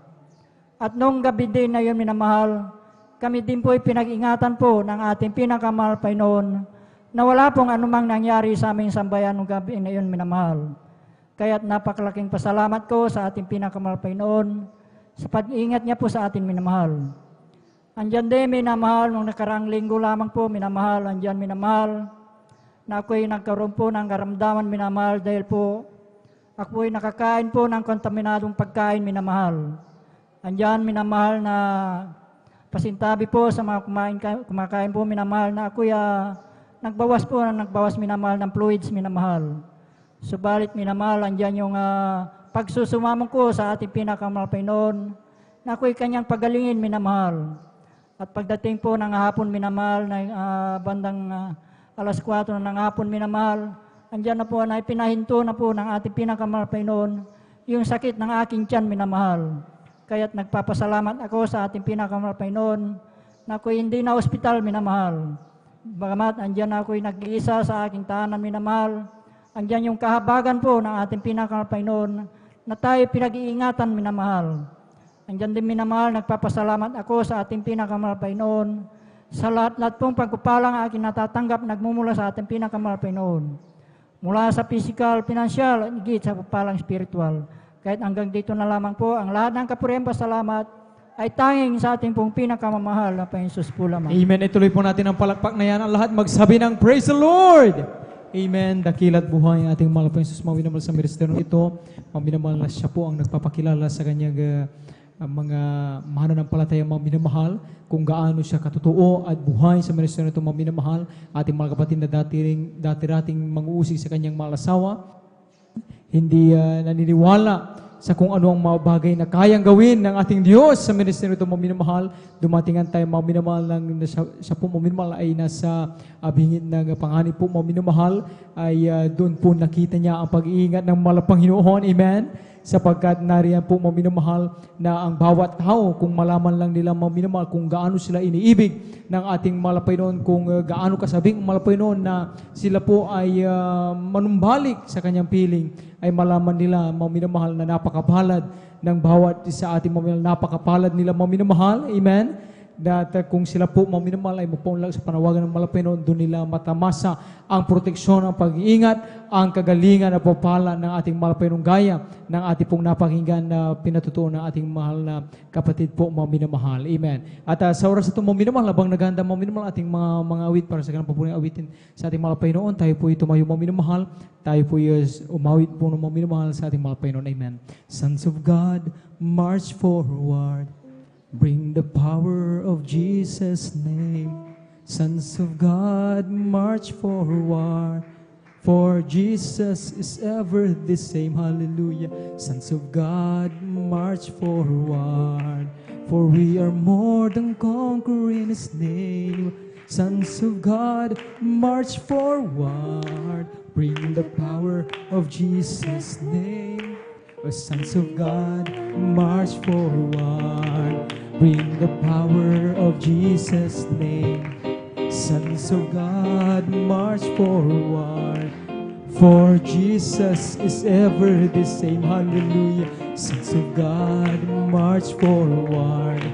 At nung gabi din na yun, minamahal, kami din po ay pinag-ingatan po ng ating pinakamahal Panginoon na wala pong anumang nangyari sa aming sambayan nung gabi na yun, minamahal. Kaya't napakalaking pasalamat ko sa ating pinakamahal Panginoon sa pag-iingat niya po sa atin, minamahal. Andyan din, minamahal, nung nakaraang linggo lamang po, minamahal, andyan, minamahal, na ako'y nagkaroon po ng karamdaman, minamahal, dahil po ako'y nakakain po ng kontaminadong pagkain, minamahal. Andyan, minamahal, na pasintabi po sa mga kumakain po, minamahal, na ako'y nagbawas, minamahal, ng fluids, minamahal. Subalit, minamahal, andyan yung pagsusumamong ko sa ating pinakamahal Panginoon, na ako'y kanyang pagalingin, minamahal. At pagdating po ng hapon, minamahal, na bandang alas 4 ng hapon, minamahal, andyan na po na ipinahinto na po ng ating pinakamahal Panginoon yung sakit ng aking tiyan, minamahal. Kaya't nagpapasalamat ako sa ating pinakamahal Panginoon na ako'y hindi na ospital, minamahal. Bagamat andyan ako'y nag-iisa sa aking tahanan, minamahal, andyan yung kahabagan po ng ating pinakamahal Panginoon na tayo pinag-iingatan, minamahal. Andyan din, minamahal, nagpapasalamat ako sa ating pinakamahal Panginoon sa lahat pong pagkupalang aking natatanggap nagmumula sa ating pinakamahal Panginoon. Mula sa physical, financial, at higit sa pagpalang spiritual. Kahit hanggang dito na lamang po, ang lahat ng kapurihan pasalamat ay tanging sa ating pong pinakamamahal na Panginoon Jesus po lamang. Amen. Ituloy po natin ang palakpak na yan. Ang lahat magsabi ng Praise the Lord! Amen. Dakilat buhay ang ating mahal na Panginoon Jesus. Maminamahal sa ministeryo ito. Maminamahal na siya po ang nagpapakilala sa kanyang mga mananampalataya, maminamahal, kung gaano siya katotoo at buhay sa ministeryo ito, maminamahal. Ating mga kapatid na dati-dating manguusig sa kanyang mahal asawa, hindi naniniwala sa kung ano ang mga bagay na kayang gawin ng ating Diyos sa ministeryo ito, maminamahal. Dumatingan tayo, maminamahal, siya po maminamahal ay nasa bingit ng panganib po, maminamahal, ay doon po nakita niya ang pag-iingat ng malapang Panginoon. Amen. Sapagkat nariyan po, maminamahal, na ang bawat tao, kung malaman lang nila, maminamahal, kung gaano sila iniibig ng ating Panginoon, kung gaano kasabing Panginoon na sila po ay manumbalik sa kanyang piling, ay malaman nila, maminamahal, na napakapalad ng bawat sa ating maminamahal, napakapalad nila, maminamahal. Amen. That kung sila po, maminamahal, ay mapunlang sa panawagan ng Panginoon, doon nila matamasa ang proteksyon, ang pag-iingat, ang kagalingan at papala ng ating Panginoon, gaya ng ating pong napakinggan na pinatutuo ng ating mahal na kapatid po, maminamahal. Amen. At sa oras ito, maminamahal, habang naghahanda, maminamahal, ating mga awit para sa ganang papuring awitin sa ating mahal Panginoon, tayo po tumayo, maminamahal, tayo po umawit po ng maminamahal sa ating mahal Panginoon. Amen. Sons of God, march forward. Bring the power of Jesus' name. Sons of God, march forward. For Jesus is ever the same. Hallelujah. Sons of God, march forward. For we are more than conquering His name. Sons of God, march forward. Bring the power of Jesus' name. O sons of God, march forward. Bring the power of Jesus' name. Sons of God, march forward. For Jesus is ever the same. Hallelujah. Sons of God, march forward.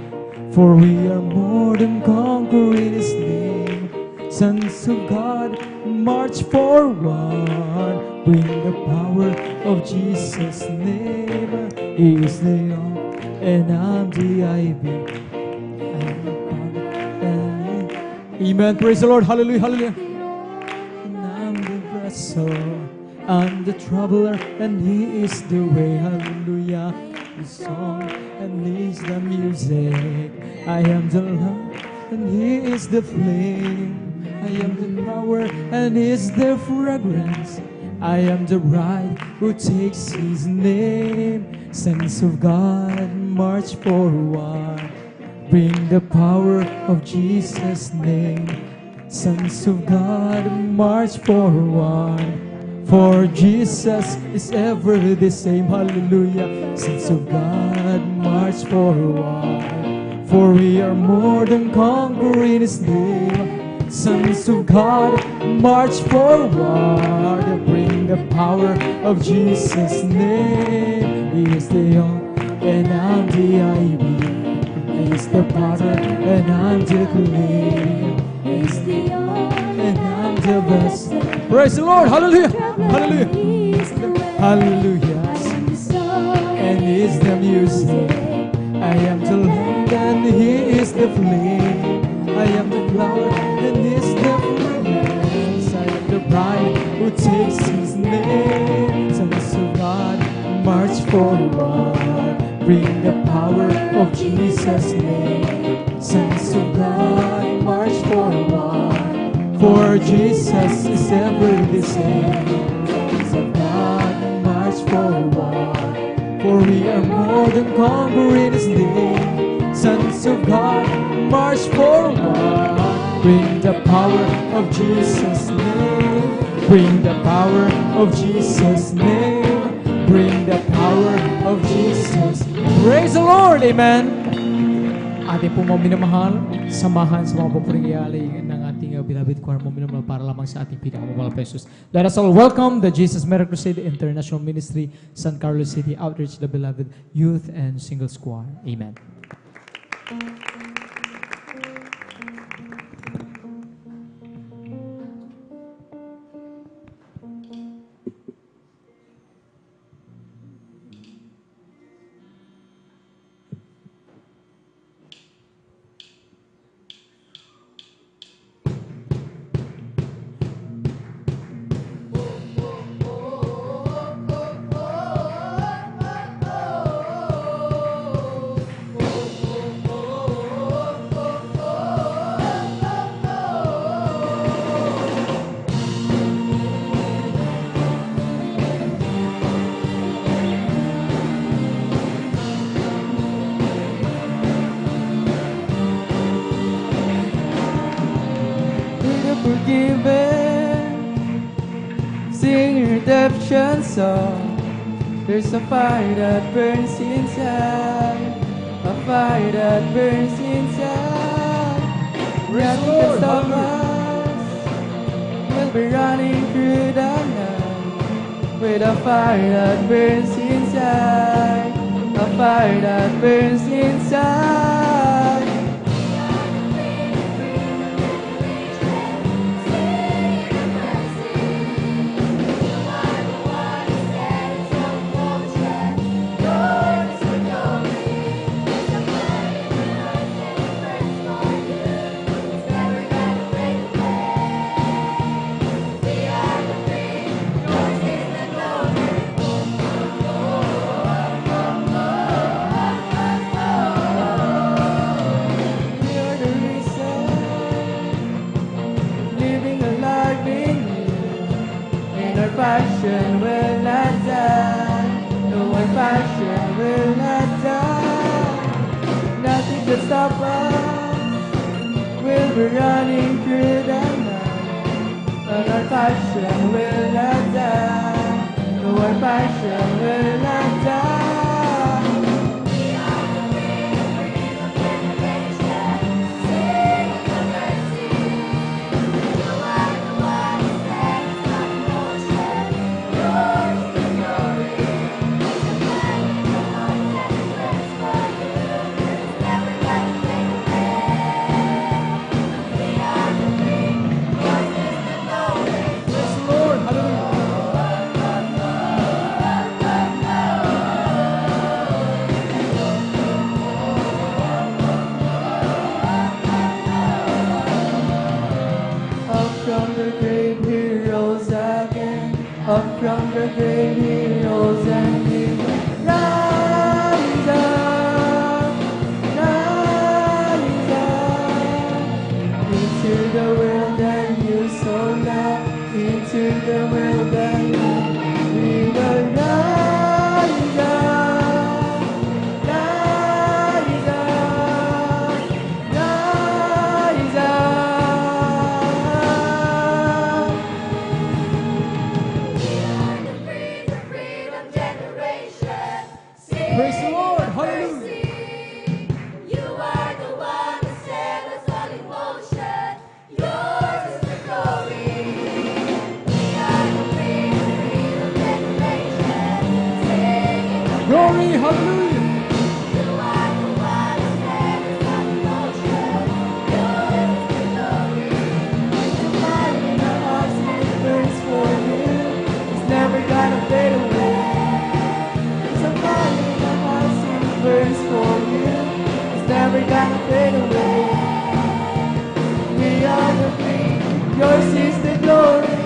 For we are more than conquering His name. Sons of God, march forward. Bring the power of Jesus' name. He is the young and I'm the ivy. Amen. Praise the Lord. Hallelujah. Hallelujah. And I'm the vessel. I'm the traveler, and He is the way. Hallelujah. The song, and He is the music. I am the love, and He is the flame. I am the power, and He is the fragrance. I am the bride who takes His name. Sons of God, march forward. Bring the power of Jesus' name. Sons of God, march forward. For Jesus is ever the same. Hallelujah. Sons of God, march forward. For we are more than conquering His name. Sons of God, march forward. Bring the power of Jesus' name. He is the young and I'm the ivy. He is the potter and I'm the clay. He is the young and I'm the best. Praise the Lord. Hallelujah. Hallelujah. Hallelujah. And He is the music. I am the land and He is the flame. I am the flower and He is the fragrance. I am the bride who takes His name. Sons of God, march forward. Bring the power of Jesus' name. Sons of God, march forward. For Jesus is ever the same. Sons of God, march forward. For we are more than conquering His name. Sons of God, march forward. Bring the power of Jesus' name. Bring the power of Jesus' name. Bring the power of Jesus. Praise the Lord. Amen. Ating po mga minamahal, samahan sa mga papuring iyali ng ating beloved choir mo minamahal para lamang sa ating pinakamamahal na Jesus. Let us all welcome the Jesus Miracle Crusade International Ministry, San Carlos City Outreach, the beloved Youth and Singles Choir. Amen. Sing redemption song. There's a fire that burns inside. A fire that burns inside. Nothing can stop us. We'll be running through the night with a fire that burns inside. A fire that burns inside. Passion will not die. No one passion will not die. Nothing can stop us. We'll be running through the night. And our passion will not die. No one passion will not die. grave He rose again. Up from the grave He rose and He will rise up, rise up into the world that you so love, into the world that we will rise up, rise up, rise up. Praise the Lord. Hallelujah. You are the one that set us all in motion. Yours is the glory. We are the freedom generation. Singing the Glory. Hallelujah. You are the one that set us all in motion. Yours is the glory. The fire in our hearts and it burns for you. It's never gonna fade away. It's a fire in our hearts and it burns for you. It's never gonna fade away. We are the free. Yours is the glory.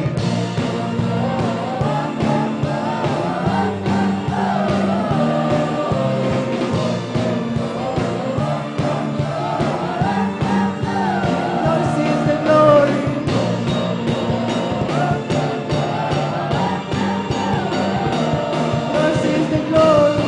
Yours is the glory. Yours is the glory.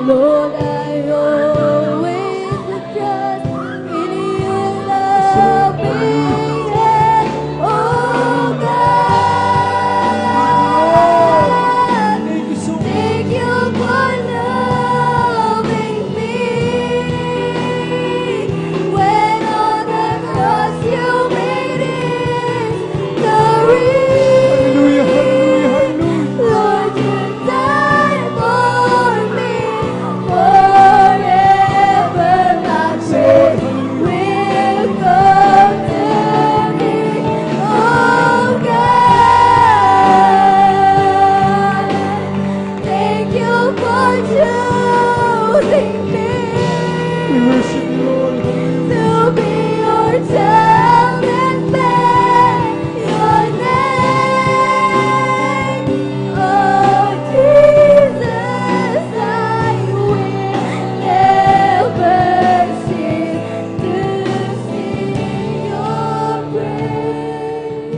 Lord, I always will trust in your loving hand, oh God. Thank you for loving me. When on the cross you made it victory. Lord, you died for me. Forever my faith will come to me. Oh God, thank you for choosing me to be your child and bear your name. Oh Jesus, I will never cease to sing your praise.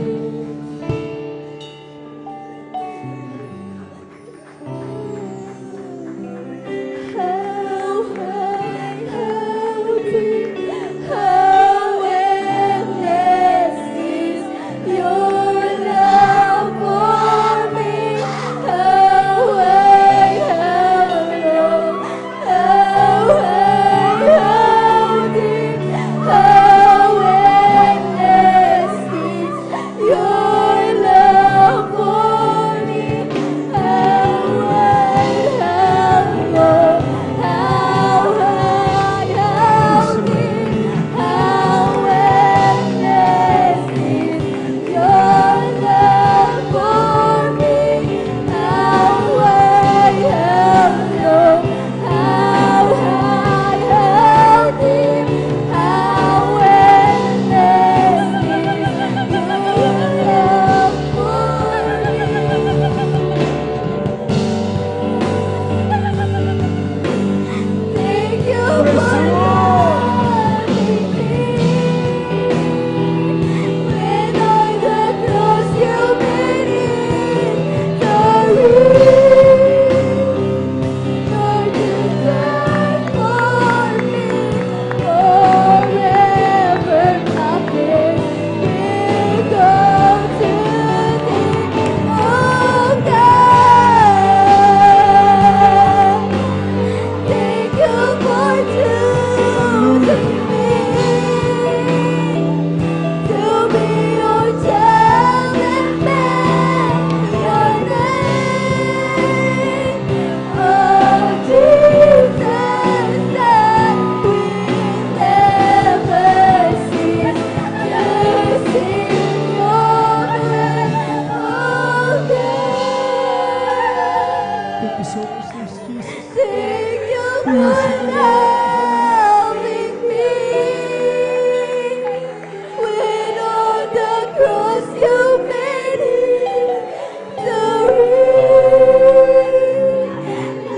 How high, how deep, how endless is your love for me. How wide, how low, how high, how deep, how endless is your love for me. How wide, how low, how high, how deep, how endless is your love for me. How wide, how low, how high, how deep, how endless is your love for me. Thank you for loving me. When on the cross you made it victory. Lord, you died for me. Forever my faith will go to thee. Oh God, thank you for choosing me to be your child and bear your name. Oh Jesus, I will never cease to sing your praise. Oh God. Thank you so much, Lord Jesus. Thank you for loving me. When on the cross you made it victory.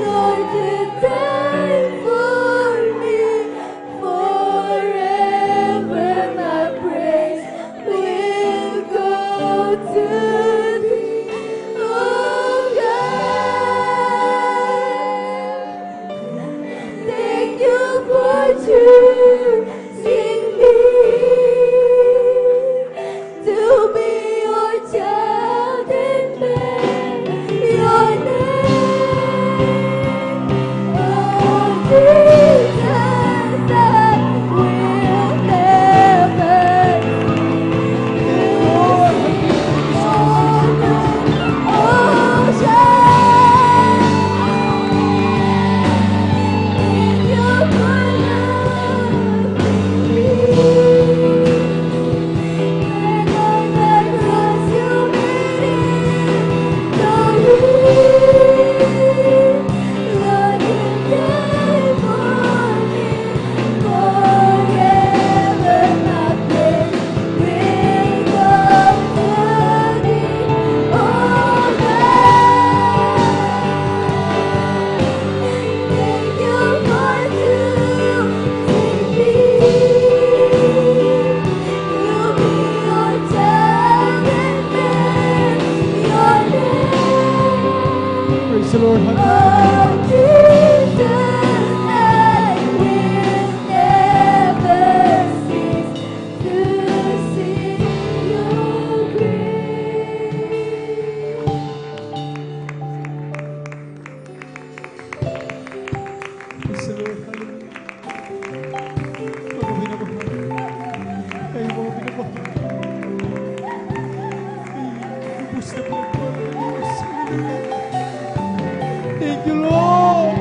Lord, you died for me. Forever my praise will go to thee. Oh God, thank you for choosing me to be your child and bear your name. Oh Jesus, I will never cease to sing your praise. Praise the Lord. Hallelujah. Mga binabahal. Kayo mga binabahal. Ubus na pinagpala ng Diyos. Hallelujah. Thank you, Lord.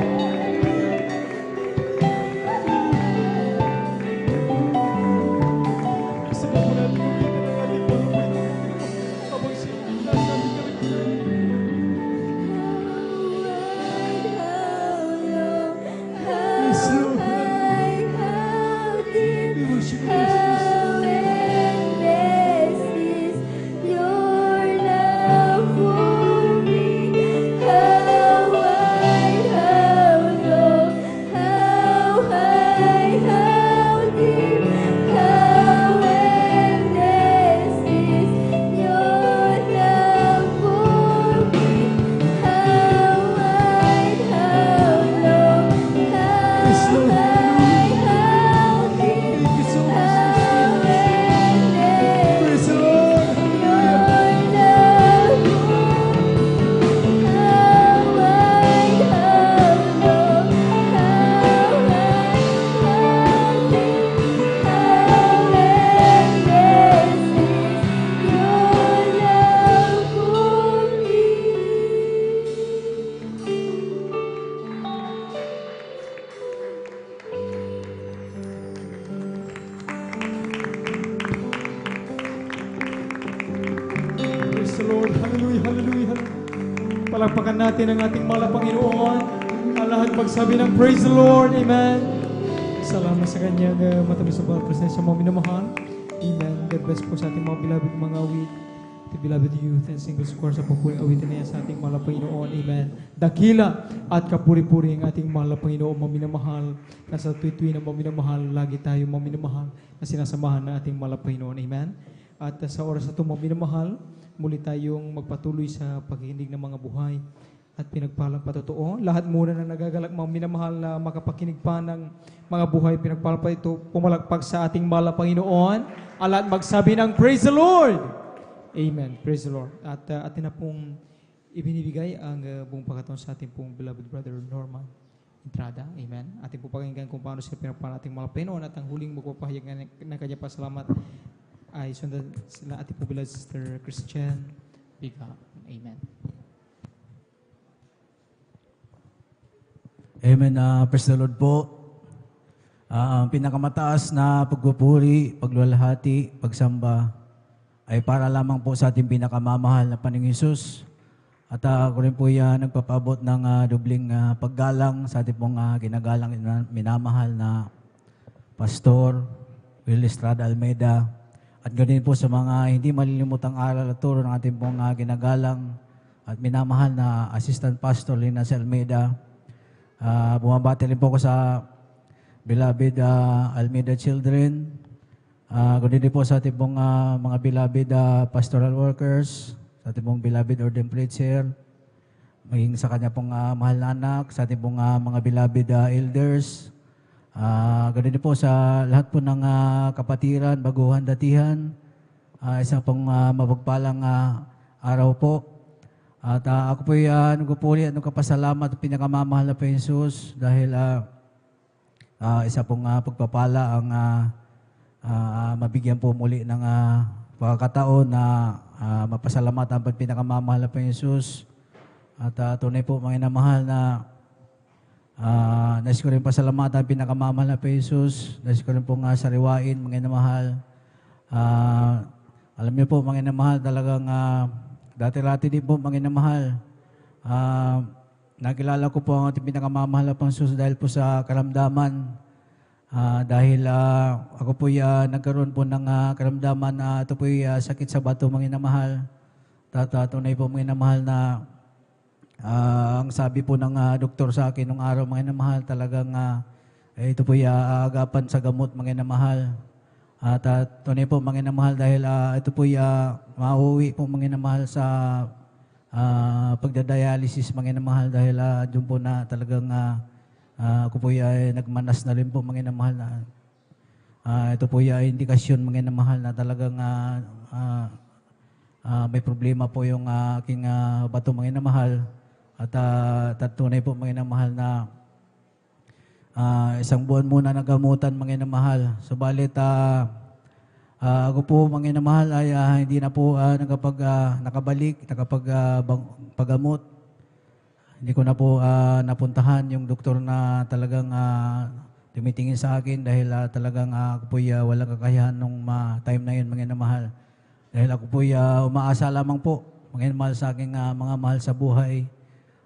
Kasama po natin gawin na ng ating mga Panginoon. Habang siya nasa ating kalagyan. Yes, Lord. We worship you, Jesus. Yes, Lord. Thank you so much, Jesus. Praise the Lord. Hallelujah. Praise the Lord. Hallelujah, hallelujah, hallelujah. Palakpakan natin ang ating mahal na Panginoon. Ang lahat magsabi ng praise the Lord. Amen. Salamat sa kanyang matamis na presensya mga minamahal. Amen. God bless po sa ating mga beloved mga awit. The beloved youth and single square sa papuring awitin na yan sa ating mahal na Panginoon. Amen. Dakila at kapuri-puri ang ating mahal na Panginoon mga minamahal. Nasa tuwi-tuwi ng mga minamahal, lagi tayo mga minamahal na sinasamahan na ating mahal na Panginoon. Amen. At sa oras na ito mga minamahal, muli tayong magpatuloy sa pagkikinig ng mga buhay at pinagpalang patotoo. Lahat muna na nagagalak mga minamahal na makapakinig pa ng mga buhay pinagpalang pa ito, pumalakpak sa ating mahal na Panginoon. At magsabi ng praise the Lord! Amen. Praise the Lord. At atin na pong ibinibigay ang buong pagkataon sa ating pong beloved brother Norman Entrada. Amen. Ating po pakinggan kung paano siya pinagpalang ating mahal na Panginoon at ang huling magpapahayag na kanya pasalamat ay sundan sila ating po beloved Sister Christian Biga. Amen. Amen. Praise the Lord po. Ang pinakamataas na pagpupuri, pagluwalhati, pagsamba ay para lamang po sa ating pinakamamahal na Panginoong Hesus. At ako rin po yan nagpapabot ng dubling paggalang sa ating pong ginagalang minamahal na Pastor Will Estrada Almeida. At ganoon po sa mga hindi malilimutang aral at turo ng ating pong ginagalang at minamahal na Assistant Pastor Lina Almeida. Bumabati rin po ako sa beloved Almeida Children. Ganoon din po sa ating pong mga beloved pastoral workers, sa ating pong beloved ordained preacher, maging sa kanya pong mahal na anak, sa ating pong mga beloved elders. Ganoon din po sa lahat po ng kapatiran, baguhan, datihan. Isang pong mapagpalang araw po. At ako po nagpupuri at nagkapasalamat at pinakamamahal na po Jesus dahil isa pong pagpapala ang mabigyan po muli ng pagkakataon na mapasalamatan ang pinakamamahal na po Jesus. At tunay po mga inamahal na nais ko rin pasalamatan ang pinakamamahal na po Jesus. Nais ko rin po sariwain mga inamahal. Alam niyo po mga inamahal talagang dati-rati din po mga inamahal. Nakilala ko po ang ating pinakamamahal na po Jesus dahil po sa karamdaman. Dahil ako po nagkaroon po ng karamdaman na ito po sakit sa bato mga inamahal. Tunay po mga inamahal na ang sabi po ng doktor sa akin nung araw mga inamahal talagang ito po aagapan sa gamot mga inamahal. At tunay po mga inamahal dahil ito po mauwi po mga inamahal sa pagdadialysis mga inamahal dahil doon po na talagang ako po nagmanas na rin po mga inamahal na ito po indikasyon mga inamahal na talagang may problema po yung aking bato mga inamahal at tunay po mga inamahal na isang buwan muna nagamutan, mga inamahal. Subalit, ako po, mga inamahal, ay hindi na po nakabalik, pagamot. Hindi ko na po napuntahan yung doktor na talagang tumitingin sa akin dahil talagang ako po walang kakayahan nung time na yun, mga inamahal. Dahil ako po umaasa lamang po, mga inamahal, sa aking mga mahal sa buhay.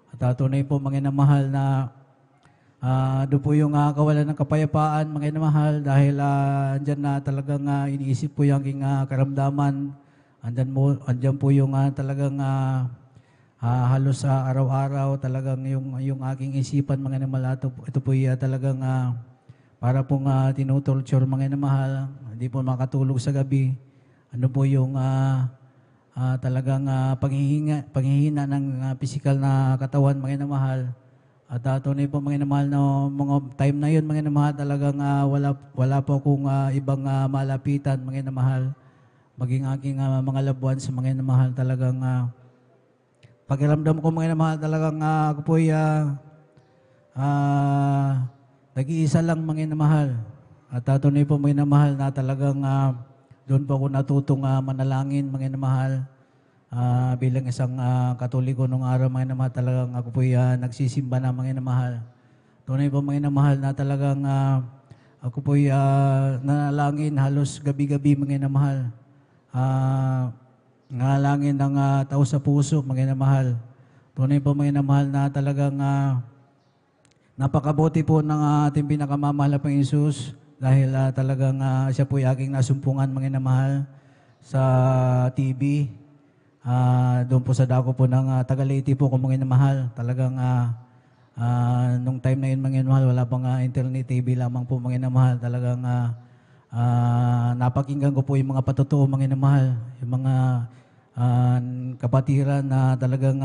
At tunay po, mga inamahal, na doon po yung kawalan ng kapayapaan, mga inamahal, dahil andyan na talagang iniisip po yung aking karamdaman. Andyan po yung talagang halos araw-araw, talagang yung aking isipan, mga inamahal. Ito po talagang para pong tinutorture, mga inamahal. Hindi po makatulog sa gabi. Ano po yung talagang paghihina ng physical na katawan, mga inamahal. At tunay po, mga inamahal, na mga time na yun, mga inamahal, talagang wala po akong ibang malapitan, mga inamahal. Maging aking mga loved ones, mga inamahal, talagang pakiramdam ko, mga inamahal, talagang ako po nag-iisa lang, mga inamahal. At tunay po, mga inamahal, na talagang doon po ako natutong manalangin, mga inamahal. Bilang isang Katoliko nung araw, mga inamahal, talagang ako po nagsisimba na, mga inamahal. Tunay po, mga inamahal, na talagang ako po nanalangin halos gabi-gabi, mga inamahal. Nanalangin ng tao sa puso, mga inamahal. Tunay po, mga inamahal, na talagang napakabuti po ng ating pinakamamahal na Panginoong Hesus, dahil talagang siya po aking nasumpungan, mga inamahal, sa TV. Doon po sa dako po ng Tagaliti po, kung mga inamahal. Talagang nung time na yun, mga inamahal, wala pang internet, TV lamang po, mga inamahal. Talagang napakinggan ko po yung mga patotoo, mga inamahal. Yung mga kapatiran na talagang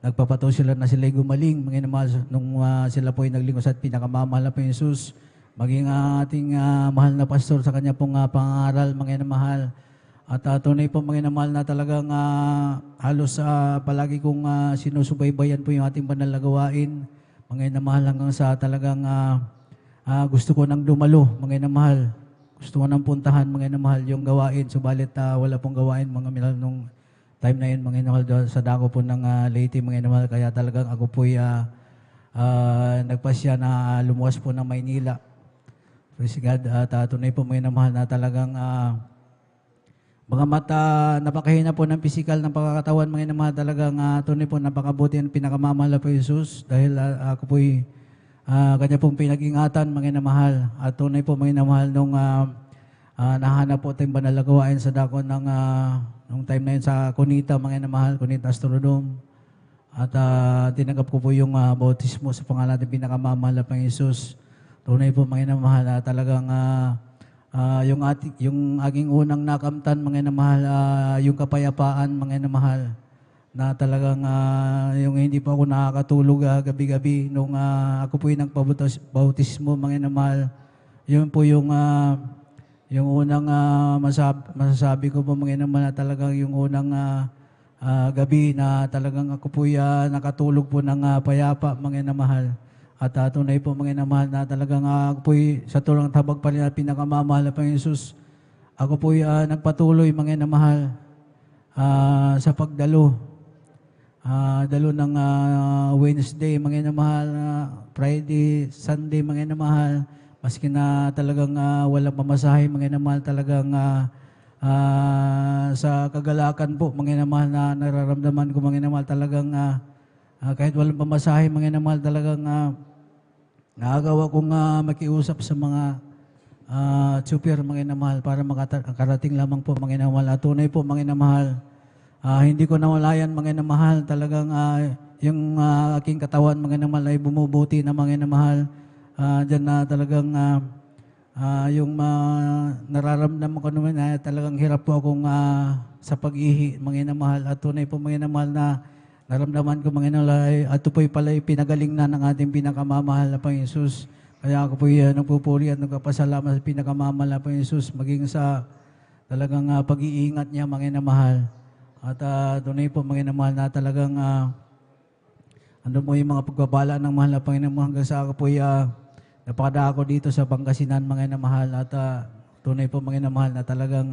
nagpapato sila na sila'y gumaling, mga inamahal, nung sila po ay naglingkod sa pinakamamahal na Panginoong Hesus. Maging ating mahal na pastor sa kanya pong pangaral, mga inamahal. At tunay po, mga inamahal, na talagang halos palagi kong sinusubaybayan po yung ating banal na gawain, mga inamahal, hanggang sa talagang gusto ko nang dumalo, mga inamahal. Gusto ko nang puntahan, mga inamahal, yung gawain. Subalit wala pong gawain, mga minahal, nung time na yun, mga inamahal, sa dako po ng Leyte, mga inamahal. Kaya talagang ako po nagpasya na lumuwas po ng Maynila. Praise God. At tunay po, mga inamahal, na talagang mga mata, napakahina po ng pisikal ng pagkakatawan, mga inamahal, talagang tunay po, napakabuti ang pinakamamahal na po Jesus, dahil ako po kanya pong pinag-ingatan, mga inamahal. At tunay po, mga inamahal, nung nahanap po tayong banal na gawain sa dako ng nung time na yun sa Cunita, mga inamahal, Cunita Astrodome. At tinanggap ko po yung bautismo sa pangalan ng pinakamamahal na Panginoong Hesus. Tunay po, mga inamahal, na talagang yung aking unang nakamtan, mga inamahal, yung kapayapaan, mga inamahal, na talagang yung hindi pa ako nakakatulog gabi-gabi nung ako po yung nagpabautismo, mga inamahal. Yun po yung unang masasabi ko po, mga inamahal, na talagang yung unang gabi na talagang ako po nakatulog po ng payapa, mga inamahal. At tunay po, mga inamahal, na talagang ako po sa tulang tabag pa rin na pinakamamahal na Panginoong Hesus. Ako po nagpatuloy, mga inamahal, sa pagdalo. Dalo ng Wednesday, mga inamahal, Friday, Sunday, mga inamahal. Maski na talagang walang pamasahe, mga inamahal, talagang sa kagalakan po, mga inamahal, na nararamdaman ko, mga inamahal, talagang kahit walang pamasahe, mga inamahal, talagang nakagawa kong makiusap sa mga super, mga inamahal, para makarating lamang po, mga inamahal. At tunay po, mga inamahal, hindi ko nawalayan, mga inamahal, talagang yung aking katawan, mga inamahal, ay bumubuti na, mga inamahal. Diyan na talagang yung nararamdaman ko naman, talagang hirap po akong sa pag-ihi, mga inamahal. At tunay po, mga inamahal, na naramdaman ko, mga inamahal, at ito po pala pinagaling na ng ating pinakamamahal na Panginoong Hesus. Kaya ako po nagpupuri at nagpapasalamat sa pinakamamahal na Panginoong Hesus, maging sa talagang pag-iingat niya, mga inamahal. At tunay po, mga inamahal, na talagang Andun po yung mga pagpapala ng mahal na Panginoon hanggang sa ako po napakadako dito sa Pangasinan, mga inamahal, at tunay po mga inamahal na talagang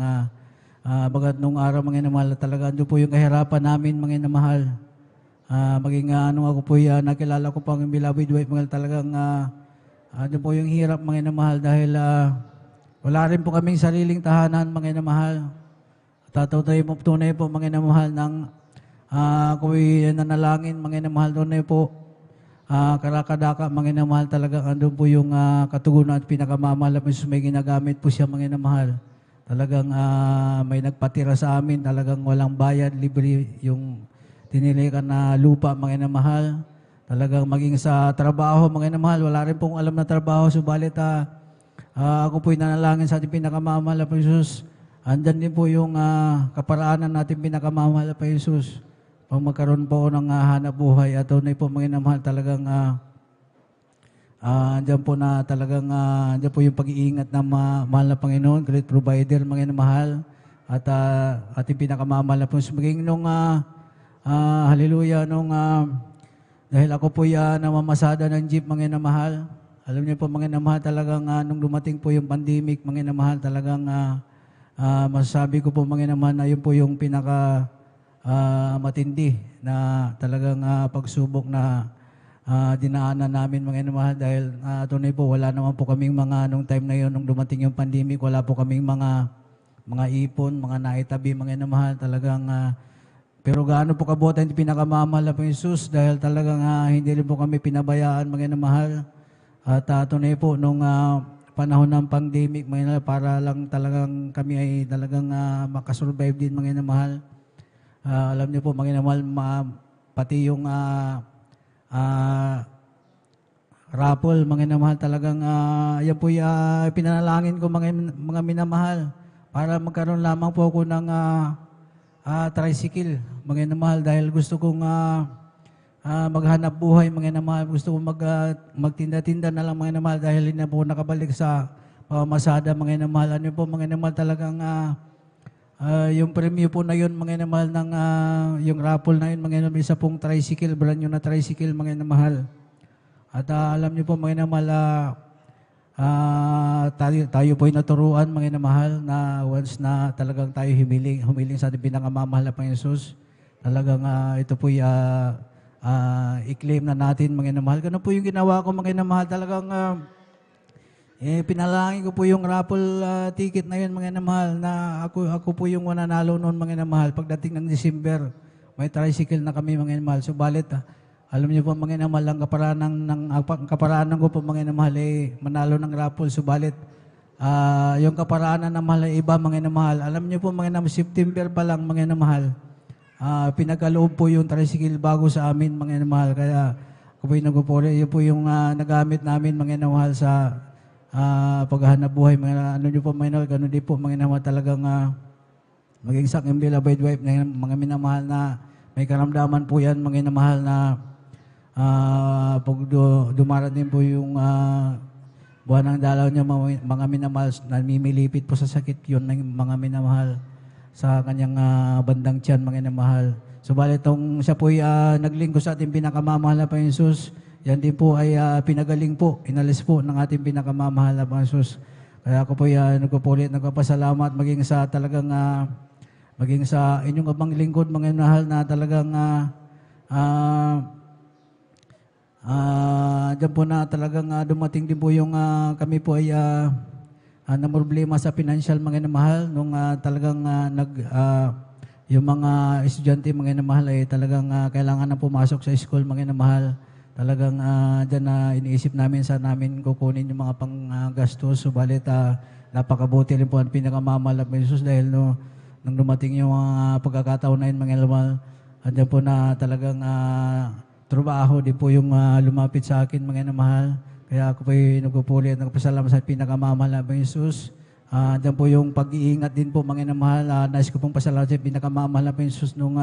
bagat nung araw mga inamahal na talaga andun po yung kahirapan namin mga inamahal. Maging ako po nakilala ko pang beloved wife mga talagang andun po yung hirap mga inamahal dahil wala rin po kaming sariling tahanan mga inamahal. Tunay po mga inamahal ng ako'y nanalangin mga inamahal, tunay po karakadaka mga inamahal talagang andun po yung katugunan at pinakamamahal na may ginagamit po siya mga inamahal. Talagang may nagpatira sa amin, talagang walang bayad, libre yung tinilikan na lupa mga inamahal. Talagang maging sa trabaho mga inamahal, wala rin pong alam na trabaho, subalit ako po'y nanalangin sa ating pinakamamahal na Jesus. Andyan din po yung kaparaanan natin pinakamamahal na Jesus. Pag magkaroon po ng hanap buhay at tunay po mga inamahal talagang andyan po na talagang andyan po yung pag-iingat ng mahal na Panginoon, great provider mga inamahal at ating pinakamamahal na Jesus. Maging nung hallelujah nung dahil ako po namamasada ng jeep mga inamahal. Alam niyo po mga inamahal talagang nung dumating po yung pandemic mga inamahal talagang masasabi ko po mga inamahal na yun po yung pinaka matindi na talagang pagsubok na dinaanan namin mga inamahal dahil tunay po wala naman po kaming mga nung time na yun nung dumating yung pandemic wala po kaming mga ipon, mga naitabi mga inamahal talagang pero gaano po kabuti ang pinakamamahal na Jesus dahil talagang hindi rin po kami pinabayaan mga inamahal at tunay po nung panahon ng pandemic mga inamahal para lang talagang kami ay talagang makasurvive din mga inamahal. Alam niyo po, mga inamahal, pati yung raffle, mga inamahal, talagang yan po pinanalangin ko mga minamahal para magkaroon lamang po ako ng tricycle, mga inamahal, dahil gusto kong maghanap buhay, mga inamahal, gusto kong magtinda-tinda na lang mga inamahal dahil hindi na po nakabalik sa masada, mga inamahal. Ano po, mga inamahal, talagang yung premyo po na yun, mga inamahal, ng yung raffle na yun, mga inamahal, isa pong tricycle, brand new na tricycle, mga inamahal. At alam niyo po, mga inamahal, tayo po ay naturuan, mga inamahal, na once na talagang tayo humiling sa ating pinakamamahal na Panginoon Jesus, talagang ito po i-claim na natin, mga inamahal. Ganun po yung ginawa ko, mga inamahal, talagang pinalangin ko po yung raffle ticket na yun, mga inamahal, na ako po yung mananalo noon, mga inamahal. Pagdating ng December, may tricycle na kami, mga inamahal. Subalit, alam niyo po, mga inamahal, ang kaparaanan ko po, mga inamahal, manalo ng raffle. Subalit, yung kaparaanan ng mahal ay iba, mga inamahal. Alam niyo po, mga inamahal, September pa lang, mga inamahal, pinagkaloob po yung tricycle bago sa amin, mga inamahal. Kaya, ako po yung nagpupuli. Yun po yung nagamit namin, mga inamahal, sa paghahanap buhay, mga ano nyo po, mga inamahal, gano'n din po, mga inamahal, talagang maging sa aking beloved wife, na mga minamahal na may karamdaman po yan, mga inamahal, na pag dumarating po yung buwan ng dalaw niya, mga minamahal, namimilipit po sa sakit yun ng mga minamahal sa kanyang bandang tiyan, mga inamahal. Subalit itong siya po naglingko sa ating pinakamamahal na Panginoon Jesus, yan din po ay pinagaling po, inalis po ng ating pinakamamahal na Panginoon Jesus. Kaya ako po nagpupulit, nagpapasalamat maging sa talagang, maging sa inyong abang lingkod, mga inamahal, na talagang dyan po na talagang dumating din po yung kami po ay na problema sa financial, mga inamahal, nung talagang yung mga estudyante, mga inamahal, ay talagang kailangan na pumasok sa school, mga inamahal. Talagang dyan iniisip namin sa namin kukunin yung mga panggastos. Subalit napakabuti rin po ang pinakamamahal na Jesus dahil nung dumating yung mga pagkakataon na yun, mga inamahal, andyan po na talagang trabaho din po yung lumapit sa akin, mga inamahal. Kaya ako po yung nagpupuli at nagpasalamat sa pinakamamahal na Jesus. Diyan po yung pag-iingat din po, mga inamahal. Nais ko pong pasalamat sa pinakamamahal na Jesus nung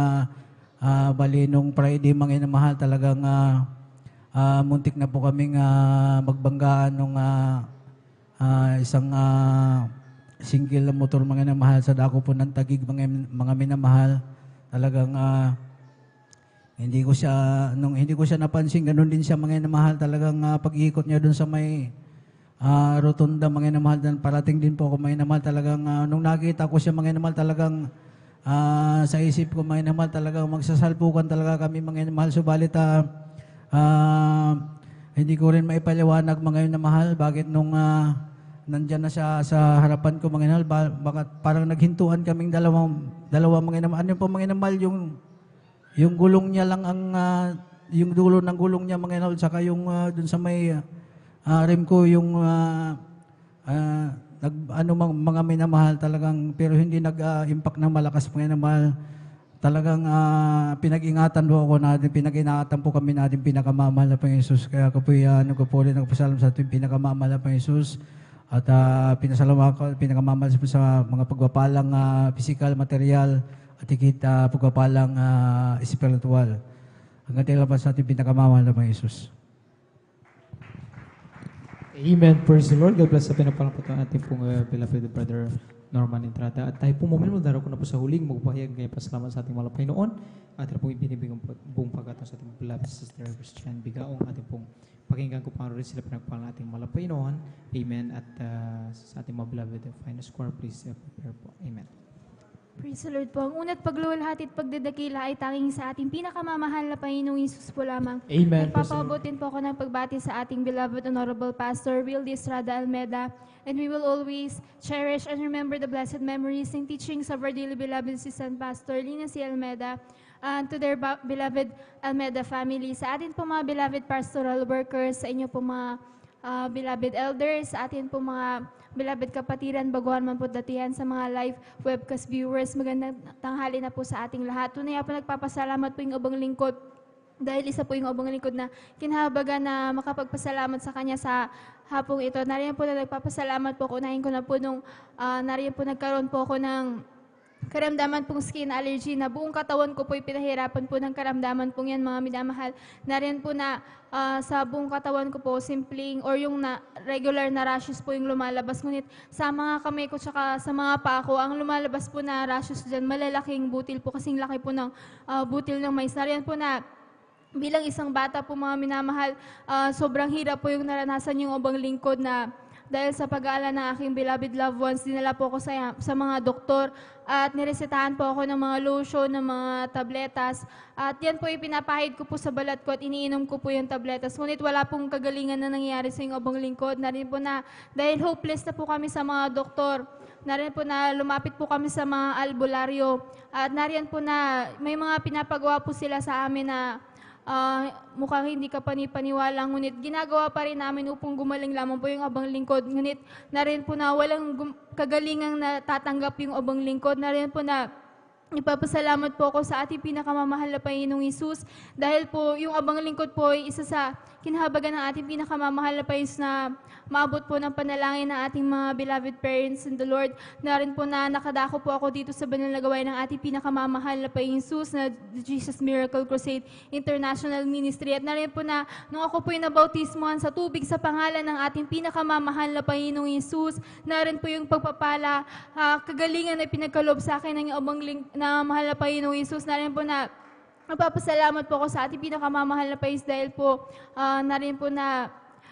bali nung Friday, mga inamahal, talagang muntik na po kaming magbanggaan nung isang single na motor, mga inamahal, sa dako po ng Tagig, mga minamahal. Talagang hindi ko siya napansin, ganun din siya mga inamahal, talagang pag-ikot niya doon sa may rotunda mga inamahal, parating din po ako mga inamahal, talagang nung nakita ko siya mga inamahal, talagang sa isip ko mga inamahal, talagang magsasalpukan talaga kami mga inamahal, subalit hindi ko rin maipaliwanag mga inamahal, bakit nung nandyan na siya sa harapan ko mga inamahal, bakit parang naghintuan kaming dalawa mga inamahal. Ano po mga inamahal, yung gulong niya lang ang yung dulo ng gulong niya mga inamahal, saka yung dun sa may rim ko yung mga minamahal talagang, pero hindi nag-impact ng malakas mga minamahal. Talagang pinag-ingatan po ako natin, pinag-ingatan po kami natin pinakamamahal na Panginoon Jesus. Kaya ako po nagpasalam sa ating pinakamamahal na Panginoon Jesus. At pinasalamat ko, pinakamamahal po sa mga pagpapalang physical, material, at higit pagpapalang spiritual. Hanggang tayo lang sa ating pinakamamahal na Panginoon Jesus. Amen. Praise the Lord. God bless sa pinapalang po ang ating pong beloved brother Norman Entrada. At tayo po mamili, daraw ko na po sa huling magpahayag ngayon pasalamat sa ating mga Panginoon. At ito pong ibinibigyan po buong pagkataon sa ating beloved sister Christian Bigaong. Ating pong pakinggan ko pa rin sila pinagpalang ating mga Panginoon. Amen. At sa ating mga beloved finance choir, please prepare po. Amen. Praise the Lord po. Ang una't pagluluhati at pagdadakila ay tanging sa ating pinakamamahal na Panginoong Isus po lamang. Amen. Nagpapabutin po ako ng pagbati sa ating beloved Honorable Pastor Will Estrada Almeda, and we will always cherish and remember the blessed memories and teachings of our dearly beloved Assistant Pastor Lina C. Almeda, and to their beloved Almeda family, sa atin po mga beloved pastoral workers, sa inyo po mga beloved elders, sa atin po mga beloved kapatiran, baguhan man po datihan, sa mga live webcast viewers, magandang tanghali na po sa ating lahat. Tunay po nagpapasalamat po yung ubang lingkod, dahil isa po yung ubang lingkod na kinahabaga na makapagpasalamat sa kanya sa hapong ito. Nariyan po na nagpapasalamat po, unahin ko na po nung nariyan po nagkaroon po ako ng karamdaman pong skin allergy na buong katawan ko po pinahirapan po ng karamdaman pong yan mga minamahal. Nariyan po na sa buong katawan ko po simpleng or yung regular na rashes po yung lumalabas. Ngunit sa mga kamay ko tsaka sa mga paa ko, ang lumalabas po na rashes dyan, malalaking butil po, kasing laki po ng butil ng mais. Nariyan po na bilang isang bata po mga minamahal, sobrang hirap po yung naranasan yung ubang lingkod na dahil sa pag-aalala ng aking beloved loved ones, dinala po ako sa mga doktor at niresetahan po ako ng mga lotion, ng mga tabletas. At yan po ipinapahid ko po sa balat ko at iniinom ko po yung tabletas. Ngunit wala pong kagalingan na nangyayari sa yung ubang lingkod. Narin po na dahil hopeless na po kami sa mga doktor, narin po na lumapit po kami sa mga albularyo. At nariyan po na may mga pinapagawa po sila sa amin na mukhang hindi ka panipaniwala, ngunit ginagawa pa rin namin upang gumaling lamang po yung abang lingkod. Ngunit na rin po na walang kagalingang natatanggap yung abang lingkod. Na rin po na ipapasalamat po ako sa ating pinakamamahal na Panginoong Isus dahil po yung abang lingkod po ay isa sa kinahabagan ng ating pinakamamahal na Panginoon na maabot po ng panalangin ng ating mga beloved parents in the Lord. Na rin po na nakadako po ako dito sa banal na gawain ng ating pinakamamahal na Panginoong Isus na The Jesus Miracle Crusade International Ministry. At na rin po na nung ako po yung nabautismuhan sa tubig sa pangalan ng ating pinakamamahal na Panginoong Isus, na rin po yung pagpapala, kagalingan na pinagkalob sa akin ng abang na mahal na Panginoong Isus. Na rin po na magpapasalamat po ako sa ating pinakamamahal na Panginoon dahil po na rin po na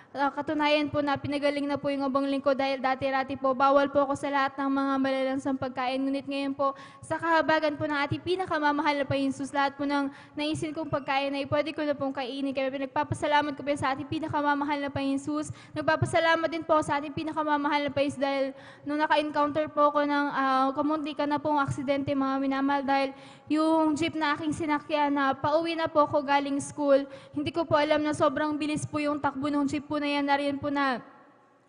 katunayan po na pinagaling na po yung abang lingkod dahil dati-rati po bawal po ako sa lahat ng mga malalansang pagkain. Ngunit ngayon po sa kahabagan po ng ating pinakamamahal na Panginoon Jesus, lahat po ng naisin kong pagkain ay pwede ko na pong kainin. Kaya nagpapasalamat ko po sa ating pinakamamahal na Panginoon Jesus. Nagpapasalamat din po sa ating pinakamamahal na Panginoon dahil nung naka-encounter po ako ng kamunti ka na pong aksidente mga minamahal, dahil yung jeep na aking sinakyan na pauwi na po ako galing school, hindi ko po alam na sobrang bilis po yung takbo ng jeep po na yan. Nariyan po na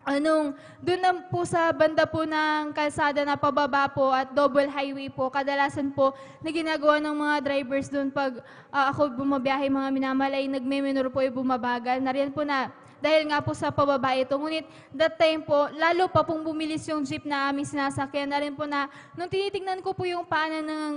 doon na po sa banda po ng kalsada na pababa po at double highway po, kadalasan po na ginagawa ng mga drivers doon pag ako bumabiyahe mga minamalay, nagme-minor po yung bumabagal. Nariyan po na dahil nga po sa pababa ito. Ngunit that time po, lalo pa pong bumilis yung jeep na aming sinasakyan. Na rin po na, nung tinitignan ko po yung paanan ng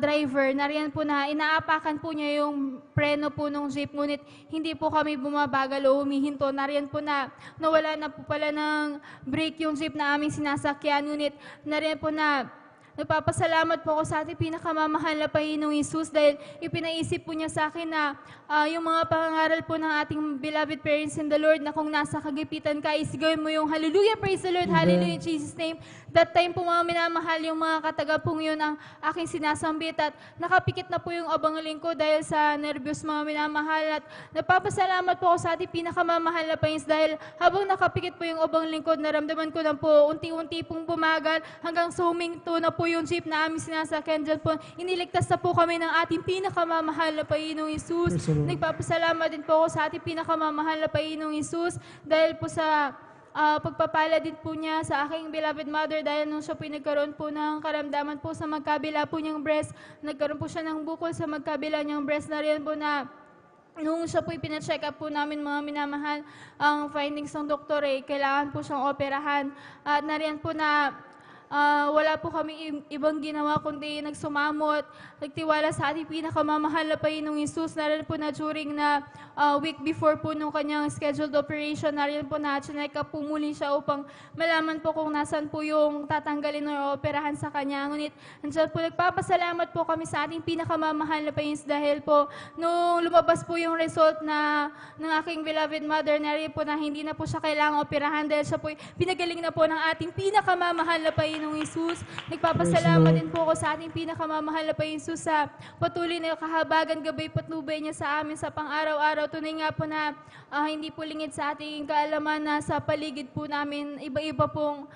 driver, na rin po na inaapakan po niya yung preno po ng jeep. Ngunit hindi po kami bumabagal o humihinto. Na rin po na nawala na po pala ng brake yung jeep na aming sinasakyan. Ngunit na rin po na nagpapasalamat po ako sa ating pinakamamahal na Panginoong Hesus dahil ipinaisip po niya sa akin na yung mga pangangaral po ng ating beloved parents in the Lord na kung nasa kagipitan ka, isigawin mo yung hallelujah, praise the Lord, hallelujah in Jesus' name. That time po mga minamahal, yung mga katagapong yun ang aking sinasambit at nakapikit na po yung abang lingkod dahil sa nervyos mga minamahal at nagpapasalamat po ako sa ating pinakamamahal na Panginoon dahil habang nakapikit po yung abang lingkod, naramdaman ko na po unti-unti pong bumagal hanggang sa huminto na po yung jeep na aming sinasakyan dyan po. Iniligtas na po kami ng ating pinakamamahal na Panginoong Hesus. Nagpapasalamat din po ako sa ating pinakamamahal na Panginoong Hesus dahil po sa pagpapala din po niya sa aking beloved mother dahil nung siya po nagkaroon po ng karamdaman po sa magkabila po niyang breast, nagkaroon po siya ng bukol sa magkabila niyang breast na rin po na nung siya po pina-check up po namin mga minamahal, ang findings ng doktor kailangan po siyang operahan at nariyan po na wala po kami ibang ginawa kundi nagsumamot, nagtiwala sa ating pinakamamahal na Panginoong Hesus. Narin po na during na week before po nung kanyang scheduled operation, narin po na check up po muli siya upang malaman po kung nasan po yung tatanggalin o operahan sa kanya. Ngunit andyan po nagpapasalamat po kami sa ating pinakamamahal na Panginoon dahil po nung lumabas po yung result na ng aking beloved mother, narin po na hindi na po siya kailangang operahan dahil siya po pinagaling na po ng ating pinakamamahal na Panginoong Hesus. Nagpapasalamat din po ako sa ating pinakamamahal na Panginoong Hesus sa patuloy na kahabagan, gabay, patnubay niya sa amin sa pang-araw-araw. Tunay nga po na hindi po lingid sa ating kaalaman na sa paligid po namin, iba-iba pong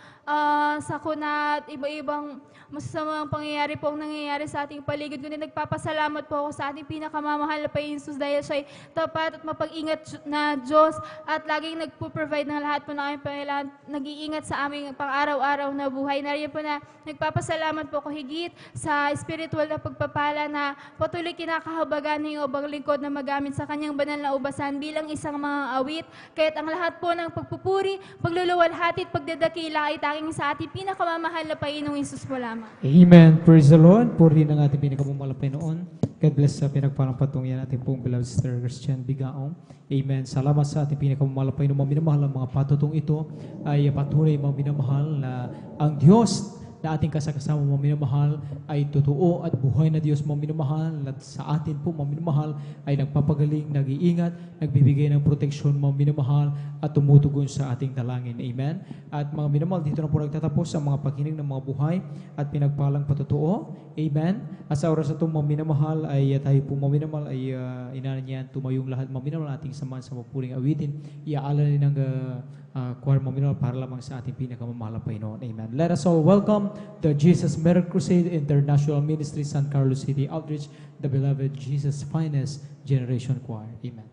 sakuna at iba-ibang masasamang pangyayari po ang nangyayari sa ating paligid. Ngunit nagpapasalamat po ako sa ating pinakamamahal na Panginoong Hesus dahil siya'y tapat at mapag-ingat na Diyos at laging nagpo-provide ng lahat po ng aming pangailangan, nag-iingat sa aming pang-araw-araw na buhay. Nariyan po na nagpapasalamat po ako higit sa spiritual na pagpapala na patuloy kinakahabagan ng obang lingkod na magamit sa kanyang banal na ubasan bilang isang mga awit. Kaya't ang lahat po ng pagpupuri, pagluluwalhati at pagdadakila ay tanging sa ating pinakamamahal na Panginoong Hesus po lamang. Amen. Praise the Lord. Puri ng ating pinakamamahal na Panginoon. God bless sa pinagparang patungyan ating pong beloved Sister Christian Bigaong. Amen. Salamat sa ating pinakamamahal na Panginoon. Mga minamahal ang mga patutong ito ay patuloy mga minamahal na ang Diyos na ating kasakasama mga minamahal ay totoo at buhay na Diyos mga minamahal at sa atin po mga minamahal ay nagpapagaling, nag-iingat, nagbibigay ng proteksyon mga minamahal at tumutugon sa ating dalangin. Amen. At mga minamahal, dito na po nagtatapos ang mga pakinig ng mga buhay at pinagpalang patotoo. Amen. At sa oras na ito mga minamahal ay tayo po mga minamahal ay inanyan tumayong lahat mga minamahal ating samahan sa mapuling awitin. Iaalala ng choir mga minamahal para lamang sa ating pinakamamahal na Panginoon. Amen. Let us all welcome the Jesus Miracle Crusade International Ministry San Carlos City Outreach, the beloved Jesus Finest Generation Choir. Amen.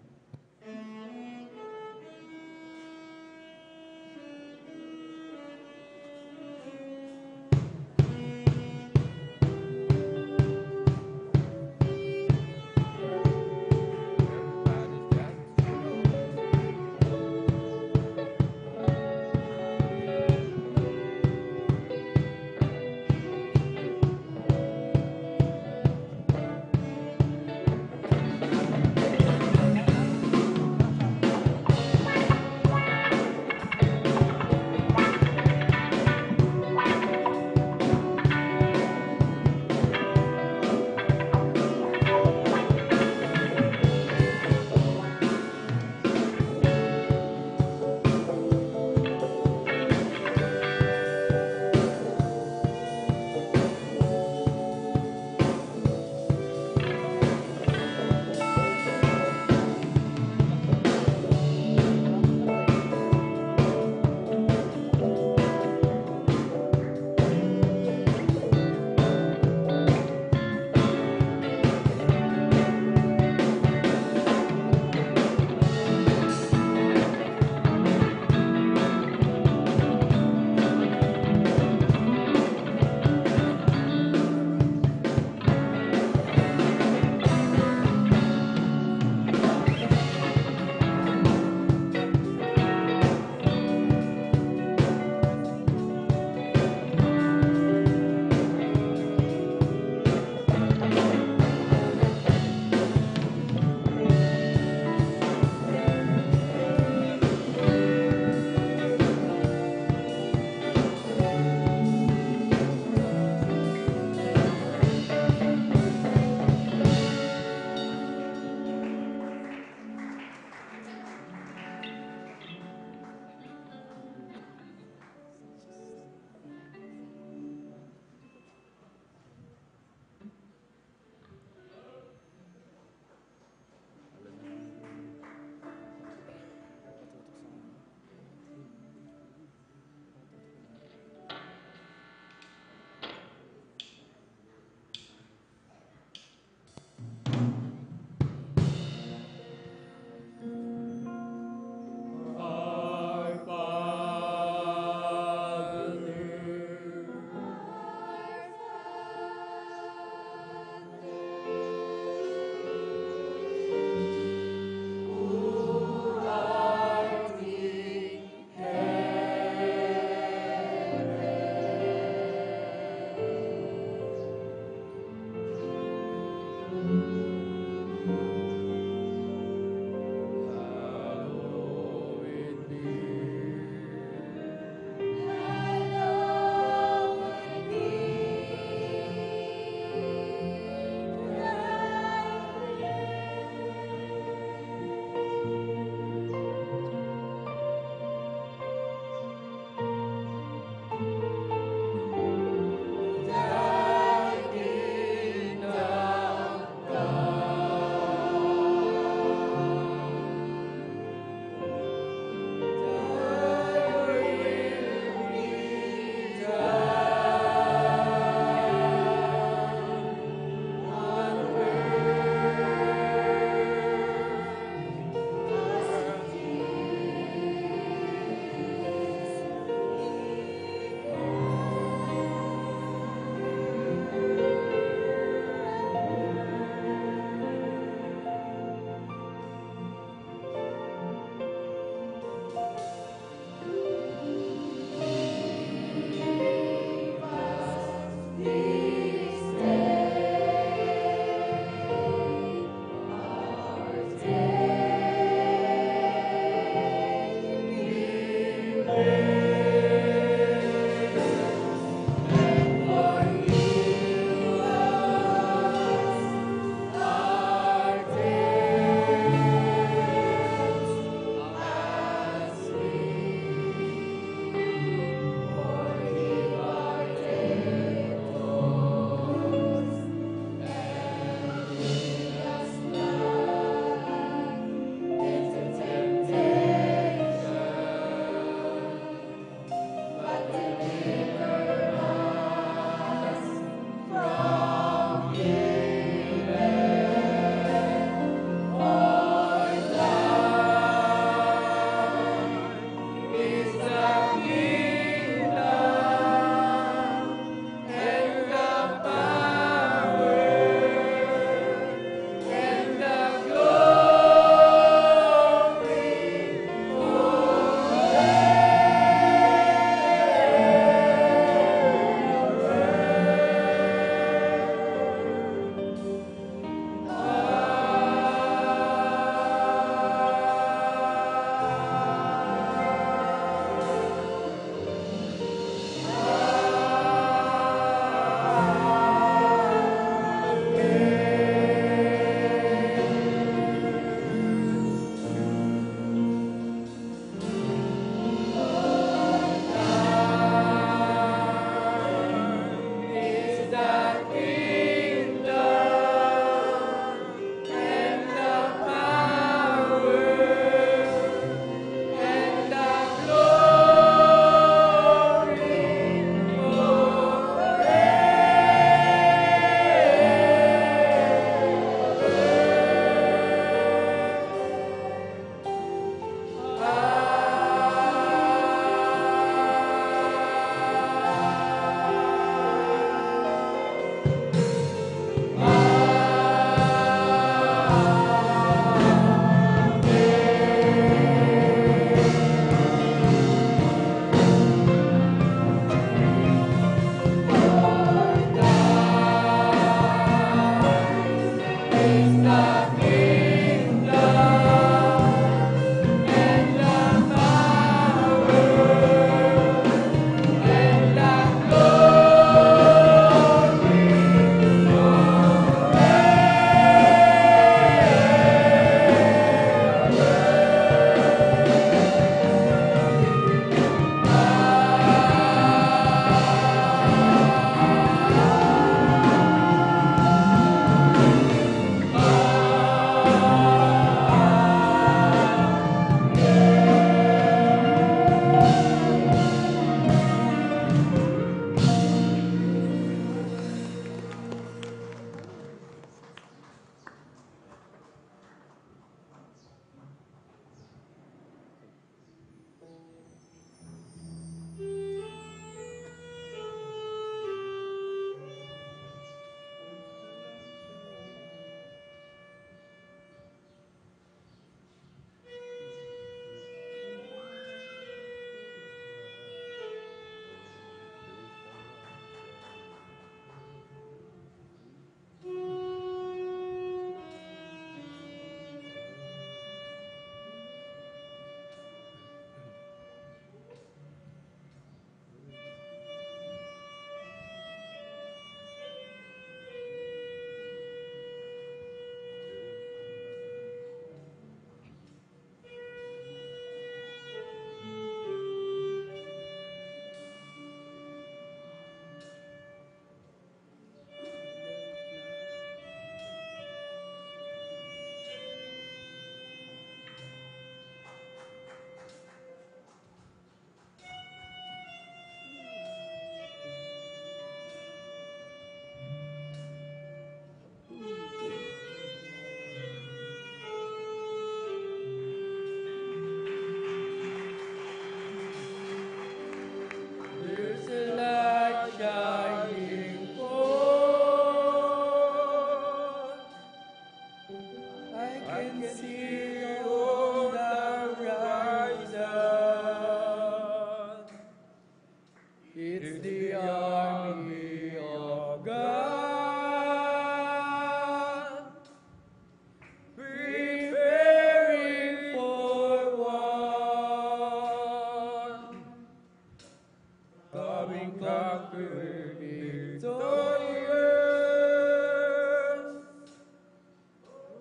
conquer victorious.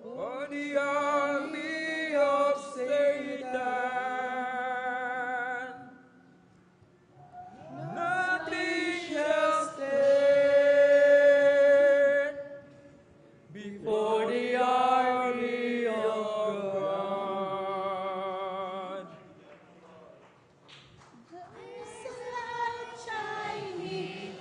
On the army of Satan, nothing shall stand before the army of God. There's a light shining.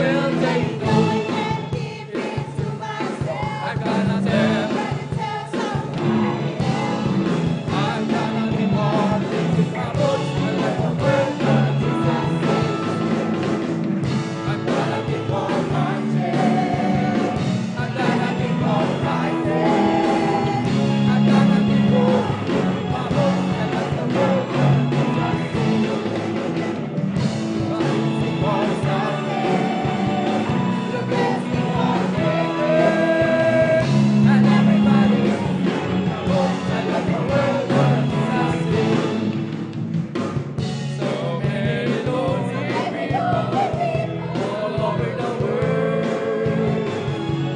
will take note. I'm gonna tell. I'm gonna be more than just my books. I'm gonna be more content. I'm gonna be more righteous. I'm gonna be more my books and let the world learn to just see. More something. The best you are making. And everybody my books and let the world learn to just see. So many lonely people all over the world.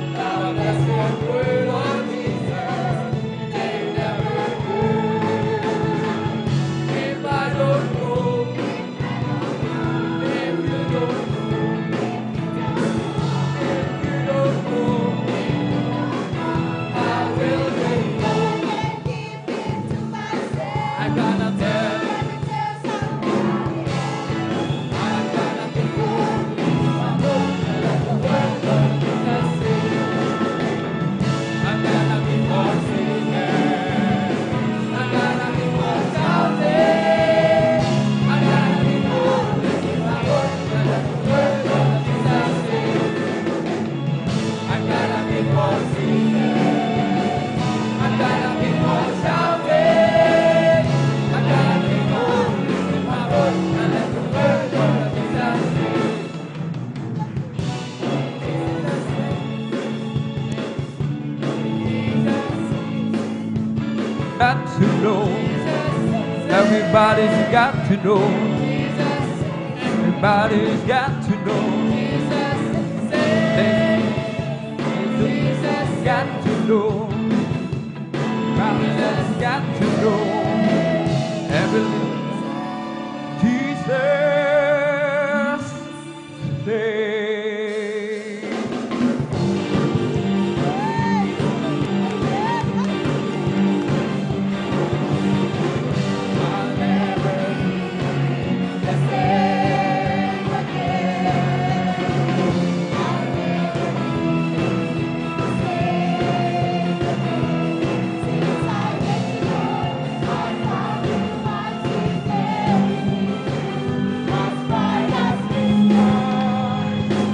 Now a blessed word on Jesus, they never heard. If I don't go, if you don't go, if you don't go, I will take home. I'm gonna tell. I'm gonna be good. I'm gonna let the world learn to see. I'm gonna be more serious. I'm gonna be more shouting. I'm gonna be more lifting my voice and let the world learn to see. I'm gonna be more serious. I'm gonna be more shouting. I'm gonna be more lifting my voice and let the world learn to see. Got to know. Everybody's got to know. Everybody's got to know. Jesus got to know. Everybody's got to know. Every Jesus name. I'll never be the same again. I'll never be the same again. Since I met you, Lord, I found you my sweet melody. My spine has been torn.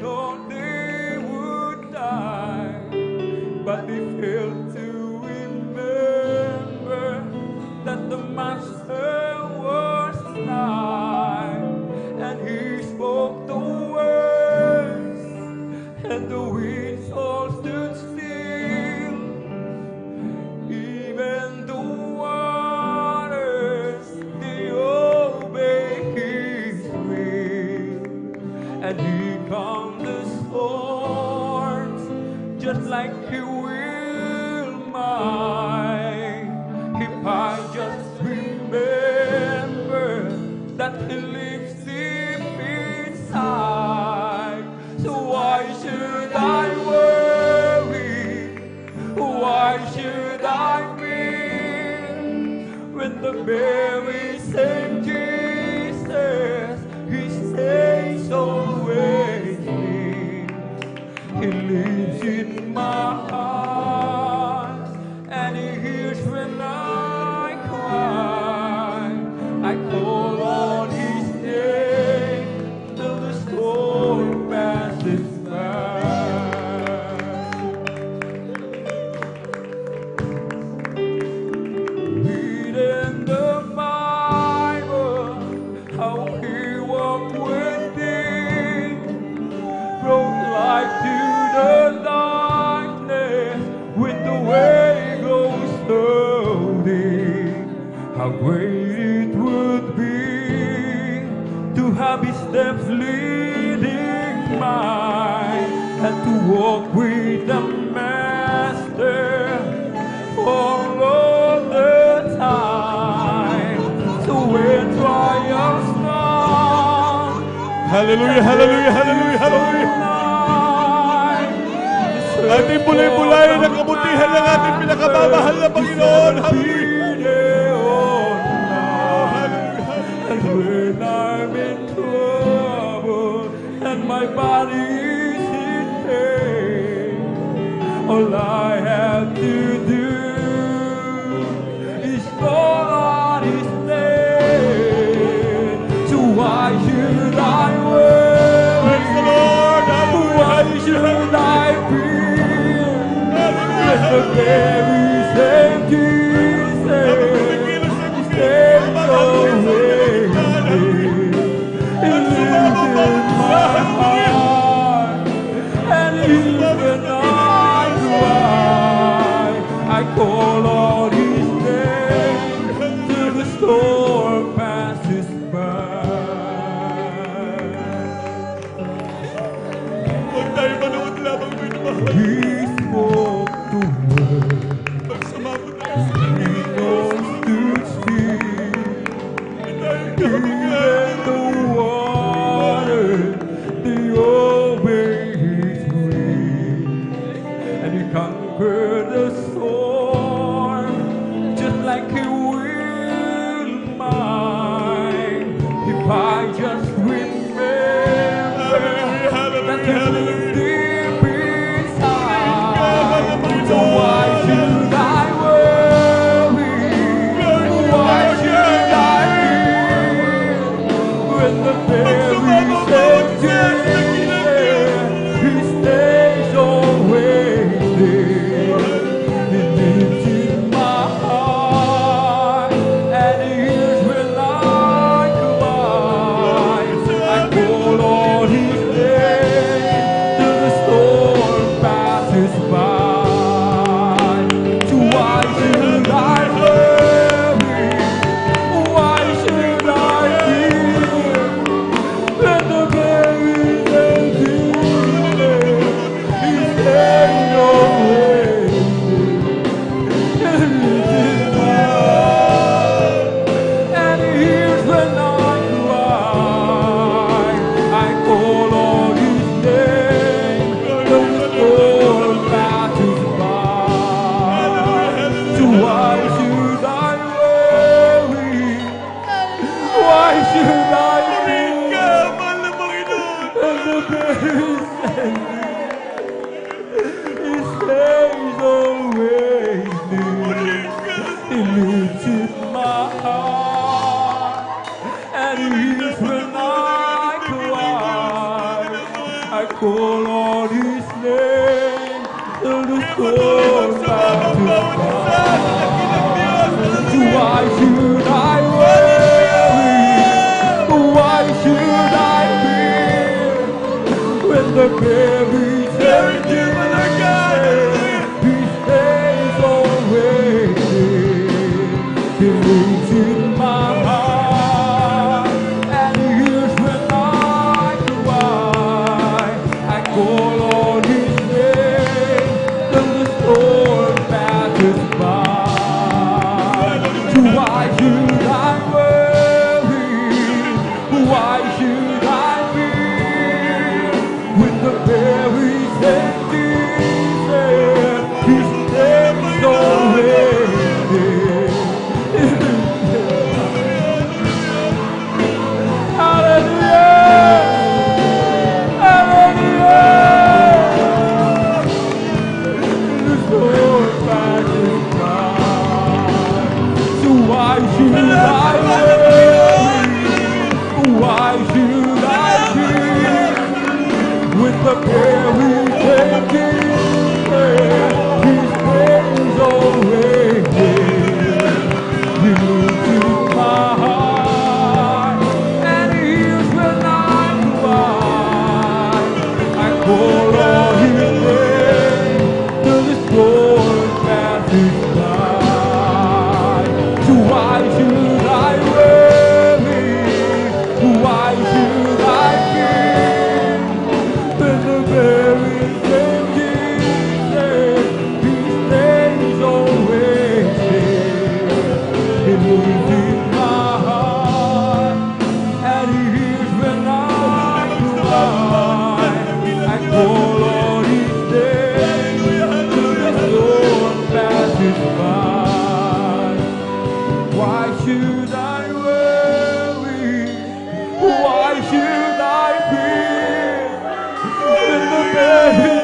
thought they would die, but they failed to remember that the Master was nigh, and he spoke the words, and the winds all stood still. Even the waters, they obey his will, and he calmed the storms just like he will mine. If I just remember that he lives deep inside, so why should I worry? Why should I fear when the very same Jesus, he stays always near? He lives in my heart, and he hears when I cry. I call on his name till the storm passes by. Read in the Bible how he walked with thee, brought light to the darkness when the way goes slowly. How great it would be to have his steps leading mine, and to walk with the Master all of the time. So when trials come, Hallelujah, hallelujah, hallelujah, hallelujah. Ating bulay-bulayin ang kabutihan ng ating pinakamamahal na Panginoon. And when I'm in trouble and my body is in pain, all I have to do is call on his name. So why should I worry? Praise the Lord. Why should I fear? When the very same Jesus stays always near. He lives in my heart, and even I cry, I call on his name till the storm passes by. Huwag tayo manood lamang minamahal. He spoke the word, Magsama po tayo sa he knows to speak. Even the water, they obey his will, and he conquered the storm just like he will mine. If I just remember that he lives deep inside, so why should I worry? Why should I fear when the very same Jesus, he stays always there? He lives in my heart, and he hears when I cry. I call on his name till the storm passes by. So why should I worry? Why should I fear when the very same Jesus, he stays always there? He lives in my heart, and he hears when I cry. I call on his name till the storm passes by. So why should I worry? Why should I fear? And the very same he stays always near. He lives in my heart, and he hears when I cry. I call on His name till the storm passes by. Why should I worry? Why should I fear when the very He stays always He lives in my heart and He hears when I cry. I call on His name till the storm passes by. Why should I worry? Why should I fear with the very same Jesus? He stays always why should I worry? Why should I fear? With the very same Jesus, He stays always here. He lives in my heart and He hears when I cry. I call on His name till the storm passes by. Why should I worry? Why should I fear? When the very same Jesus, He stays always here. He lives in my heart and He hears when I cry. I call on His name till the storm passes by. Why should I worry? Why should I fear? When the very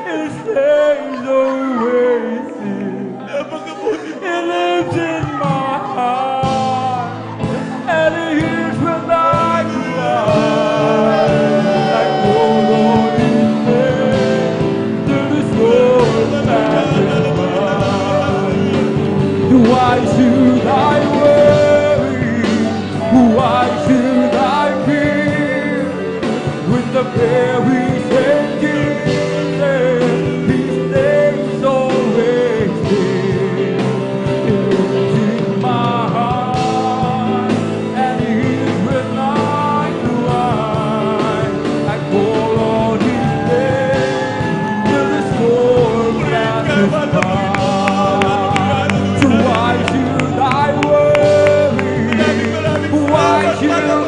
He stays always here. He lives in my heart and He hears when I cry. I call on His name till the storm passes by. Why should I worry? Why should I fear? With the very same Jesus, He stays always here. He lives in my heart and He hears when I cry. I call on His name till the storm passes by. Why should I worry? Why should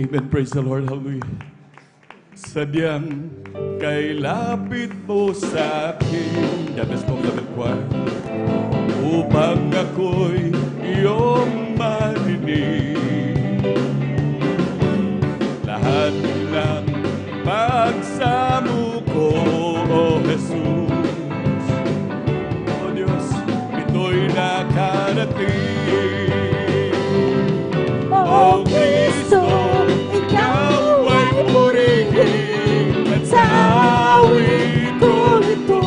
Amen. Praise the Lord. Hallelujah. Sadyang kay lapit mo sa akin. Dabis mong labit choir. Upang ako'y iyong marinig. Lahat ng pagsamo ko, O Jesus. O Diyos, ito'y nakarating. O Kristo, ikaw ay purihin. At sa awit kong ito,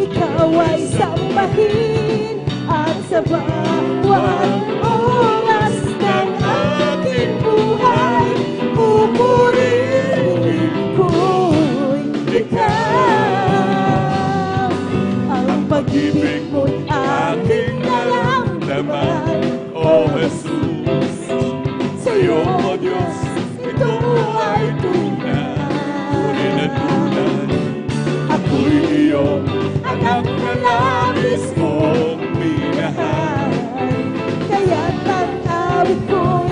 ikaw ay sambahin. At sa bawat oras ng aking buhay, pupurihin ko'y ikaw. Ang pag-ibig mo'y aking naramdaman, O Jesus. Sa'yo, O Diyos, ito ay tunay na tunay. Ako'y iyong anak na labis mong minahal. Kaya't ang awit ko'y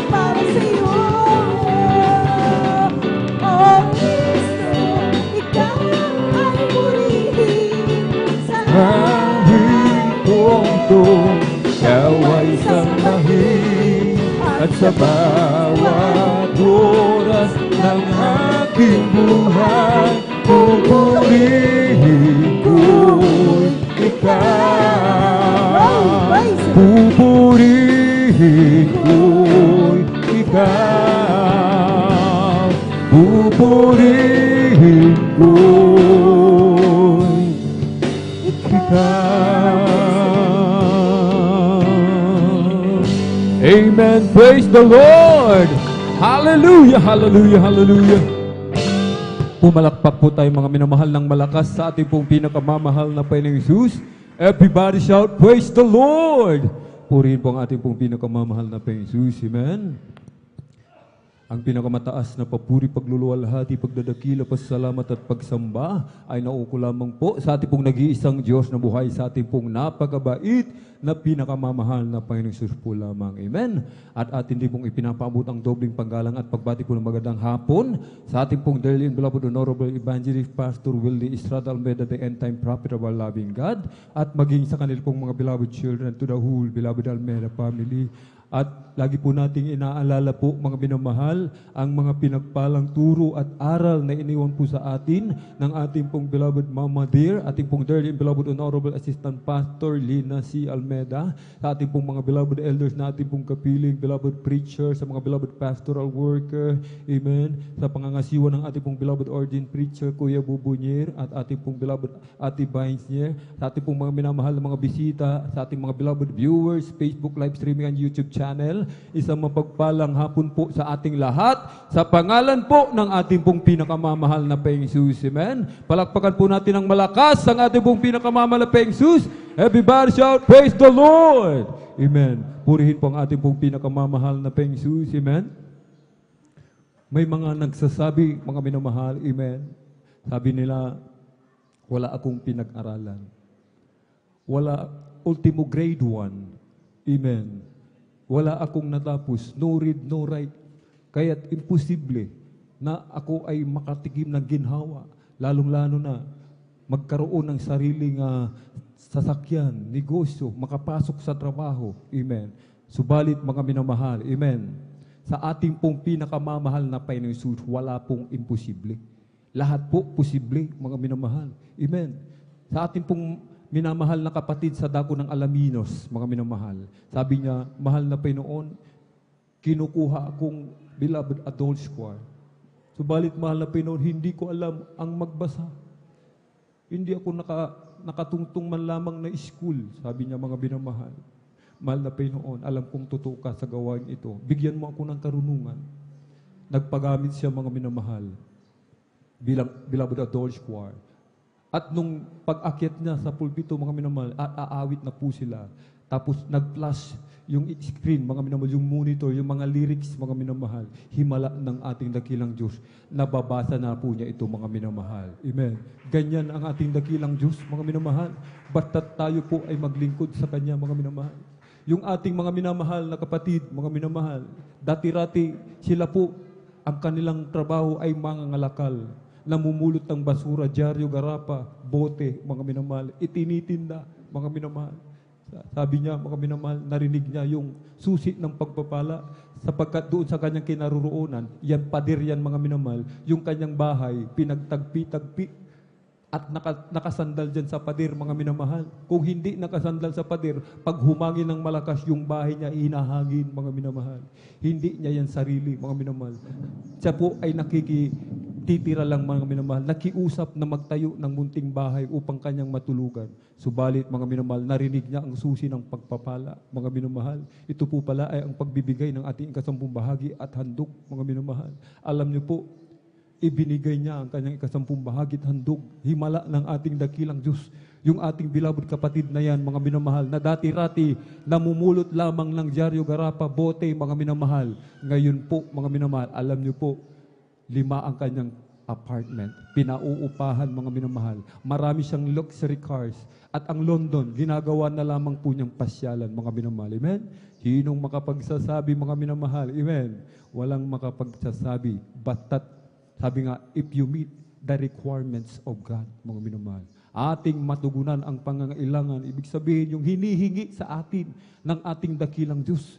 para sa'yo. O Kristo, ikaw ay purihin. Sa Awit kong ito, ikaw ay sambahin. At sa bawat oras ng aking buhay, pupurihin ko'y ikaw. Pupurihin ko'y ikaw. Pupurihin ko'y ikaw. Amen. Praise the Lord. Hallelujah, hallelujah, hallelujah. Pumalakpak po tayo mga minamahal ng malakas sa ating pong pinakamamahal na Panginoong Jesus. Everybody shout, praise the Lord. Purihin po ang ating pong pinakamamahal na Panginoong Jesus. Amen. Ang pinakamataas na papuri, pagluluwalhati, pagdadakila, pasalamat at pagsamba ay nauuko lamang po sa ating pong nag-iisang Diyos na buhay, sa ating pong napakabait na pinakamamahal na Panginoong Jesus po lamang. Amen. At atin din pong ipinapaabot ang dobling panggalang at pagbati po ng magandang hapon sa ating pong dearly and beloved Honorable Evangelist Pastor Willie Estrada Almeida, the end-time prophet of our loving God, at maging sa kanil pong mga beloved children, to the whole beloved Almeida family. At lagi po nating inaalala po mga minamahal ang mga pinagpalang turo at aral na iniwan po sa atin ng ating pong beloved Mama Dear, ating pong dearly and beloved Honorable Assistant Pastor Lina C. Almeida, sa ating pong mga beloved elders na ating pong kapiling, beloved preacher, sa mga beloved pastoral worker, amen, sa pangangasiwa ng ating pong beloved ordained preacher, Kuya Bubunyer, at ating pong beloved Ate Vinesnier, sa ating pong mga minamahal na mga bisita, sa ating mga beloved viewers, Facebook live streaming and YouTube channel. Isang mapagpalang hapon po sa ating lahat sa pangalan po ng ating pong pinakamamahal na Panginoong Jesus. Amen. Palakpakan po natin ng malakas ang ating pong pinakamamahal na Panginoong Jesus. Everybody shout, praise the Lord. Amen. Purihin po ang ating pong pinakamamahal na Panginoong Jesus. Amen. May mga nagsasabi, mga minamahal, amen. Sabi nila, wala akong pinag-aralan. Wala, ultimo grade 1. Amen. Wala akong natapos, no read, no write. Kaya't imposible na ako ay makatikim ng ginhawa, lalong-lalo na magkaroon ng sariling sasakyan, negosyo, makapasok sa trabaho. Amen. Subalit mga minamahal, amen. Sa ating pong pinakamamahal na Panginoong Jesus, wala pong imposible. Lahat po posible, mga minamahal. Amen. Sa ating pong minamahal na kapatid sa dako ng Alaminos, mga minamahal. Sabi niya, mahal na Panginoon, kinukuha akong beloved adult choir. Subalit mahal na Panginoon, hindi ko alam ang magbasa. Hindi ako nakatungtong man lamang na school, sabi niya mga minamahal. Mahal na Panginoon, alam kong totoo ka sa gawain ito. Bigyan mo ako ng karunungan. Nagpagamit siya mga minamahal, beloved adult choir. At nung pag-akyat niya sa pulpito, mga minamahal, aawit na po sila. Tapos nag-flash yung screen, mga minamahal, yung monitor, yung mga lyrics, mga minamahal, himala ng ating dakilang Diyos. Nababasa na po niya ito, mga minamahal. Amen. Ganyan ang ating dakilang Diyos, mga minamahal. Basta't tayo po ay maglingkod sa Kanya, mga minamahal. Yung ating mga minamahal na kapatid, mga minamahal, dati-rati sila po ang kanilang trabaho ay mangangalakal, namumulot ng basura, dyaryo, garapa, bote, mga minamahal, itinitinda, mga minamahal. Sabi niya, mga minamahal, narinig niya yung susi ng pagpapala sapagkat doon sa kanyang kinaroroonan, yan pader yan, mga minamahal, yung kanyang bahay, pinagtagpi-tagpi at nakasandal dyan sa pader, mga minamahal. Kung hindi nakasandal sa pader, pag humangin ng malakas, yung bahay niya inahangin, mga minamahal. Hindi niya yan sarili, mga minamahal. Siya po ay nakikititira lang, mga minamahal, nakiusap na magtayo ng munting bahay upang kanyang matulugan. Subalit, mga minamahal, narinig niya ang susi ng pagpapala, mga minamahal. Ito po pala ay ang pagbibigay ng ating ikasampung bahagi at handog, mga minamahal. Alam niyo po, ibinigay niya ang kanyang ikasampung bahagi at handog, himala ng ating dakilang Diyos. Yung ating beloved kapatid na yan, mga minamahal, na dati-rati namumulot lamang ng dyaryo, garapa, bote, mga minamahal. Ngayon po, mga minamahal, alam niyo po, 5 ang kanyang apartment. Pinauupahan, mga minamahal. Marami siyang luxury cars. At ang London, ginagawa na lamang po niyang pasyalan, mga minamahal. Amen? Sinong makapagsasabi, mga minamahal? Amen? Walang makapagsasabi. Sabi nga, if you meet the requirements of God, mga minamahal, ating matugunan ang pangangailangan. Ibig sabihin, yung hinihingi sa atin ng ating dakilang Diyos,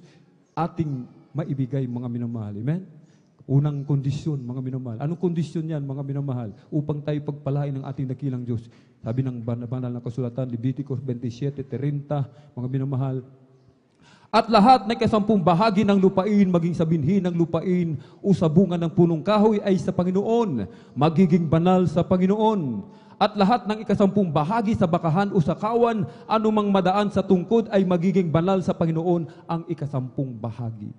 ating maibigay, mga minamahal. Amen? Unang kondisyon, mga minamahal. Anong kondisyon yan, mga minamahal? Upang tayo pagpalain ng ating dakilang Diyos. Sabi ng banal na kasulatan, Leviticus 27:30, mga minamahal, at lahat ng ikasampung bahagi ng lupain, maging sa binhi ng lupain o sa bunga ng punong kahoy ay sa Panginoon, magiging banal sa Panginoon. At lahat ng ikasampung bahagi sa bakahan o sa kawan, anumang madaan sa tungkod ay magiging banal sa Panginoon ang ikasampung bahagi.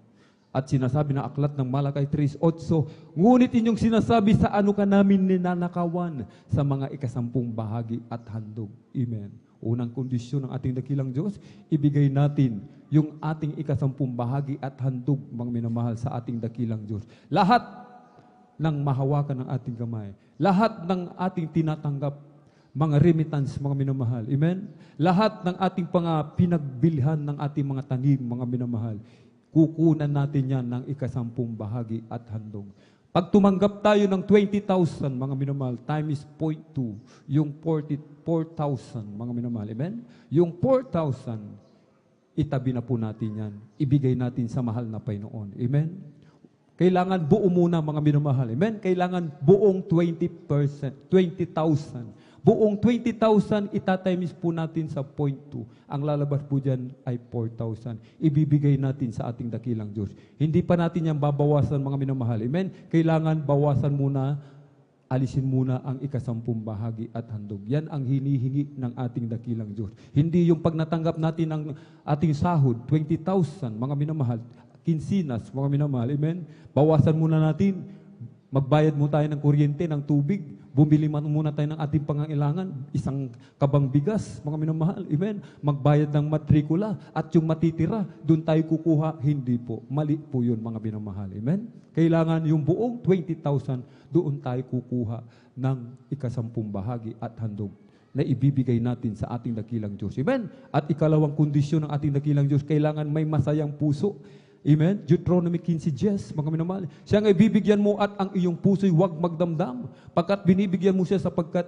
At sinasabi na aklat ng Malakay 3:8, ngunit inyong sinasabi sa ano ka namin ninanakawan sa mga ikasampung bahagi at handog. Amen. Unang kondisyon ng ating dakilang Diyos, ibigay natin yung ating ikasampung bahagi at handog, mga minamahal, sa ating dakilang Diyos. Lahat ng mahawakan ng ating kamay, lahat ng ating tinatanggap, mga remittance, mga minamahal. Amen? Lahat ng ating pinagbilhan ng ating mga tanim, mga minamahal, kukunan natin yan ng ikasampung bahagi at handog. Pag tumanggap tayo ng 20,000, mga minamahal, time is 0.2, yung 44,000, mga minamahal, amen? Yung 4,000, itabi na po natin yan. Ibigay natin sa mahal na Panginoon, amen? Kailangan buo muna, mga minamahal, amen? Kailangan buong 20,000. Buong 20,000, itatimes po natin sa 0.2. Ang lalabas po dyan ay 4,000. Ibibigay natin sa ating dakilang Diyos. Hindi pa natin yan babawasan, mga minamahal. Amen? Kailangan bawasan muna, alisin muna ang ikasampung bahagi at handog. Yan ang hinihingi ng ating dakilang Diyos. Hindi yung pag natanggap natin ang ating sahod, 20,000, mga minamahal, kinsinas, mga minamahal. Amen? Bawasan muna natin, magbayad mo tayo ng kuryente, ng tubig, bumili muna tayo ng ating pangangailangan, isang kabang bigas, mga minamahal, amen? Magbayad ng matrikula at yung matitira, doon tayo kukuha, hindi po. Mali po yun, mga minamahal, amen? Kailangan yung buong 20,000, doon tayo kukuha ng ikasampung bahagi at handog na ibibigay natin sa ating dakilang Diyos, amen? At ikalawang kondisyon ng ating dakilang Diyos, kailangan may masayang puso. Amen? Deuteronomy 15:10, mga minamahal. Siya nga ibibigyan mo at ang iyong puso'y huwag magdamdam. Pagkat binibigyan mo siya sapagkat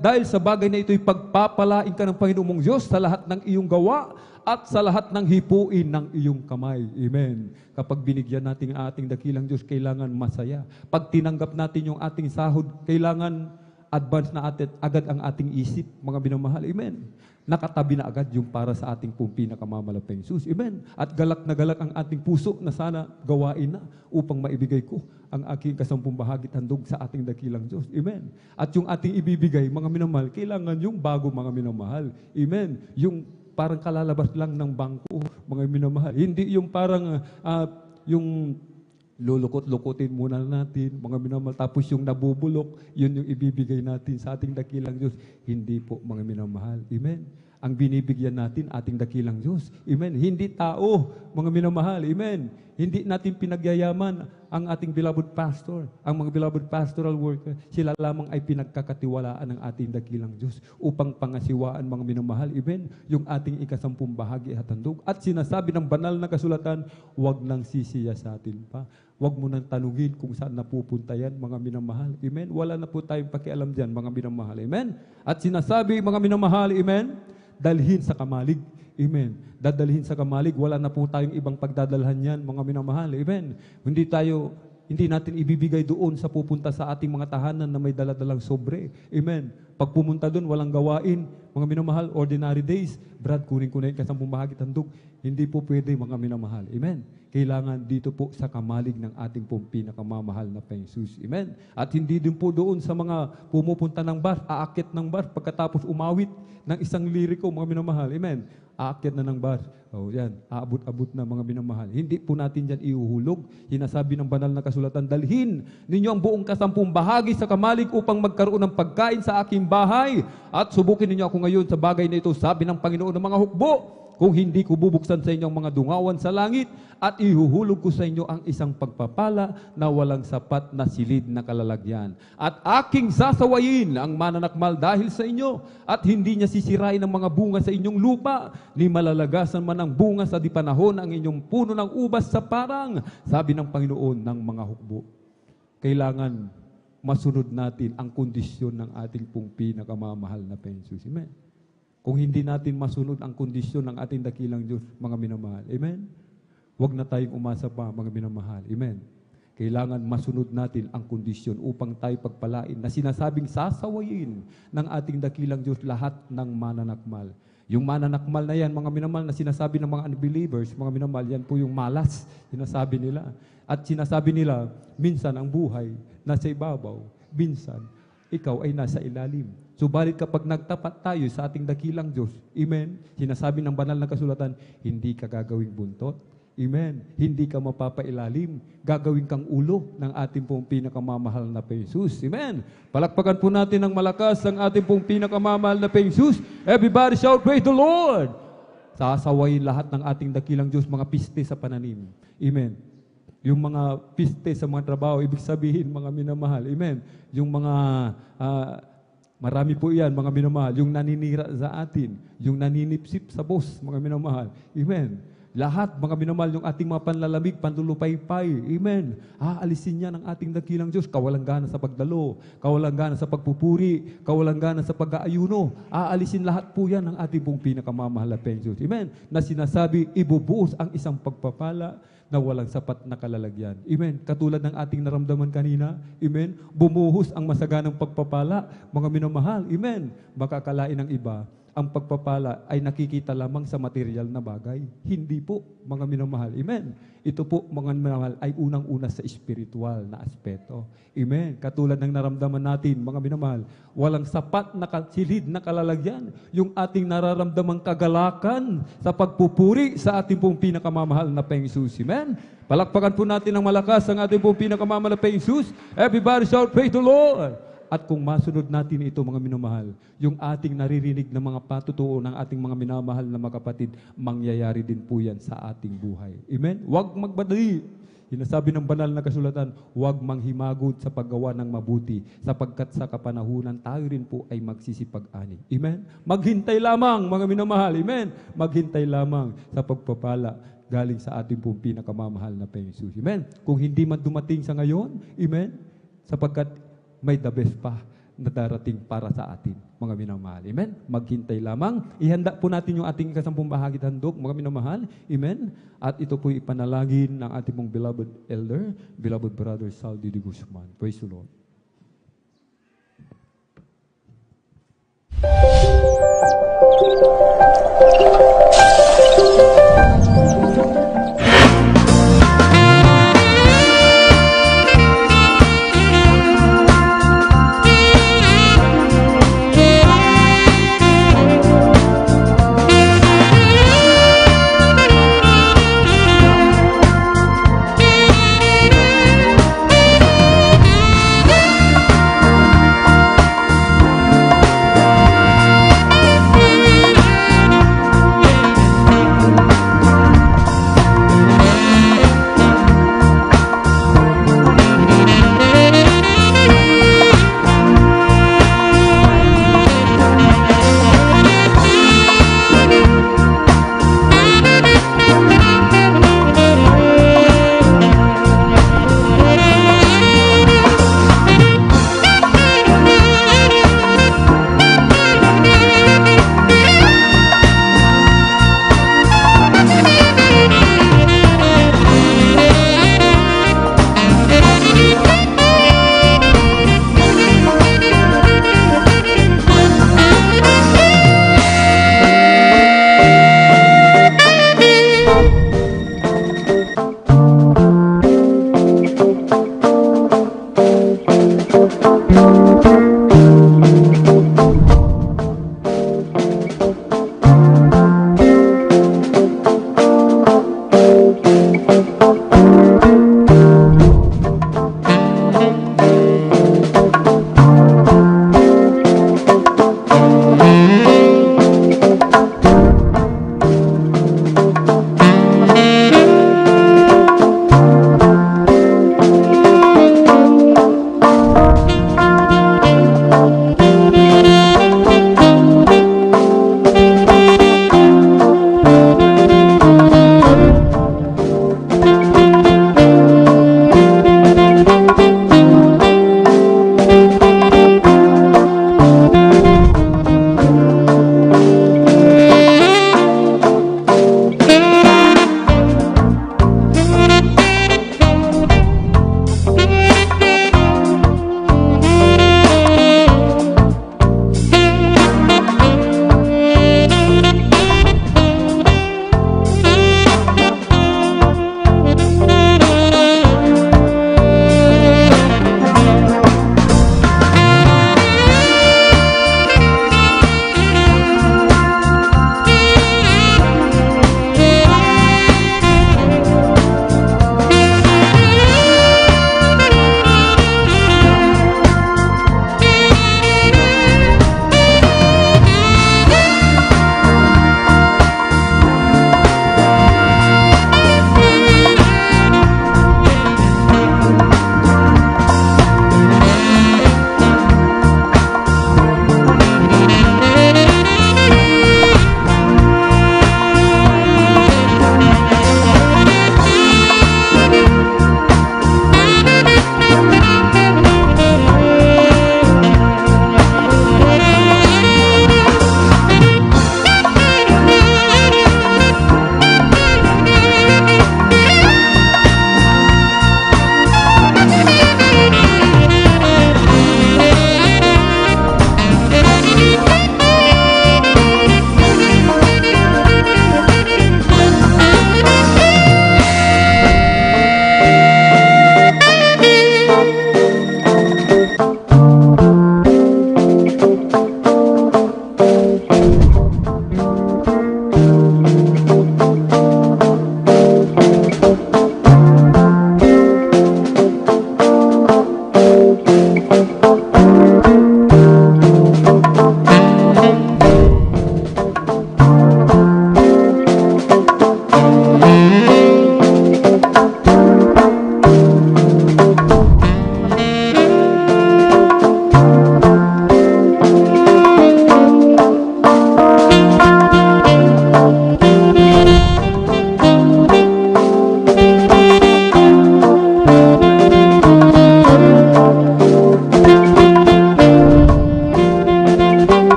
dahil sa bagay na ito'y pagpapalain ka ng Panginoong mong Diyos sa lahat ng iyong gawa at sa lahat ng hipuin ng iyong kamay. Amen. Kapag binigyan natin ang ating dakilang Diyos, kailangan masaya. Pag tinanggap natin yung ating sahod, kailangan advance na agad ang ating isip, mga minamahal. Amen. Nakatabi na agad yung para sa ating pong pinakamamalaking Jesus. Amen. At galak na galak ang ating puso na sana gawain na upang maibigay ko ang aking kasampung bahagi handog sa ating dakilang Diyos. Amen. At yung ating ibibigay, mga minamahal, kailangan yung bago, mga minamahal. Amen. Yung parang kalalabas lang ng bangko, mga minamahal. Hindi yung parang yung lulukot-lukutin muna natin, mga minamahal, tapos yung nabubulok, yun yung ibibigay natin sa ating dakilang Diyos. Hindi po, mga minamahal. Amen? ang binibigyan natin ating dakilang Diyos. Amen. Hindi tao, mga minamahal. Amen. Hindi natin pinagyayaman ang ating beloved pastor, ang mga beloved pastoral worker. Sila lamang ay pinagkakatiwalaan ng ating dakilang Diyos upang pangasiwaan, mga minamahal. Amen. Yung ating ikasampung bahagi at handog. At sinasabi ng banal na kasulatan, huwag nang sisiya sa atin pa. Huwag mo nang tanungin kung saan napupunta yan, mga minamahal. Amen. Wala na po tayong pakialam dyan, mga minamahal. Amen. At sinasabi, mga minamahal, amen, dalhin sa kamalig. Amen. Dadalhin sa kamalig. Wala na po tayong ibang pagdadalhan yan, mga minamahal. Amen. Hindi natin ibibigay doon sa pupunta sa ating mga tahanan na may daladalang sobre. Amen. Pag pumunta doon, walang gawain. Mga minamahal, ordinary days. Brad, kunin ko na yung kasampung bahagi tandog. Hindi po pwede, mga minamahal. Amen. Kailangan dito po sa kamalig ng ating pong pinakamamahal na Panginoon. Amen. At hindi din po doon sa mga pumupunta ng bar, aakit ng bar, pagkatapos umawit ng isang liriko, mga minamahal. Amen. Aakyat na ng bar. Oh, yan. Aabot-abot na, mga minamahal. Hindi po natin yan iuhulog. Sinasabi ng banal na kasulatan, dalhin ninyo ang buong kasampung bahagi sa kamalig upang magkaroon ng pagkain sa aking bahay. At subukin ninyo ako ngayon sa bagay na ito, sabi ng Panginoon ng mga hukbo. Kung hindi ko bubuksan sa inyo ang mga dungawan sa langit at ihuhulog ko sa inyo ang isang pagpapala na walang sapat na silid na kalalagyan. At aking sasawayin ang mananakmal dahil sa inyo at hindi niya sisirain ang mga bunga sa inyong lupa, ni malalagasan man ang bunga sa di panahon ang inyong puno ng ubas sa parang, sabi ng Panginoon ng mga hukbo. Kailangan masunod natin ang kondisyon ng ating pong pinakamamahal na Panginoon. Amen. Kung hindi natin masunod ang kondisyon ng ating dakilang Diyos, mga minamahal. Amen? Huwag na tayong umasa pa, mga minamahal. Amen? Kailangan masunod natin ang kondisyon upang tayo pagpalain na sinasabing sasawayin ng ating dakilang Diyos lahat ng mananakmal. Yung mananakmal na yan, mga minamahal, na sinasabi ng mga unbelievers, mga minamahal, yan po yung malas, sinasabi nila. At sinasabi nila, minsan ang buhay nasa ibabaw, minsan ikaw ay nasa ilalim. Subalit kapag nagtapat tayo sa ating dakilang Diyos, amen, sinasabi ng banal na kasulatan, hindi ka gagawing buntot, amen, hindi ka mapapailalim, gagawin kang ulo ng ating pong pinakamamahal na Panginoon. Amen. Palakpakan po natin ng malakas ang ating pong pinakamamahal na Panginoon. Everybody shout, praise the Lord! Sasawayin lahat ng ating dakilang Diyos, mga piste sa pananim. Amen. Yung mga piste sa mga trabaho, ibig sabihin, mga minamahal. Amen. Yung mga marami po yan, mga minamahal. Yung naninira sa atin, yung naninipsip sa boss, mga minamahal. Amen. Lahat, mga minamahal, yung ating mga panlalamig, panlulupaypay. Amen. Aalisin niya ng ating dakilang Diyos. Kawalanggana sa pagdalo, kawalanggana sa pagpupuri, kawalanggana sa pag-aayuno. Aalisin lahat po yan ng ating pong pinakamamahal na Panginoon. Amen. Na sinasabi, ibubuhos ang isang pagpapala na walang sapat na kalalagyan. Amen. Katulad ng ating naramdaman kanina, amen, bumuhos ang masaganang pagpapala, mga minamahal. Amen. Makakalain ng iba, ang pagpapala ay nakikita lamang sa material na bagay. Hindi po, mga minamahal. Amen. Ito po, mga minamahal, ay unang-una sa spiritual na aspeto. Amen. Katulad ng naramdaman natin, mga minamahal, walang sapat na silid na kalalagyan. Yung ating nararamdamang kagalakan sa pagpupuri sa ating pong pinakamamahal na Panginoon. Amen. Palakpakan po natin ng malakas ang ating pong pinakamamahal na Panginoon. Everybody shout, praise the Lord! At kung masunod natin ito, mga minamahal, yung ating naririnig na mga patutuo ng ating mga minamahal na mga kapatid, mangyayari din po yan sa ating buhay. Amen? Huwag magbadali. Sinasabi ng banal na kasulatan, huwag manghimagod sa paggawa ng mabuti, sapagkat sa kapanahunan tayo rin po ay magsisipag-ani. Amen? Maghintay lamang, mga minamahal. Amen? Maghintay lamang sa pagpapala galing sa ating pong pinakamamahal na Panginoon. Amen? Kung hindi man dumating sa ngayon, amen? Sapagkat may the best pa na darating para sa atin, mga minamahal. Amen? Maghintay lamang. Ihanda po natin yung ating kasampung bahagi handog, mga minamahal. Amen? At ito po ipanalangin ng ating mong beloved elder, beloved brother Saldi de Guzman. Praise the Lord. Yeah.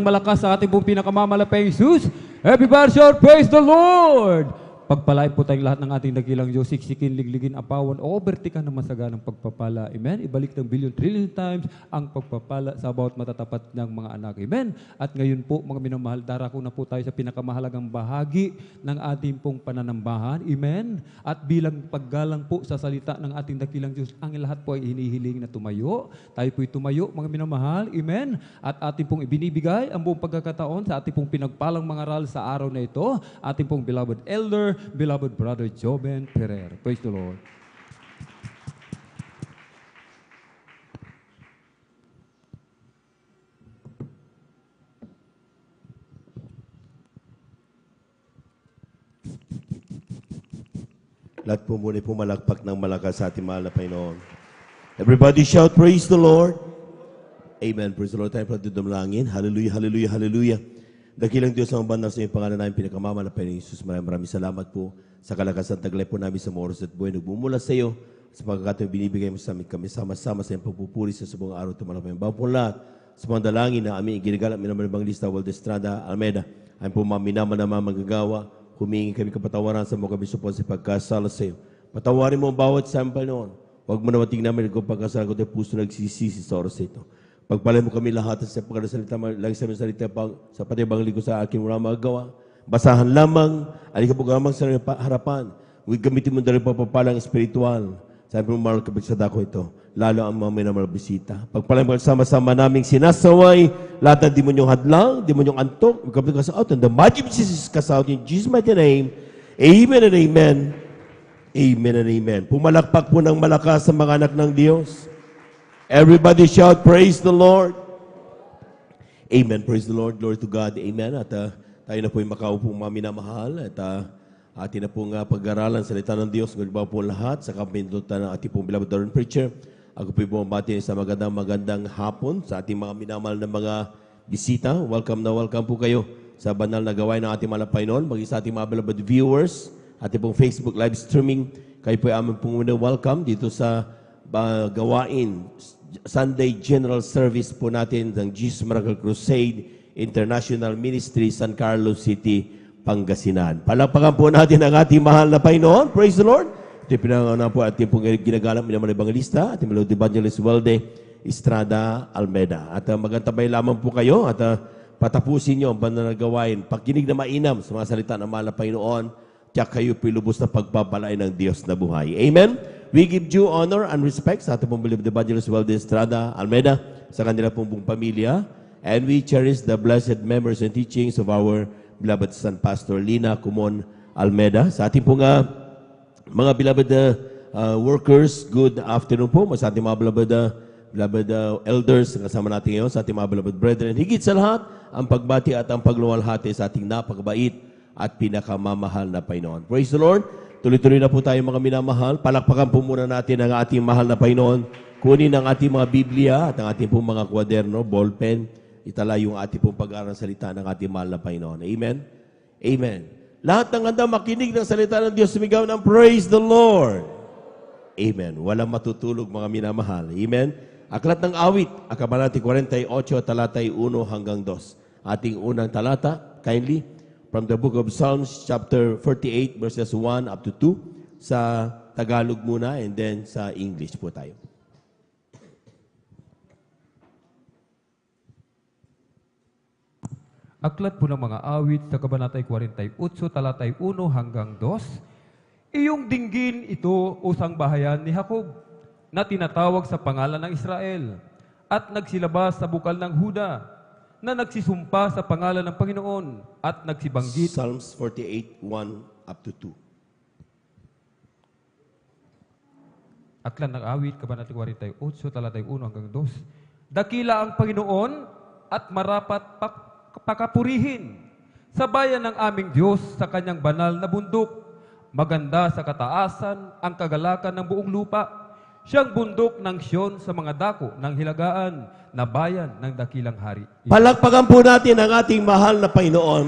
malakas sa ating pong pinakamamalapay Jesus. Everybody shout, praise the Lord! Pagpalain po tayong lahat ng ating dakilang Diyos, siksikin, ligligin, apawan, o bertikan ng masaganang pagpapala. Amen? Ibalik ng billion trillion times ang pagpapala sa bawat matatapat ng mga anak. Amen? At ngayon po, mga minamahal, darako na po tayo sa pinakamahalagang bahagi ng ating pong pananambahan. Amen? At bilang paggalang po sa salita ng ating dakilang Diyos, ang lahat po ay hinihiling na tumayo. Tayo po'y tumayo, mga minamahal. Amen? At ating pong ibinibigay ang buong pagkakataon sa ating pong pinagpalang mga aral sa araw na ito, ating pong beloved elder, beloved brother Joben Ferrer. Praise the Lord. Lahat po muna pumalakpak ng malakas sa ating mahal na Panginoon. Everybody shout, praise the Lord. Amen. Praise the Lord. Tayo po dumlangin. Hallelujah, hallelujah, hallelujah. Dakilang Diyos ang banal sa iyong pangalan namin, pinakamama na Panginoon Jesus. Maraming salamat po sa kalakasan taglay po namin sa mga oras at buhay. Nagmumula sa iyo sa pagkakataon binibigay mo sa amin kami sama-sama sa iyong pagpupuri sa buong araw tumalapay. Bago po lahat sa mga dalangin na aming iginigalap minamang Evangelista Waldo Estrada Almeida, ay po maminaman na magagawa, humingi kami kapatawaran sa mga kami supon sa pagkasala sa iyo. Patawarin mo ang bawat sampal noon. Huwag mo naman tingnan kung pagkasala ko tayo puso nagsisisi sa oras ito. Pagpalay mo kami lahat sa pagkakasalita, lagi sa aming salita sa patibang ligo sa akin wala magagawa. Basahan lamang, alika po lamang sa harapan. Huwag gamitin mo dahil papapalang espiritual. Sabi mo, mahal kapag sa dako ito, lalo ang mga minamahal bisita. Pagpalay mo sama-sama naming sinasaway, lahat ng demonyong hadlang, demonyong antok, kapag ka out, and the magic of Jesus cast out in Jesus' mighty name. Amen and amen. Amen and amen. Pumalakpak po ng malakas sa mga anak ng Diyos. Everybody shout, praise the Lord. Amen. Praise the Lord. Glory to God. Amen. At tayo na po yung makaupong mga minamahal. At atin na pong pag-aralan sa salita ng Diyos. Ngayon ba po lahat sa kapindutan ng ating pong beloved Darren Preacher. Ako po yung bumabati sa magandang hapon sa ating mga minamahal na mga bisita. Welcome na welcome po kayo sa banal na gawain ng ating malapay noon. Maging sa ating mga beloved viewers, ating pong Facebook live streaming. Kayo po yung aming pong welcome dito sa gawain Sunday General Service po natin ng Jesus Miracle Crusade International Ministry, San Carlos City, Pangasinan. Palakpakan po natin ang ating mahal na Panginoon. Praise the Lord. Ito pinangalan po ating pong ginagalang minamang evangelista, ating Lord Evangelist Walde Estrada Almeida. At magantabay lamang po kayo at patapusin nyo ang banal na gawain. Pagkinig na mainam sa mga salita ng mahal na Panginoon, tiyak kayo pilubos na pagpapalain ng Diyos na buhay. Amen. We give due honor and respect sa ating pong beloved Evangelist Walde Estrada Almeida, sa kanila pong pamilya, and we cherish the blessed memories and teachings of our beloved son, Pastor Lina Kumon Almeida. Sa ating pong mga beloved workers, good afternoon po. Sa ating mga beloved elders, kasama natin ngayon, sa ating mga beloved brethren. Higit sa lahat, ang pagbati at ang pagluwalhati sa ating napakabait at pinakamamahal na Panginoon. Praise the Lord. Tuloy-tuloy na po tayo mga minamahal. Palakpakan po muna natin ang ating mahal na Panginoon. Kunin ang ating mga Biblia at ang ating pong mga kwaderno, ballpen. Itala yung ating pong pag-aaral salita ng ating mahal na Panginoon. Amen? Amen. Lahat ng handa makinig ng salita ng Diyos, sumigaw ng praise the Lord. Amen. Walang matutulog mga minamahal. Amen? Aklat ng awit, Kabanata 48, talatay 1 hanggang 2. Ating unang talata, kindly, from the book of Psalms, chapter 48, verses 1 up to 2. Sa Tagalog muna and then sa English po tayo. Aklat po ng mga awit sa Kabanata 48, talatay 1 hanggang 2. Iyong dinggin ito, o sangbahayan ni Jacob, na tinatawag sa pangalan ng Israel, at nagsilabas sa bukal ng Huda, na nagsisumpa sa pangalan ng Panginoon at nagsibanggit. Psalms 48, 1 up to 2. Aklat ng awit, Kabanata 48, talatay 1 hanggang 2. Dakila ang Panginoon at marapat pakapurihin sa bayan ng aming Diyos sa kanyang banal na bundok. Maganda sa kataasan ang kagalakan ng buong lupa. Siyang bundok ng Siyon sa mga dako ng hilagaan na bayan ng dakilang hari. Palakpakan po natin ang ating mahal na Panginoon.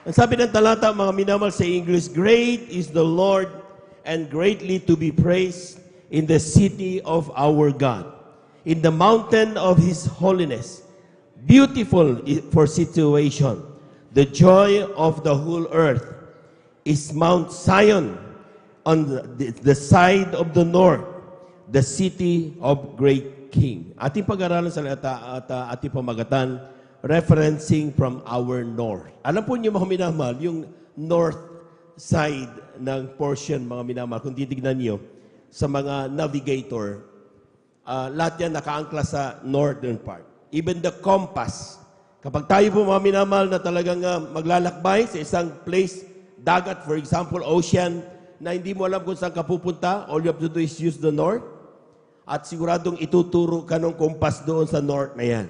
Ang sabi ng talata, mga minamahal sa English, great is the Lord and greatly to be praised in the city of our God, in the mountain of His holiness. beautiful for situation. The joy of the whole earth is Mount Zion on the side of the north, the city of great King. Ating pag-aralan sa ating pamagatan, referencing from our north. Alam po niyo mga minamahal, yung north side ng portion, mga minamahal, kung titignan niyo sa mga navigator, lahat yan nakaangkla sa northern part. Even the compass. Kapag tayo po mga minamahal na talagang maglalakbay sa isang place, dagat, for example, ocean, na hindi mo alam kung saan ka pupunta, all you have to do is use the north, at siguradong ituturo ka ng compass doon sa north na yan.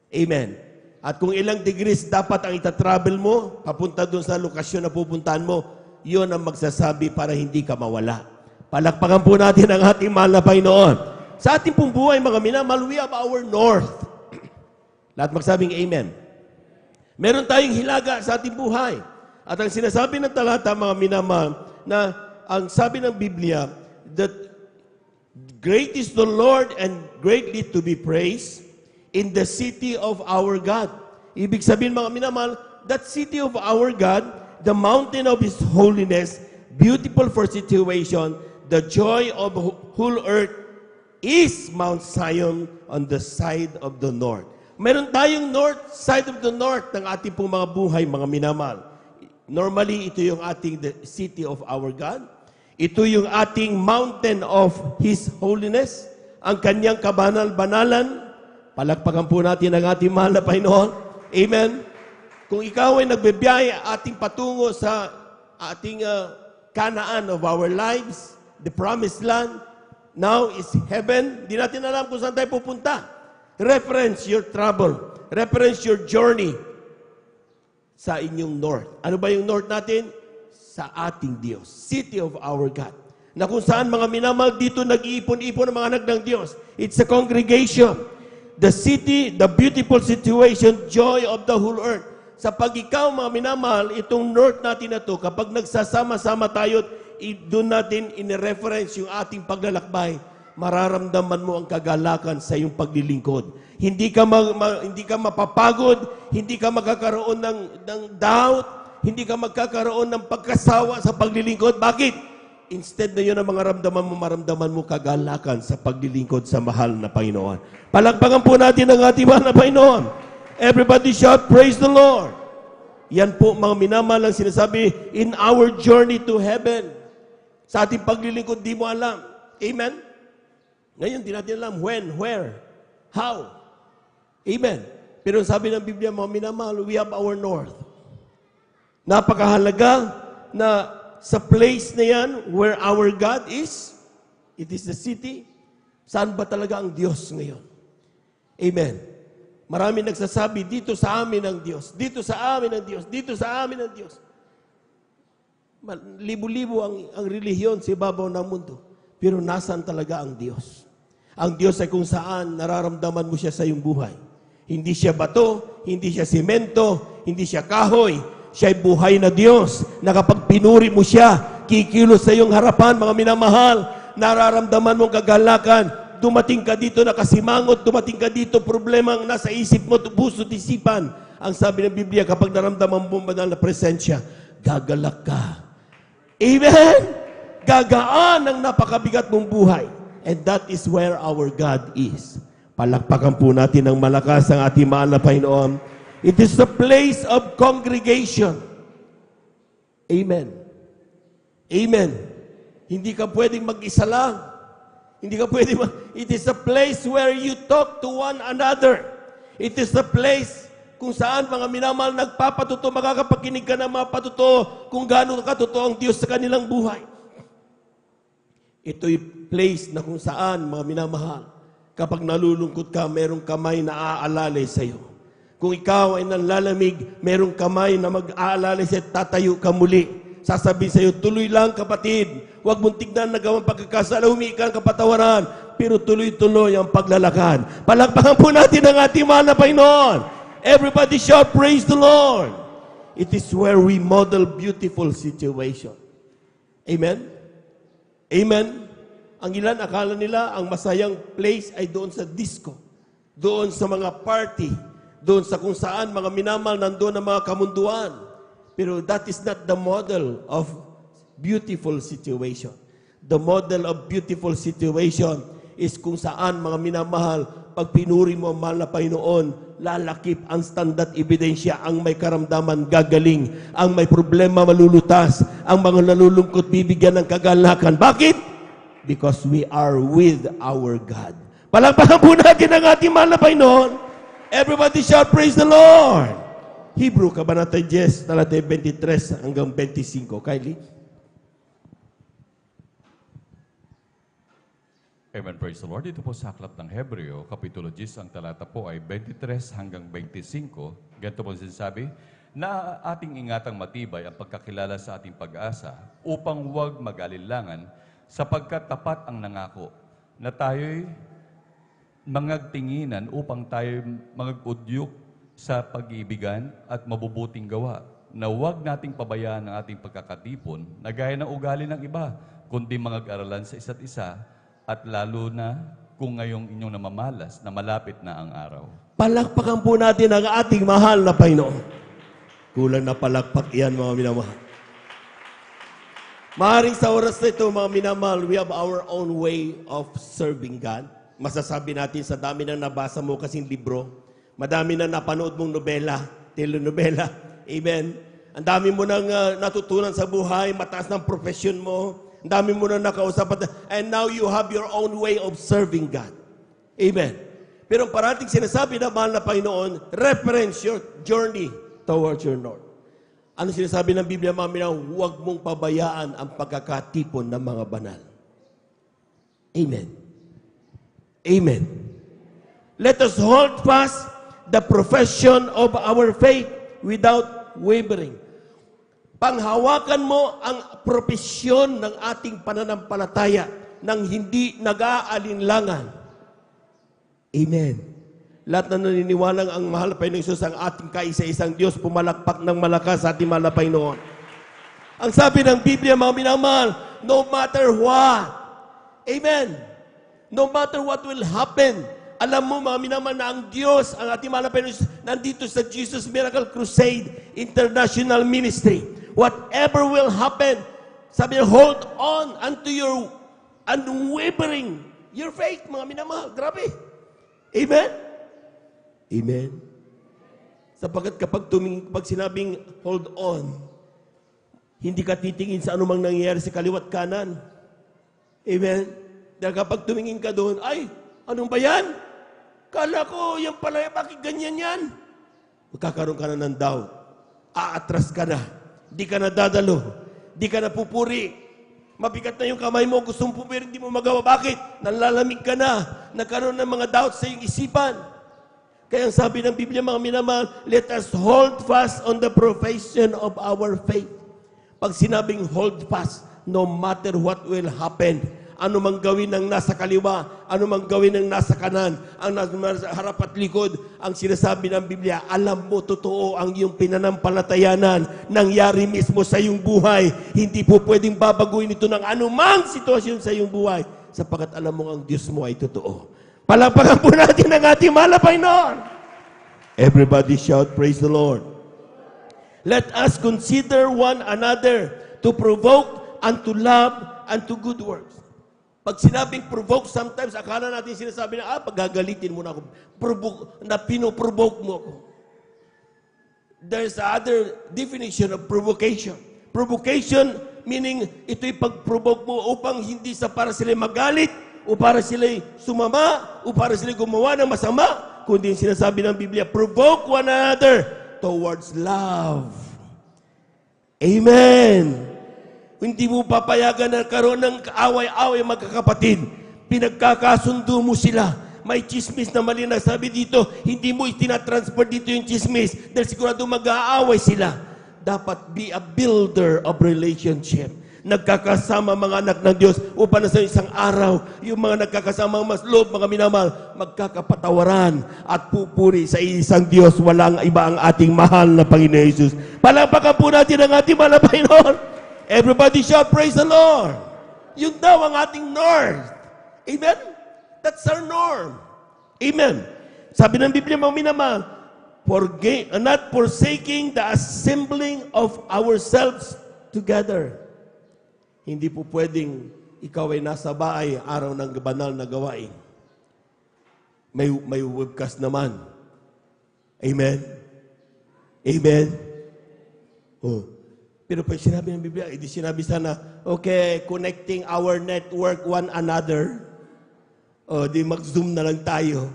Amen. At kung ilang degrees dapat ang itatravel mo, papunta doon sa lokasyon na pupuntahan mo, yun ang magsasabi para hindi ka mawala. Palakpakan po natin ang ating mahal na Panginoon. Sa ating pong buhay, mga minamahal, we have our north. Lahat magsabing amen. Meron tayong hilaga sa ating buhay. At ang sinasabi ng talata, mga minamahal, na ang sabi ng Biblia, that great is the Lord and greatly to be praised in the city of our God. Ibig sabihin, mga minamahal, that city of our God, the mountain of His holiness, beautiful for situation, the joy of whole earth is Mount Zion on the side of the north. Meron tayong north side of the north ng ating pong mga buhay, mga minamahal. Normally, ito yung ating the city of our God. Ito yung ating mountain of His holiness, ang kanyang kabanal-banalan. Palakpakan po natin ang ating mahal na Panginoon. Amen. Kung ikaw ay nagbibiyahe ating patungo sa ating Canaan of our lives, the promised land, now is heaven. Di natin alam kung saan tayo pupunta. Reference your travel. Reference your journey sa inyong north. Ano ba yung north natin? Sa ating Diyos. City of our God. Na kung saan mga minamahal dito nag-iipon-ipon ang mga anak ng Diyos. It's a congregation. The city, the beautiful situation, joy of the whole earth. Sa pag ikaw, mga minamahal, itong north natin na to, kapag nagsasama-sama tayo, doon natin in-reference yung ating paglalakbay, mararamdaman mo ang kagalakan sa iyong paglilingkod. Hindi ka mapapagod, hindi ka magkakaroon ng doubt, hindi ka magkakaroon ng pagkasawa sa paglilingkod. Bakit? Instead na yun ang mga maramdaman mo kagalakan sa paglilingkod sa mahal na Panginoon. Palakpakan po natin ang ating mahal na Panginoon. Everybody shout, praise the Lord. Yan po mga minamahal ang sinasabi, in our journey to heaven. Sa ating paglilingkod, di mo alam. Amen? Ngayon, di natin alam when, where, how. Amen. Pero sabi ng Biblia, mga minamahal, we have our north. Napakahalaga na sa place na yan where our God is, it is the city, saan ba talaga ang Diyos ngayon? Amen. Marami nagsasabi, dito sa amin ang Diyos, dito sa amin ang Diyos, dito sa amin ang Diyos. Libo-libo ang relihiyon sa ibabaw ng mundo. Pero nasaan talaga ang Diyos? Ang Diyos ay kung saan nararamdaman mo siya sa iyong buhay. Hindi siya bato, hindi siya simento, hindi siya kahoy. Siya ay buhay na Diyos na kapag pinuri mo siya, kikilos sa iyong harapan, mga minamahal, nararamdaman mong kagalakan. Dumating ka dito nakasimangot, dumating ka dito problemang nasa isip mo, puso at isipan. Ang sabi ng Biblia, kapag naramdaman mo banal na presensya, gagalak ka. Amen? Gagaan ang napakabigat mong buhay. And that is where our God is. Palakpakan po natin ng malakas ang ating mahal na Panginoon. It is the place of congregation. Amen. Amen. Hindi ka pwedeng mag-isa lang. Hindi ka pwedeng It is a place where you talk to one another. It is the place kung saan mga minamahal nagpapatuto, makakapakinig ka ng mga patuto kung gaano katotoo ang Diyos sa kanilang buhay. Ito'y place na kung saan, mga minamahal, kapag nalulungkot ka, merong kamay na aalalay sa iyo. Kung ikaw ay nanlalamig, merong kamay na mag-aalalay sa iyo, tatayo ka muli. Sasabihin sa iyo, tuloy lang kapatid. Huwag mong tignan na gawang pagkakasala, humingi ka ng kapatawaran, pero tuloy-tuloy ang paglalakad. Palakpakan po natin ang ating mahal na Panginoon. Everybody shout, praise the Lord. It is where we model beautiful situation. Amen? Amen? Ang ilan, akala nila, ang masayang place ay doon sa disco. Doon sa mga party. Doon sa kung saan mga minamahal, nandoon ang mga kamunduan. Pero that is not the model of beautiful situation. The model of beautiful situation is kung saan mga minamahal, pag pinuri mo ang mahal na Panginoon, lalakip ang standard ebidensya, ang may karamdaman gagaling, ang may problema malulutas, ang mga nalulungkot bibigyan ng kagalakan. Bakit? Because we are with our God. Palakpakan po natin ang ating mahal na Panginoon. Everybody shout, praise the Lord! Hebrew, Kabanata 10, talata 23 hanggang 25. Kylie? Amen, praise the Lord. Ito po sa aklat ng Hebreo, Kapitulo 10, ang talata po ay 23 hanggang 25. Ganito po sinasabi, na ating ingatang matibay ang pagkakilala sa ating pag-asa upang huwag mag-alilangan sapagkat tapat ang nangako na tayo'y mangagtinginan upang tayo mangagudyok sa pag-iibigan at mabubuting gawa na huwag nating pabayaan ang ating pagkakatipon na gaya ng ugali ng iba, kundi mangag-aralan sa isa't isa at lalo na kung ngayong inyong namamalas na malapit na ang araw. Palakpakan po natin ang ating mahal na Panginoon. Kulang na palakpak iyan, mga minamahal. Maaaring sa oras na ito, mga minamahal, we have our own way of serving God. Masasabi natin sa dami na nabasa mo kasing libro, madami na napanood mong nobela, telenovela, amen. Ang dami mo nang natutunan sa buhay, mataas ng profession mo, ang dami mo na nakausap, and now you have your own way of serving God. Amen. Pero parating sinasabi na mahal na Panginoon, reference your journey towards your Lord. Ano sinasabi ng Biblia, mga minamahal? Huwag mong pabayaan ang pagkakatipon ng mga banal. Amen. Amen. Let us hold fast the profession of our faith without wavering. Panghawakan mo ang propesyon ng ating pananampalataya nang hindi nag-aalinlangan. Amen. Lahat na naniniwalang ang mahal na Panginoon Jesus ang ating kaisa-isang Diyos, pumalakpak ng malakas sa ating mahal na Panginoon. Ang sabi ng Biblia, mga minamahal, no matter what, amen, no matter what will happen, alam mo mga minamahal na ang Diyos, ang ating mahal na Panginoon, nandito sa Jesus Miracle Crusade International Ministry. Whatever will happen, sabi niya, hold on unto your unwavering, your faith, mga minamahal. Grabe. Amen? Amen? Sapagkat kapag sinabing hold on, hindi ka titingin sa anumang nangyayari sa kaliwat kanan. Amen? Dahil kapag tumingin ka doon, ay, anong ba yan? Kala ko, yan pala, bakit ganyan yan? Magkakaroon ka na ng doubt. Aatras ka na. Di ka na dadalo. Di ka na pupuri. Mabigat na yung kamay mo, gusto mong pupuri, hindi mo magawa. Bakit? Nalalamig ka na. Nagkaroon ng mga doubts sa iyong isipan. Kaya ang sabi ng Biblia, mga minamahal, let us hold fast on the profession of our faith. Pag sinabing hold fast, no matter what will happen, ano mang gawin ng nasa kaliwa, ano mang gawin ng nasa kanan, ang nasa harap at likod, ang sinasabi ng Biblia, alam mo, totoo ang iyong pinanampalatayanan, nangyari mismo sa iyong buhay. Hindi po pwedeng babaguhin ito ng anumang sitwasyon sa iyong buhay, sapagkat alam mo ang Diyos mo ay totoo. Palakpakan po natin ang ating mahal na Panginoon. Everybody shout, praise the Lord. Let us consider one another to provoke and to love and to good works. Pag sinabing provoke, sometimes akala natin sinasabi na, paggagalitin mo na ako. Pinoprovoke mo ako. There's other definition of provocation. Provocation meaning ito'y pag-provoke mo upang hindi sa para sila magalit, o para sila sumama, o para sila gumawa ng masama, kundi yung sinasabi ng Biblia, provoke one another towards love. Amen. Hindi mo papayagan na karoon ng kaaway-away magkakapatid. Pinagkakasundo mo sila. May chismis na mali na sabi dito, hindi mo itinatransfer dito yung chismis dahil sigurado mag-aaway sila. Dapat be a builder of relationship. Nagkakasama mga anak ng Diyos upang sa isang araw, yung mga nagkakasama mas loob, mga minamahal, magkakapatawaran at pupuri sa isang Diyos. Walang iba ang ating mahal na Panginoon Jesus. Palakpakan po natin ang ating mahal na Panginoon. Everybody shout, praise the Lord. Yun daw ang ating north. Amen? That's our norm. Amen. Sabi ng Biblia, mga minamahal, not forsaking the assembling of ourselves together. Hindi po pwedeng ikaw ay nasa bahay araw ng banal na gawain. May webcast naman. Amen? Amen? Oh. Pero pag sinabi ng Biblia, hindi sinabi sana, okay, connecting our network one another. O, di mag-zoom na lang tayo.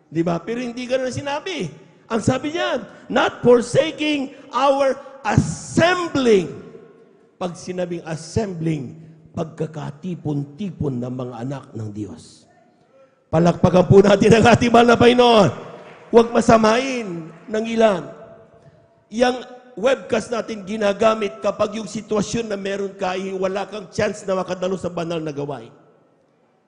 Di ba? Pero hindi gano'n sinabi. Ang sabi niya, not forsaking our assembling. Pag sinabing assembling, pagkakatipon-tipon ng mga anak ng Diyos. Palakpakan po natin ang ating mahal na Panginoon. Huwag masamain ng ilan. Yang webcast natin ginagamit kapag yung sitwasyon na meron ka, wala kang chance na makadalo sa banal na gawain.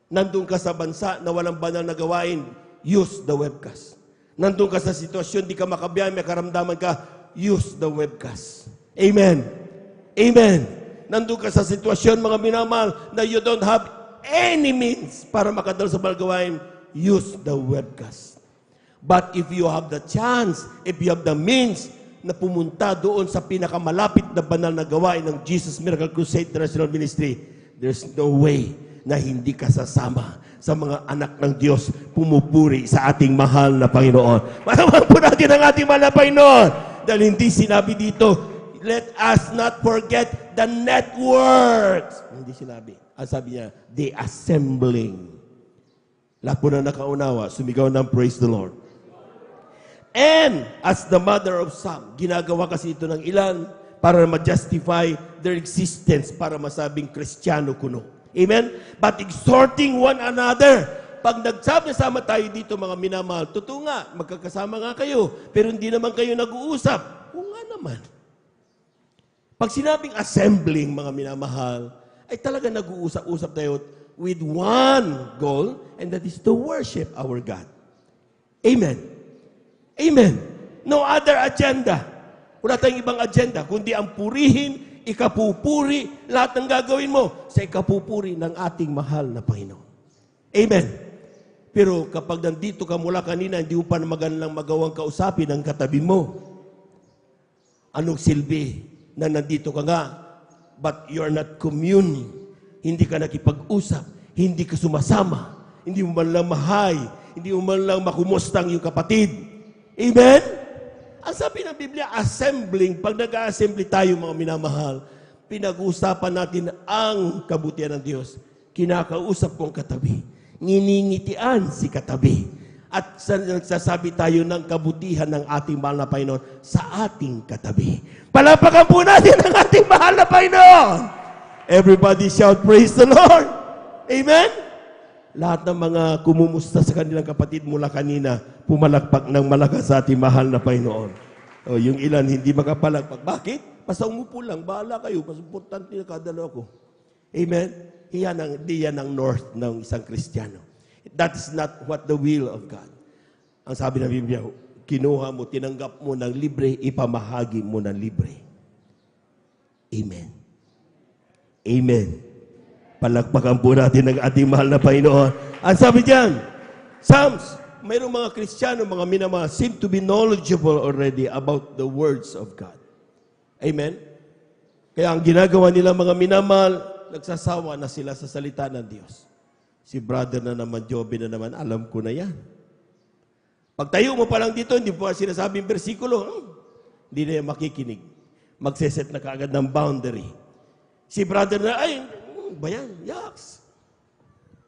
Nandun ka sa bansa na walang banal na gawain, use the webcast. Nandun ka sa sitwasyon, di ka makabiyay, may karamdaman ka, use the webcast. Amen. Amen. Nandun ka sa sitwasyon, mga minamahal, na you don't have any means para makadalo sa banal na gawain, use the webcast. But if you have the chance, if you have the means na pumunta doon sa pinakamalapit na banal na gawain ng Jesus Miracle Crusade International Ministry, there's no way na hindi ka sasama sa mga anak ng Diyos pumupuri sa ating mahal na Panginoon. Maramang po natin ang ating mahal na Panginoon. Dahil hindi sinabi dito, let us not forget the networks. Hindi sinabi. Ang sabi niya, the assembling. Lahat po na nakaunawa, sumigaw ng praise the Lord. And as the mother of some, ginagawa kasi ito ng ilan para ma-justify their existence, para masabing Kristiyano kuno. Amen? But exhorting one another. Pag nagsama-sama tayo dito, mga minamahal, totoo nga, magkakasama nga kayo, pero hindi naman kayo nag-uusap. Oo nga naman. Pag sinabing assembling, mga minamahal, ay talaga nag-uusap-usap tayo with one goal, and that is to worship our God. Amen. Amen. No other agenda. Wala tayong ibang agenda, kundi ang purihin, ikapupuri, lahat ng gagawin mo sa ikapupuri ng ating mahal na Panginoon. Amen. Pero kapag nandito ka mula kanina, hindi mo pa na magandang magawang kausapin ang katabi mo. Anong silbi na nandito ka nga, but you're not communing. Hindi ka nakipag-usap, hindi ka sumasama, hindi mo man lang mahay, hindi mo man lang makumustang yung kapatid. Amen? Ang sabi ng Biblia, assembling, pag nag-assembly tayo mga minamahal, pinag-uusapan natin ang kabutihan ng Diyos. Kinakausap kong katabi. Nginingitian si katabi. At nagsasabi tayo ng kabutihan ng ating mahal na Panginoon sa ating katabi. Palapakan po natin ang ating mahal na Panginoon. Everybody shout, praise the Lord. Amen? Lahat ng mga kumumusta sa kanilang kapatid mula kanina, pumalakpak ng malakas sa ating mahal na Panginoon. O, yung ilan hindi makapalakpak. Bakit? Basta umupo lang, bahala kayo. Mas importante na kadalo ako. Amen? Di yan ang north ng isang Kristiyano. That is not what the will of God. Ang sabi ng Biblia, kinuha mo, tinanggap mo ng libre, ipamahagi mo ng libre. Amen. Amen. Palakpakan po natin ang ating mahal na Panginoon. Ang sabi diyan, Psalms, mayroong mga Kristiyano, mga minamahal, seem to be knowledgeable already about the words of God. Amen? Kaya ang ginagawa nila mga minamahal, nagsasawa na sila sa salita ng Diyos. Si brother na naman, Joby na naman, alam ko na yan. Pag tayo mo pa lang dito, hindi po sinasabing bersikulo, hindi na yan makikinig. Magseset na kaagad ng boundary. Si brother na, ay, ba yan? Yaks.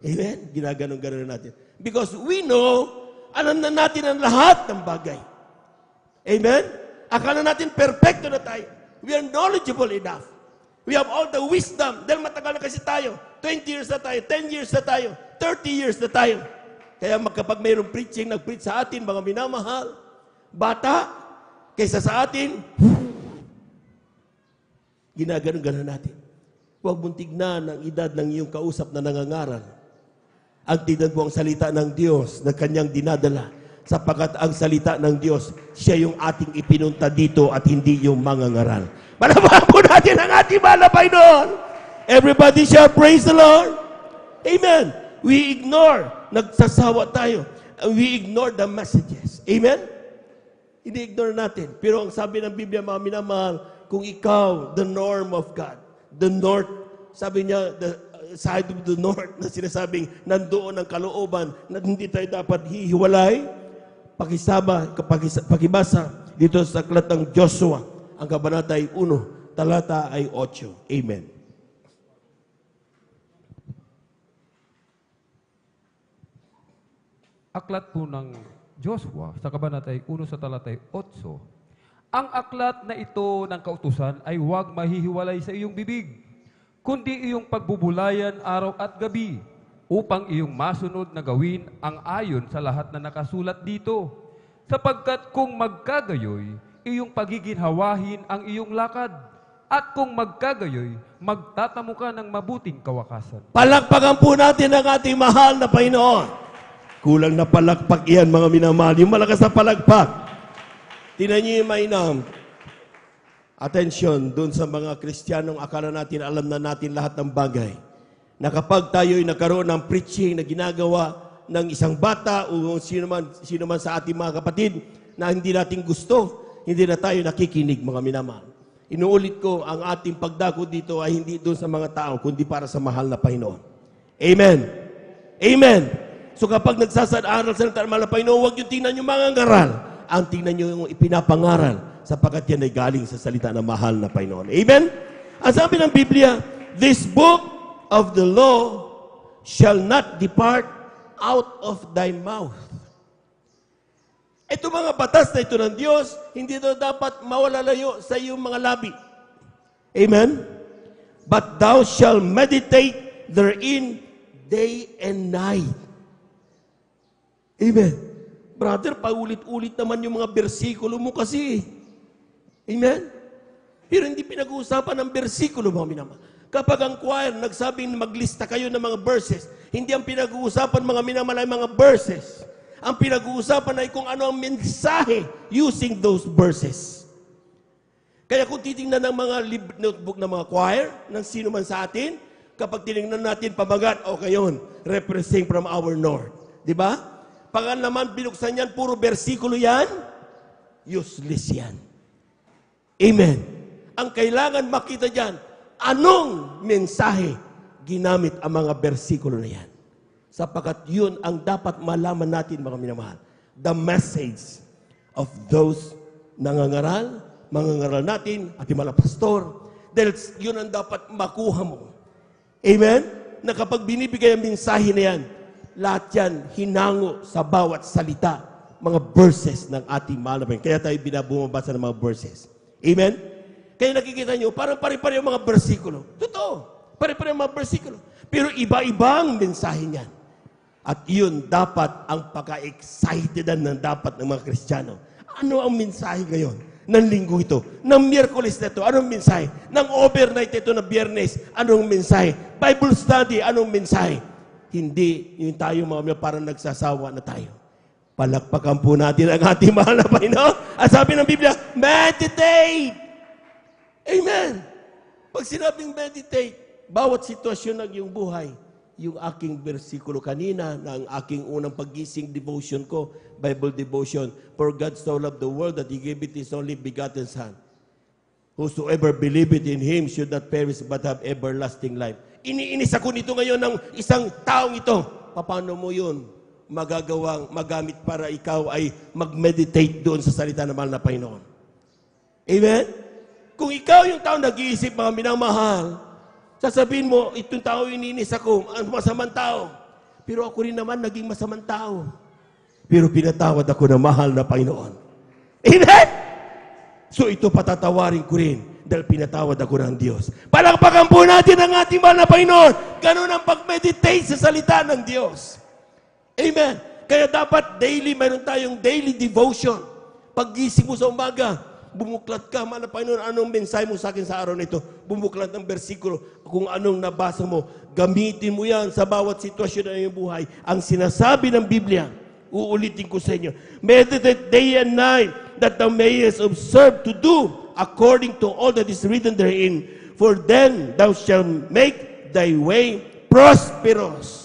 Amen? Ginaganon-ganon natin. Because we know, alam na natin ang lahat ng bagay. Amen? Akala natin perfecto na tayo. We are knowledgeable enough. We have all the wisdom. Dahil matagal na kasi tayo. 20 years na tayo, 10 years na tayo, 30 years na tayo. Kaya kapag mayroong preaching, nag-preach sa atin, mga minamahal, bata, kaysa sa atin, ginaganon-ganon natin. Huwag mong tignan ang edad ng iyong kausap na nangangaral. Ang tignan mo ang salita ng Diyos na kanyang dinadala. Sapagkat ang salita ng Diyos, siya yung ating ipinunta dito at hindi yung mangangaral. Malabahan po natin ang ating mahal na Panginoon. Everybody shall praise the Lord. Amen. We ignore, nagsasawa tayo. We ignore the messages. Amen? Ini-ignore natin. Pero ang sabi ng Biblia, mga minamahal, kung ikaw, the norm of God, the north, sabi niya, the side of the north, na sinasabing nandoon ang kalooban, na hindi tayo dapat hihiwalay, pakibasa dito sa aklat ng Joshua, ang kabanata ay 1, talata ay 8. Amen. Aklat po ng Joshua sa kabanata 1 sa talata 8. Ang aklat na ito ng kautusan ay huwag mahihiwalay sa iyong bibig, kundi iyong pagbubulayan araw at gabi, upang iyong masunod na gawin ang ayon sa lahat na nakasulat dito. Sapagkat kung magkagayoy, iyong pagiginhawahin ang iyong lakad, at kung magkagayoy, magtatamo ka ng mabuting kawakasan. Palakpakan po natin ang ating mahal na Panginoon. Kulang na palakpak iyan, mga minamahal. Yung malakas na palakpak. Tingnan niyo yung mainam. Attention, dun sa mga Kristiyanong akala natin, alam na natin lahat ng bagay. Na kapag tayo'y nagkaroon ng preaching na ginagawa ng isang bata o sino man sa ating mga kapatid na hindi natin gusto, hindi na tayo nakikinig, mga minamahal. Inuulit ko, ang ating pagdako dito ay hindi doon sa mga tao, kundi para sa mahal na Panginoon. Amen. Amen. So kapag nagsasad-aral sa mahal na Panginoon, huwag yung tingnan yung mga ngaral. Ang tingnan nyo yung ipinapangaral, sapagkat yan ay galing sa salita ng mahal na Panginoon. Amen? Ang sabi ng Biblia, this book of the law shall not depart out of thy mouth. Ito mga batas na ito ng Diyos, hindi ito dapat mawalalayo sa iyong mga labi. Amen? But thou shall meditate therein day and night. Amen. Brother, paulit-ulit naman yung mga bersikulo mo kasi. Amen? Pero hindi pinag-uusapan ng bersikulo, mga minamahal. Kapag ang choir nagsabing maglista kayo ng mga verses, hindi ang pinag-uusapan, mga minamahal, ay mga verses. Ang pinag-uusapan ay kung ano ang mensahe using those verses. Kaya kung titingnan ng mga notebook ng mga choir, ng sino man sa atin, kapag tinignan natin pamagat, okay yun, representing from our Lord. Diba? Pag naman binuksan yan, puro bersikulo yan, useless yan. Amen. Ang kailangan makita dyan, anong mensahe ginamit ang mga bersikulo na yan? Sapagkat yun ang dapat malaman natin, mga minamahal. The message of those nangangaral natin, ating mga pastor, dahil yun ang dapat makuha mo. Amen? Na kapag binibigay ang mensahe na yan, lahat yan hinango sa bawat salita, mga verses ng ating mahal na Panginoon. Kaya tayo binabumabasa ng mga verses. Amen? Kaya nakikita nyo, parang pare-pare yung mga bersikulo. Totoo, pare-pare yung mga bersikulo. Pero iba-ibang mensahe niyan. At yun dapat ang pagka-excitedan ng dapat ng mga Kristiyano. Ano ang mensahe ngayon ng linggo ito? Ng Miyerkules na ito, anong mensahe? Ng overnight ito na Biyernes, anong mensahe? Bible study, anong mensahe? Hindi yung tayo mga parang nagsasawa na tayo. Palakpakan po natin ang ating mahal na Panginoon. At sabi ng Biblia, meditate! Amen! Pag sinabing meditate, bawat sitwasyon ng iyong buhay, yung aking bersikulo kanina, na ang aking unang paggising devotion ko, Bible devotion, for God so loved the world that He gave it His only begotten Son. Whosoever believeth in Him should not perish but have everlasting life. Iniinis ako nito ngayon ng isang taong ito. Paano mo yun magamit para ikaw ay mag-meditate doon sa salita ng mahal na Panginoon? Amen? Kung ikaw yung tao nag-iisip, mga minamahal, sasabihin mo, itong tao iniinis ako, ang masamang tao. Pero ako rin naman naging masamang tao. Pero pinatawad ako ng mahal na Panginoon. Amen? So ito patatawarin ko rin dahil pinatawad ako ng Diyos. Palakpakan po natin ang ating mahal na Panginoon. Ganun ang pag-meditate sa salita ng Diyos. Amen. Kaya dapat daily, mayroon tayong daily devotion. Pag-gising mo sa umaga, bumuklat ka, mahal na Panginoon, anong mensahe mo sa akin sa araw na ito? Bumuklat ng bersikulo, kung anong nabasa mo. Gamitin mo yan sa bawat sitwasyon ng iyong buhay. Ang sinasabi ng Biblia, uulitin ko sa inyo, meditate day and night that thou mayest observe to do according to all that is written therein. For then thou shalt make thy way prosperous.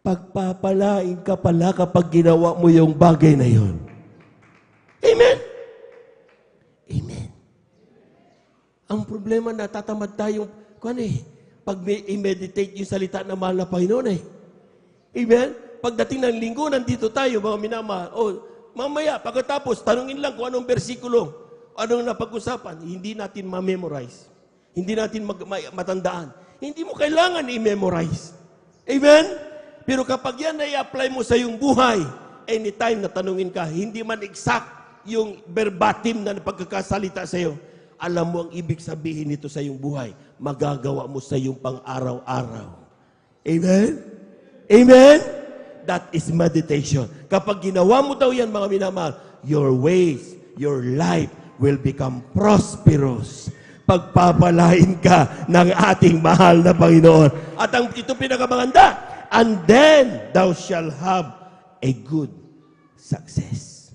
Pagpapalain ka pala kapag ginawa mo yung bagay na yun. Amen? Amen. Ang problema, natatamad tayong, pag i-meditate yung salita na mahal na Panginoon Amen? Pagdating ng linggo, nandito tayo, mga minamahal. Mamaya, pagkatapos, tanungin lang kung anong bersikulo, anong napag-usapan, hindi natin ma-memorize. Hindi natin matandaan. Hindi mo kailangan i-memorize. Amen? Pero kapag yan na i-apply mo sa iyong buhay, anytime na tanungin ka, hindi man exact yung verbatim na pagkakasalita sa iyo, alam mo ang ibig sabihin nito sa iyong buhay, magagawa mo sa iyong pang-araw-araw. Amen? Amen? That is meditation. Kapag ginawa mo daw yan, mga minamahal, your ways, your life will become prosperous. Pagpapalain ka ng ating mahal na Panginoon. At ito pinakamaganda, and then thou shall have a good success.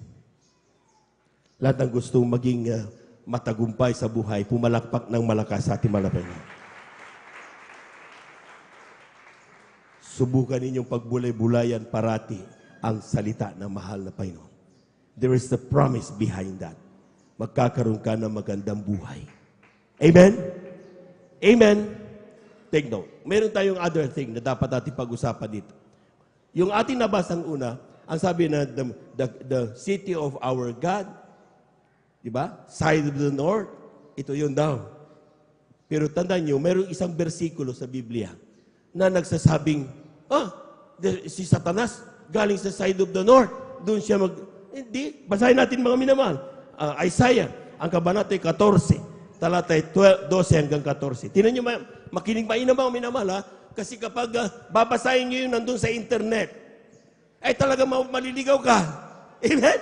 Lahat ng gustong maging matagumpay sa buhay, pumalakpak ng malakas sa ating mahal na Panginoon. Subukan ninyong pagbulay-bulayan parati ang salita ng mahal na Panginoon. There is a promise behind that. Magkakaroon ka ng magandang buhay. Amen? Amen? Take note. Meron tayong other thing na dapat natin pag-usapan dito. Yung ating nabasang una, ang sabi na the city of our God, di ba? Side of the north, ito yun daw. Pero tandaan nyo, mayroong isang bersikulo sa Biblia na nagsasabing, si Satanas galing sa side of the north. Doon siya hindi. Basahin natin mga minamahal. Isaiah, ang kabanatay 14, talatay 12 hanggang 14. Tingnan nyo, makinig mainam mga minamahal, kasi kapag babasahin nyo yun nandun sa internet, ay talaga maliligaw ka. Amen?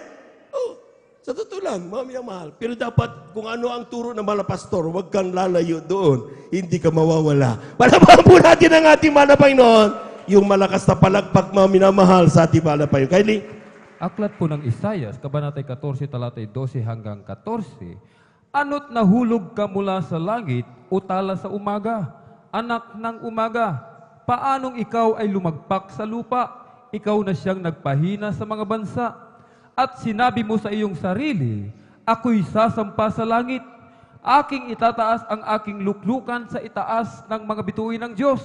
Sa totoo lang, mga minamahal. Pero dapat, kung ano ang turo ng mga pastor, huwag kang lalayo doon. Hindi ka mawawala. Palabahan po natin ang ating mahal na Panginoon, yung malakas na palakpak, mga minamahal, sa ating mahal na Panginoon. Kylie? Aklat po ng Isaias, kabanatay 14, talatay 12 hanggang 14. Ano't nahulog ka mula sa langit o tala sa umaga? Anak ng umaga, paanong ikaw ay lumagpak sa lupa? Ikaw na siyang nagpahina sa mga bansa. At sinabi mo sa iyong sarili, ako'y sasampa sa langit. Aking itataas ang aking luklukan sa itaas ng mga bituin ng Diyos.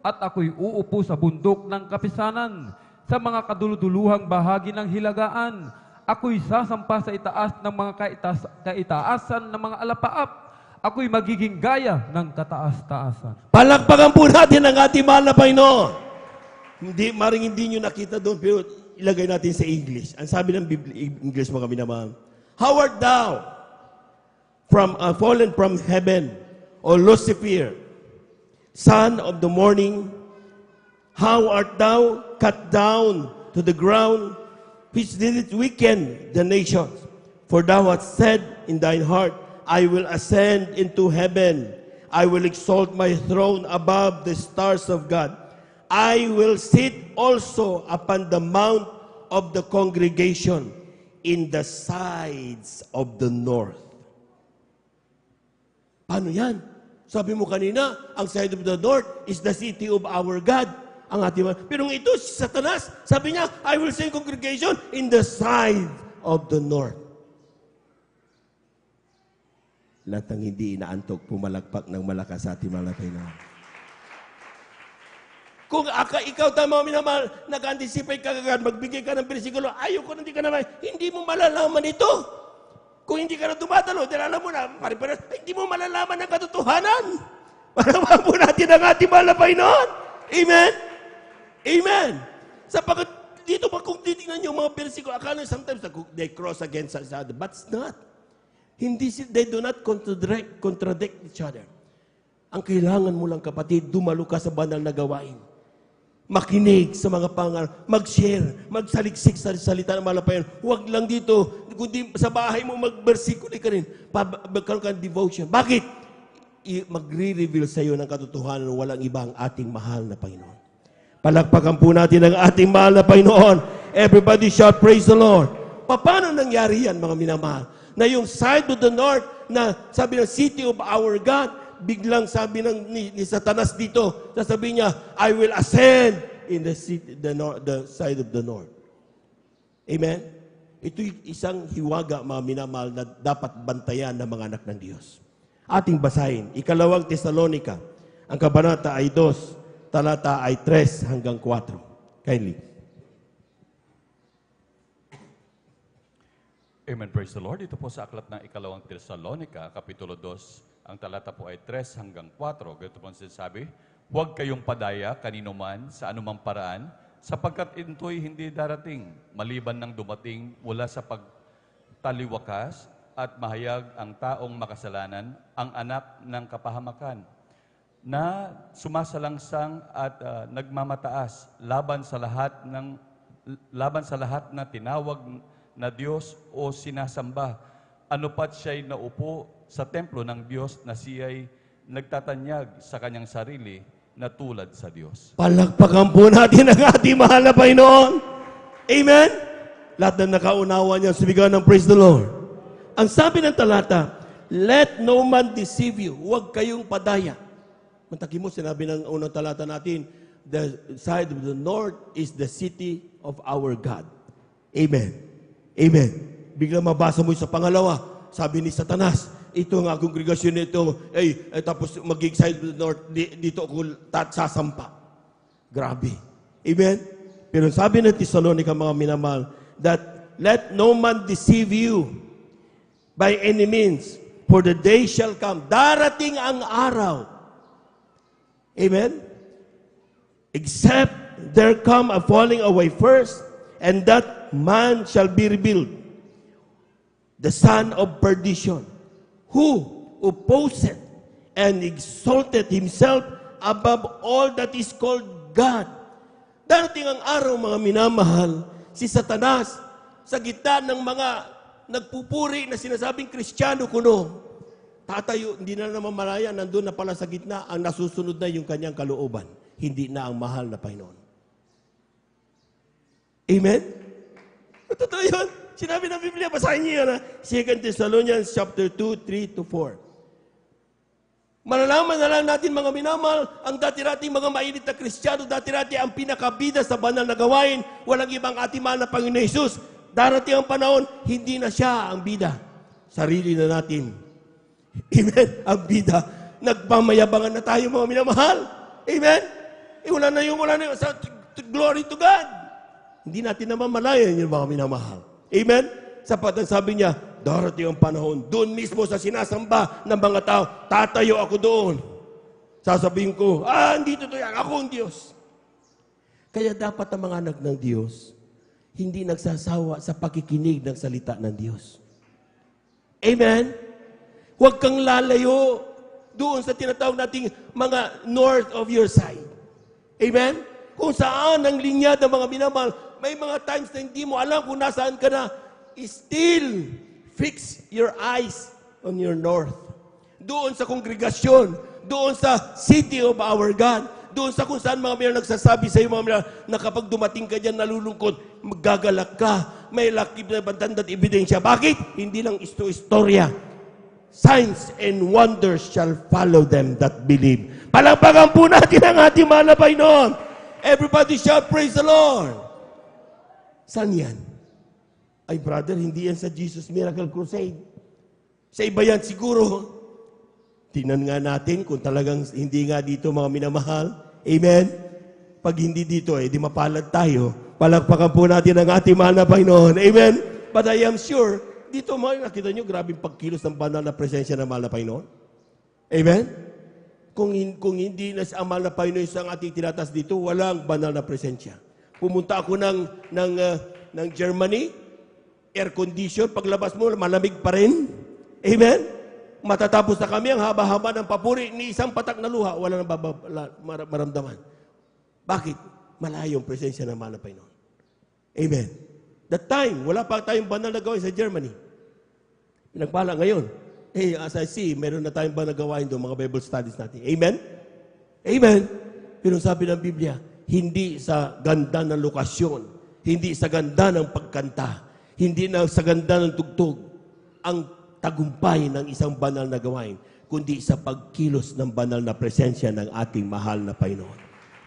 At ako'y uupo sa bundok ng kapisanan, sa mga kaduluduluhang bahagi ng hilagaan. Ako'y sasampa sa itaas ng mga kaitaasan ng mga alapaap. Ako'y magiging gaya ng kataas-taasan. Palakpakan po natin ang ating mahal na Panginoon. Maring hindi nyo nakita doon, pero ilagay natin sa English. Ang sabi ng English, mga minamahal, how art thou fallen from heaven, O Lucifer, son of the morning? How art thou cut down to the ground, which didst weaken the nations? For thou hast said in thine heart, I will ascend into heaven. I will exalt my throne above the stars of God. I will sit also upon the mount of the congregation in the sides of the north. Paano yan? Sabi mo kanina, ang side of the north is the city of our God. Ang ating, pero ito, si Satanas, sabi niya, I will send congregation in the side of the north. Lahat ng hindi inaantok, pumalakpak ng malakas sa ating mga Panginoon. Kung ikaw tama minamahal, nag-anticipate ka agad, magbigay ka ng bersikulo, ayoko hindi ka naman, hindi mo malalaman ito. Kung hindi ka na tumatalo, dahil alam mo na, hindi mo malalaman ang katotohanan. Paraman po natin ang ating mahal na Panginoon. Amen? Amen. Sapagkat dito pa kung titingnan nyo mga bersikulo, akala sometimes they cross against each other, but it's not. They do not contradict each other. Ang kailangan mo lang, kapatid, dumalo ka sa banal na gawain. Makinig sa mga mag-share, magsaliksik sa salita ng malapayan. Huwag lang dito, kundi sa bahay mo mag-versikulo ka rin. Magkaroon ka ng devotion. Bakit? Magre-reveal sa iyo ng katotohanan ng walang iba ang ating mahal na Panginoon. Palakpakan po natin ang ating mahal na Panginoon. Everybody shout, praise the Lord. Paano nangyari yan, mga minamahal? Na yung side of the north, na sabi ng city of our God, biglang sabi ni Satanas dito, sasabihin niya, I will ascend in the city, the side of the north. Amen? Ito'y isang hiwaga, mga minamahal, na dapat bantayan ng mga anak ng Diyos. Ating basahin, 2 Tesalonica, ang kabanata ay 2, talata ay 3 hanggang 4. Kindly. Amen. Praise the Lord. Ito po sa aklat ng 2 Tesalonica, Kapitulo 2, ang talata po ay 3 hanggang 4. Ganito po ang sinasabi, huwag kayong padaya kanino man sa anumang paraan, sapagkat ito'y hindi darating, maliban ng dumating mula sa pagtaliwakas at mahayag ang taong makasalanan, ang anak ng kapahamakan, na sumasalangsang at nagmamataas laban sa lahat na tinawag na Diyos o sinasamba. Ano pat siya'y naupo sa templo ng Diyos na siya'y nagtatanyag sa kanyang sarili na tulad sa Diyos. Palakpakan po natin ang ating mahal na Panginoon. Amen? Lahat na nakaunawa niya, sumigaw ng praise the Lord. Ang sabi ng talata, let no man deceive you. Huwag kayong padaya. Mantaki mo, sinabi ng unang talata natin, the side of the north is the city of our God. Amen. Amen. Biglang mabasa mo sa pangalawa, sabi ni Satanas, ito ang kongregasyon nito, tapos magiging side of the north, dito ako sasampa. Grabe. Amen? Pero sabi ng Thessalonica, mga minamahal, that let no man deceive you by any means, for the day shall come. Darating ang araw. Amen? Except there come a falling away first, and that man shall be revealed, the son of perdition, who opposed and exalted himself above all that is called God. Darating ang araw, mga minamahal, si Satanas, sa gitna ng mga nagpupuri na sinasabing Kristiyano kuno, tatayo, hindi na naman malaya, nandun na pala sa gitna, ang nasusunod na yung kanyang kalooban, hindi na ang mahal na Panginoon. Amen? Totoo yun. Sinabi ng Biblia, basahin niyo yan, 2 Thessalonians chapter 2, 3-4. Malalaman na lang natin, mga minamahal, ang dati-dating mga mainit na Kristiyano, dati-dati ang pinakabida sa banal na gawain, walang ibang ating mahal na Panginoon Jesus. Darating ang panahon, hindi na siya ang bida. Sarili na natin. Amen? Ang bida. Nagmamayabangan na tayo, mga minamahal. Amen? Wala na yung glory to God. Hindi natin naman malayan yung mga minamahal. Amen? Sapat ang sabi niya, darating ang panahon, doon mismo sa sinasamba ng mga tao, tatayo ako doon. Sasabihin ko, hindi totoo yan, ako ang Diyos. Kaya dapat ang mga anak ng Diyos, hindi nagsasawa sa pakikinig ng salita ng Diyos. Amen? Huwag kang lalayo doon sa tinatawag nating mga north of your side. Amen? Kung saan ang linya ng mga minamahal, may mga times na hindi mo alam kung nasaan ka na, still fix your eyes on your north. Doon sa kongregasyon, doon sa city of our God, doon sa kung saan mga mayroon nagsasabi sa iyo, mga mayroon, na kapag dumating ka dyan nalulungkot, magagalak ka, may lakip na bantandat ebidensya. Bakit? Hindi lang istorya. Signs and wonders shall follow them that believe. Palakpakan po natin ang ating mahal na Panginoon. Everybody shout, praise the Lord. Saan yan? Ay brother, hindi yan sa Jesus Miracle Crusade. Sa iba yan siguro. Tingnan nga natin kung talagang hindi nga dito, mga minamahal. Amen? Pag hindi dito, di mapalad tayo. Palakpakan po natin ang ating mahal na Panginoon. Amen? But I am sure, dito nakita nyo, grabing pagkilos ng banal na presensya ng mahal na Panginoon. Amen? Kung hindi na ang mahal na Panginoon ang ating tinatas dito, walang banal na presensya. Pumunta ako ng Germany, air condition, paglabas mo, malamig pa rin. Amen? Matatapos na kami, ang haba-haba ng papuri, ni isang patak na luha, wala nang maramdaman. Bakit? Malayo ang presensya ng mahal na Panginoon. Amen? That time, wala pa tayong banal na gawain sa Germany. Pinagpala ngayon. As I see, meron na tayong banal na gawain doon, mga Bible studies natin. Amen? Amen? Pero sabi ng Biblia, hindi sa ganda ng lokasyon, hindi sa ganda ng pagkanta, hindi na sa ganda ng tugtog, ang tagumpay ng isang banal na gawain, kundi sa pagkilos ng banal na presensya ng ating mahal na Panginoon.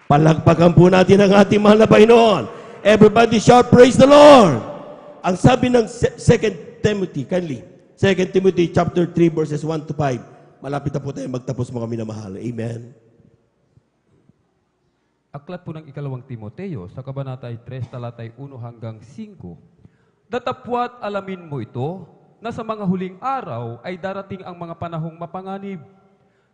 Palakpakan po natin ang ating mahal na Panginoon. Everybody shout, praise the Lord! Ang sabi ng 2 Timothy, kindly, 2 Timothy chapter 3 verses 1 to 5. Malapit na po tayo magtapos mga minamahal. Amen. Aklat po ng ikalawang Timoteo sa kabanata 3, talatay 1 hanggang 5. Datapwat alamin mo ito, na sa mga huling araw ay darating ang mga panahong mapanganib,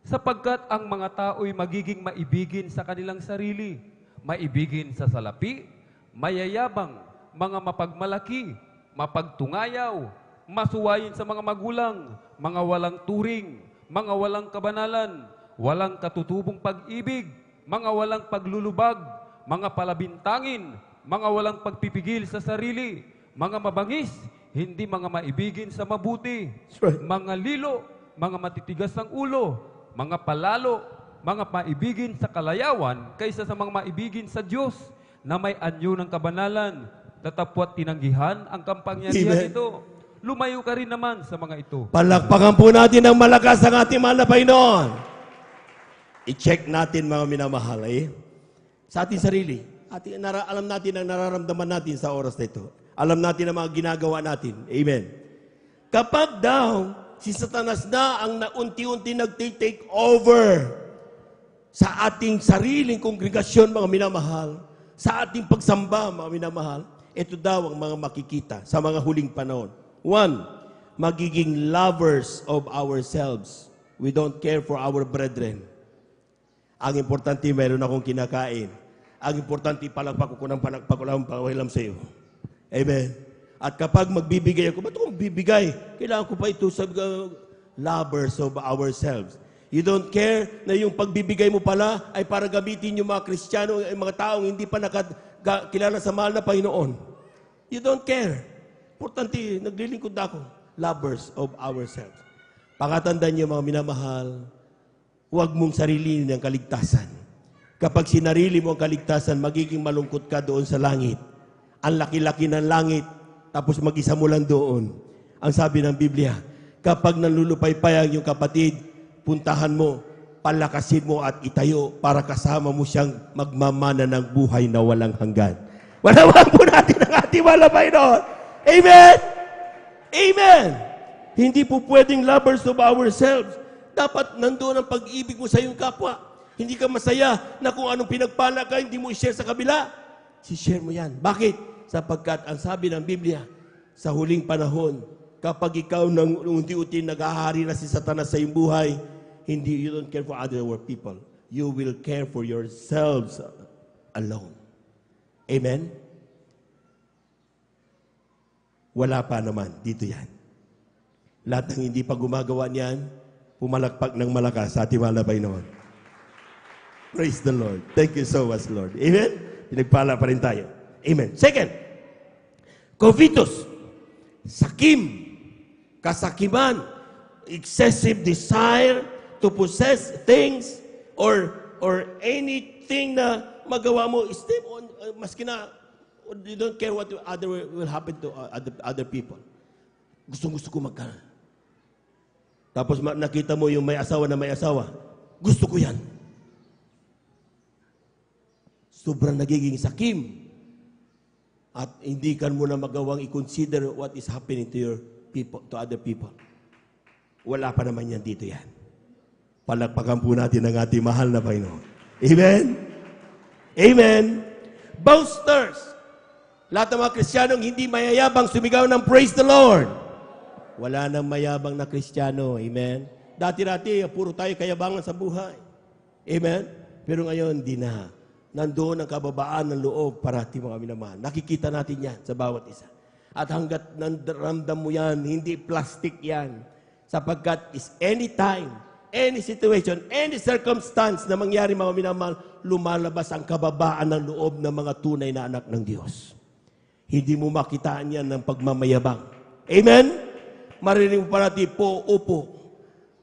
sapagkat ang mga tao'y magiging maibigin sa kanilang sarili, maibigin sa salapi, mayayabang, mga mapagmalaki, mapagtungayaw, masuwayin sa mga magulang, mga walang turing, mga walang kabanalan, walang katutubong pag-ibig, mga walang paglulubag, mga palabintangin, mga walang pagpipigil sa sarili, mga mabangis, hindi mga maibigin sa mabuti, mga lilo, mga matitigas ng ulo, mga palalo, mga maibigin sa kalayawan kaysa sa mga maibigin sa Diyos na may anyo ng kabanalan, tatapwat tinanggihan ang kampangyarihan Amen. ito. Lumayo ka rin naman sa mga ito. Palakpakan po natin ng malakas ang ating mahal na Panginoon. I-check natin mga minamahal sa ating sarili. Alam natin ang nararamdaman natin sa oras na ito. Alam natin ang mga ginagawa natin. Amen. Kapag daw si Satanas na ang naunti-unti nag-take over sa ating sariling kongregasyon mga minamahal, sa ating pagsamba mga minamahal, ito daw ang mga makikita sa mga huling panahon. 1, magiging lovers of ourselves. We don't care for our brethren. Ang importante, mayroon akong kinakain. Ang importante, palagpak ko ng palagpak ko lang pakialam sa iyo. Amen. At kapag magbibigay ako, ba't ako magbibigay? Kailangan ko pa ito sa lovers of ourselves. You don't care na yung pagbibigay mo pala ay para gamitin yung mga Kristiyano, yung mga taong hindi pa kilala sa mahal na Panginoon. You don't care. Importante, naglilingkod ako. Lovers of ourselves. Pakatandaan niyo mga minamahal, huwag mong sarilinin ang kaligtasan. Kapag sinarili mo ang kaligtasan, magiging malungkot ka doon sa langit. Ang laki-laki ng langit, tapos mag-isa mo lang doon. Ang sabi ng Biblia, kapag nanlulupaypay ang iyong kapatid, puntahan mo, palakasin mo at itayo para kasama mo siyang magmamana ng buhay na walang hanggan. Walawan po natin ang ating mahal na Panginoon. Amen! Amen! Hindi po pwedeng lovers of ourselves. Dapat nandoon ang pag-ibig mo sa iyong kapwa. Hindi ka masaya na kung anong pinagpala ka, hindi mo i-share sa kabila. Si-share mo yan. Bakit? Sapagkat ang sabi ng Biblia, sa huling panahon, kapag ikaw nang unti-unti naghahari na si Satanas sa iyong buhay, you don't care for other people. You will care for yourselves alone. Amen? Wala pa naman. Dito yan. Lahat ng hindi pa gumagawa niyan, pumalakpak ng malakas sa ating mahal na Panginoon. Praise the Lord. Thank you so much, Lord. Amen? Pinagpala pa rin tayo. Amen. Second, covetous, sakim, kasakiman, excessive desire to possess things or anything na magawa mo, step on, maski na you don't care what will happen to other people. Gusto ko magkaroon. Tapos nakita mo yung may asawa na may asawa. Gusto ko yan. Sobrang nagiging sakim. At hindi ka mo na magawang i-consider what is happening to your people, to other people. Wala pa naman yan dito yan. Palakpakan po natin ang ating mahal na Panginoon. Amen? Amen? Boasters. Lahat ng mga Kristiyanong hindi mayayabang sumigaw ng praise the Lord. Wala nang mayabang na Kristiyano. Amen? Dati-dati, puro tayo kayabangan sa buhay. Amen? Pero ngayon, di na. Nandoon ang kababaan ng loob para ating mga minamahal. Nakikita natin yan sa bawat isa. At hanggat nandaramdam mo yan, hindi plastic yan. Sapagkat is anytime, any situation, any circumstance na mangyari mga minamahal, lumalabas ang kababaan ng loob ng mga tunay na anak ng Diyos. Hindi mo makitaan yan ng pagmamayabang. Amen? Marinig mo parati, po, upo.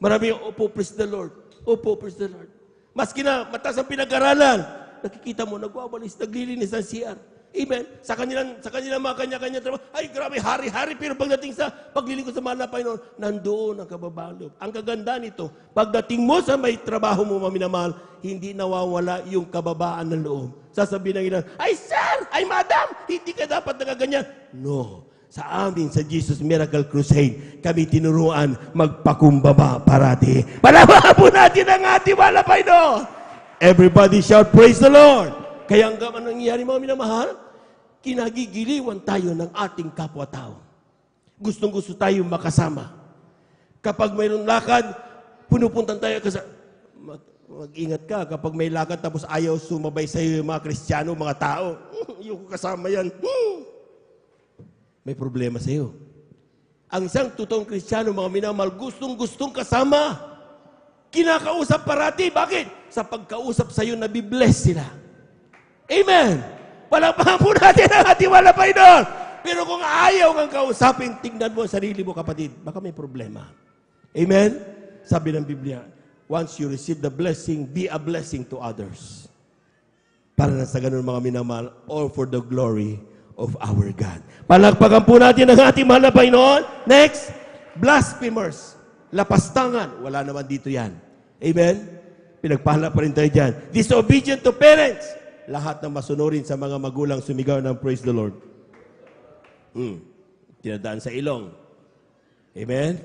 Marami yung upo, praise the Lord. Upo, praise the Lord. Maski na mataas ang pinag-aralan, nakikita mo, nagwawalis, naglilinis ng CR. Amen? Sa kanilang mga kanya-kanya trabaho, ay grabe, hari-hari, pero pagdating sa paglilingkod sa mahal na Panginoon, nandoon ang kababaan loob. Ang kaganda nito, pagdating mo sa may trabaho mo, maminamahal, hindi nawawala yung kababaan ng loob. Sasabihin ng ilan, ay sir, ay madam, hindi ka dapat nagaganyan. No. Sa amin, sa Jesus Miracle Crusade, kami tinuruan magpakumbaba parati. Palawakan po natin ang ating malapay, no? Everybody shout, praise the Lord! Kaya ang gaman nangyayari, mga minamahal, kinagigiliwan tayo ng ating kapwa-tao. Gustong-gusto tayo makasama. Kapag mayroong lakad, punupuntan tayo kasi mag-ingat ka kapag may lakad tapos ayaw sumabay sa iyo yung mga Kristiyano, mga tao. Yung kasama yan. May problema sa iyo. Ang isang totoong Kristiyano, mga minamahal, gustong-gustong kasama. Kinakausap parati. Bakit? Sa pagkausap sa iyo, nabibless sila. Amen! Palakpakan po natin ang ating malapay doon. Pero kung ayaw kang kausapin, tingnan mo ang sarili mo, kapatid. Baka may problema. Amen? Sabi ng Biblia, once you receive the blessing, be a blessing to others. Para na sa ganun, mga minamahal, all for the glory of our God. Palakpakan po natin ang ating mahal na Panginoon. Next, blasphemers. Lapastangan. Wala naman dito yan. Amen? Pinagpahala pa rin tayo dyan. Disobedient to parents. Lahat ng masunurin sa mga magulang sumigaw ng praise the Lord. Tinadaan sa ilong. Amen?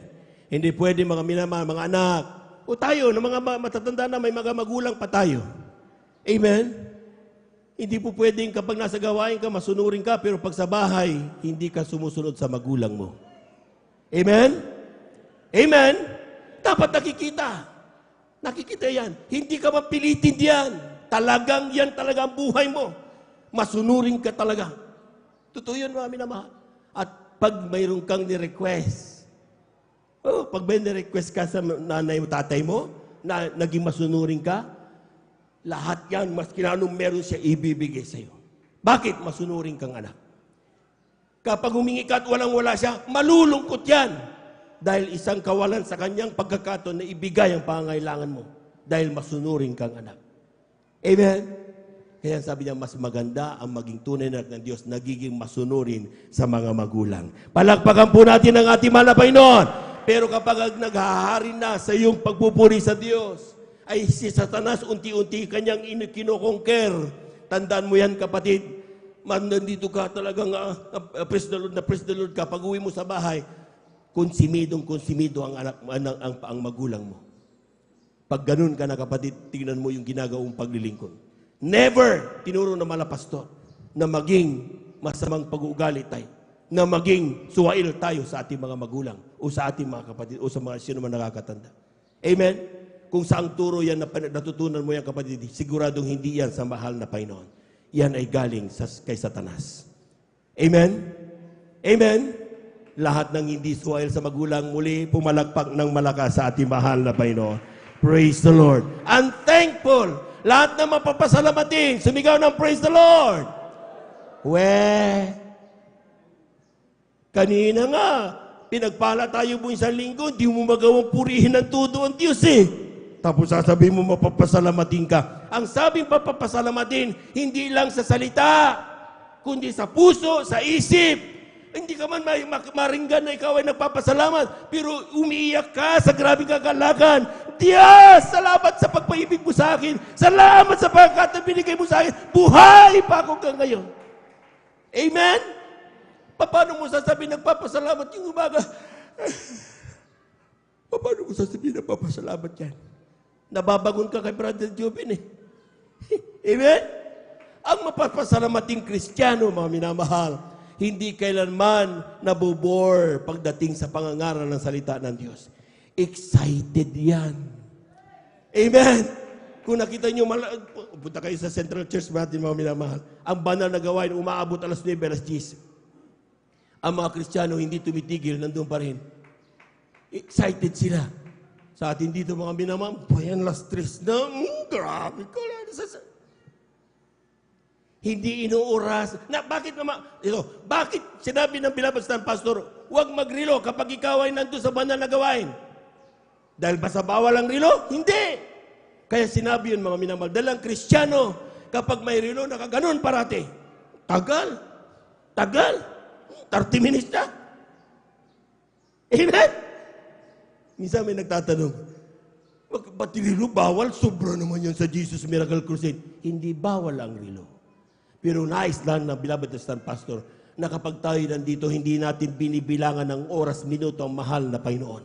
Hindi pwede mga minamahal, mga anak. O tayo, na mga matatanda na, may mga magulang pa tayo. Amen? Hindi po pwedeng kapag nasa gawain ka, masunurin ka, pero pag sa bahay, hindi ka sumusunod sa magulang mo. Amen? Amen? Dapat nakikita. Nakikita yan. Hindi ka mapilitin yan. Talagang yan talaga ang buhay mo. Masunurin ka talaga. Totoo yun, mga minamahal. At pag mayroon kang ni-request, pag may ni-request ka sa nanay mo, tatay mo, na naging masunurin ka, lahat yan, maski na anong meron siya, ibibigay sa'yo. Bakit? Masunurin kang anak. Kapag humingi ka at walang-wala siya, malulungkot yan. Dahil isang kawalan sa kanyang pagkakataon na ibigay ang pangangailangan mo. Dahil masunurin kang anak. Amen? Kaya sabi niya, mas maganda ang maging tunay na ng Diyos, nagiging masunurin sa mga magulang. Palakpakan po natin ang ating mahal na Panginoon. Pero kapag naghahari na sa iyong pagpupuri sa Diyos, ay si Satanas unti-unti kanyang kinokonquer. Tandaan mo yan, kapatid. Nandito ka talagang praise the Lord ka. Pag uwi mo sa bahay, konsumido ang ang magulang mo. Pag ganun ka na, kapatid, tingnan mo yung ginagawang paglilingkod. Never tinuro ng mga pastor na maging masamang pag-uugali tayo, na maging suwail tayo sa ating mga magulang o sa ating mga kapatid o sa mga sino man nakakatanda. Amen? Kung saang turo yan na natutunan mo yan, kapatid, siguradong hindi yan sa mahal na Panginoon. Yan ay galing kay Satanas. Amen? Amen? Lahat ng hindi suwail sa magulang, muli pumalakpak ng malakas sa ating mahal na Panginoon. Praise the Lord. And thankful. Lahat na mapapasalamatin, sumigaw ng praise the Lord. Kanina nga, pinagpala tayo buong isang linggo, di mo magawang purihin ng todo ang Diyos Tapos sasabihin mo mapapasalamatin ka. Ang sabing mapapasalamatin, hindi lang sa salita, kundi sa puso, sa isip. Hindi ka man maringgan na ikaw ay nagpapasalamat, pero umiiyak ka sa grabing kagalakan. Diyos, salamat sa pagpaibig mo sa akin. Salamat sa pagkat na binigay mo sa akin. Buhay pa ako hanggang ngayon. Amen? Paano mo sasabihin nagpapasalamat yung umaga? Paano mo sasabihin nagpapasalamat yan? Nababangon ka kay Brother Jobin Amen? Ang mapapasalamating Kristiyano, mga minamahal, hindi kailanman nabobore pagdating sa pangangaral ng salita ng Diyos. Excited yan. Amen? Kung nakita nyo, punta kayo sa Central Church natin, mga minamahal, ang banal na gawain, umaabot alas 9, alas 10. Ang mga Kristiyano hindi tumitigil, nandun pa rin. Excited sila. Sa atin dito, mga minamahal, bayan last 3 na, grabe ko lang. Hindi inuuras. Bakit sinabi ng Beloved Son Pastor, huwag magrilo kapag ikaw ay nandun sa banal na gawain? Dahil ba sa bawal ang rilo? Hindi. Kaya sinabi yun, mga minamahal, dalang Kristiyano, kapag may rilo, nakaganon parati. Tagal. 30 minutes na. Amen? Minsan may nagtatanong, ba't rilo bawal? Sobra naman yan sa Jesus Miracle Crusade. Hindi bawal ang rilo. Pero nais lang ng Beloved Son Pastor, na kapag tayo nandito, hindi natin binibilangan ng oras, minuto ang mahal na Panginoon.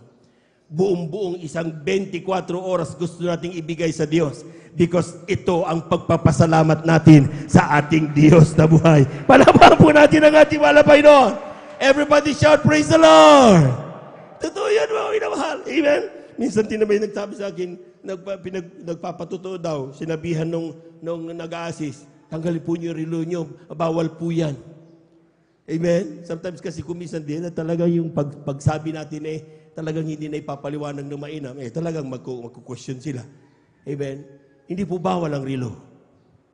Buong-buong isang 24 oras gusto nating ibigay sa Diyos because ito ang pagpapasalamat natin sa ating Diyos na buhay. Palakpakan po natin ang ating mahal na Panginoon. Everybody shout, praise the Lord! Totoo yan, mga minamahal. Amen? Minsan tinabay nagsabi sa akin, nagpapatuto daw, sinabihan nung nag-a-assist, tanggalin po niyo yung relo niyo, bawal po yan. Amen? Sometimes kasi kumisan din na talagang yung pagsabi natin talagang hindi na ipapaliwanag ng mainam, talagang magku-question sila. Amen? Hindi po bawal ang relo.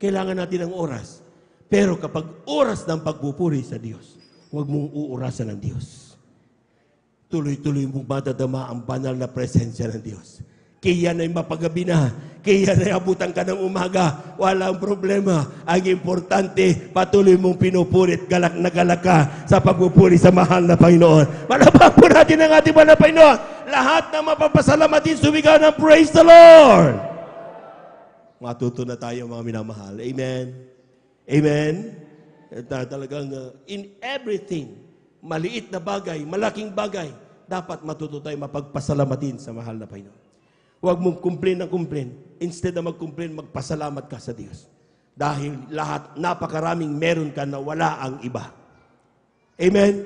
Kailangan natin ng oras. Pero kapag oras ng pagpupuri sa Diyos, huwag mong uurasan ng Diyos. Tuloy-tuloy mong madadama ang banal na presensya ng Diyos. Kaya yan ay mapagabi na. Kaya yan ay abutan ka ng umaga. Walang problema. Ang importante, patuloy mong pinupurit, galak na galak ka sa pagpupuri sa mahal na Panginoon. Malabang po natin ang ating mahal na Panginoon. Lahat na mapapasalamatin, sumigaw ng praise the Lord. Matuto na tayo mga minamahal. Amen. Amen. Talagang in everything, maliit na bagay, malaking bagay, dapat matuto tayo mapagpasalamatin sa mahal na Panginoon. Huwag mong complain ng complain. Instead na mag-complain, magpasalamat ka sa Diyos. Dahil lahat, napakaraming meron ka na wala ang iba. Amen?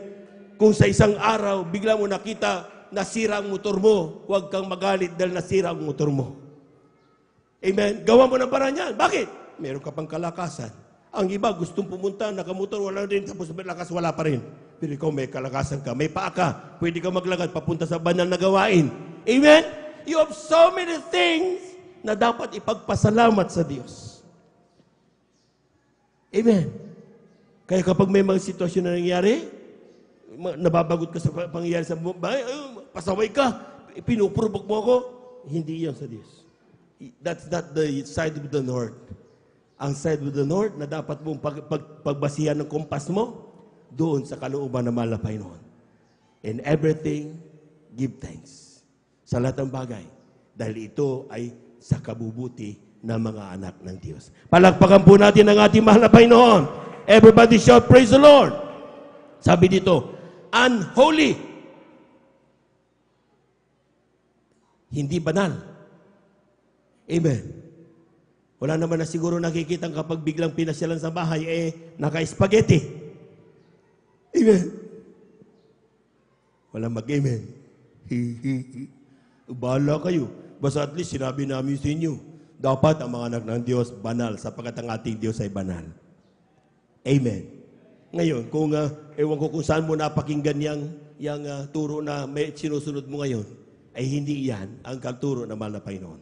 Kung sa isang araw, bigla mo nakita nasira ang motor mo, huwag kang magalit dahil nasira ang motor mo. Amen? Gawa mo ng paraan yan. Bakit? Meron ka pang kalakasan. Ang iba, gustong pumunta, nakamotor, wala rin, tapos may lakas, wala pa rin. Pero ikaw, may kalakasan ka, may paa ka, pwede ka maglakad, papunta sa banal na gawain. Amen? You have so many things na dapat ipagpasalamat sa Diyos. Amen? Kaya kapag may mga sitwasyon na nangyari, nababagot ka sa pangyayari sa bahay, pasaway ka, pinupurubok mo ako, hindi yan sa Diyos. That's not the side of the Lord. Ang side of the Lord na dapat mong pagbasihan ng kumpas mo, doon sa kalooban ng mahal na Panginoon. In everything, give thanks. Sa lahat ng bagay. Dahil ito ay sa kabubuti ng mga anak ng Diyos. Palakpakan po natin ang ating mahal na Panginoon. Everybody shout, praise the Lord. Sabi dito, unholy. Hindi banal. Amen. Wala naman na siguro nakikitang kapag biglang pinasyalan sa bahay, naka-spaghetti. Amen. Wala mag-amen. Bahala kayo. Basta at least sinabi namin sa inyo, dapat ang mga anak ng Diyos banal sapagkat ang ating Diyos ay banal. Amen. Ngayon, kung ewan ko kung saan mo napakinggan yung turo na may sinusunod mo ngayon, ay hindi yan ang kalturo ng mahal na Panginoon.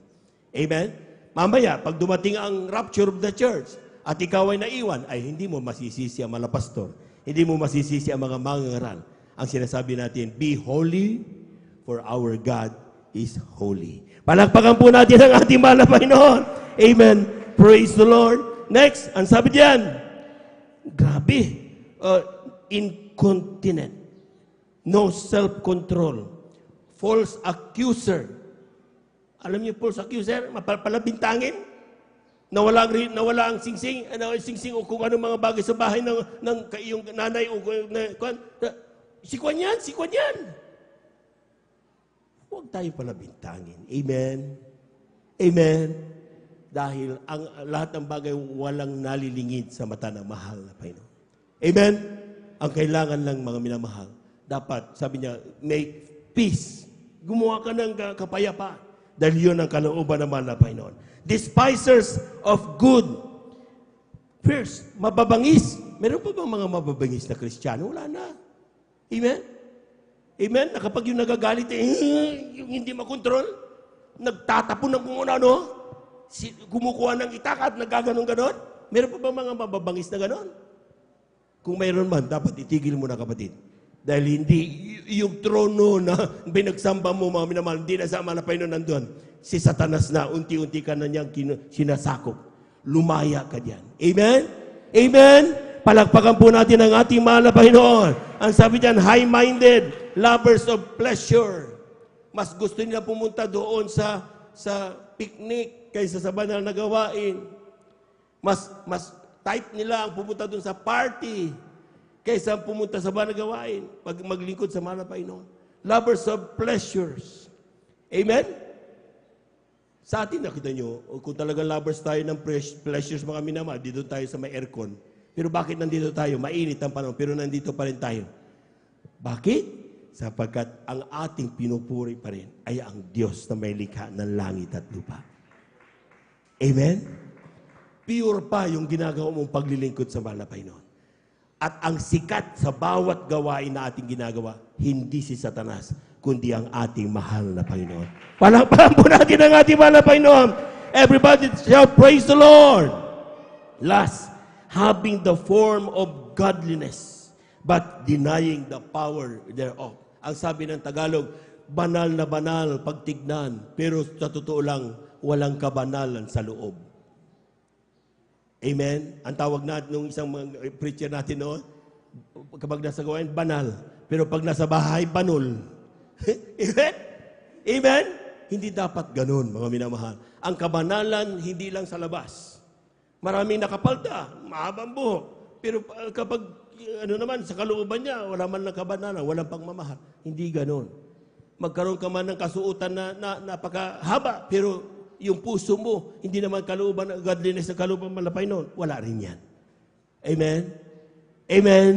Amen? Mamaya, pag dumating ang rapture of the church at ikaw ay naiwan, ay hindi mo masisisi ang mga pastor. Hindi mo masisisi ang mga mangangaral. Ang sinasabi natin, be holy for our God is holy. Palakpakan po natin ang ating mahal na Panginoon. Amen. Praise the Lord. Next, ang sabi diyan, grabe, incontinent, no self-control, false accuser. Alam niyo, false accuser, mapalabintangin, nawala ang singsing o kung anong mga bagay sa bahay ng iyong nanay o si Kwan yan. Huwag tayo palabintangin. Amen? Amen? Dahil ang lahat ng bagay walang nalilingid sa mata ng mahal na Panginoon. Amen? Ang kailangan lang mga minamahal, dapat, sabi niya, make peace. Gumawa ka ng kapayapaan. Dahil yun ang kalooban ng mahal na Panginoon. Despisers of good. First, mababangis. Meron pa bang mga mababangis na Kristiyano? Wala na. Amen? Amen? Na kapag yung nagagalit, yung hindi makontrol, nagtatapon ng kung ano, kumukuha ng itak at nagaganon-ganon. Meron pa ba mga mababangis na ganon? Kung mayroon man, dapat itigil mo na, kapatid. Dahil hindi yung trono na binagsamba mo, mga minamahal, hindi na sa mahal na Panginoon nandun. Si Satanas na, unti-unti ka na niyang sinasakop. Lumaya ka diyan. Amen? Amen? Palakpakan po natin ang ating mahal na Panginoon. Ang sabi diyan, high-minded, lovers of pleasure. Mas gusto nila pumunta doon sa picnic kaysa sa banal na gawain. Mas type nila ang pumunta doon sa party kaysa pumunta sa mga gawain, maglingkod sa mahal na Panginoon. Lovers of pleasures. Amen? Sa atin, nakita nyo, kung talagang lovers tayo ng pleasures, mga minamahal, dito tayo sa may aircon. Pero bakit nandito tayo? Mainit ang panahon, pero nandito pa rin tayo. Bakit? Sapagkat ang ating pinupuri pa rin ay ang Diyos na may likha ng langit at lupa. Amen? Pure pa yung ginagawa mong paglilingkod sa mahal na Panginoon. At ang sikat sa bawat gawain na ating ginagawa, hindi si Satanas, kundi ang ating mahal na Panginoon. Palakpakan po natin ang ating mahal na Panginoon. Everybody shout, praise the Lord. Last, having the form of godliness, but denying the power thereof. Ang sabi ng Tagalog, banal na banal pagtignan, pero sa totoo lang, walang kabanalan sa loob. Amen? Ang tawag natin nung isang mga preacher natin noon, kapag nasa gawain, banal. Pero pag nasa bahay, banul. Amen? Amen? Hindi dapat ganun, mga minamahal. Ang kabanalan, hindi lang sa labas. Maraming nakapalta, mahabang buhok. Pero kapag, naman, sa kalooban niya, wala man lang kabanalan, walang pagmamahal. Hindi ganun. Magkaroon ka man ng kasuotan na napakahaba, pero yung puso mo, hindi naman kalooban ng godliness na kalooban malapay noon. Wala rin yan. Amen? Amen?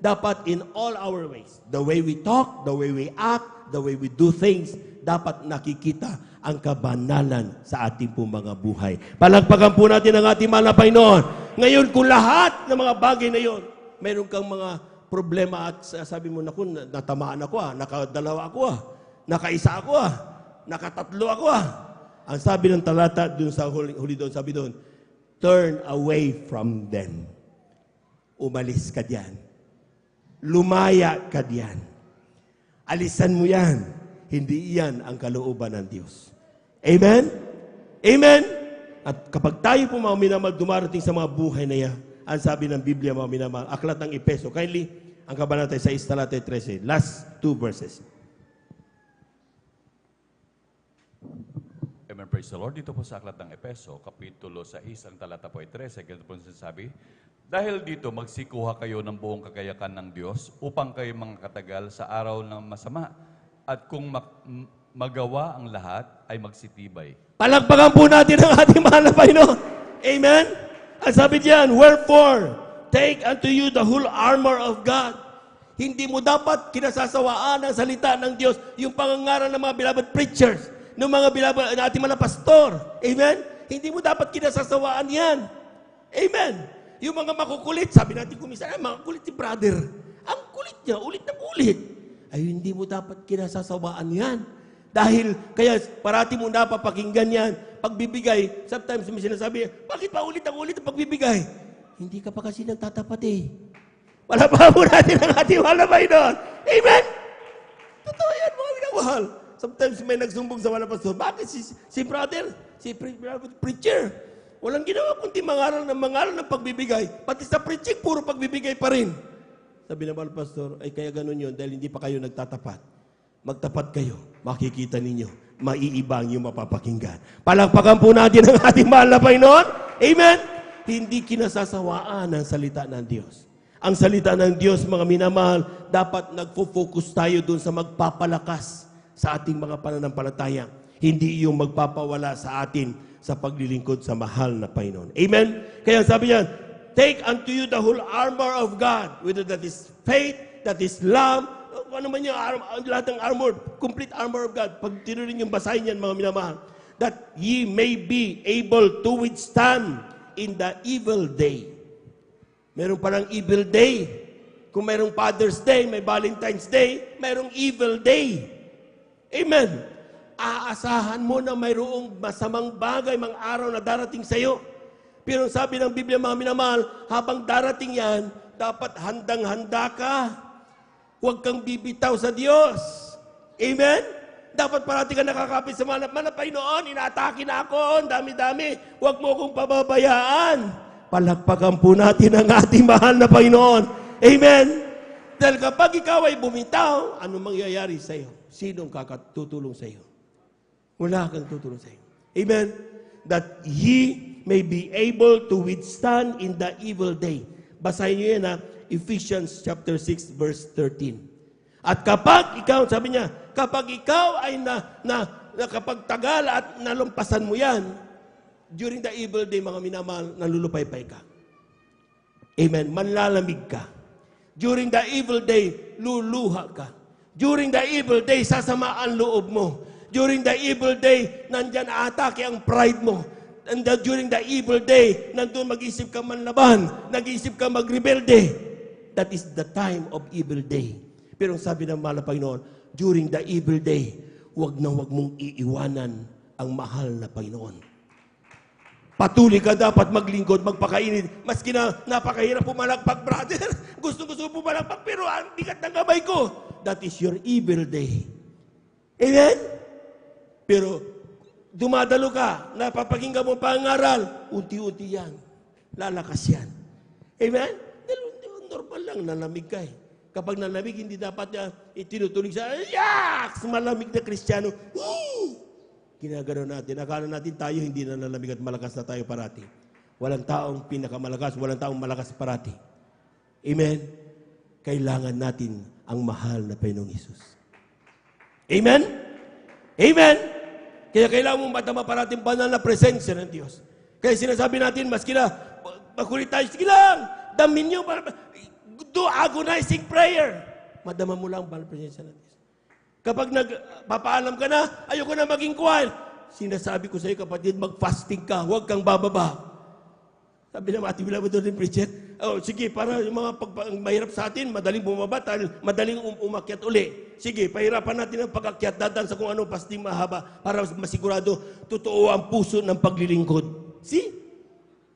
Dapat in all our ways, the way we talk, the way we act, the way we do things, dapat nakikita ang kabanalan sa ating pong mga buhay. Palagpagan po natin ang ating mahal na Panginoon. Ngayon, kung lahat ng mga bagay na yon, mayroon kang mga problema at sabi mo, naku, natamaan ako nakadalawa ako nakaisa ako nakatatlo ako Ang sabi ng talata dun sa huli doon, sabi doon, turn away from them. Umalis ka diyan. Lumaya ka diyan. Alisan mo yan. Hindi iyan ang kalooban ng Diyos. Amen? Amen? At kapag tayo po mga minamahal dumarating sa mga buhay na yan, ang sabi ng Biblia mga minamahal, aklat ng Epeso, kindly, ang kabanata 6, talata 13, last 2 verses. Amen, praise the Lord. Dito po sa aklat ng Epeso, kapitulo 6, ang talata po ay 13, ganito po sinasabi, dahil dito magsikuha kayo ng buong kagayakan ng Diyos upang kayo mga katagal sa araw ng masama at kung magawa ang lahat ay magsitibay. Palagpagan po natin ang ating mahal na Panginoon. Amen? Ang sabi diyan, wherefore, take unto you the whole armor of God. Hindi mo dapat kinasasawaan ang salita ng Diyos, yung pangangaral ng mga beloved preachers, ng mga beloved na ating mga pastor. Amen? Hindi mo dapat kinasasawaan yan. Amen? Yung mga makukulit, sabi natin kumisan, makukulit si brother. Ang kulit niya, ulit na ulit. Ay, hindi mo dapat kinasasawaan yan. Dahil, kaya parati mo napapakinggan yan. Pagbibigay, sometimes may sinasabi, bakit pa ulit ang pagbibigay? Hindi ka pa kasi nagtatapat eh. Wala pa mo natin ang ating mahal na Panginoon. Amen? Totoo yan, mga minamahal. Sometimes may nagsumbong sa mga pastor, bakit si brother, si preacher, walang ginawa kundi mangaral ng pagbibigay. Pati sa preaching, puro pagbibigay pa rin. Sabi ng mga pastor, ay kaya ganun yun dahil hindi pa kayo nagtatapat. Magtapat kayo, makikita ninyo, maiiba ang iyong mapapakinggan. Palakpakan po natin ang ating mahal na Panginoon. Amen? Hindi kinasasawaan ang salita ng Diyos. Ang salita ng Diyos, mga minamahal, dapat nagfo-focus tayo dun sa magpapalakas sa ating mga pananampalataya. Hindi yung magpapawala sa atin sa paglilingkod sa mahal na Panginoon. Amen? Kaya sabi niya, take unto you the whole armor of God, whether that is faith, that is love, ano man yung lahat ng armor, complete armor of God. Pag tinuloy yung basahin yan, mga minamahal, that ye may be able to withstand in the evil day. Meron parang evil day. Kung mayroong Father's Day, may Valentine's Day, mayroong evil day. Amen. Aasahan mo na mayroong masamang bagay, mga araw na darating sa iyo. Pero sabi ng Biblia, mga minamahal, habang darating yan, dapat handang-handa ka. Huwag kang bibitaw sa Diyos. Amen? Dapat parati ka nakakapit sa mga Panginoon. Inaatake na ako. Ang dami-dami. Huwag mo akong pababayaan. Palakpakan po natin ang ating mahal na Panginoon. Amen? Dahil kapag ikaw ay bumitaw, ano mangyayari sa iyo? Sinong kakatutulong sa iyo? Wala kang tutulong sa iyo. Amen? That ye may be able to withstand in the evil day. Basahin niyo yan, ha? Ephesians chapter 6 verse 13. At kapag ikaw, sabi niya, kapag ikaw ay kapag tagal at nalumpasan mo yan, during the evil day, mga minamahal, nalulupaypay ka. Amen. Manlalamig ka. During the evil day, luluha ka. During the evil day, sasama ang loob mo. During the evil day, nandyan aatake ang pride mo. And during the evil day, nandun mag-isip ka manlaban, nag-isip ka magrebelde. That is the time of evil day. Pero sabi ng mahal na Panginoon, during the evil day, wag mong iiwanan ang mahal na Panginoon. Patuloy ka dapat maglingkod, magpakainit. Maski na napakahirap pumalakpak, brother. Gusto pumalakpak, pero ang bigat ng kamay ko. That is your evil day. Amen? Pero dumadalo ka, napapakinggan mo pangaral, unti-unti yan. Lalakas yan. Amen? Normal lang, nalamig ka eh. Kapag nalamig, hindi dapat niya itinutulig sa, yaks! Malamig na Kristiyano. Ginagano natin. Akala natin tayo hindi na nalamig at malakas na tayo parati. Walang taong pinakamalakas, walang taong malakas parati. Amen? Kailangan natin ang mahal na Panginoong Hesus. Amen? Amen? Kaya kailangan mong matama parating banal na presensya ng Diyos. Kaya sinasabi natin, maski na makulit tayo, sige lang, damin nyo, do agonizing prayer. Madama mo lang ang banal na presensya ng Diyos. Kapag nagpapaalam ka na, ayoko na maging kuwan. Sinasabi ko sa iyo, kapatid, mag-fasting ka, huwag kang bababa. Sabi naman, ati bila mo doon yung preacher, sige, para yung mga mahirap sa atin, madaling bumaba, madaling umakyat uli. Sige, pahirapan natin ang pag-akyat, dadaan sa kung anong fasting mahaba, para masigurado, totoo ang puso ng paglilingkod. See?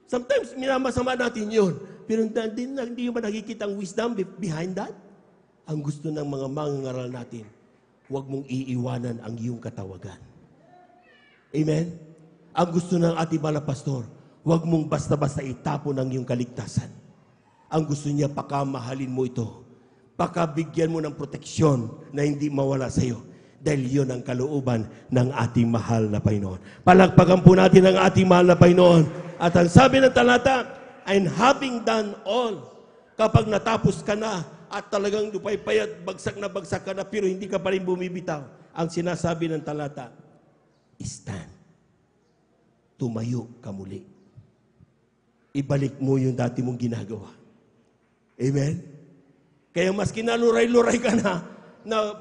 Sometimes, minamasama natin yun. Pero hindi mo nakikita ang wisdom behind that. Ang gusto ng mga mangangaral natin, huwag mong iiwanan ang iyong katawagan. Amen? Ang gusto ng ating mga pastor, huwag mong basta-basta itapon ang iyong kaligtasan. Ang gusto niya, pakamahalin mo ito. Pakabigyan mo ng proteksyon na hindi mawala sa iyo. Dahil yun ang kalooban ng ating mahal na Panginoon. Palakpakan po natin ang ating mahal na Panginoon. At ang sabi ng talata, and having done all, kapag natapos ka na, at talagang lupay-pay at bagsak ka na, pero hindi ka pa rin bumibitaw. Ang sinasabi ng talata, stand. Tumayo ka muli. Ibalik mo yung dati mong ginagawa. Amen? Kaya maski naluray-luray ka na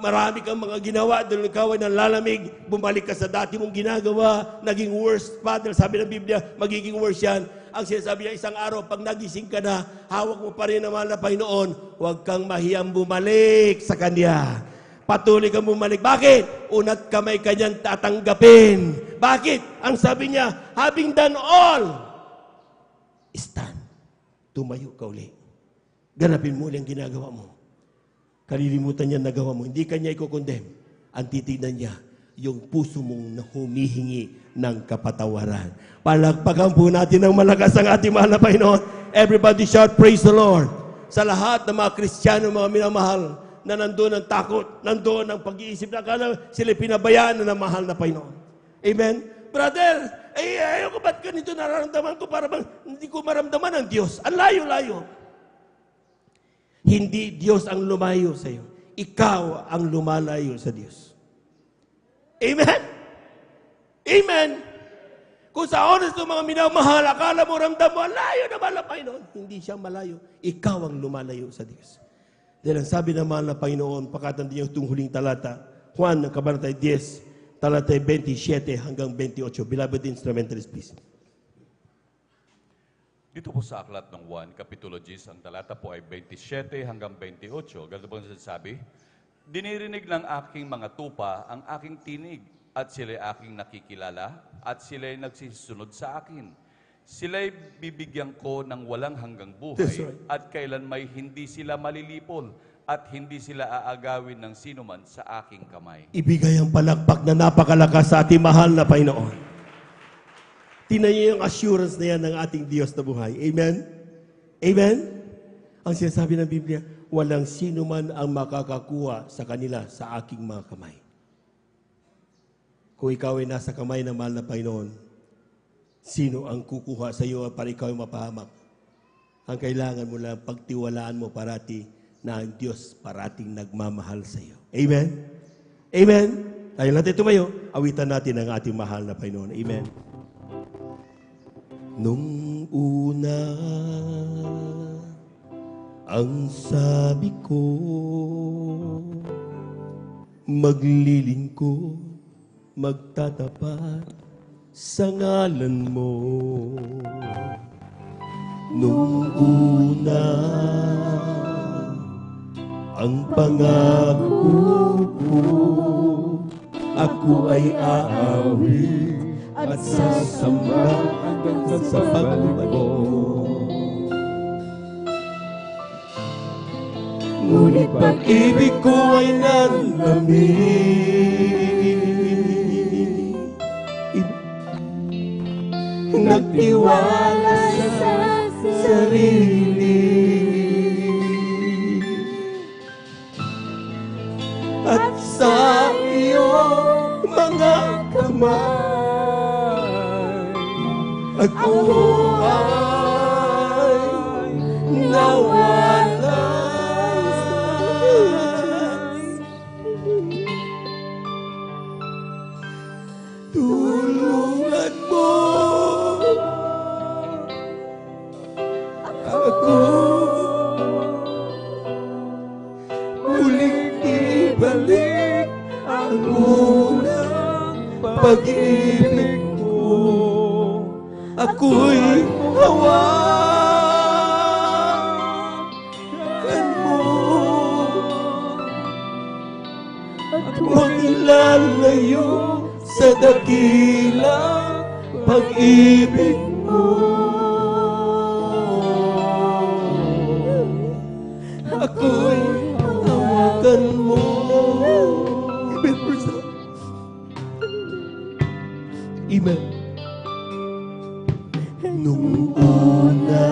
marami kang mga ginawa, dahil ikaw ay nalalamig, bumalik ka sa dati mong ginagawa, naging worse pa, dahil sabi ng Biblia, magiging worse yan. Ang sinasabi niya, isang araw, pag nagising ka na, hawak mo pa rin ang mahal na Panginoon, huwag kang mahiyang bumalik sa Kanya. Patuloy kang bumalik. Bakit? Una't kamay Kanyang tatanggapin. Bakit? Ang sabi niya, having done all, stand. Tumayo ka uli. Ganapin mo ulit ang ginagawa mo. Kalilimutan niya nagawa mo. Hindi Kanya i-condemn. Ang titignan niya, yung puso mong humihingi ng kapatawaran. Palakpakan po natin ng malakas ang ating mahal na Panginoon. Everybody shout, praise the Lord. Sa lahat ng mga Kristiyano, mga minamahal, na nandoon ang takot, nandoon ang pag-iisip na kala sila pinabayaan na ng mahal na Panginoon. Amen? Brother, ayoko ba't ganito nararamdaman ko para bang hindi ko maramdaman ang Diyos? Ang layo-layo. Hindi Diyos ang lumayo sa iyo. Ikaw ang lumalayo sa Diyos. Amen? Amen? Kung sa oras ng mga minamahal, akala mo, ramdam mo, layo na mahal na Panginoon. Hindi siya malayo. Ikaw ang lumalayo sa Diyos. Dahil ang sabi ng mahal na Panginoon, pakatan din itong huling talata, Juan, kabanata 10, talata 27 hanggang 28. Beloved instrumentalist, please. Dito po sa aklat ng Juan, Kapitulo 10, ang talata po ay 27 hanggang 28. Ganito po sinasabi, dinirinig ng aking mga tupa ang aking tinig, at sila'y aking nakikilala, at sila'y nagsisunod sa akin. Sila'y bibigyan ko ng walang hanggang buhay, at kailan may hindi sila malilipol, at hindi sila aagawin ng sinuman sa aking kamay. Ibigay ang palakpak na napakalakas sa ating mahal na Panginoon. Tingnan niyo yung assurance na yan ng ating Diyos na buhay. Amen? Amen? Ang sinasabi ng Biblia, walang sino man ang makakakuha sa kanila sa aking mga kamay. Kung ikaw ay nasa kamay ng mahal na Panginoon, sino ang kukuha sa iyo para ikaw ay mapahamak? Ang kailangan mo lang, pagtiwalaan mo parati na ang Diyos parating nagmamahal sa iyo. Amen? Amen? Tayo natin tumayo, awitan natin ang ating mahal na Panginoon. Amen? Nung una, ang sabi ko, maglilingkod, magtatapat sa ngalan mo. Nung una, ang pangako ko, ako ay aawi at sasamba hanggang sa pagbalik mo. Ngunit pag-ibig ko ay nanlamig, nagtiwala sa sarili, at sa iyong mga kamay, ako ay nawala. Tulungan mo ako muling ibalik ang unang pag-ibig mo. Ako'y hawakan mo at huwag ilalayo sa dakilang pag-ibig mo. Ako'y hawakan mo. Amen, praise the Lord. Amen. Nung una,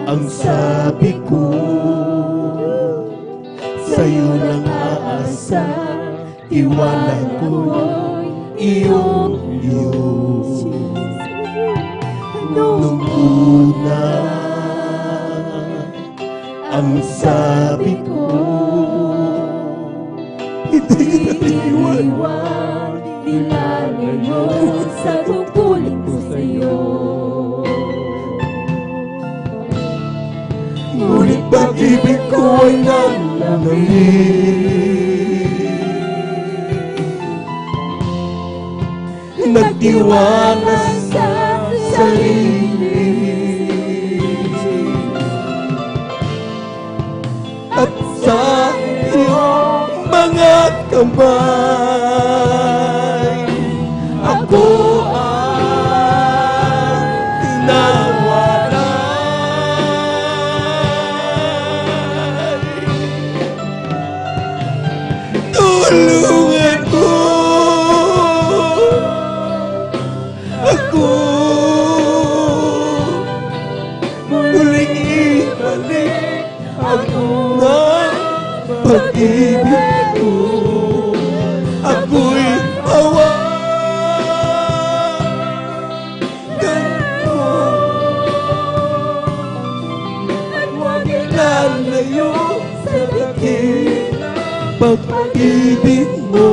ang sabi ko, sa'yo lang aasa, iwanan ko iyong Diyos. Nung una, ang sabi ko, hindi kita iiwan, Nilalayo sa tungkulin ko sa'yo. ngunit pag-ibig ko ay nanlamig, nagtiwala sa sarili, at sa iyong mga kamay, ako ay nawalay. Tulungan mo ako muling ibalik ang unang pag-ibig ko. Ako'y hawakan mo at huwag ilalayo sa dakilang pag-ibig mo.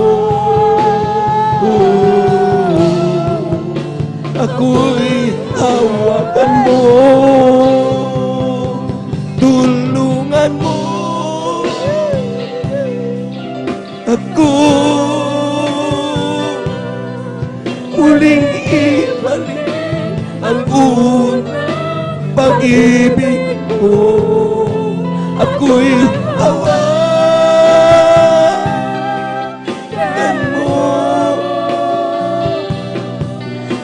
Ako'y hawakan mo, tulungan mo ako muling ibalik ang unang pag-ibig mo. Ako'y hawakan mo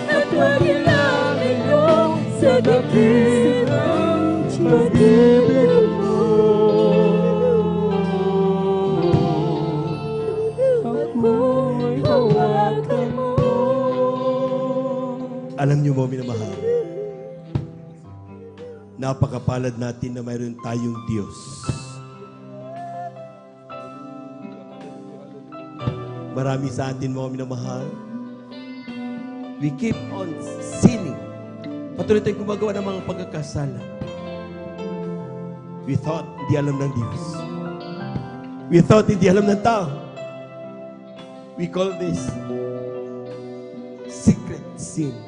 At huwag ilalayo sa dakilang pag-ibig mo. Ako'y hawakan mo. Alam niyo mo, minamahal, napakapalad natin na mayroon tayong Diyos. Marami sa atin, mga minamahal, we keep on sinning. Patuloy tayong gumagawa ng mga pagkakasala. We thought hindi alam ng Diyos. We thought hindi alam ng tao. We call this secret sins.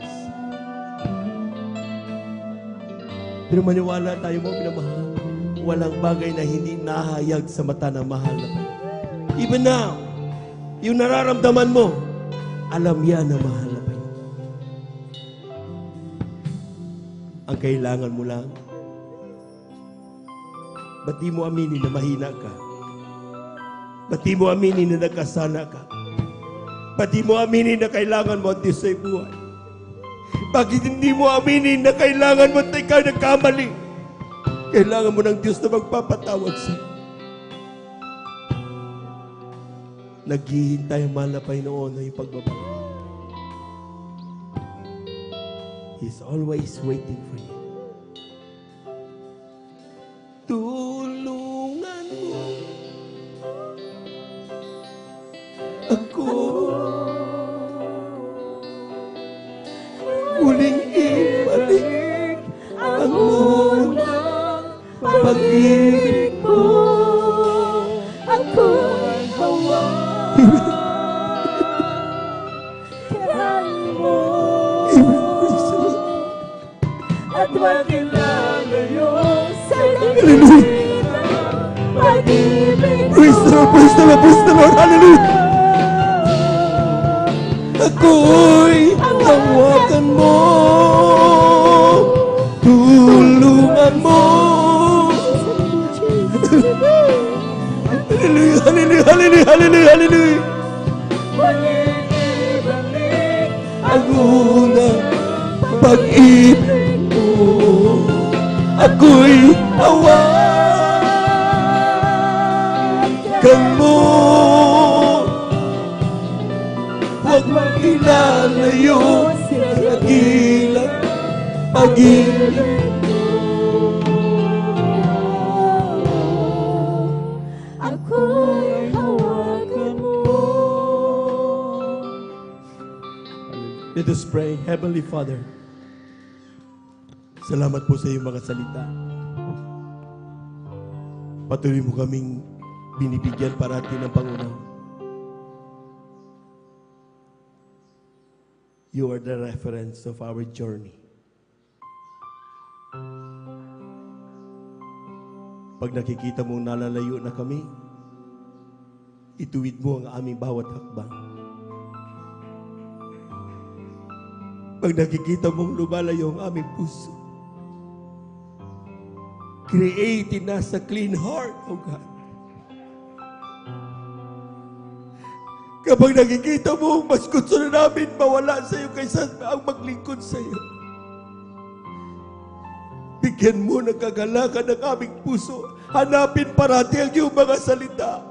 Pero maniwala tayo mo, minamahal. Walang bagay na hindi nahayag sa mata ng mahal na tayo. Even now, yung nararamdaman mo, alam yan na mahal na tayo. Ang kailangan mo lang, ba't di mo aminin na mahina ka? Ba't di mo aminin na nagkasala ka? Ba't di mo aminin na kailangan mo ang Diyos sa'yo buhay? Bakit hindi mo aminin na kailangan mo at ikaw nagkamali? Kailangan mo ng Diyos na magpapatawad sa'yo. Naghihintay ang mahal na Panginoon na yung pagbabago. He's always waiting for you. Tulungan mo ako muling ibalik ang unang pag-ibig mo. Ako'y hawakan mo at makilalayo sa langit ng pag-ibig mo. Praise the Lord, praise the Lord, praise the Lord, hallelujah! Ako'y hawakan mo, tulungan mo. Hallelujah, hallelujah, hallelujah, hallelujah, hallelujah. Pag-ibig ang unang pag-ibig mo. Ako'y hawakan mo. Huwag makilalayo sa dakilang pag-ibig mo. Ako'y hawakan mo. Let us pray. Heavenly Father, salamat po sa iyong mga salita. Patuloy mo kaming binibigyan parati ng pangunawa. You are the reference of our journey. Pag nakikita mong nalalayo na kami, ituwid mo ang aming bawat hakbang. Pag nakikita mong lumalayo ang aming puso, create in us a clean heart, O God. Kapag nakikita mo, mas gusto na namin mawala sa iyo kaysa ang maglingkod sa iyo. Bigyan mo ng kagalakan ng aming puso. Hanapin parati ang iyong mga salita.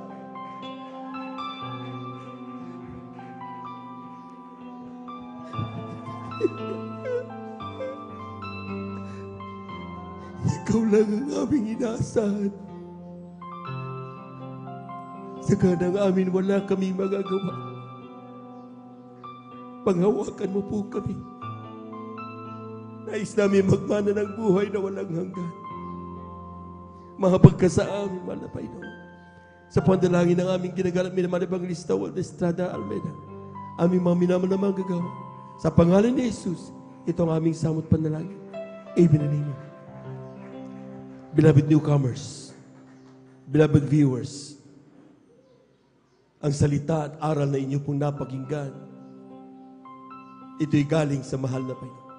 Ikaw lang ang aming inaasahan. Sa kanang amin, wala kami magagawa. Panghawakan mo po kami. Nais namin magmana ng buhay na walang hanggan. Mahapag ka sa amin, mahal na Panginoon. Sa pandalangin ng aming ginagalang minamahal Evangelista Walter Estrada Almeida, aming mga minamahal na manggagawa. Sa pangalan ni Jesus, ito ang aming samot panalangin. Amen and amen. Beloved newcomers, beloved viewers, ang salita at aral na inyo pong napakinggan, ito'y galing sa mahal na Panginoon.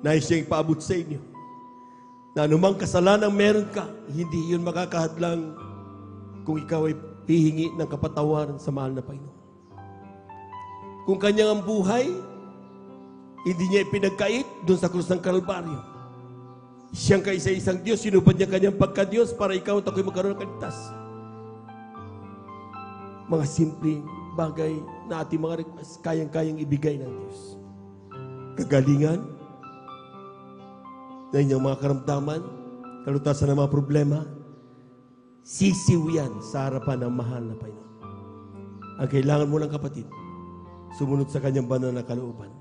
Nais siyang ipaabot sa inyo na anumang kasalanang meron ka, hindi yun makakahadlang kung ikaw ay hihingi ng kapatawaran sa mahal na Panginoon. Kung kanyang ang buhay, hindi niya ipinagkait doon sa krus ng Kalbaryo. Siyang kaisa-isang Diyos, sinubad niya kanyang pagka-Diyos para ikaw at ako'y magkaroon ng kaligtas. Mga simpleng bagay na ating mga request, kayang-kayang ibigay ng Diyos. Kagalingan, na inyong mga karamdaman, kalutasan ng mga problema, sisiw yan sa harapan ng mahal na Panginoon. Ang kailangan mo lang, kapatid, sumunod sa kanyang banal na kalooban.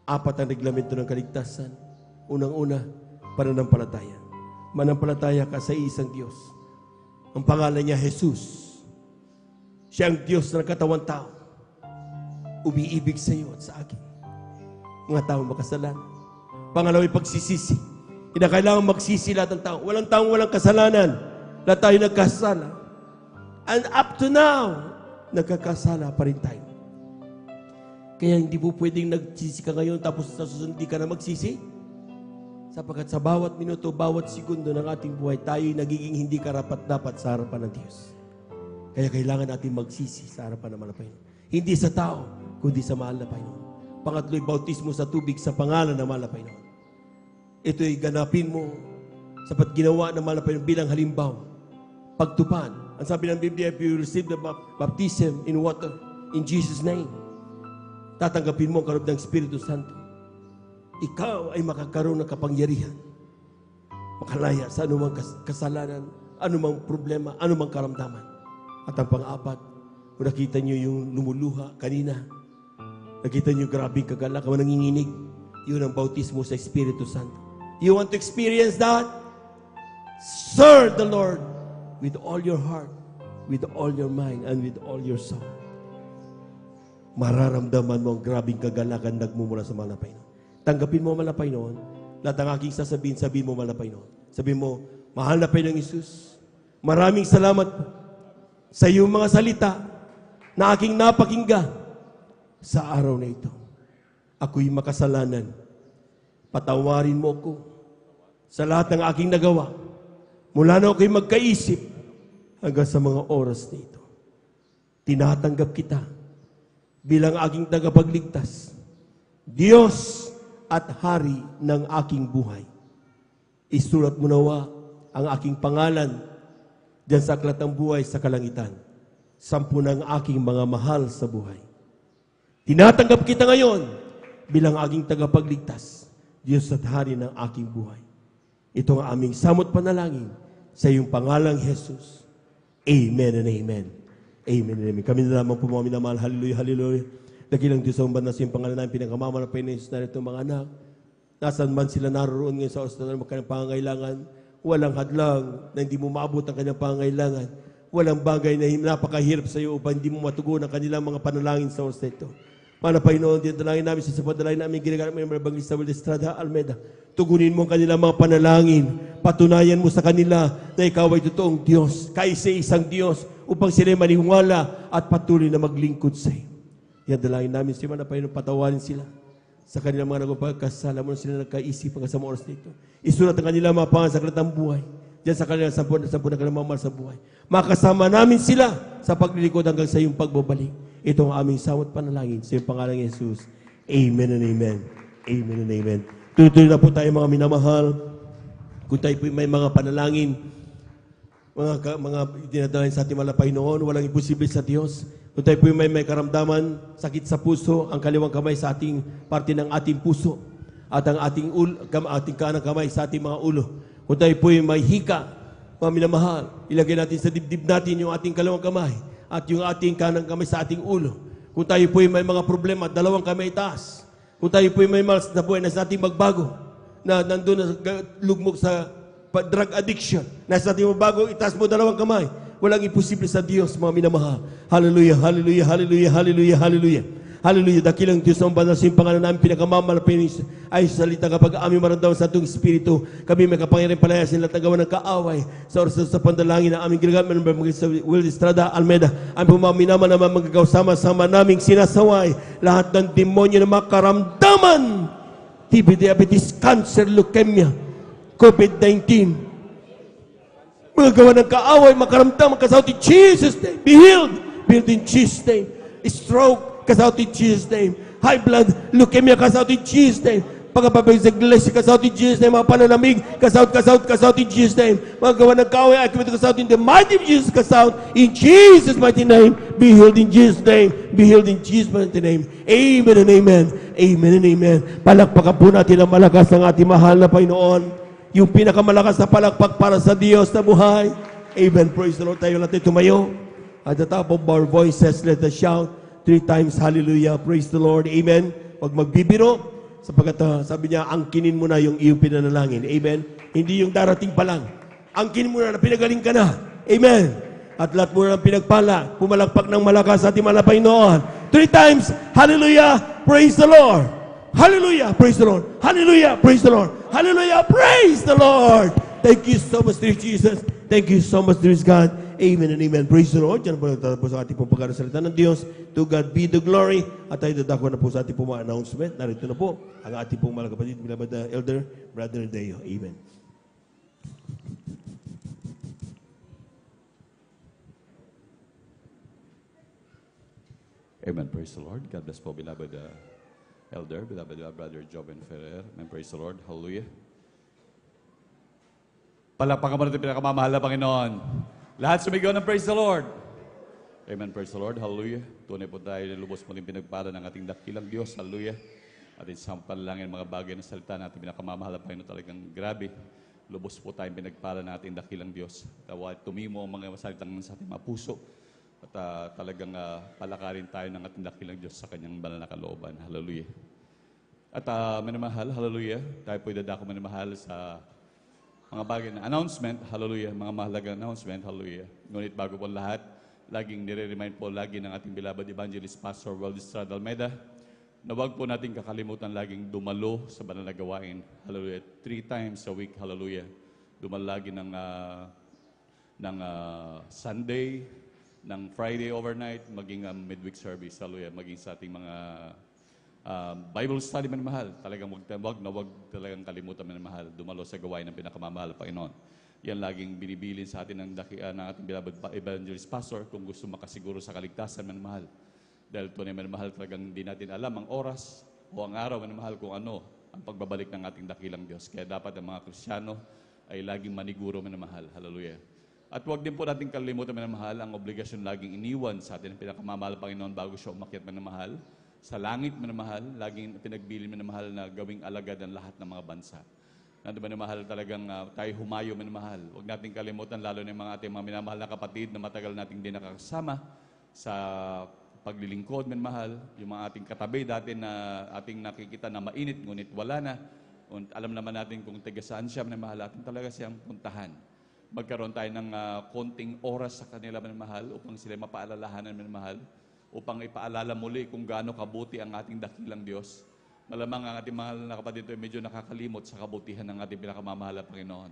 Apat ang reglamento ng kaligtasan. Unang-una, pananampalataya. Manampalataya ka sa isang Diyos. Ang pangalan niya, Jesus. Siya ang Diyos na katawan tao. Umiibig sa iyo at sa akin. Mga tao makasalanan. Pangalawa'y pagsisisi. Hindi na kailangan magsisi lahat ng tao. Walang taong walang kasalanan. Lahat tayo nagkasala. And up to now, nagkakasala pa rin tayo. Kaya hindi po pwedeng nagsisi ka ngayon tapos sa susunod di ka na magsisi. Sapagkat sa bawat minuto, bawat segundo ng ating buhay, tayo'y nagiging hindi karapat-dapat sa harapan ng Diyos. Kaya kailangan natin magsisi sa harapan ng mahal na Panginoon. Hindi sa tao, kundi sa mahal na Panginoon. Pangatlo'y bautismo sa tubig sa pangalan ng mahal na Panginoon. Ito'y ganapin mo sapat ginawa ng mahal na Panginoon bilang halimbawa. Pagtupad. Ang sabi ng Biblia, if you receive the baptism in water, in Jesus' name, tatanggapin mo ang karoon ng Espiritu Santo. Ikaw ay makakaroon ng kapangyarihan. Makalaya sa anumang kasalanan, anumang problema, anumang karamdaman. At ang pang-apat, kung nakita nyo yung lumuluha kanina, nakita nyo grabing kagalak, kung nanginginig, yun ang bautismo sa Espiritu Santo. You want to experience that? Serve the Lord with all your heart, with all your mind, and with all your soul. Mararamdaman mo ang grabing kagalakan nagmumula sa mahal na Panginoon. Tanggapin mo, mahal na Panginoon. Lahat ang aking sabihin mo, mahal na Panginoon. Sabihin mo, mahal na Panginoong Isus, maraming salamat po sa iyong mga salita na aking napakinggan sa araw na ito. Ako'y makasalanan. Patawarin mo ko sa lahat ng aking nagawa. Mula na ako'y magkaisip hanggang sa mga oras na ito. Tinatanggap kita bilang aking tagapagligtas, Diyos at Hari ng aking buhay. Isulat mo nawa ang aking pangalan diyan sa aklat ng buhay sa kalangitan. 10 ng aking mga mahal sa buhay. Tinatanggap kita ngayon bilang aking tagapagligtas, Diyos at Hari ng aking buhay. Ito ang aming samot panalangin sa iyong pangalang Jesus. Amen and amen. Amen and amen. Kami na lamang po mga minamahal. Hallelujah, hallelujah. Dakilang Diyos ang banal sa iyong pangalan namin, pinakamamahal na Panginoon na itong mga anak. Nasaan man sila naroon ngayon sa ospital ng kanyang pangangailangan, walang hadlang na hindi mo maabot ang kanyang pangangailangan. Walang bagay na napakahirap sa iyo upang hindi mo matugon ang kanilang mga panalangin sa oras na ito. Mana Panginoon, dinalangin namin sa sapadalangin namin ginagawa ng mga Evangelista Will Estrada Almeida. Tugunin mo ang kanilang mga panalangin. Patunayan mo sa kanila na ikaw ay totoong Diyos, kaisa-isang Diyos, upang sila maniwala at patuloy na maglingkod sa iyo. Yan dalangin namin si Mana Panginoon, patawarin sila sa kanilang mga nagpapagkasala mo na sila nagkaisip hanggang sa mga oras na ito. Isulat ang kanilang mga pangalan sa aklat ng buhay. Diyan sa kanilang sampu na kanilang mga mahal sa buhay. Makasama namin sila sa paglilingkod hanggang sa iyong pagbabalik. Ito ang aming samot panalangin sa iyong pangalang Jesus. Amen and amen. Amen and amen. Tuloy-tuloy na po tayo mga minamahal. Kung tayo po may mga panalangin, mga dinadalangin sa ating mahal na Panginoon, walang imposible sa Diyos. Kung tayo po may karamdaman, sakit sa puso, ang kaliwang kamay sa ating parte ng ating puso at ang ating kanang kamay sa ating mga ulo. Kung tayo po may hika, mga minamahal, ilagay natin sa dibdib natin yung ating kaliwang kamay at yung ating kanang kamay sa ating ulo. Kung tayo po may mga problema, dalawang kamay itaas. Kung tayo po may malas na buhay na sa ating magbago, na nandun na lugmok sa drug addiction, na sa ating magbago, itaas mo dalawang kamay. Walang imposible sa Diyos, mga minamahal. Hallelujah, hallelujah, hallelujah, hallelujah, hallelujah. Hallelujah. Dakilang Diyos ang banal sa iyong pangalan namin, pinakamalapin ay salita kapag aming maramdaman sa itong Espiritu. Kami may kapangyarihan palayasin lahat ng gawa ng kaaway sa oras sa pandalangin na aming ginagamit ng sa Will Estrada Almeida. Ang pumaminaman naman magagaw sama-sama naming sinasaway lahat ng demonyo na makaramdaman. TB, diabetes, cancer, leukemia, COVID-19. Magagawa ng kaaway, makaramdaman, kasawt in Jesus' name. Be healed. Be healed in Jesus' name. Stroke, kasawt in Jesus' name. High blood, leukemia, kasawt in Jesus' name. Pagkapabay sa iglesia, kasawt in Jesus' name. Mga pananamig, kasawt in Jesus' name. Magagawa ng kaaway, akimito, kasawt in the mighty of Jesus, kasawt in Jesus' mighty name. Be healed in Jesus' name. Be healed in Jesus' mighty name. Amen and amen. Amen and amen. Palakpakan po natin ang malakas ng ating mahal na Panginoon. Yung pinakamalakas na palakpak para sa Diyos na buhay. Amen. Praise the Lord. Tayo natin tumayo. At the top of our voices, let us shout 3 times, hallelujah. Praise the Lord. Amen. Pag magbibiro, Sapagat sabi niya, angkinin mo na yung iyong pinanalangin. Amen? Hindi yung darating pa lang. Angkinin mo na pinagaling ka na. Amen? At lahat mo na ng pinagpala, pumalakpak ng malakas sa ating malapay noon. 3 times, hallelujah, praise the Lord. Hallelujah, praise the Lord. Hallelujah, praise the Lord. Hallelujah, praise the Lord. Thank you so much, dear Jesus. Thank you so much, dear God. Amen and amen. Praise the Lord. Diyan po nagtatapos ang ating pong pagkarasalita ng Diyos. To God be the glory. At tayo dadako na po sa ating pong mga announcement. Narito na po ang ating pong mga kapatid, beloved Elder, Brother Deo. Amen. Amen. Praise the Lord. God bless po, beloved Elder, beloved Brother Joven Ferrer. Amen. Praise the Lord. Hallelujah. Palakpakan mo natin pinakamamahal na Panginoon. Lahat sumigaw ng praise the Lord. Amen. Praise the Lord. Hallelujah. Tunay po tayo na lubos mo rin pinagpala ng ating dakilang Diyos. Hallelujah. At isang panalangin mga bagay na salita natin pinakamamahal na Panginoon talagang grabe. Lubos po tayong pinagpala ng ating dakilang Diyos. Tumimo ang mga salitang sa ating mga puso. At talagang palakarin tayo ng ating dakilang Diyos sa kanyang banal na kalooban. Hallelujah. At minamahal, hallelujah. Tayo po idadako minamahal sa mga bagay na announcement, hallelujah, mga mahalagang announcement, hallelujah. Ngunit bago po lahat, laging nire-remind po lagi ng ating beloved evangelist Pastor Waldis Estrada Almeida na huwag po natin kakalimutan laging dumalo sa banal na gawain, hallelujah, 3 times a week, hallelujah. Dumalo lagi ng Sunday, ng Friday overnight, maging midweek service, hallelujah, maging sa ating mga Bible study man mahal, talagang wag talagang kalimutan man mahal, dumalo sa gawain ng pinakamamahal na Panginoon. Yan laging binibilin sa atin ng ating beloved evangelist pastor kung gusto makasiguro sa kaligtasan man mahal. Dahil tunay man mahal, talagang hindi natin alam ang oras o ang araw man mahal kung ano ang pagbabalik ng ating dakilang Diyos. Kaya dapat ang mga Kristiyano ay laging maniguro man mahal. Hallelujah. At huwag din po natin kalimutan man mahal ang obligasyon laging iniwan sa atin ng pinakamamahal na Panginoon bago siya umakyat man mahal. Sa langit, minamahal, laging pinagbilin minamahal na gawing alagad ang lahat ng mga bansa. Nandun minamahal talagang tayo humayo minamahal. Huwag natin kalimutan, lalo na yung mga ating mga minamahal na kapatid na matagal nating din nakakasama sa paglilingkod minamahal. Yung mga ating katabi dati na ating nakikita na mainit, ngunit wala na. Alam naman natin kung taga saan siya minamahal, atin talaga siyang puntahan. Magkaroon tayo ng konting oras sa kanila minamahal upang sila mapaalalahanan minamahal, upang ipaalala muli kung gaano kabuti ang ating dakilang Diyos. Malamang ang ating mahal na kapatid ay medyo nakakalimot sa kabutihan ng ating pinakamamahal na Panginoon.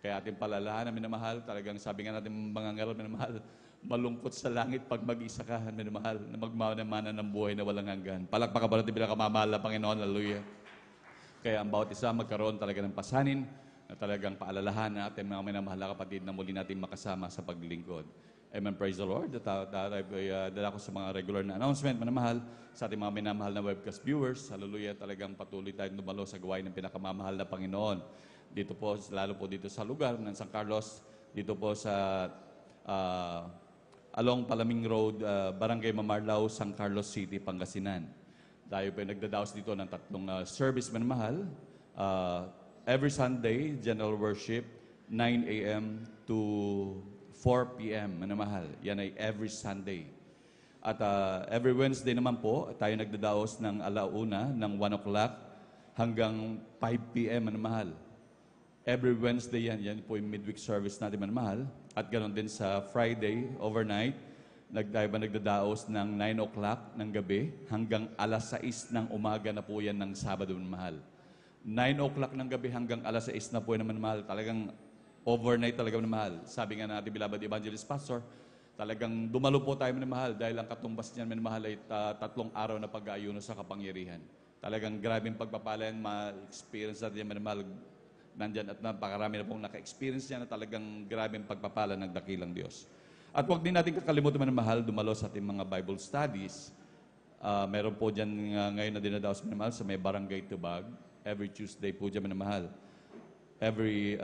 Kaya ating palalahanan, minamahal, talagang sabi nga natin mga ngaral, minamahal, malungkot sa langit pag mag-isa ka, minamahal, na magmamana ng buhay na walang hanggan. Palakpakan ba natin pinakamamahal na Panginoon? Hallelujah. Kaya ang bawat isa magkaroon talaga ng pasanin na talagang paalalahan na ating mga minamahal na kapatid na muli natin makasama sa paglilingkod. Amen. Praise the Lord. Dala ko sa mga regular na announcement, manamahal, sa ating mga minamahal na webcast viewers. Hallelujah. Talagang patuloy tayong dumalo sa gawain ng pinakamamahal na Panginoon. Dito po, lalo po dito sa lugar ng San Carlos, dito po sa along Palaming Road, Barangay Mamarlao, San Carlos City, Pangasinan. Tayo po nagdadaos dito ng 3 service manamahal. Every Sunday, general worship, 9 a.m. to 4 p.m. manamahal. Yan ay every Sunday. At every Wednesday naman po, tayo nagdadaos ng alauna ng 1 o'clock hanggang 5 p.m. manamahal. Every Wednesday yan po yung midweek service natin manamahal. At ganoon din sa Friday, overnight, tayo ba nagdadaos ng 9 o'clock ng gabi hanggang 6 ng umaga na po yan ng Sabado manamahal. 9 o'clock ng gabi hanggang 6 na po yan manamahal. Talagang overnight talaga minamahal. Sabi nga natin, beloved evangelist pastor, talagang dumalo po tayo minamahal dahil ang katumbas niyan minamahal ay 3 araw na pag-aayuno sa kapangyarihan. Talagang grabing pagpapala yan, ma-experience natin yan minamahal. Nandyan at napakarami na pong naka-experience niya na talagang grabing pagpapala ng dakilang Diyos. At huwag din natin kakalimutan minamahal, dumalo sa ating mga Bible studies. Meron po dyan ngayon na dinadaos minamahal sa may Barangay Tubag. Every Tuesday po dyan minamahal. Every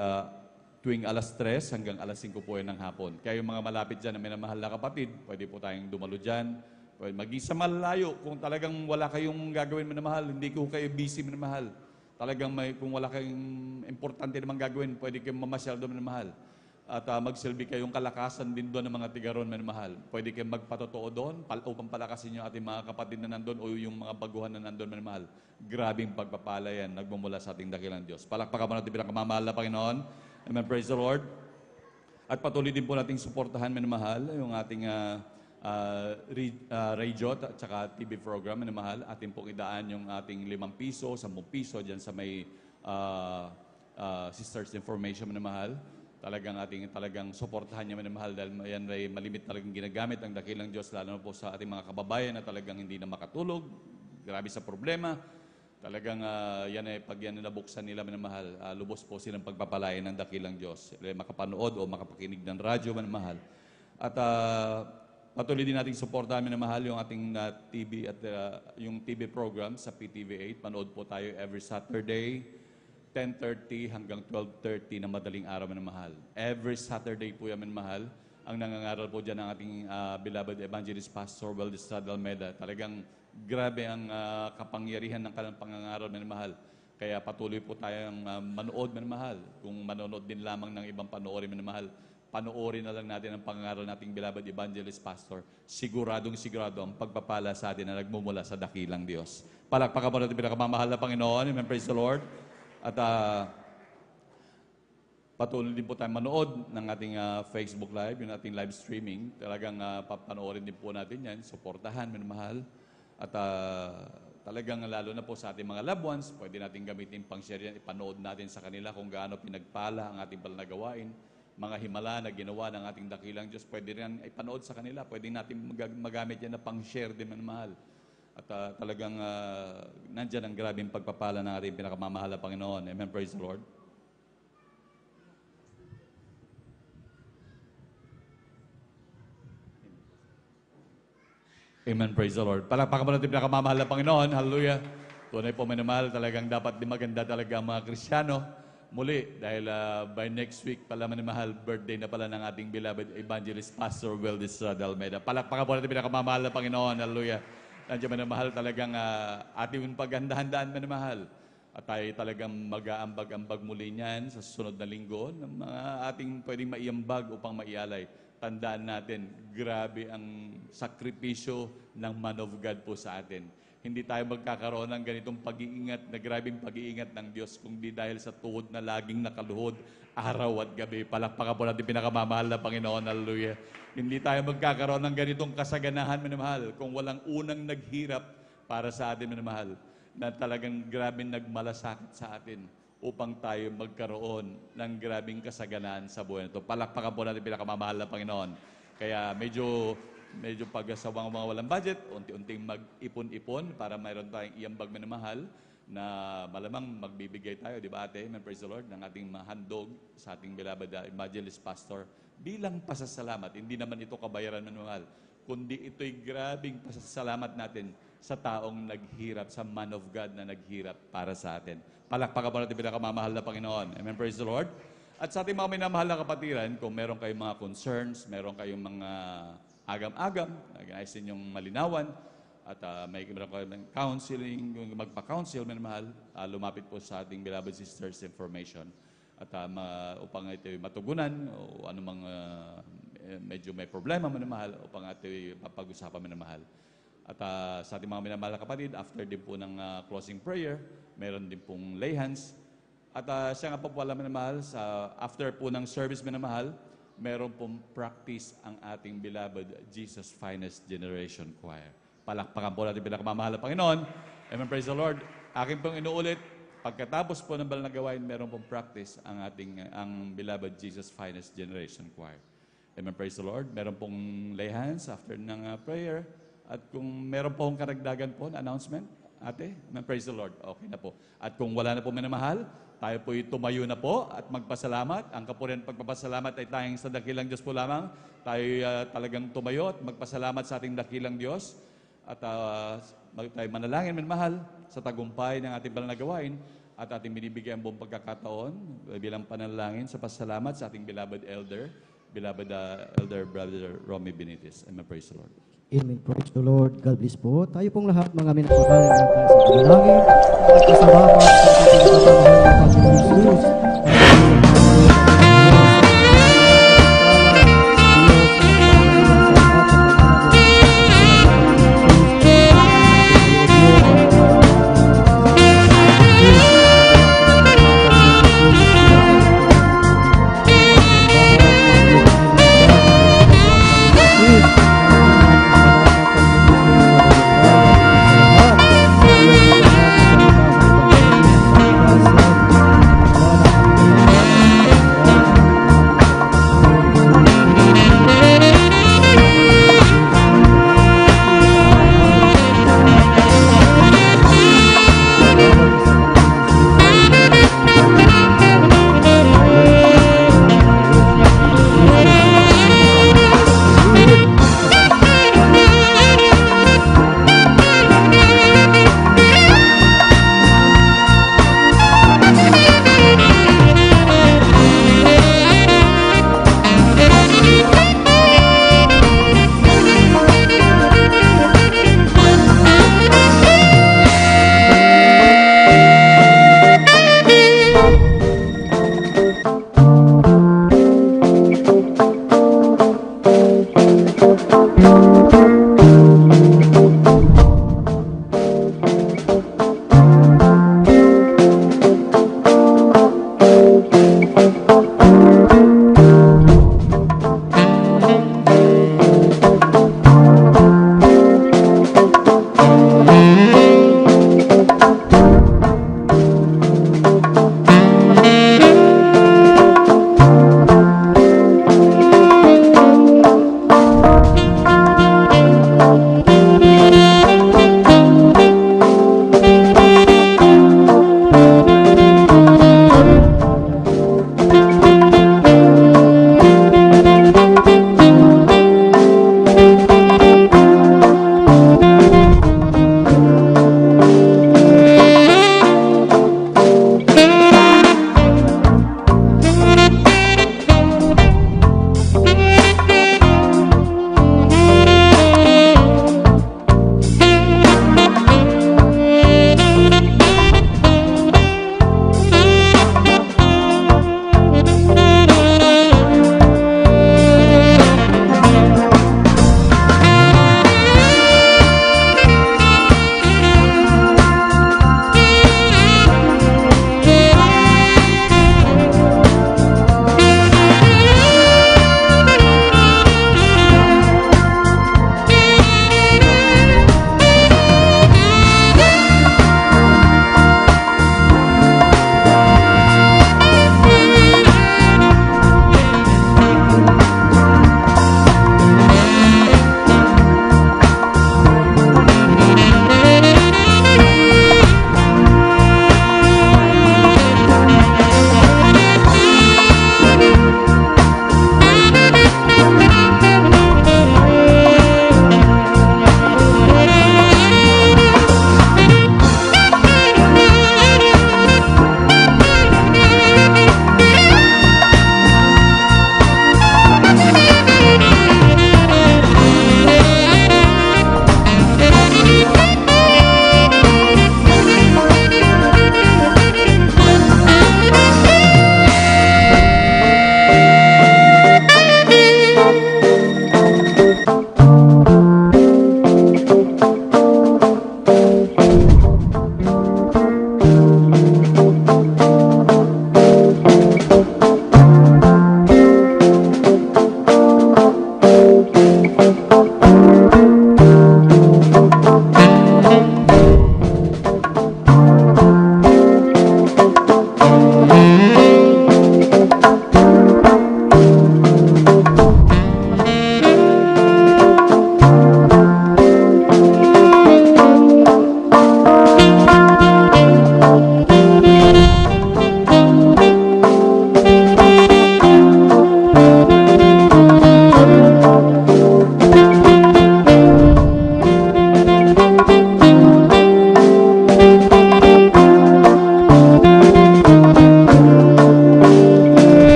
tuwing 3:00 hanggang 5:00 po yan ng hapon. Kaya yung mga malapit dyan na minamahal na kapatid, pwede po tayong dumalo dyan. Pwede maging sa malayo, kung talagang wala kayong gagawin minamahal, hindi ko kayo busy minamahal. Talagang kung wala kayong importante namang gagawin, pwede kayong mamasyal doon minamahal. at magsilbi kayong kalakasan din doon ng mga tigaron, minamahal. Pwede kayong magpatotoo doon upang palakasin yung ating mga kapatid na nandun o yung mga baguhan na nandun, minamahal. Grabing pagpapala yan, nagmumula sa ating dakilang Diyos. Palakpakan mo natin pinakamamahal na Panginoon. Amen, praise the Lord. At patuloy din po nating suportahan, minamahal, yung ating radio at saka TV program, minamahal. Ating pong idaan yung ating 5 piso, 10 piso dyan sa may Sisters Information, minamahal. Talagang suportahan niya, minamahal, dahil yan ay malimit talagang ginagamit ang dakilang Diyos, lalo na po sa ating mga kababayan na talagang hindi na makatulog, grabe sa problema. Talagang yan ay pag yan nabuksan nila, minamahal, lubos po silang pagpapalain ng dakilang Diyos. Makapanood o makapakinig ng radyo, minamahal. At patuloy din nating suportahan, minamahal, yung ating TV at yung TV program sa PTV 8. Manood po tayo every Saturday, 10:30 hanggang 12:30 na madaling araw, minamahal. Every Saturday po yan, minamahal. Ang nangangaral po dyan ng ating beloved evangelist Pastor Weldes Almeida. Talagang grabe ang kapangyarihan ng kanilang pangangaral, minamahal. Kaya patuloy po tayong manood, minamahal. Kung manonood din lamang ng ibang panoorin, minamahal, panoorin na lang natin ang pangangaral nating beloved evangelist Pastor. Siguro ang pagpapala sa atin na nagmumula sa dakilang Diyos. Palakpakan po natin pinakamamahal na Panginoon. Amen, praise the Lord. At patuloy din po tayong manood ng ating Facebook Live, yung ating live streaming. Talagang papanoorin din po natin yan, suportahan, minamahal. At talagang lalo na po sa ating mga loved ones, pwede natin gamitin pang-share yan, ipanood natin sa kanila kung gaano pinagpala ang ating palanagawain. Mga himala na ginawa ng ating dakilang Diyos, pwede rin ipanood sa kanila. Pwede natin magamit yan na pang-share din, minamahal. At talagang nandyan ang grabing pagpapala ng ating pinakamamahal na Panginoon. Amen, praise the Lord. Amen, praise the Lord. Palakpakan mo natin pinakamamahal na Panginoon. Hallelujah. Tunay po, minamahal, talagang dapat di maganda talaga ang mga Kristiyano. Muli, dahil by next week pala, minamahal, birthday na pala ng ating beloved evangelist Pastor Weldes Almeida. Palakpakan po natin pinakamamahal na Panginoon. Hallelujah. Nandiyan, minamahal, talagang ating paghandaan, minamahal. At tayo talagang mag-aambag-ambag muli niyan sa susunod na linggo ng mga ating pwedeng maiambag upang maialay. Tandaan natin, grabe ang sakripisyo ng man of God po sa atin. Hindi tayo magkakaroon ng ganitong pag-iingat, na grabing pag-iingat ng Diyos, kundi dahil sa tuhod na laging nakaluhod, araw at gabi. Palakpakan po natin pinakamamahal na Panginoon. Hallelujah. Hindi tayo magkakaroon ng ganitong kasaganahan, minamahal, kung walang unang naghirap para sa atin, minamahal, na talagang grabing nagmalasakit sa atin upang tayo magkaroon ng grabing kasaganahan sa buhay nito. Palakpakan po natin pinakamamahal na Panginoon. Kaya medyo pag-asawang mga walang budget, unti-unting mag-ipon-ipon para mayroon tayong iambag, minamahal, na malamang magbibigay tayo, di ba ate? Amen, praise the Lord, ng ating handog sa ating beloved evangelist Pastor bilang pasasalamat. Hindi naman ito kabayaran, minamahal, kundi ito'y grabing pasasalamat natin sa taong naghirap, sa man of God na naghirap para sa atin. Palakpakan po natin pinakamamahal na Panginoon. Amen, praise the Lord. At sa ating mga minamahal na kapatiran, kung meron kayong mga concerns, meron kayong mga agam-agam, nais ninyong malinawan, at meron kayong counseling, magpa-counsel, minamahal, lumapit po sa ating beloved Sisters Information. At upang ito matugunan, o anumang medyo may problema, minamahal, upang ito papag-usapan, minamahal. At sa ating mga minamahal na kapatid, after din po ng closing prayer, meron din pong lay hands. At siya nga po pala, minamahal, after po ng service, minamahal, meron pong practice ang ating beloved Jesus Finest Generation Choir. Palakpakan po natin pinakamamahal na Panginoon. Amen, praise the Lord. Akin pong inuulit, pagkatapos po ng banal na gawain, meron pong practice ang beloved Jesus Finest Generation Choir. Amen, praise the Lord. Meron pong lay hands after ng prayer. At kung meron pong karagdagan po na announcement, ate, amen, praise the Lord. Okay na po. At kung wala na po minamahal, tayo po'y tumayo na po at magpasalamat. Ang kapurihan pagpapasalamat ay tayong sa dakilang Diyos po lamang. Tayo talagang tumayo at magpasalamat sa ating dakilang Diyos. At tayo manalangin, minamahal, sa tagumpay ng ating banal na gawain. At ating binibigyan buong pagkakataon bilang panalangin sa pasalamat sa ating beloved elder Brother Romy Benitez. Amen, praise the Lord. Amen. Praise the Lord. God bless po. Tayo pong lahat, mga minapagpapalala natin sa panalangin. At kasama pa sa ating pagpapamahal ng Panginoon Jesus.